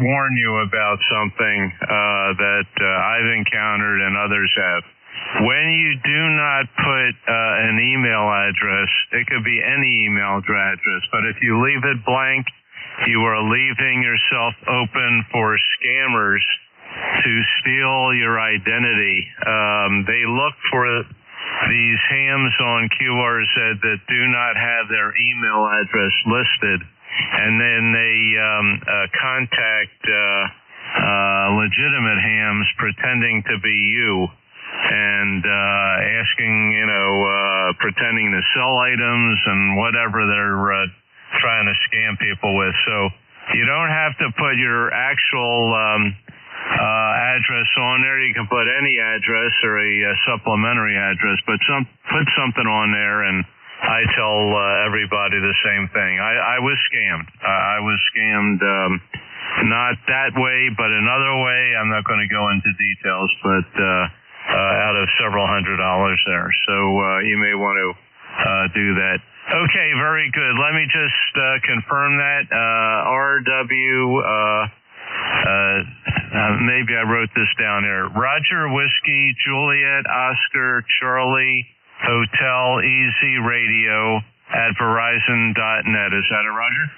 warn you about something that I've encountered and others have. When you do not put an email address, it could be any email address, but if you leave it blank, you are leaving yourself open for scammers to steal your identity. They look for these hams on QRZ that do not have their email address listed, and then they contact legitimate hams pretending to be you and asking, pretending to sell items and whatever they're trying to scam people with. So you don't have to put your actual address on there. You can put any address or a supplementary address, but put something on there, and I tell everybody the same thing. I was scammed. I was scammed not that way, but another way. I'm not going to go into details, but out of several $100s there. So you may want to do that. Okay, very good. Let me just confirm that. RW, maybe I wrote this down here. Roger Whiskey, Juliet, Oscar, Charlie, Hotel, Easy Radio at Verizon.net. Is that it, Roger?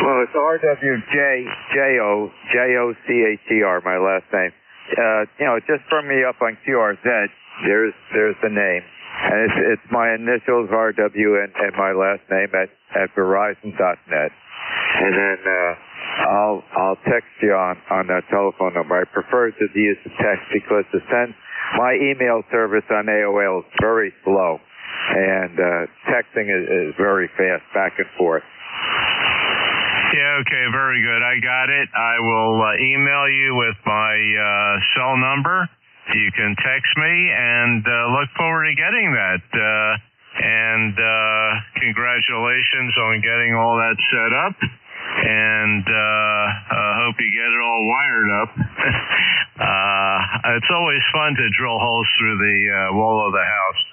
Well, it's RWJOCHER, my last name. Just bring me up on QRZ. There's the name. And it's my initials, RW, and my last name at Verizon.net. And then I'll text you on that telephone number. I prefer to use the text because to send my email service on AOL is very slow, and texting is very fast, back and forth. Yeah, okay, very good. I got it. I will email you with my cell number. You can text me, and look forward to getting that. And congratulations on getting all that set up. And hope you get it all wired up. It's always fun to drill holes through the wall of the house.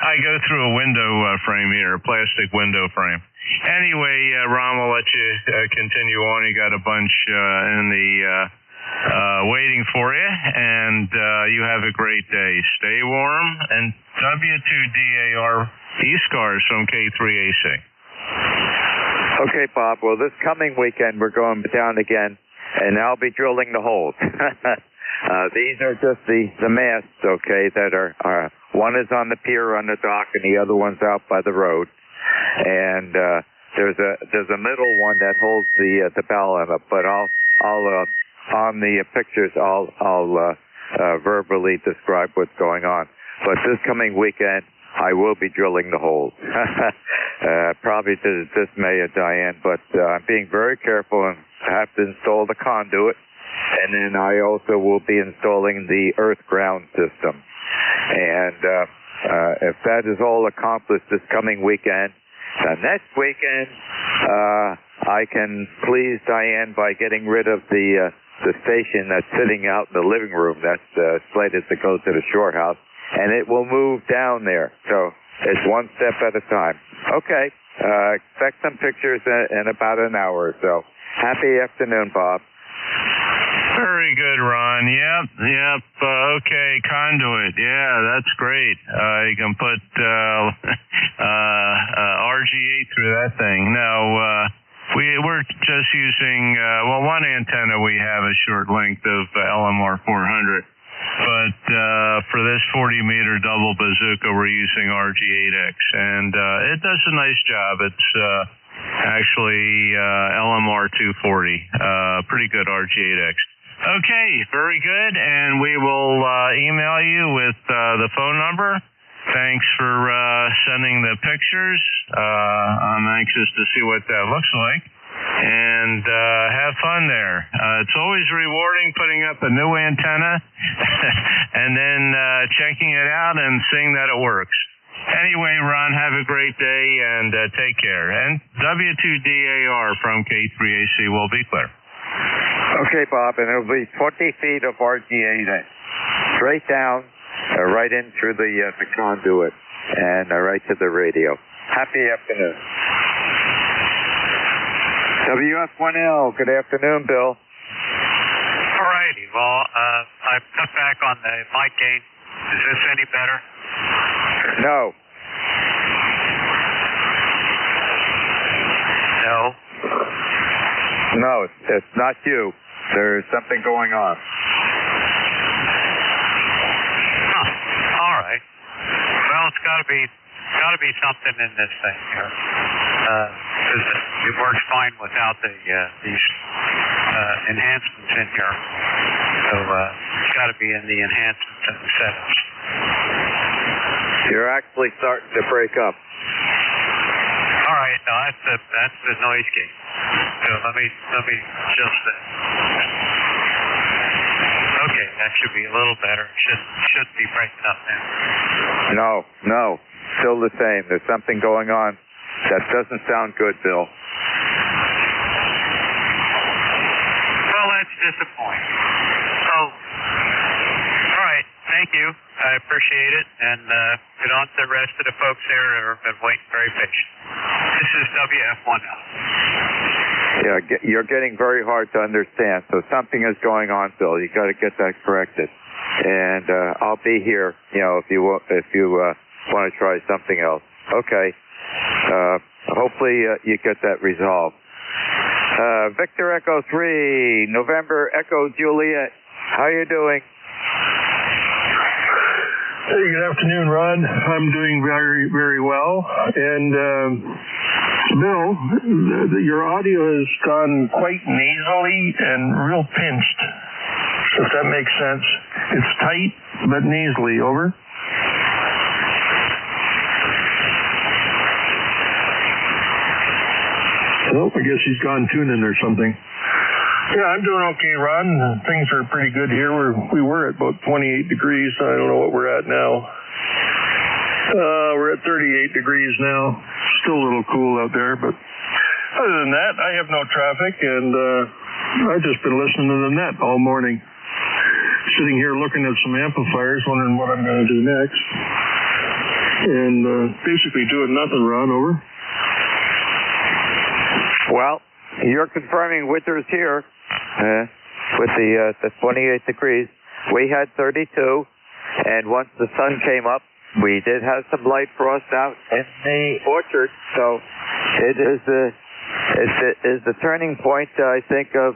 I go through a window frame here, a plastic window frame. Anyway, Ron, we'll let you continue on. You got a bunch in the waiting for you, and you have a great day. Stay warm, and W2DAR ECARS from K3AC. Okay, Bob. Well, this coming weekend we're going down again, and I'll be drilling the holes. These are just the masts, okay, that are one is on the pier on the dock, and the other one's out by the road. And there's a middle one that holds the bow end up. But I'll on the pictures I'll verbally describe what's going on. But this coming weekend, I will be drilling the holes. Probably to the dismay of Diane, but I'm being very careful and have to install the conduit. And then I also will be installing the earth ground system. And if that is all accomplished this coming weekend, next weekend I can please Diane by getting rid of the station that's sitting out in the living room that's slated to go to the shore house, and it will move down there. So it's one step at a time. Okay, expect some pictures in about an hour or so. Happy afternoon, Bob. Very good, Ron. Yep. Okay, conduit. Yeah, that's great. You can put RGA through that thing. Now, we're just using, one antenna we have a short length of LMR 400. But for this 40-meter double bazooka, we're using RG8X. And it does a nice job. It's actually LMR 240. Pretty good RG8X. Okay, very good, and we will email you with the phone number. Thanks for sending the pictures. I'm anxious to see what that looks like, and have fun there. It's always rewarding putting up a new antenna and then checking it out and seeing that it works. Anyway, Ron, have a great day, and take care. And W2DAR from K3AC will be clear. Okay, Bob, and it'll be 20 feet of RGA straight down, right in through the conduit, and right to the radio. Happy afternoon. WF1L, good afternoon, Bill. All righty. Well, I cut back on the mic gain. Is this any better? No. No. No, it's not you. There's something going on. Huh. All right. Well, it's got to be something in this thing here. It works fine without these enhancements in here. So it's got to be in the enhancements and the settings. You're actually starting to break up. All right. No, that's the noise gate. So let me adjust that. Okay, that should be a little better. Should be breaking up now. No, still the same. There's something going on that doesn't sound good, Bill. Well, that's disappointing. So, all right, thank you. I appreciate it, and get on to the rest of the folks there who have been waiting very patient. This is WF1L. Yeah, you're getting very hard to understand. So something is going on, Bill. You got to get that corrected. And I'll be here, if you want to try something else. Okay. Hopefully you get that resolved. Victor Echo 3, November Echo Juliet. How you doing? Hey, good afternoon, Ron. I'm doing very, very well. And Bill, your audio has gone quite nasally and real pinched, if that makes sense. It's tight, but nasally. Over. Oh, I guess he's gone tuning or something. Yeah, I'm doing okay, Ron. Things are pretty good here. We were at about 28 degrees. I don't know what we're at now. We're at 38 degrees now. Still a little cool out there, but other than that, I have no traffic, and I've just been listening to the net all morning. Sitting here looking at some amplifiers, wondering what I'm going to do next. And basically doing nothing, Ron. Over. Well, you're confirming winters here with the 28 degrees. We had 32, and once the sun came up, we did have some light frost out in the orchard, so it is the turning point, I think, of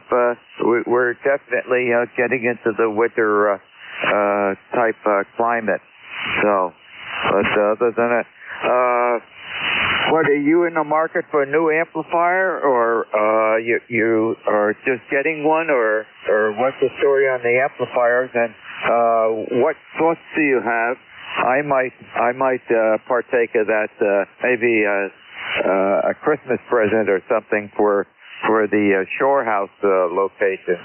we're definitely getting into the winter type climate. So, but other than that, what, are you in the market for a new amplifier, or you are just getting one, or what's the story on the amplifiers, and what thoughts do you have? I might partake of that, maybe a Christmas present or something for the Shore House location,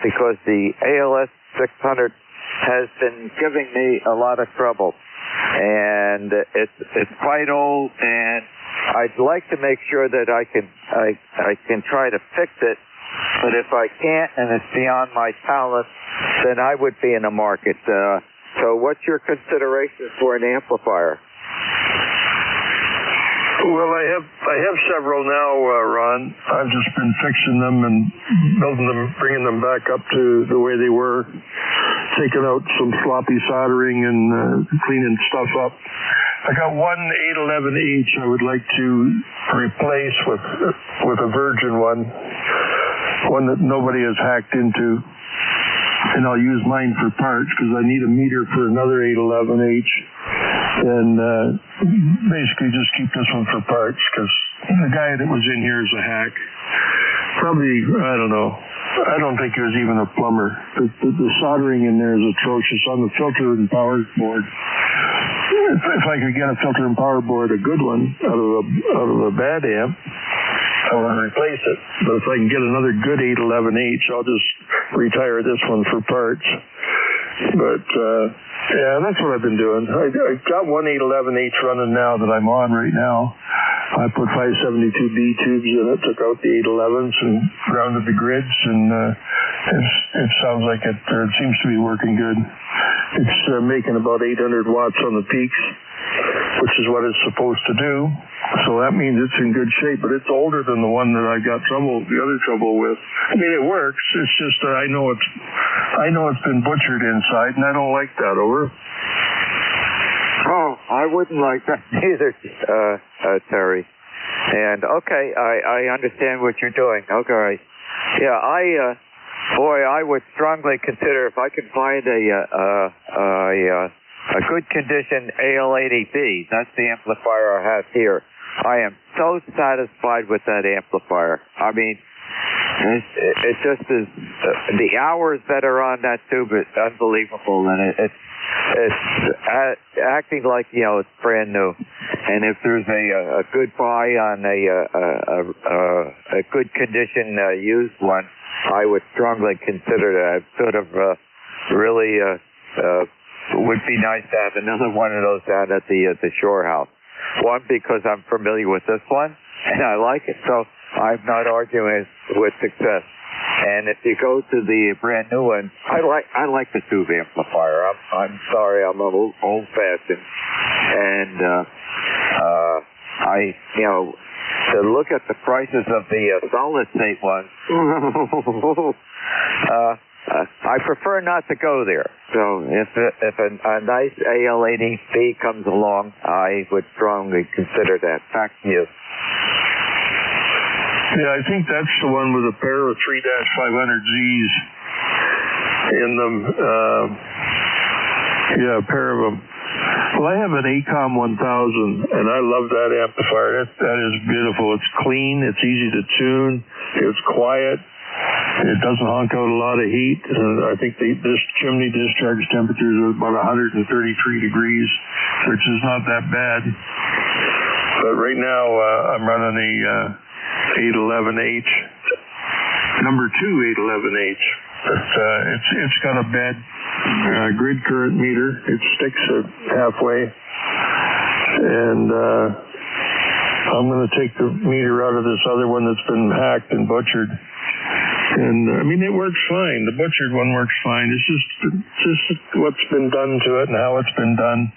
because the ALS 600 has been giving me a lot of trouble, and it's quite old, and I'd like to make sure that I can try to fix it, but if I can't and it's beyond my talent, then I would be in the market. So what's your considerations for an amplifier? Well, I have several now, Ron. I've just been fixing them and building them, bringing them back up to the way they were, taking out some sloppy soldering and cleaning stuff up. I got one 811H I would like to replace with a virgin one that nobody has hacked into. And I'll use mine for parts because I need a meter for another 811H. And basically just keep this one for parts because the guy that was in here is a hack. Probably, I don't know. I don't think he was even a plumber. The soldering in there is atrocious on the filter and power board. If I could get a filter and power board, a good one, out of a bad amp, I want to replace it. But if I can get another good 811H, I'll just retire this one for parts. But, yeah, that's what I've been doing. I got one 811H running now that I'm on right now. I put 572B tubes in it, took out the 811s and grounded the grids, and it sounds like it seems to be working good. It's making about 800 watts on the peaks, which is what it's supposed to do. So that means it's in good shape, but it's older than the one that I got the other trouble with. I mean, it works. It's just that I know it's been butchered inside, and I don't like that. Over. Oh, I wouldn't like that either, Terry. And okay, I understand what you're doing. Okay, yeah, I would strongly consider if I could find a good condition AL80B. That's the amplifier I have here. I am so satisfied with that amplifier. I mean, it just is, the hours that are on that tube is unbelievable, and it's acting like, it's brand new. And if there's a good buy on a good condition used one, I would strongly consider that. Sort of really would be nice to have another one of those down at the Shore House. One, because I'm familiar with this one, and I like it, so I'm not arguing with success. And if you go to the brand new one, I like the tube amplifier. I'm sorry, I'm a little old-fashioned, and to look at the prices of the solid-state ones, I prefer not to go there. So if a nice AL80B comes along, I would strongly consider that. Back to you. Yeah, I think that's the one with a pair of 3-500Zs in them. Yeah, a pair of them. Well, I have an ACOM 1000, and I love that amplifier. That is beautiful. It's clean. It's easy to tune. It's quiet. It doesn't honk out a lot of heat. I think this chimney discharge temperatures are about 133 degrees, which is not that bad. But right now, I'm running a 811H, number 2 811H. It's got a bad grid current meter. It sticks at halfway, and I'm going to take the meter out of this other one that's been hacked and butchered. And I mean, it works fine. The butchered one works fine. It's just what's been done to it and how it's been done.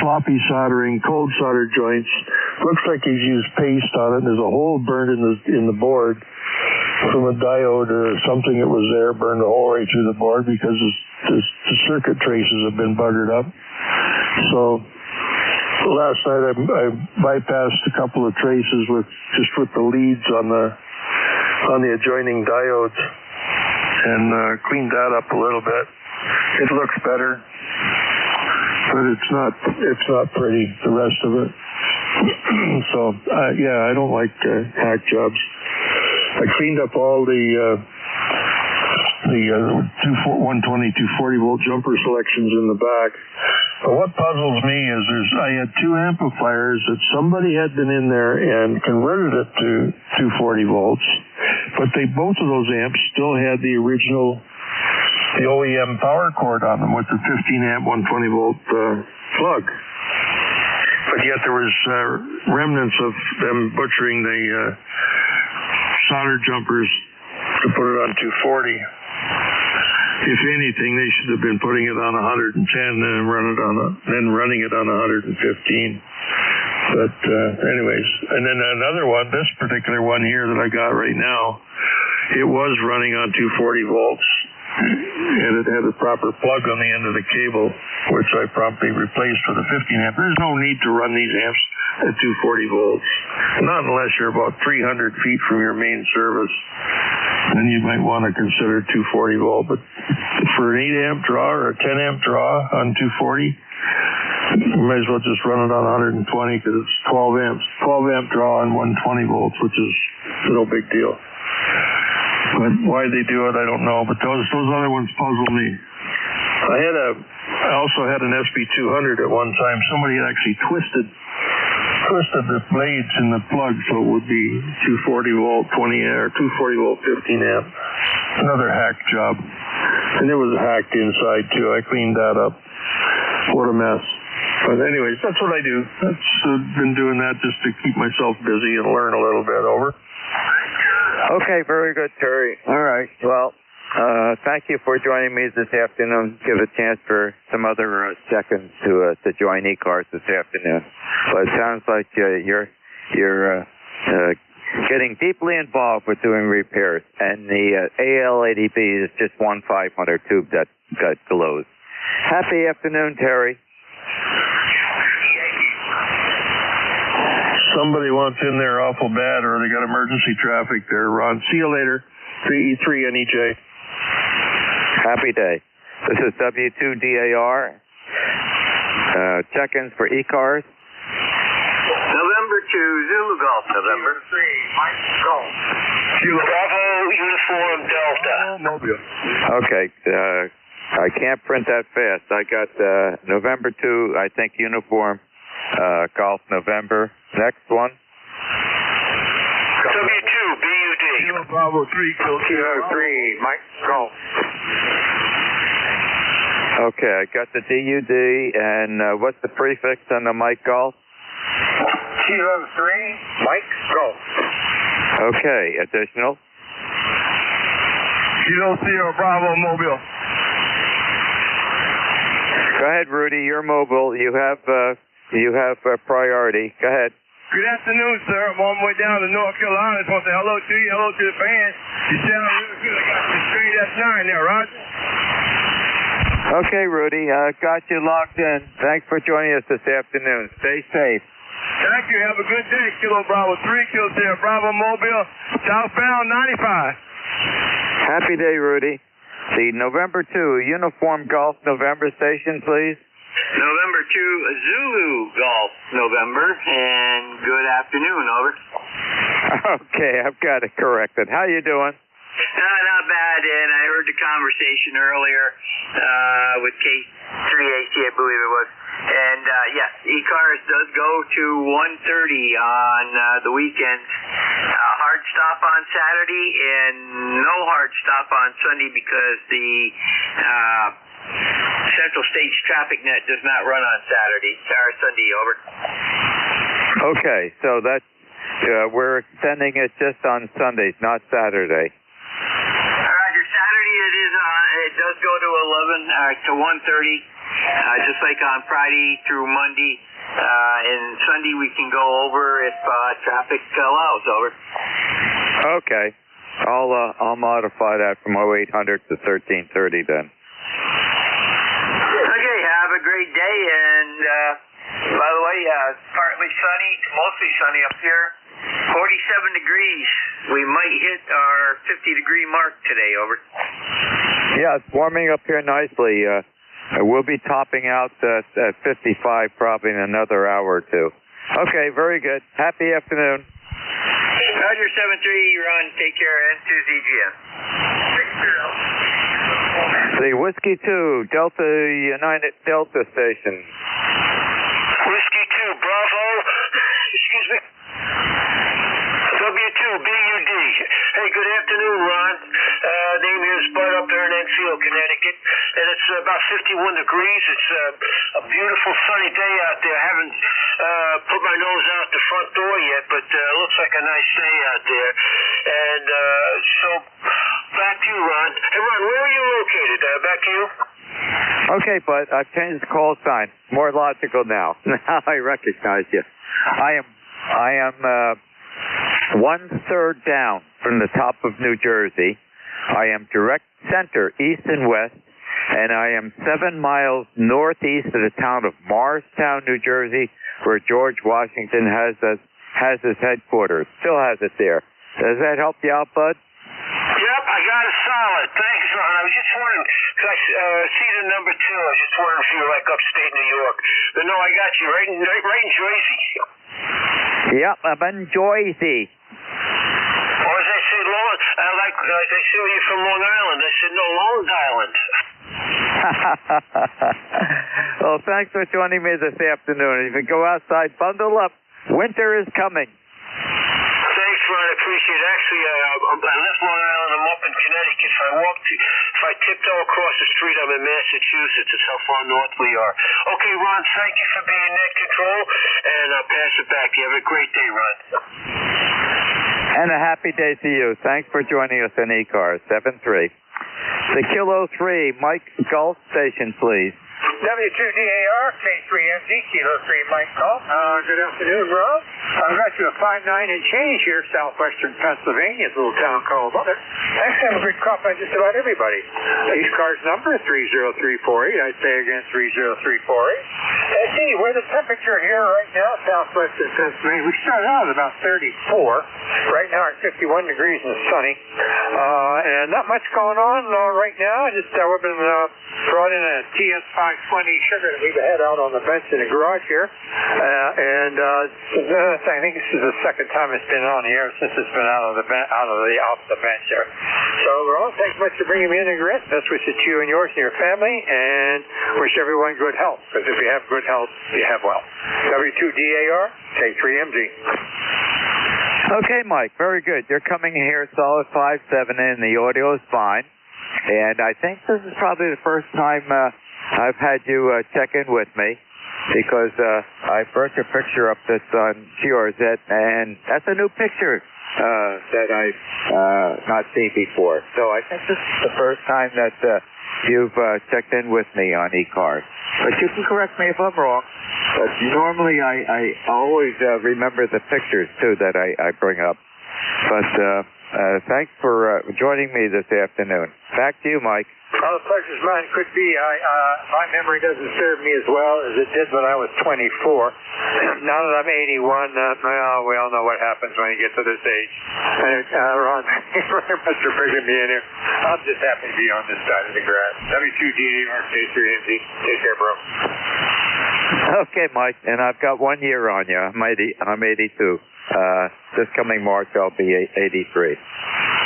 Sloppy soldering, cold solder joints. Looks like he's used paste on it. There's a hole burned in the board from a diode or something that was there, burned a hole right through the board because the circuit traces have been buggered up. So last night I bypassed a couple of traces with the leads on the adjoining diodes and cleaned that up a little bit. It looks better, but it's not pretty, the rest of it. So yeah, I don't like hack jobs. I cleaned up all the 120, 240 volt jumper selections in the back. But what puzzles me is I had two amplifiers that somebody had been in there and converted it to 240 volts, but both of those amps still had the original, the OEM power cord on them with the 15 amp 120 volt plug. But yet there was remnants of them butchering the solder jumpers to put it on 240. If anything, they should have been putting it on 110 and running it on 115. But anyways, and then another one, this particular one here that I got right now, it was running on 240 volts, and it had a proper plug on the end of the cable, which I promptly replaced with a 15 amp. There's no need to run these amps at 240 volts, not unless you're about 300 feet from your main service. Then you might want to consider 240 volt. But for an 8 amp draw or a 10 amp draw on 240, you might as well just run it on 120 because it's 12 amps. 12 amp draw on 120 volts, which is no big deal. But why they do it, I don't know. But those other ones puzzle me. I also had an SB200 at one time. Somebody had actually twisted the blades in the plug so it would be 240 volt 20 or 240 volt 15 amp. Another hack job. And it was hacked inside too. I cleaned that up. What a mess. But anyways, that's what I do. I've been doing that just to keep myself busy and learn a little bit. Over. Okay, very good, Terry. All right. Well, thank you for joining me this afternoon. Give a chance for some other seconds to join ECARS this afternoon. But it sounds like you're getting deeply involved with doing repairs, and the AL80B is just one 500 tube that glows. Happy afternoon, Terry. Somebody wants in there awful bad, or they got emergency traffic there, Ron. See you later. 3E3 NEJ. Happy day. This is W2DAR. Check-ins for ECARS. November 2, Zulu Golf, November 3, Mike Golf. Bravo, Uniform Delta. Mobile. Okay, I can't print that fast. I got November 2, I think, Uniform Golf November. Next one. W2, BUD. Kilo Bravo 3, Kilo 3, Mike Golf. Okay, I got the DUD, and what's the prefix on the Mike Golf? Kilo 3, Mike Golf. Okay, additional. Kilo Sierra Bravo Mobile. Go ahead, Rudy. You're mobile. You have priority. Go ahead. Good afternoon, sir. I'm on my way down to North Carolina. Just want to say hello to you, hello to the fans. You sound really good. I got you straight S9 there, Roger. Okay, Rudy. Got you locked in. Thanks for joining us this afternoon. Stay safe. Thank you. Have a good day. Kilo Bravo 3, Kilo Sierra Bravo Mobile, southbound 95. Happy day, Rudy. The November 2 Uniform Golf November station, please. November 2, Zulu Golf, November, and good afternoon, over. Okay, I've got it corrected. How you doing? Not bad, and I heard the conversation earlier with K3AC, I believe it was. And, yes, ECARS does go to 1:30 on the weekends. Hard stop on Saturday and no hard stop on Sunday because the Central States Traffic Net does not run on Saturday or Sunday, over. Okay, so that's we're extending it just on Sundays, not Saturday. Roger, Saturday it does go to 11 to 1:30, just like on Friday through Monday. And Sunday we can go over if traffic allows, over. Okay, I'll modify that from 0800 to 1330 then. Okay, have a great day, and by the way, partly sunny, mostly sunny up here. 47 degrees. We might hit our 50-degree mark today, over. Yeah, it's warming up here nicely. We'll be topping out at 55 probably in another hour or two. Okay, very good. Happy afternoon. Roger, 7-3, Ron. Take care, and to ZGM. The Whiskey 2, Delta United Delta Station. Whiskey 2, Bravo. Excuse me. W2BUD. Hey, good afternoon, Ron. Name here is Bud up there in Enfield, Connecticut, and it's about 51 degrees. It's a beautiful sunny day out there. I haven't put my nose out the front door yet, but it looks like a nice day out there. And so, back to you, Ron. Hey, Ron, where are you located? Back to you. Okay, Bud, I've changed the call sign. More logical now. Now I recognize you. I am 1/3 down from the top of New Jersey. I am direct center, east and west, and I am 7 miles northeast of the town of Morristown, New Jersey, where George Washington has his headquarters. Still has it there. Does that help you out, Bud? Yep, I got it solid. Thanks, Ron. I was just wondering, because I see the number 2. I was just wondering if you were like upstate New York. But no, I got you right in Jersey. Yep, I'm in Jersey. Or as they say, they say you're from Long Island. I said, no, Long Island. Well, thanks for joining me this afternoon. If you go outside, bundle up. Winter is coming. Thanks, Ron. I appreciate it. Actually, I left Long Island. I'm up in Connecticut. If I tiptoe across the street, I'm in Massachusetts. It's how far north we are. Okay, Ron, thank you for being net control, and I'll pass it back. You have a great day, Ron. And a happy day to you. Thanks for joining us on ECARS 73. The Kilo 3, Mike Gulf Station, please. W2DAR, K3MG, Kilo 3, Mike Gulf. Good afternoon, Rob. I've got you a 5.9 and change here, southwestern Pennsylvania, a little town called Mother. Actually, have a good crop on just about everybody. ECARS number 30348. I'd say again 30348. And see, where the temperature here right now, southwestern Pennsylvania, we started out at about 34. Right now, it's 51 degrees and sunny. And not much going on right now. Just we've been brought in a TS520 sugar that we've had out on the bench in the garage here. I think this is the second time it's been on the air since it's been off the bench there. So, Ron, thanks much for bringing me in, Grit. Best wishes to you and yours and your family, and wish everyone good health. Because if you have good health, you have wealth. W2DAR, K3MG. Okay, Mike, very good. You're coming here solid 5.7 and the audio is fine. And I think this is probably the first time I've had you check in with me, because I brought your picture up that's on QRZ, and that's a new picture that I've not seen before. So I think this is the first time that you've checked in with me on ECARS. But you can correct me if I'm wrong. But normally I always remember the pictures, too, that I bring up. But thanks for joining me this afternoon. Back to you, Mike. Well, the pleasure's mine. Could be. My memory doesn't serve me as well as it did when I was 24. Now that I'm 81, we all know what happens when you get to this age. Ron, thank you very much for bringing me in here. I'm just happy to be on this side of the grass. W2DAR, K3MG. Take care, bro. Okay, Mike, and I've got 1 year on you. I'm 82. This coming March, I'll be 83.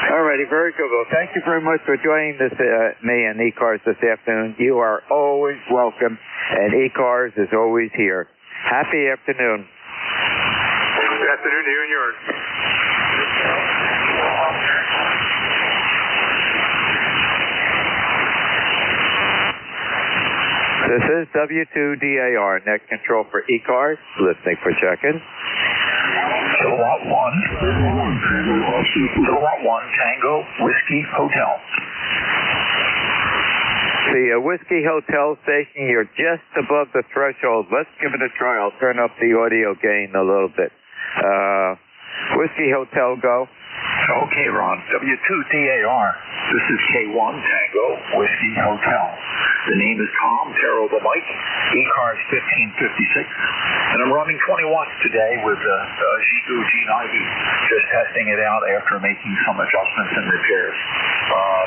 All righty, very good. Well, thank you very much for joining me and ECARS this afternoon. You are always welcome, and ECARS is always here. Happy afternoon. Good afternoon to you and yours. This is W2DAR, net control for ECARS, listening for check-in. Kilowatt 1, Tango, Whiskey Hotel. The Whiskey Hotel station, you're just above the threshold. Let's give it a try. I'll turn up the audio gain a little bit. Whiskey Hotel, go. Okay, Ron. W2DAR. This is K1 Tango Whiskey Hotel. The name is Tom, Taro the Mike, ECARS 1556, and I'm running 20 watts today with the Jigu G90, just testing it out after making some adjustments and repairs.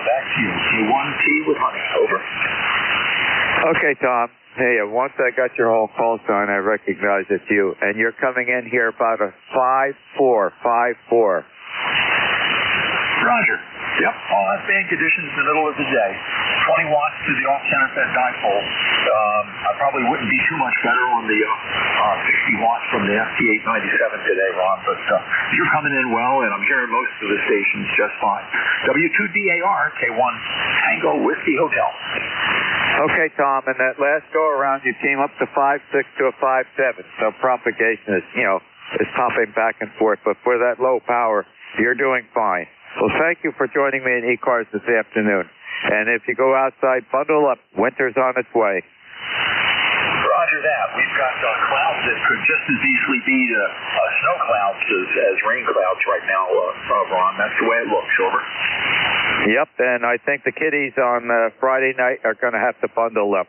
Back to you, K1T with honey, over. Okay, Tom. Hey, once I got your whole call sign, I recognize it's you, and you're coming in here about a 5454. Roger. Yep, all that band conditions in the middle of the day. 20 watts to the off-center fed dipole. I probably wouldn't be too much better on the 60 watts from the FT897 today, Ron, but you're coming in well, and I'm hearing most of the stations just fine. W2DAR, K1 Tango Whiskey Hotel. Okay, Tom, and that last go-around, you came up to 5.6 to a 5.7, so propagation is, is popping back and forth, but for that low power, you're doing fine. Well, thank you for joining me in ECARS this afternoon. And if you go outside, bundle up. Winter's on its way. Roger that. We've got clouds that could just as easily be snow clouds as rain clouds right now, Ron. That's the way it looks, over. Yep, and I think the kiddies on Friday night are going to have to bundle up.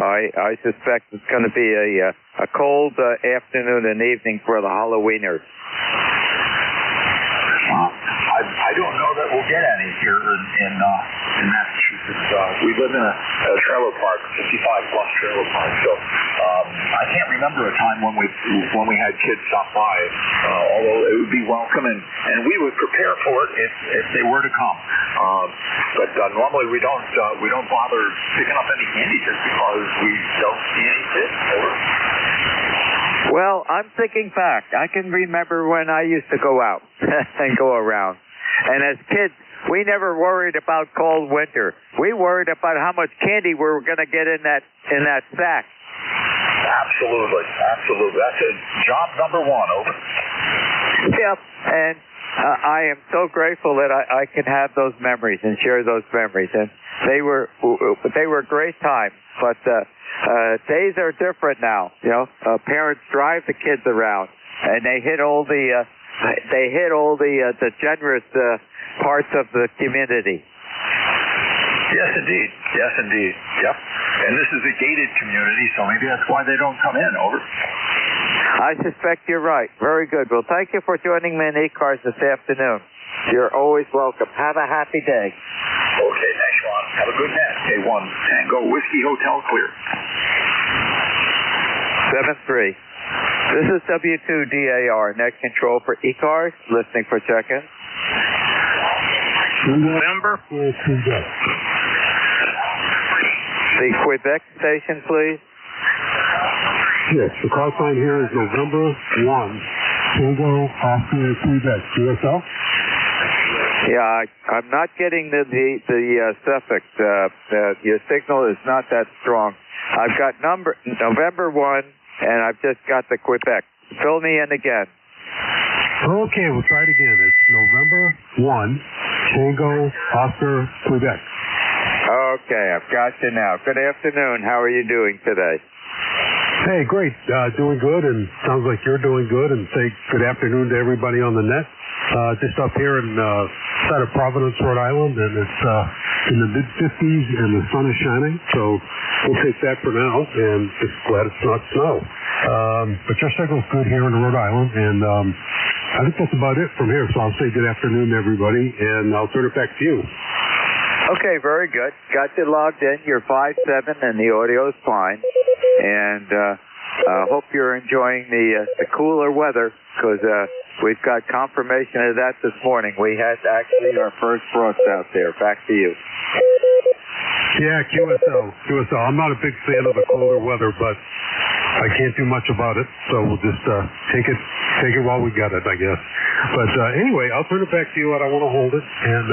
I suspect it's going to be a cold afternoon and evening for the Halloweeners. I don't know that we'll get any here in Massachusetts. We live in a trailer park, 55-plus trailer park, so I can't remember a time when we had kids stop by, although it would be welcome, and we would prepare for it if they were to come. But normally we don't bother picking up any candy just because we don't see any kids. Well, I'm thinking back. I can remember when I used to go out and go around. And as kids, we never worried about cold winter. We worried about how much candy we were going to get in that sack. Absolutely. That's it. Job number one, over. Yep, and I am so grateful that I can have those memories and share those memories. And they were great times, but days are different now. Parents drive the kids around, and they hit all the generous parts of the community. Yes, indeed. Yep. And this is a gated community, so maybe that's why they don't come in, over. I suspect you're right. Very good. Well, thank you for joining me in ECARS this afternoon. You're always welcome. Have a happy day. Okay, thanks, Ron. Have a good night. K1 Tango Whiskey Hotel clear. 7-3. This is W2DAR, net control for ECARS, listening for check-in. November? The Quebec station, please. Yes, the call sign here is November 1, Tango, Oscar, Quebec, QSL. Yeah, I'm not getting the suffix. Your signal is not that strong. I've got November 1, and I've just got the Quebec. Fill me in again. Okay, we'll try it again. It's November 1, Tango, Oscar, Quebec. Okay, I've got you now. Good afternoon. How are you doing today? Hey, great. Doing good, and sounds like you're doing good, and say good afternoon to everybody on the net. Just up here in side of Providence, Rhode Island, and it's in the mid-50s, and the sun is shining, so we'll take that for now, and just glad it's not snow. But your signal's good here in Rhode Island, and I think that's about it from here, so I'll say good afternoon to everybody, and I'll turn it back to you. Okay, very good. Got you logged in. You're 5-7, and the audio's fine. And hope you're enjoying the cooler weather, because we've got confirmation of that this morning. We had actually our first frost out there. Back to you. Yeah, QSL. I'm not a big fan of the colder weather, but I can't do much about it, so we'll just take it while we got it, I guess. But anyway, I'll turn it back to you. I don't want to hold it. And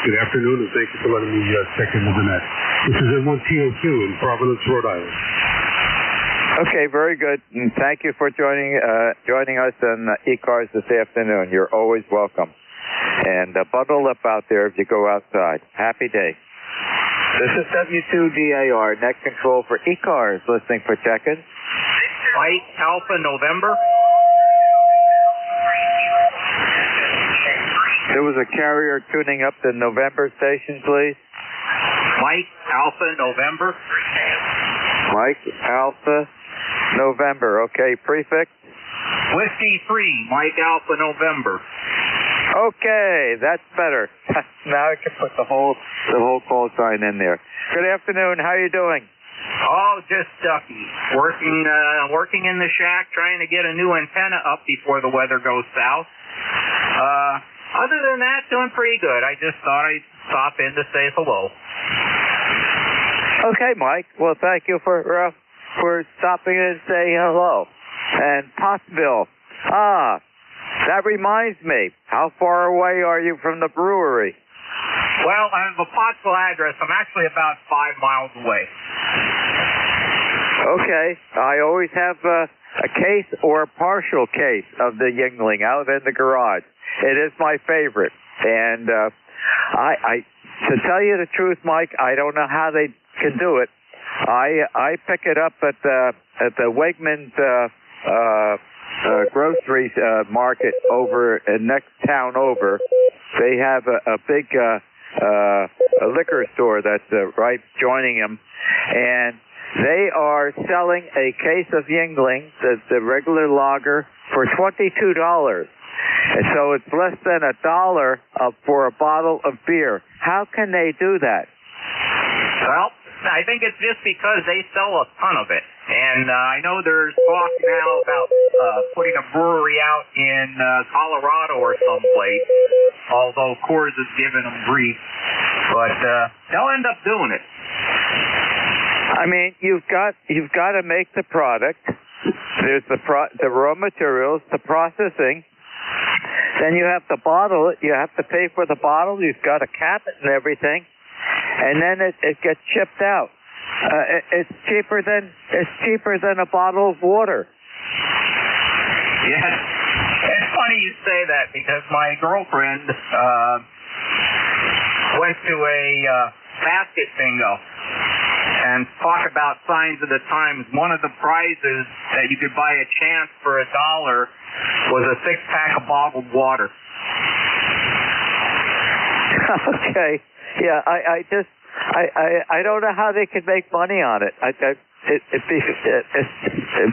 good afternoon, and thank you for letting me check in with the net. This is N1TO2 in Providence, Rhode Island. Okay, very good. And thank you for joining us on ECARS this afternoon. You're always welcome. And bundle up out there if you go outside. Happy day. This is W2DAR, net control for ECARS, listening for check-in. Mike Alpha November. There was with a carrier tuning up the November station, please? Mike Alpha November. Mike Alpha November. Okay, prefix? Whiskey 3, Mike Alpha November. Okay, that's better. Now I can put the whole call sign in there. Good afternoon. How are you doing? Oh, just stuffy. Working in the shack, trying to get a new antenna up before the weather goes south. Other than that, doing pretty good. I just thought I'd stop in to say hello. Okay, Mike. Well, thank you for stopping in and saying hello. And Pottsville. That reminds me. How far away are you from the brewery? Well, I have a Pottsville address. I'm actually about 5 miles away. Okay. I always have a case or a partial case of the Yingling out in the garage. It is my favorite. And to tell you the truth, Mike, I don't know how they can do it. I pick it up at the Wegmans grocery market over next town over. They have a big a liquor store that's right joining them, and they are selling a case of Yingling, the regular lager, for $22. And so it's less than $1 for a bottle of beer. How can they do that? Well, I think it's just because they sell a ton of it. And I know there's talk now about putting a brewery out in Colorado or someplace, although Coors is giving them grief. But they'll end up doing it. I mean, you've got to make the product. There's the raw materials, the processing. Then you have to bottle it. You have to pay for the bottle. You've got to cap it and everything. And then it gets shipped out. It's cheaper than a bottle of water. Yeah, it's funny you say that because my girlfriend went to a basket bingo, and talk about signs of the times. One of the prizes that you could buy a chance for $1 was a 6-pack of bottled water. Okay. Yeah, I don't know how they can make money on it. It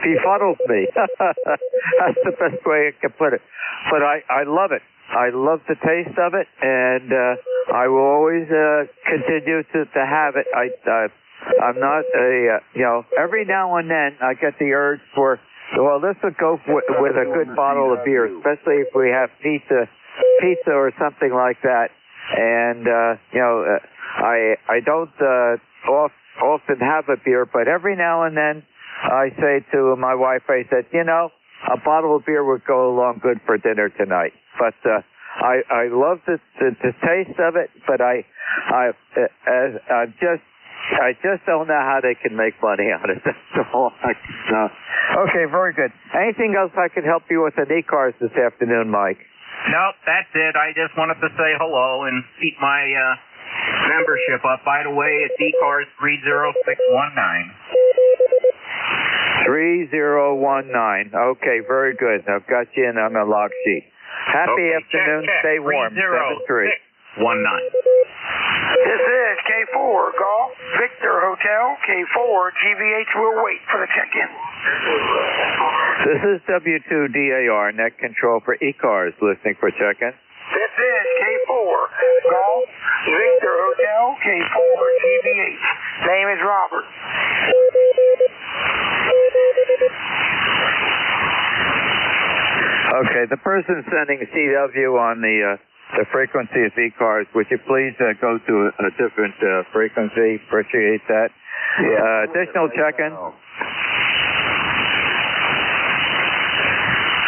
befuddles me. That's the best way I can put it. But I love it. I love the taste of it, and I will always continue to have it. I'm not every now and then I get the urge for, well, this would go with a good bottle of beer, especially if we have pizza or something like that. And I don't often have a beer, but every now and then I say to my wife, I said, a bottle of beer would go along good for dinner tonight. But I love the taste of it, but I just don't know how they can make money on it. That's all. Okay, very good. Anything else I can help you with at ECARS this afternoon, Mike? Nope, that's it. I just wanted to say hello and keep my membership up. By the way, it's ECARS 30619. 3019. Okay, very good. I've got you in on the log sheet. Happy afternoon. Check. Stay warm. 30619. This is K4 Golf Victor Hotel. K4 GVH will wait for the check-in. This is W2DAR net control for ECARS listening for check-in. This is K4 Golf Victor Hotel. K4 GVH. Name is Robert. Okay, the person sending CW on the frequency of ECARS, would you please go to a different frequency? Appreciate that. Additional check-in.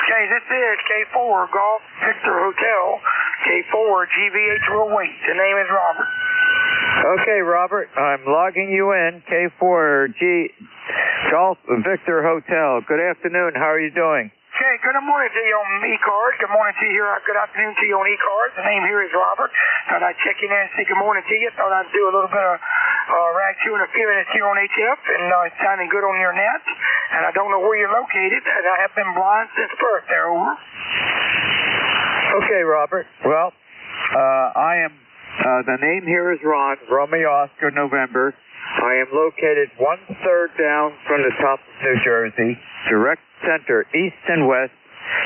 Okay, this is K4 Golf Victor Hotel. K4 GVH will wait. The name is Robert. Okay, Robert, I'm logging you in. K4G Golf Victor Hotel. Good afternoon. How are you doing? Okay, good morning to you on ECARS. Good morning to you here. Good afternoon to you on ECARS. The name here is Robert. Thought I'd check in and say good morning to you. Thought I'd do a little bit of rag to in a few minutes here on HF, and it's sounding good on your net. And I don't know where you're located, and I have been blind since birth there, over. Okay, Robert. Well, The name here is Ron, Romeo Oscar November. I am located 1/3 down from the top of New Jersey, direct center, east and west,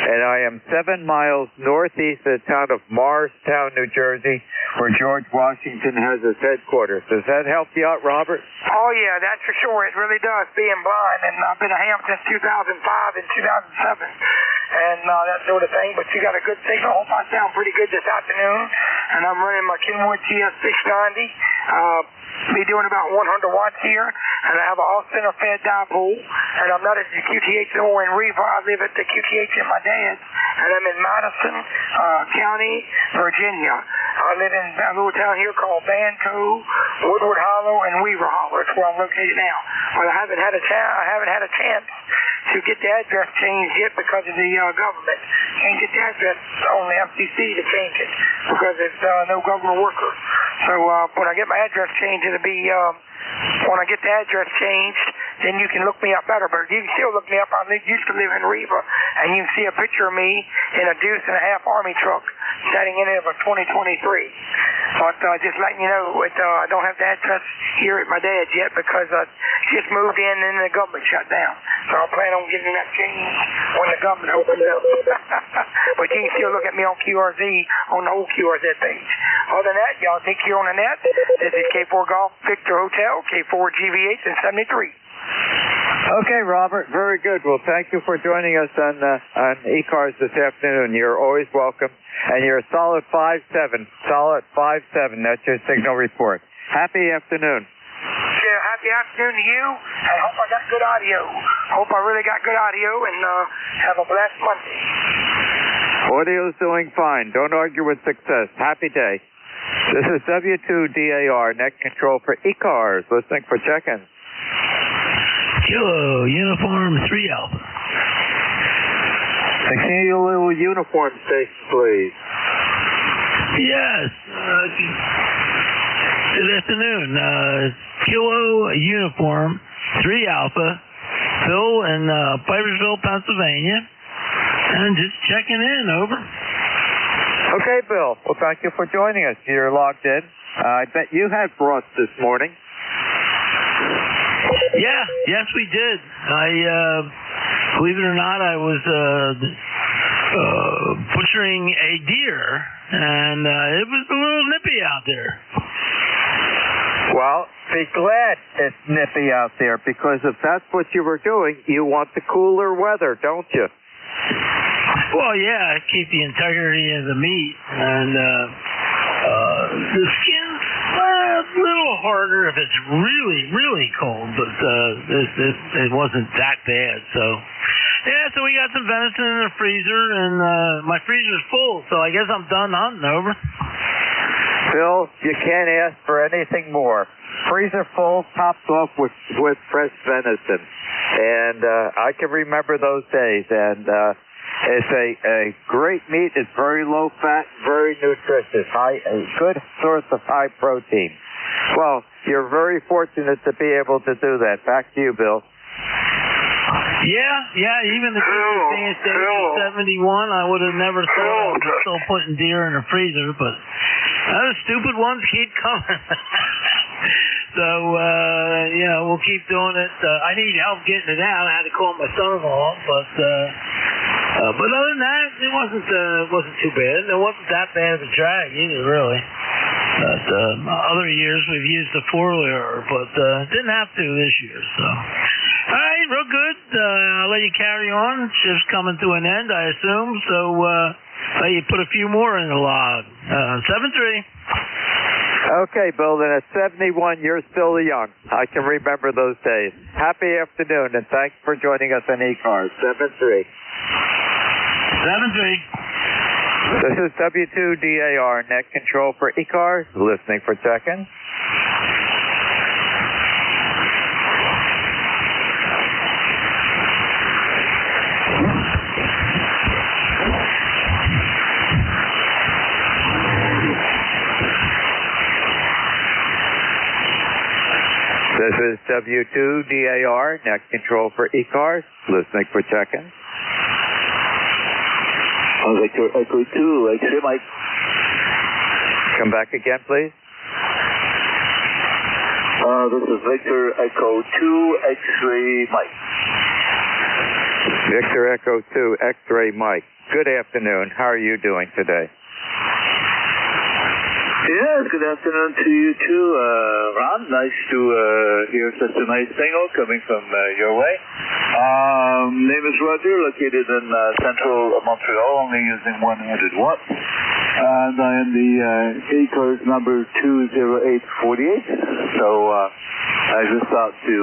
and I am 7 miles northeast of the town of Morristown, New Jersey, where George Washington has his headquarters. Does that help you out, Robert? Oh, yeah, that's for sure. It really does, being blind. And I've been a ham since 2005 and 2007 and that sort of thing. But you got a good signal. I hope I sound pretty good this afternoon. And I'm running my Kenwood TS690. Be doing about 100 watts here. And I have an all-center fed dipole. And I'm not at the QTH anymore in Riva. I live at the QTH at my dad's. And I'm in Madison County, Virginia. I live in a little town here called Banco, Woodward Hollow, and Weaver Hollow. That's where I'm located now. But I haven't had a chance to get the address changed yet because of the government. Can't get the address on the FCC to change it because there's no government worker. So when I get my address changed, it'll be when I get the address changed, then you can look me up better. But you can still look me up. I used to live in Riva, and you can see a picture of me in a Deuce and a half Army truck setting in it of a 2023. But just letting you know, I don't have the address here at my dad's yet because I just moved in and the government shut down. So I plan on getting that changed when the government opens up. But you can still look at me on QRZ, on the old QRZ page. Other than that, y'all take care on the net. This is K4 Golf Victor Hotel, K4 GVH and 73. Okay, Robert, very good. Well, thank you for joining us on ECARS this afternoon. You're always welcome. And you're a solid 5-7. Solid 5-7. That's your signal report. Happy afternoon. Yeah, happy afternoon to you. I hope I got good audio. Hope I really got good audio, and have a blessed Monday. Audio's doing fine. Don't argue with success. Happy day. This is W2DAR, net control for ECARS. Listening for check-ins. Kilo, Uniform 3 Alpha. Continue a little uniform station, please. Yes. Good afternoon. Kilo, Uniform 3 Alpha. Phil in Pipersville, Pennsylvania. And just checking in, over. Okay, Bill. Well, thank you for joining us. You're logged in. I bet you had frost this morning. Yeah, yes, we did. Believe it or not, I was butchering a deer, and it was a little nippy out there. Well, be glad it's nippy out there, because if that's what you were doing, you want the cooler weather, don't you? Well, yeah, keep the integrity of the meat, and the skin's a little harder if it's really, really cold, but it wasn't that bad, so... Yeah, so we got some venison in the freezer, and my freezer's full, so I guess I'm done hunting, over. Phil, you can't ask for anything more. Freezer full, topped off with fresh venison. And I can remember those days, and it's a great meat. It's very low fat, very nutritious, a good source of high protein. Well, you're very fortunate to be able to do that. Back to you, Bill. Yeah, even the days of 71, I would have never thought I was still putting deer in the freezer, but those stupid ones keep coming. So, we'll keep doing it. I need help getting it out. I had to call my son-in-law, but other than that, it wasn't too bad. It wasn't that bad of a drag either, really. But other years we've used the 4-liter, but didn't have to this year, so... All right, real good. I'll let you carry on. Shift's coming to an end, I assume, so let you put a few more in the log. 7-3. Okay, Bill, then at 71, you're still young. I can remember those days. Happy afternoon, and thanks for joining us on ECARS. 7-3. 7-3. This is W2DAR, net control for ECARS, listening for check-in. This is W2DAR, net control for ECARS, listening for check-in. Echo 2, X-ray Mike. Come back again, please. This is Victor Echo 2 X-ray Mike. Victor Echo 2 X-ray Mike. Good afternoon. How are you doing today? Yes, good afternoon to you too, Ron. Nice to hear such a nice signal coming from your way. Name is Roger, located in central Montreal, only using 100 watts. And I am the ECARS number 20848. So I just thought to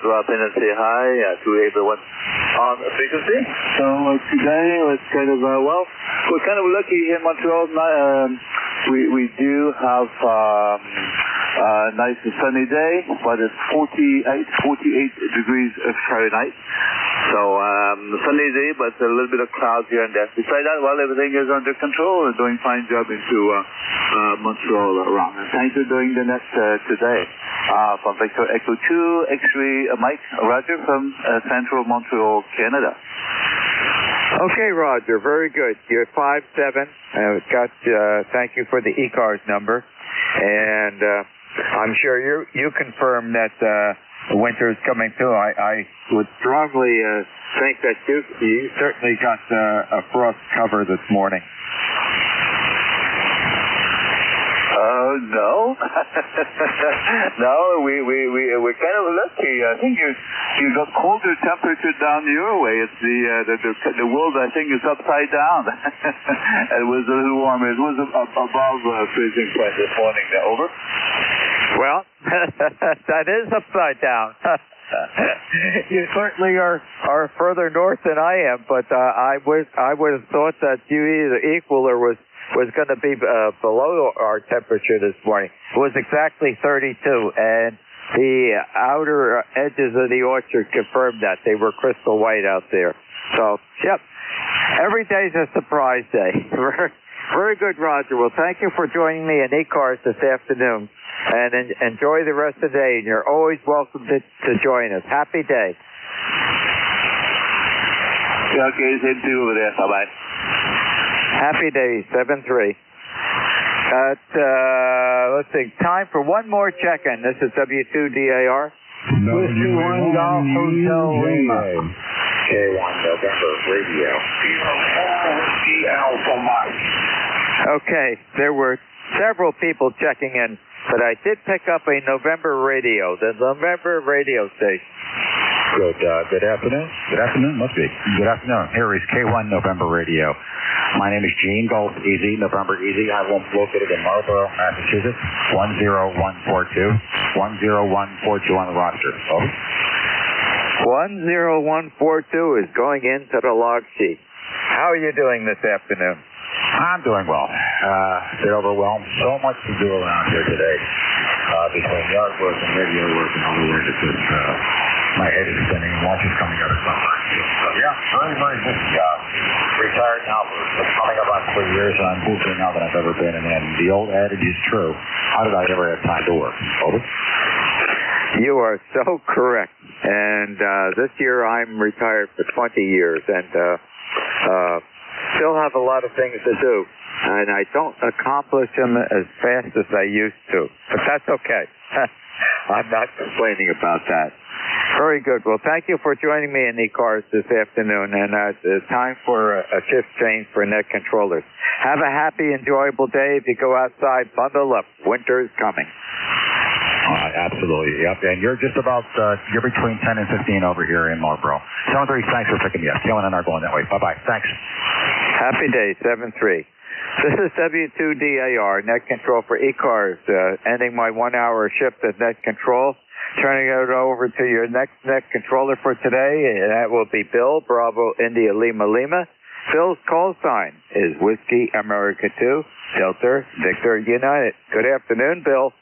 drop in and say hi to everyone on the frequency. So today was kind of, we're kind of lucky here in Montreal. We do have a nice sunny day, but it's 48 degrees Fahrenheit. So sunny day, but a little bit of clouds here and there. Besides that, well, everything is under control. We're doing a fine job into Montreal around. And thanks for doing the net today. From Victor Echo 2 X-ray Mike, Roger from central Montreal, Canada. Okay, Roger. Very good. You're 5'7". Thank you for the ECARS number, and I'm sure you confirm that the winter is coming too. I would strongly think that you certainly got a frost cover this morning. No. No, we're kind of lucky. I think you got colder temperature down your way. It's the world, I think, is upside down. It was a little warmer. It was above freezing point this morning. Over. Well, that is upside down. You certainly are further north than I am, but I would have thought that you either equal or was going to be below our temperature this morning. It was exactly 32, and the outer edges of the orchard confirmed that. They were crystal white out there. So, yep, every day's a surprise day. Very good, Roger. Well, thank you for joining me in ECARS this afternoon, and enjoy the rest of the day, and you're always welcome to join us. Happy day. Yeah, okay, same to you over there. Bye-bye. Happy day, 7-3. Let's see, time for one more check-in. This is W2DAR. Whiskey 1 Golf Hotel Lima. K1 November Radio. Alpha Mike. Okay, there were several people checking in, but I did pick up a November radio, the November radio station. Good afternoon. Good afternoon, must be. Good afternoon. Here is K1 November Radio. My name is Gene Golf Easy, November Easy. I'm located in Marlborough, Massachusetts. 10142. 10142 on the roster. Over. 10142 is going into the log sheet. How are you doing this afternoon? I'm doing well. A bit overwhelmed. So much to do around here today. Between yard work and radio work and all the work, it's just, my head is spinning and watches coming out of summer. So yeah, very, very busy. Retired now for coming about 3 years, and I'm busier now than I've ever been. And the old adage is true. How did I ever have time to work? Over. You are so correct. And this year I'm retired for 20 years, and still have a lot of things to do. And I don't accomplish them as fast as I used to. But that's okay. I'm not complaining about that. Very good. Well, thank you for joining me in ECARS this afternoon. And it's time for a shift change for net controllers. Have a happy, enjoyable day. If you go outside, bundle up. Winter is coming. Absolutely. Yep. And you're just about, you're between 10 and 15 over here in Marlborough. 7-3, thanks for picking me up. Taylor and I are going that way. Bye-bye. Thanks. Happy day, 7-3. This is W2DAR, net control for ECARS, ending my 1-hour shift at net control. Turning it over to your next net controller for today, and that will be Bill, Bravo, India, Lima, Lima. Bill's call sign is Whiskey, America 2, Delta, Victor, United. Good afternoon, Bill.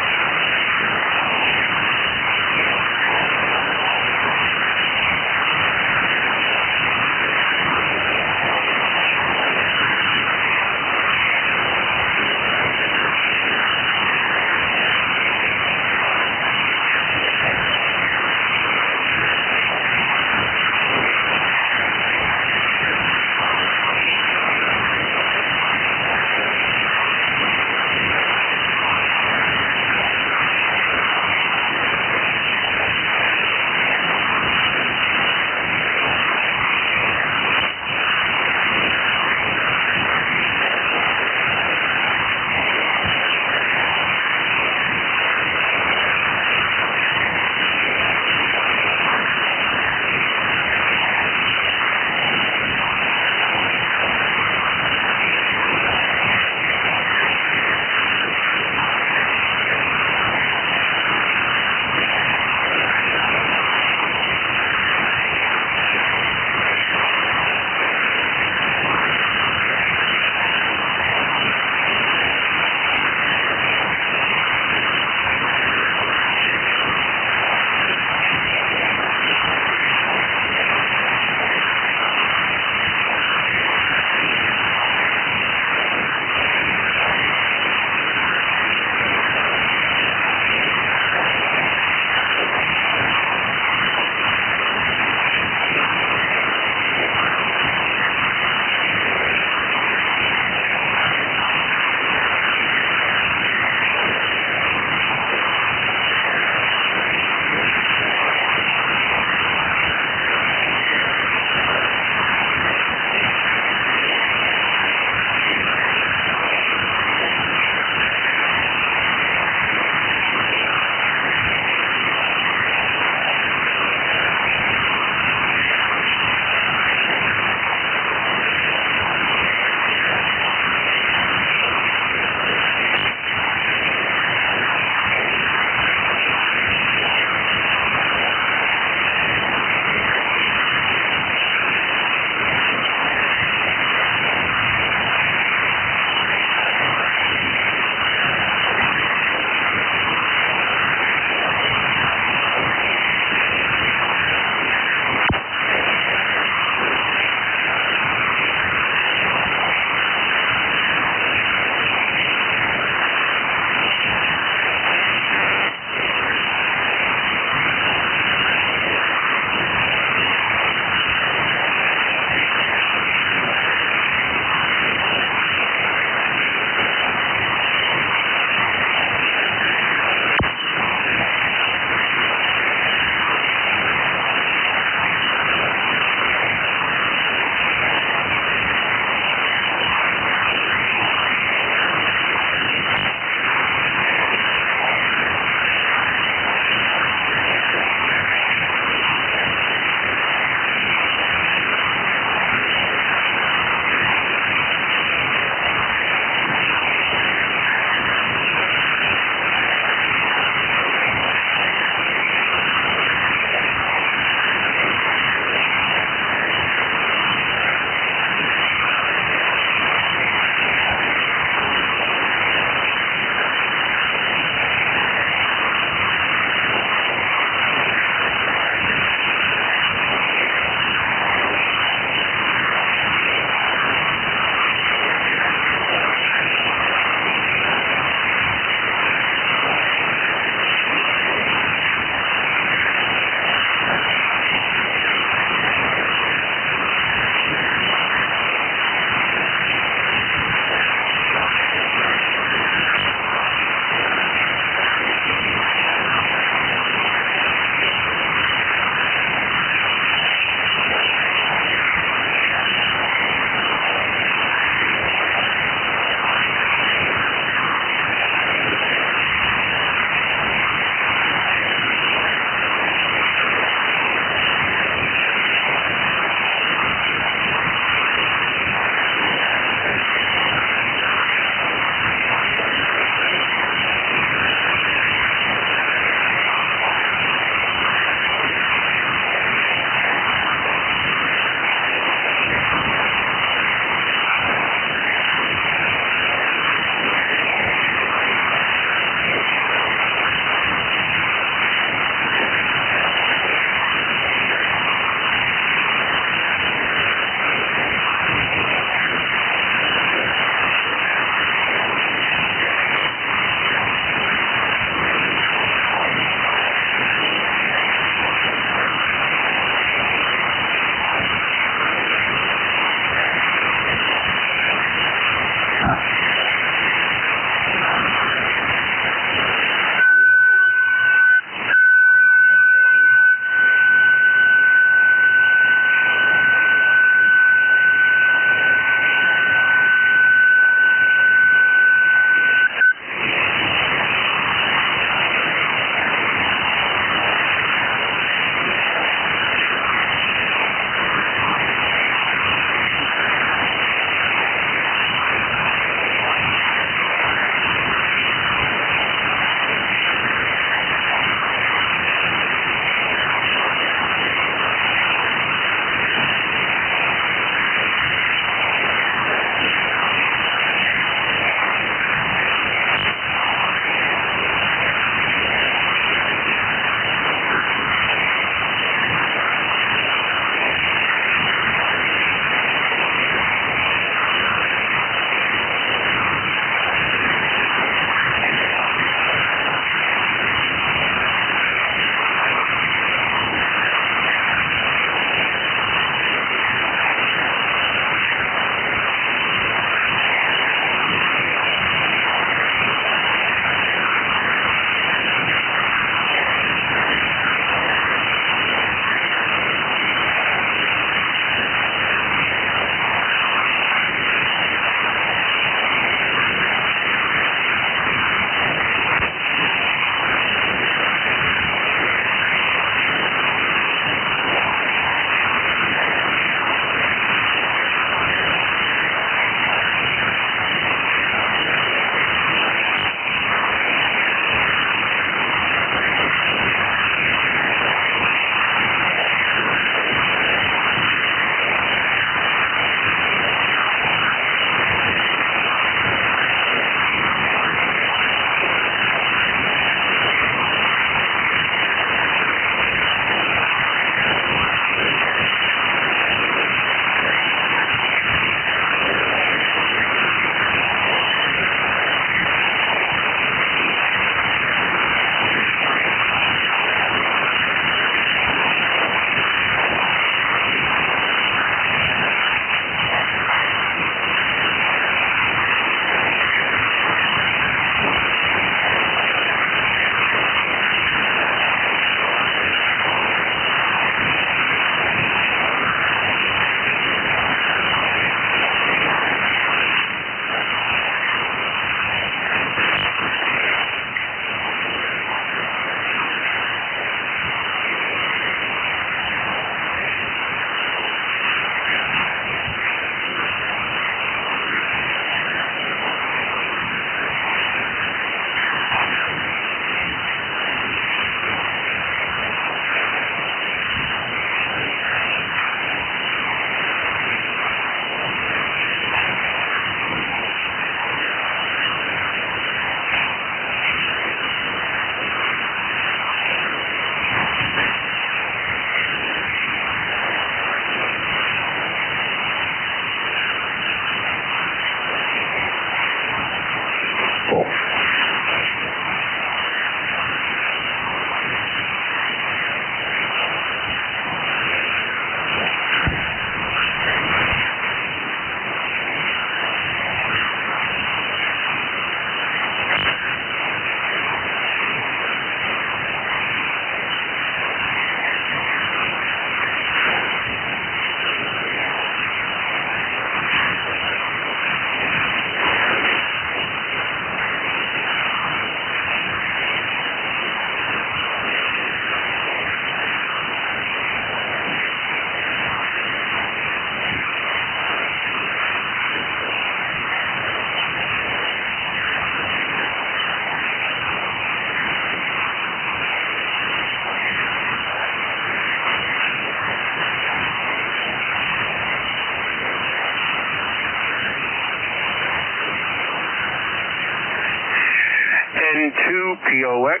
N2POX.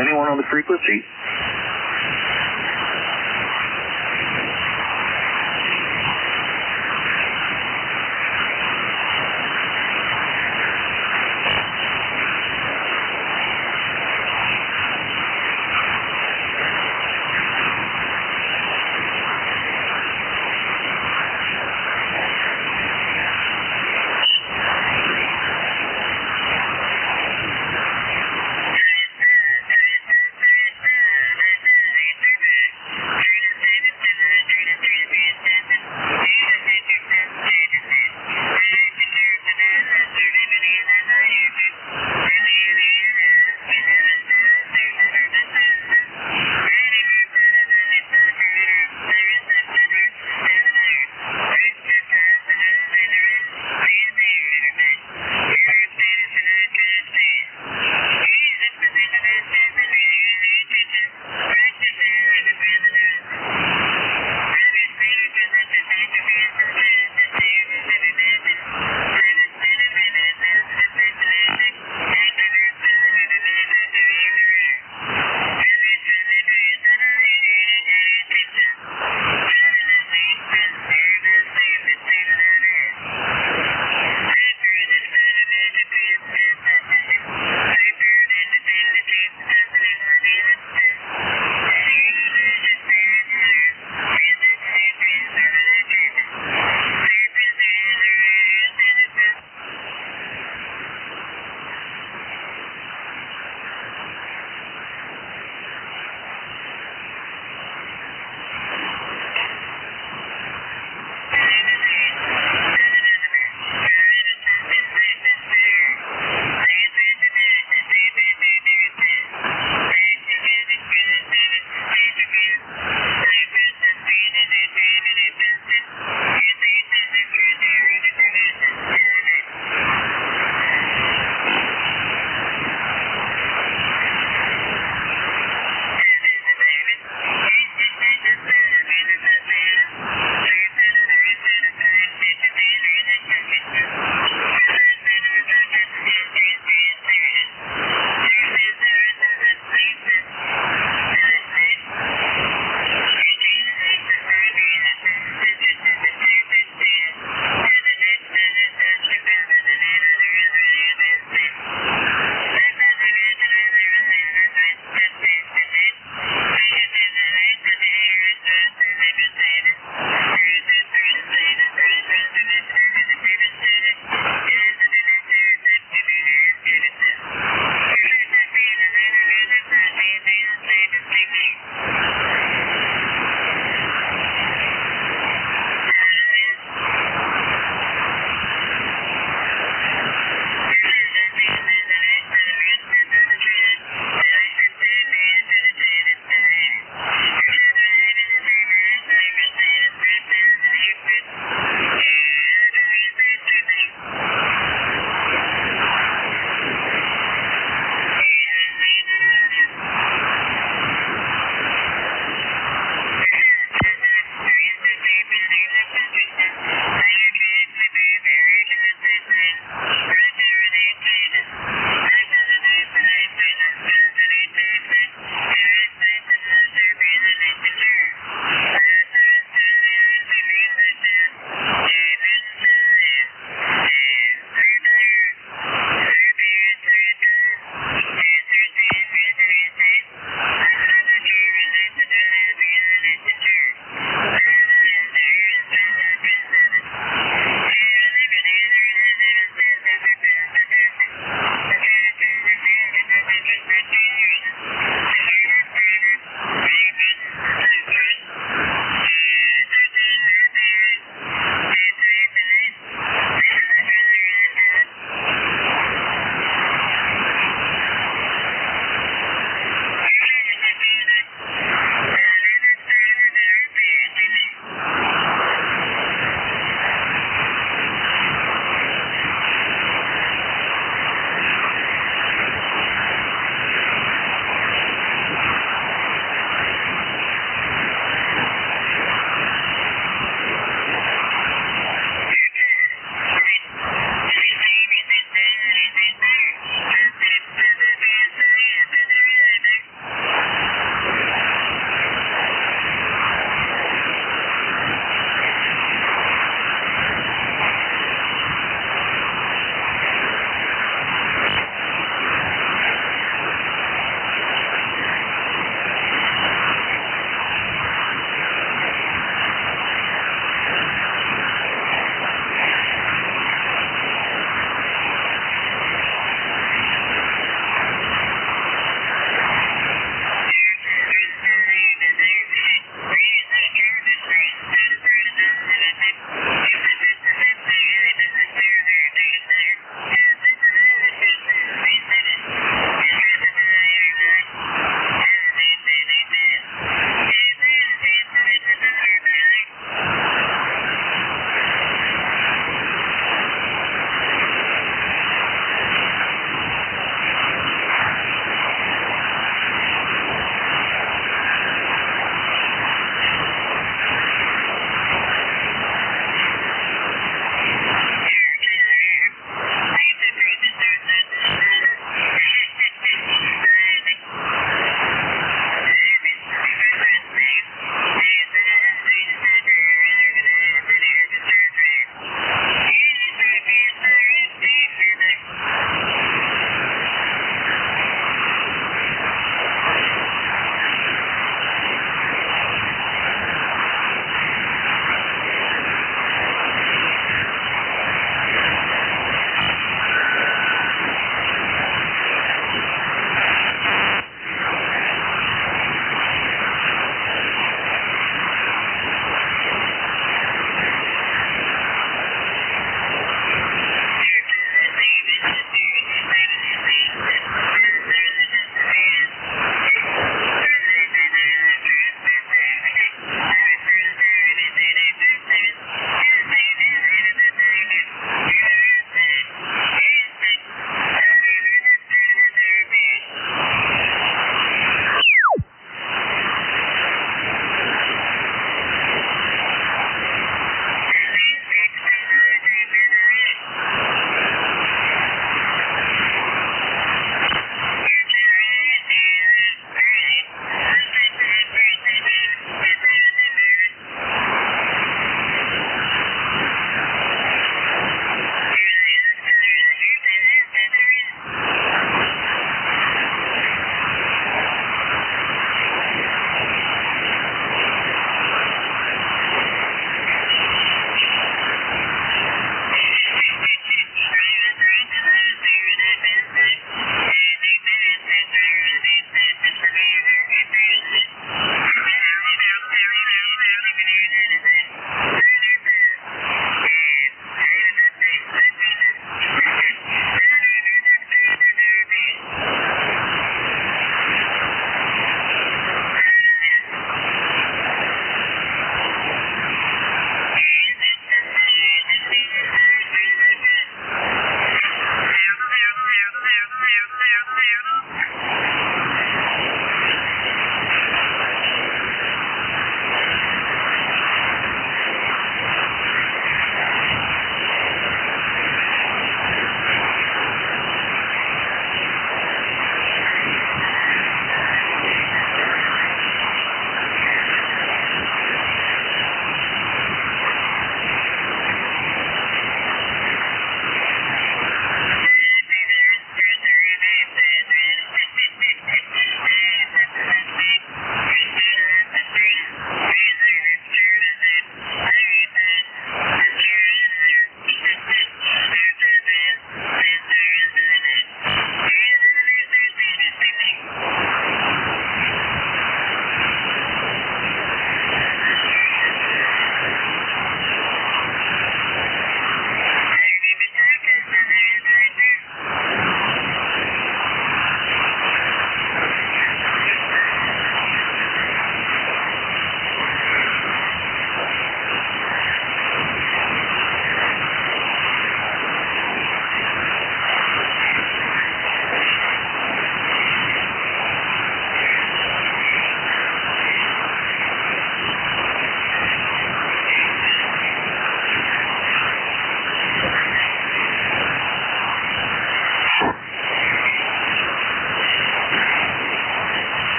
Anyone on the frequency?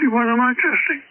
see, what am I testing?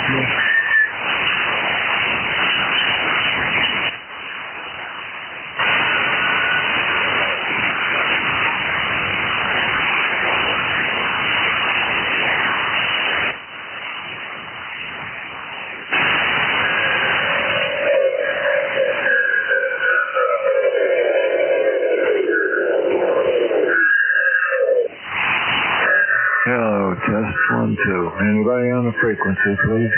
Hello, test 1, 2. Anybody on the frequency, please?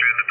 through the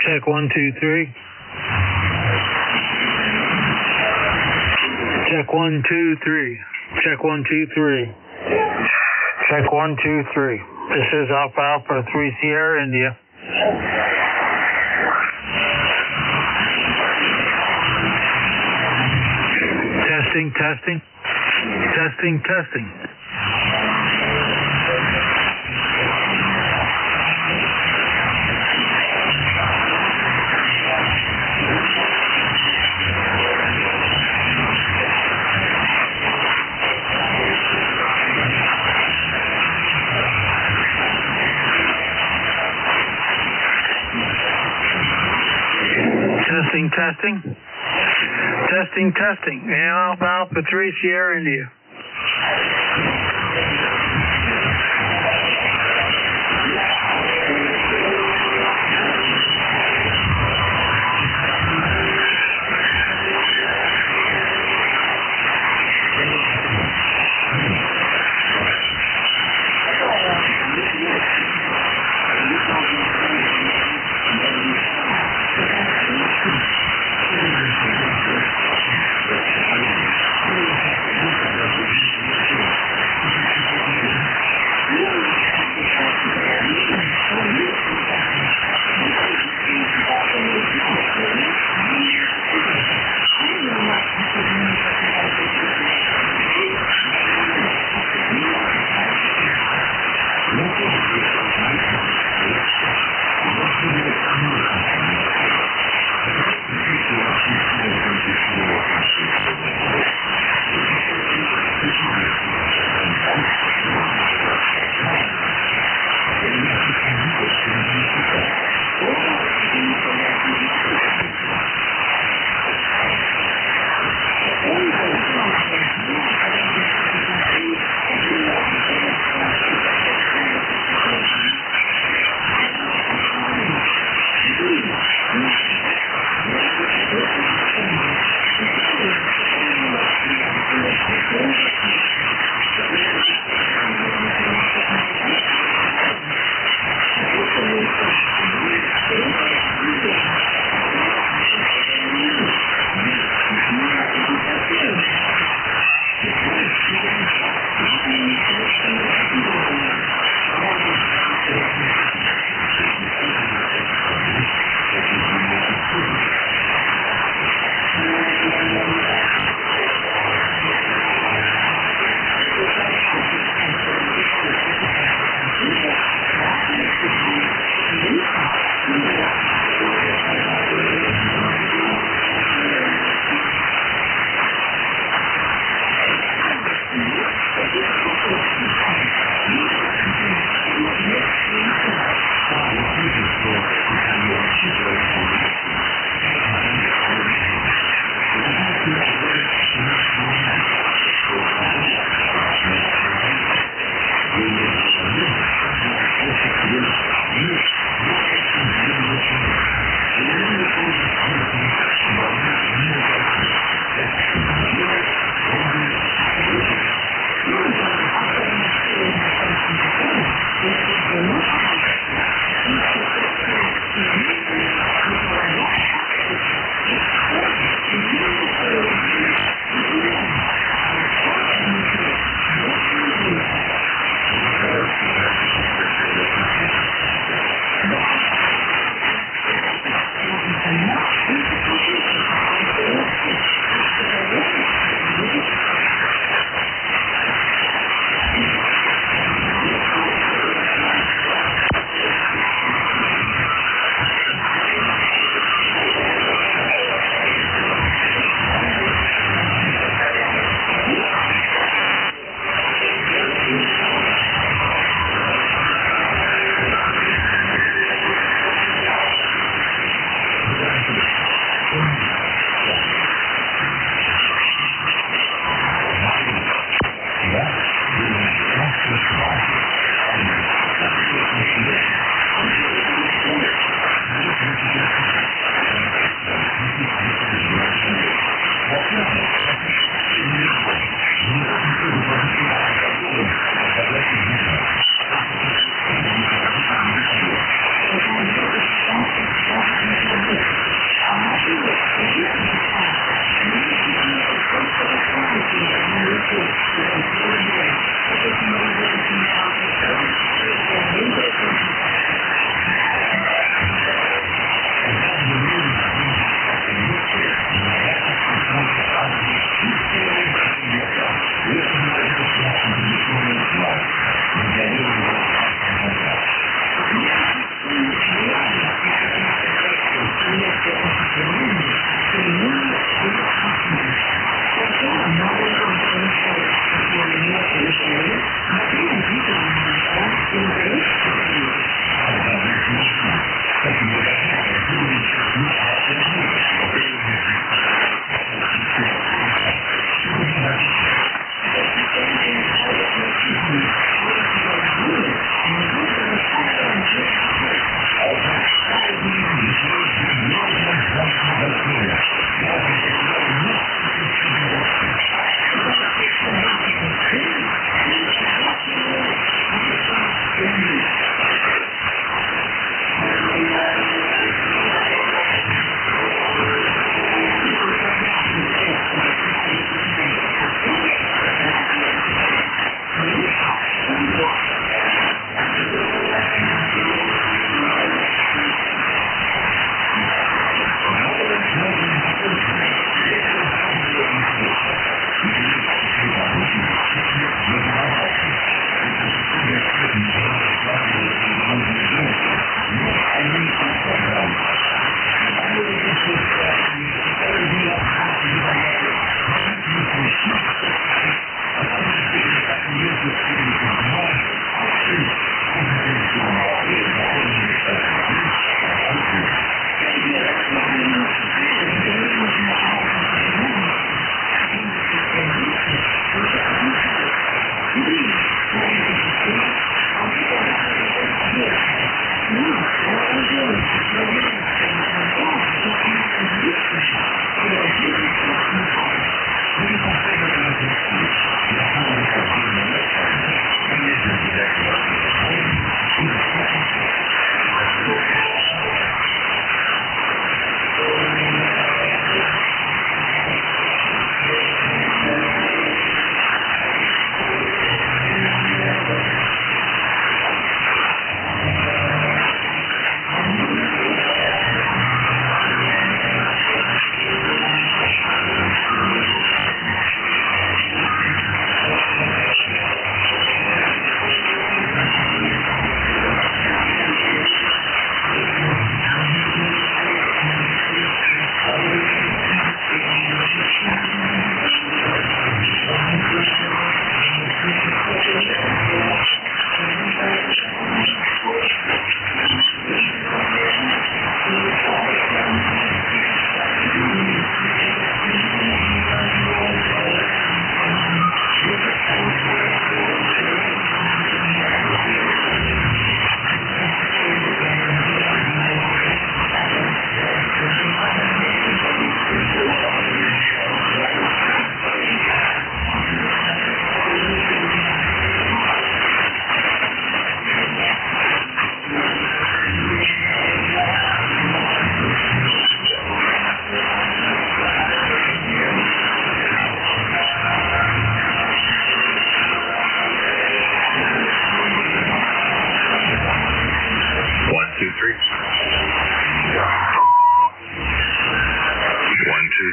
Check 1, 2, 3. Check 1, 2, 3. Check 1, 2, 3. Check 1, 2, 3. This is Alpha 3 Sierra India. Testing, testing. Testing, testing. Testing, testing. Testing, testing. And Alpha 3 Sierra India.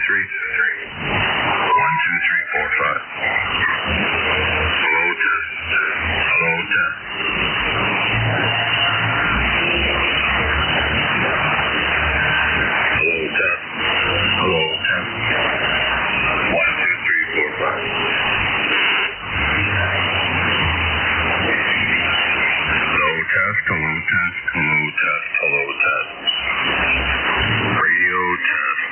1, 2, 3, 4, 5. Hello, test. Hello, test. Hello, test. Hello, test. 1, 2, 3, 4, 5. Hello, test. Hello, test. Hello, test. Hello, test. Radio test.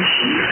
Thank you.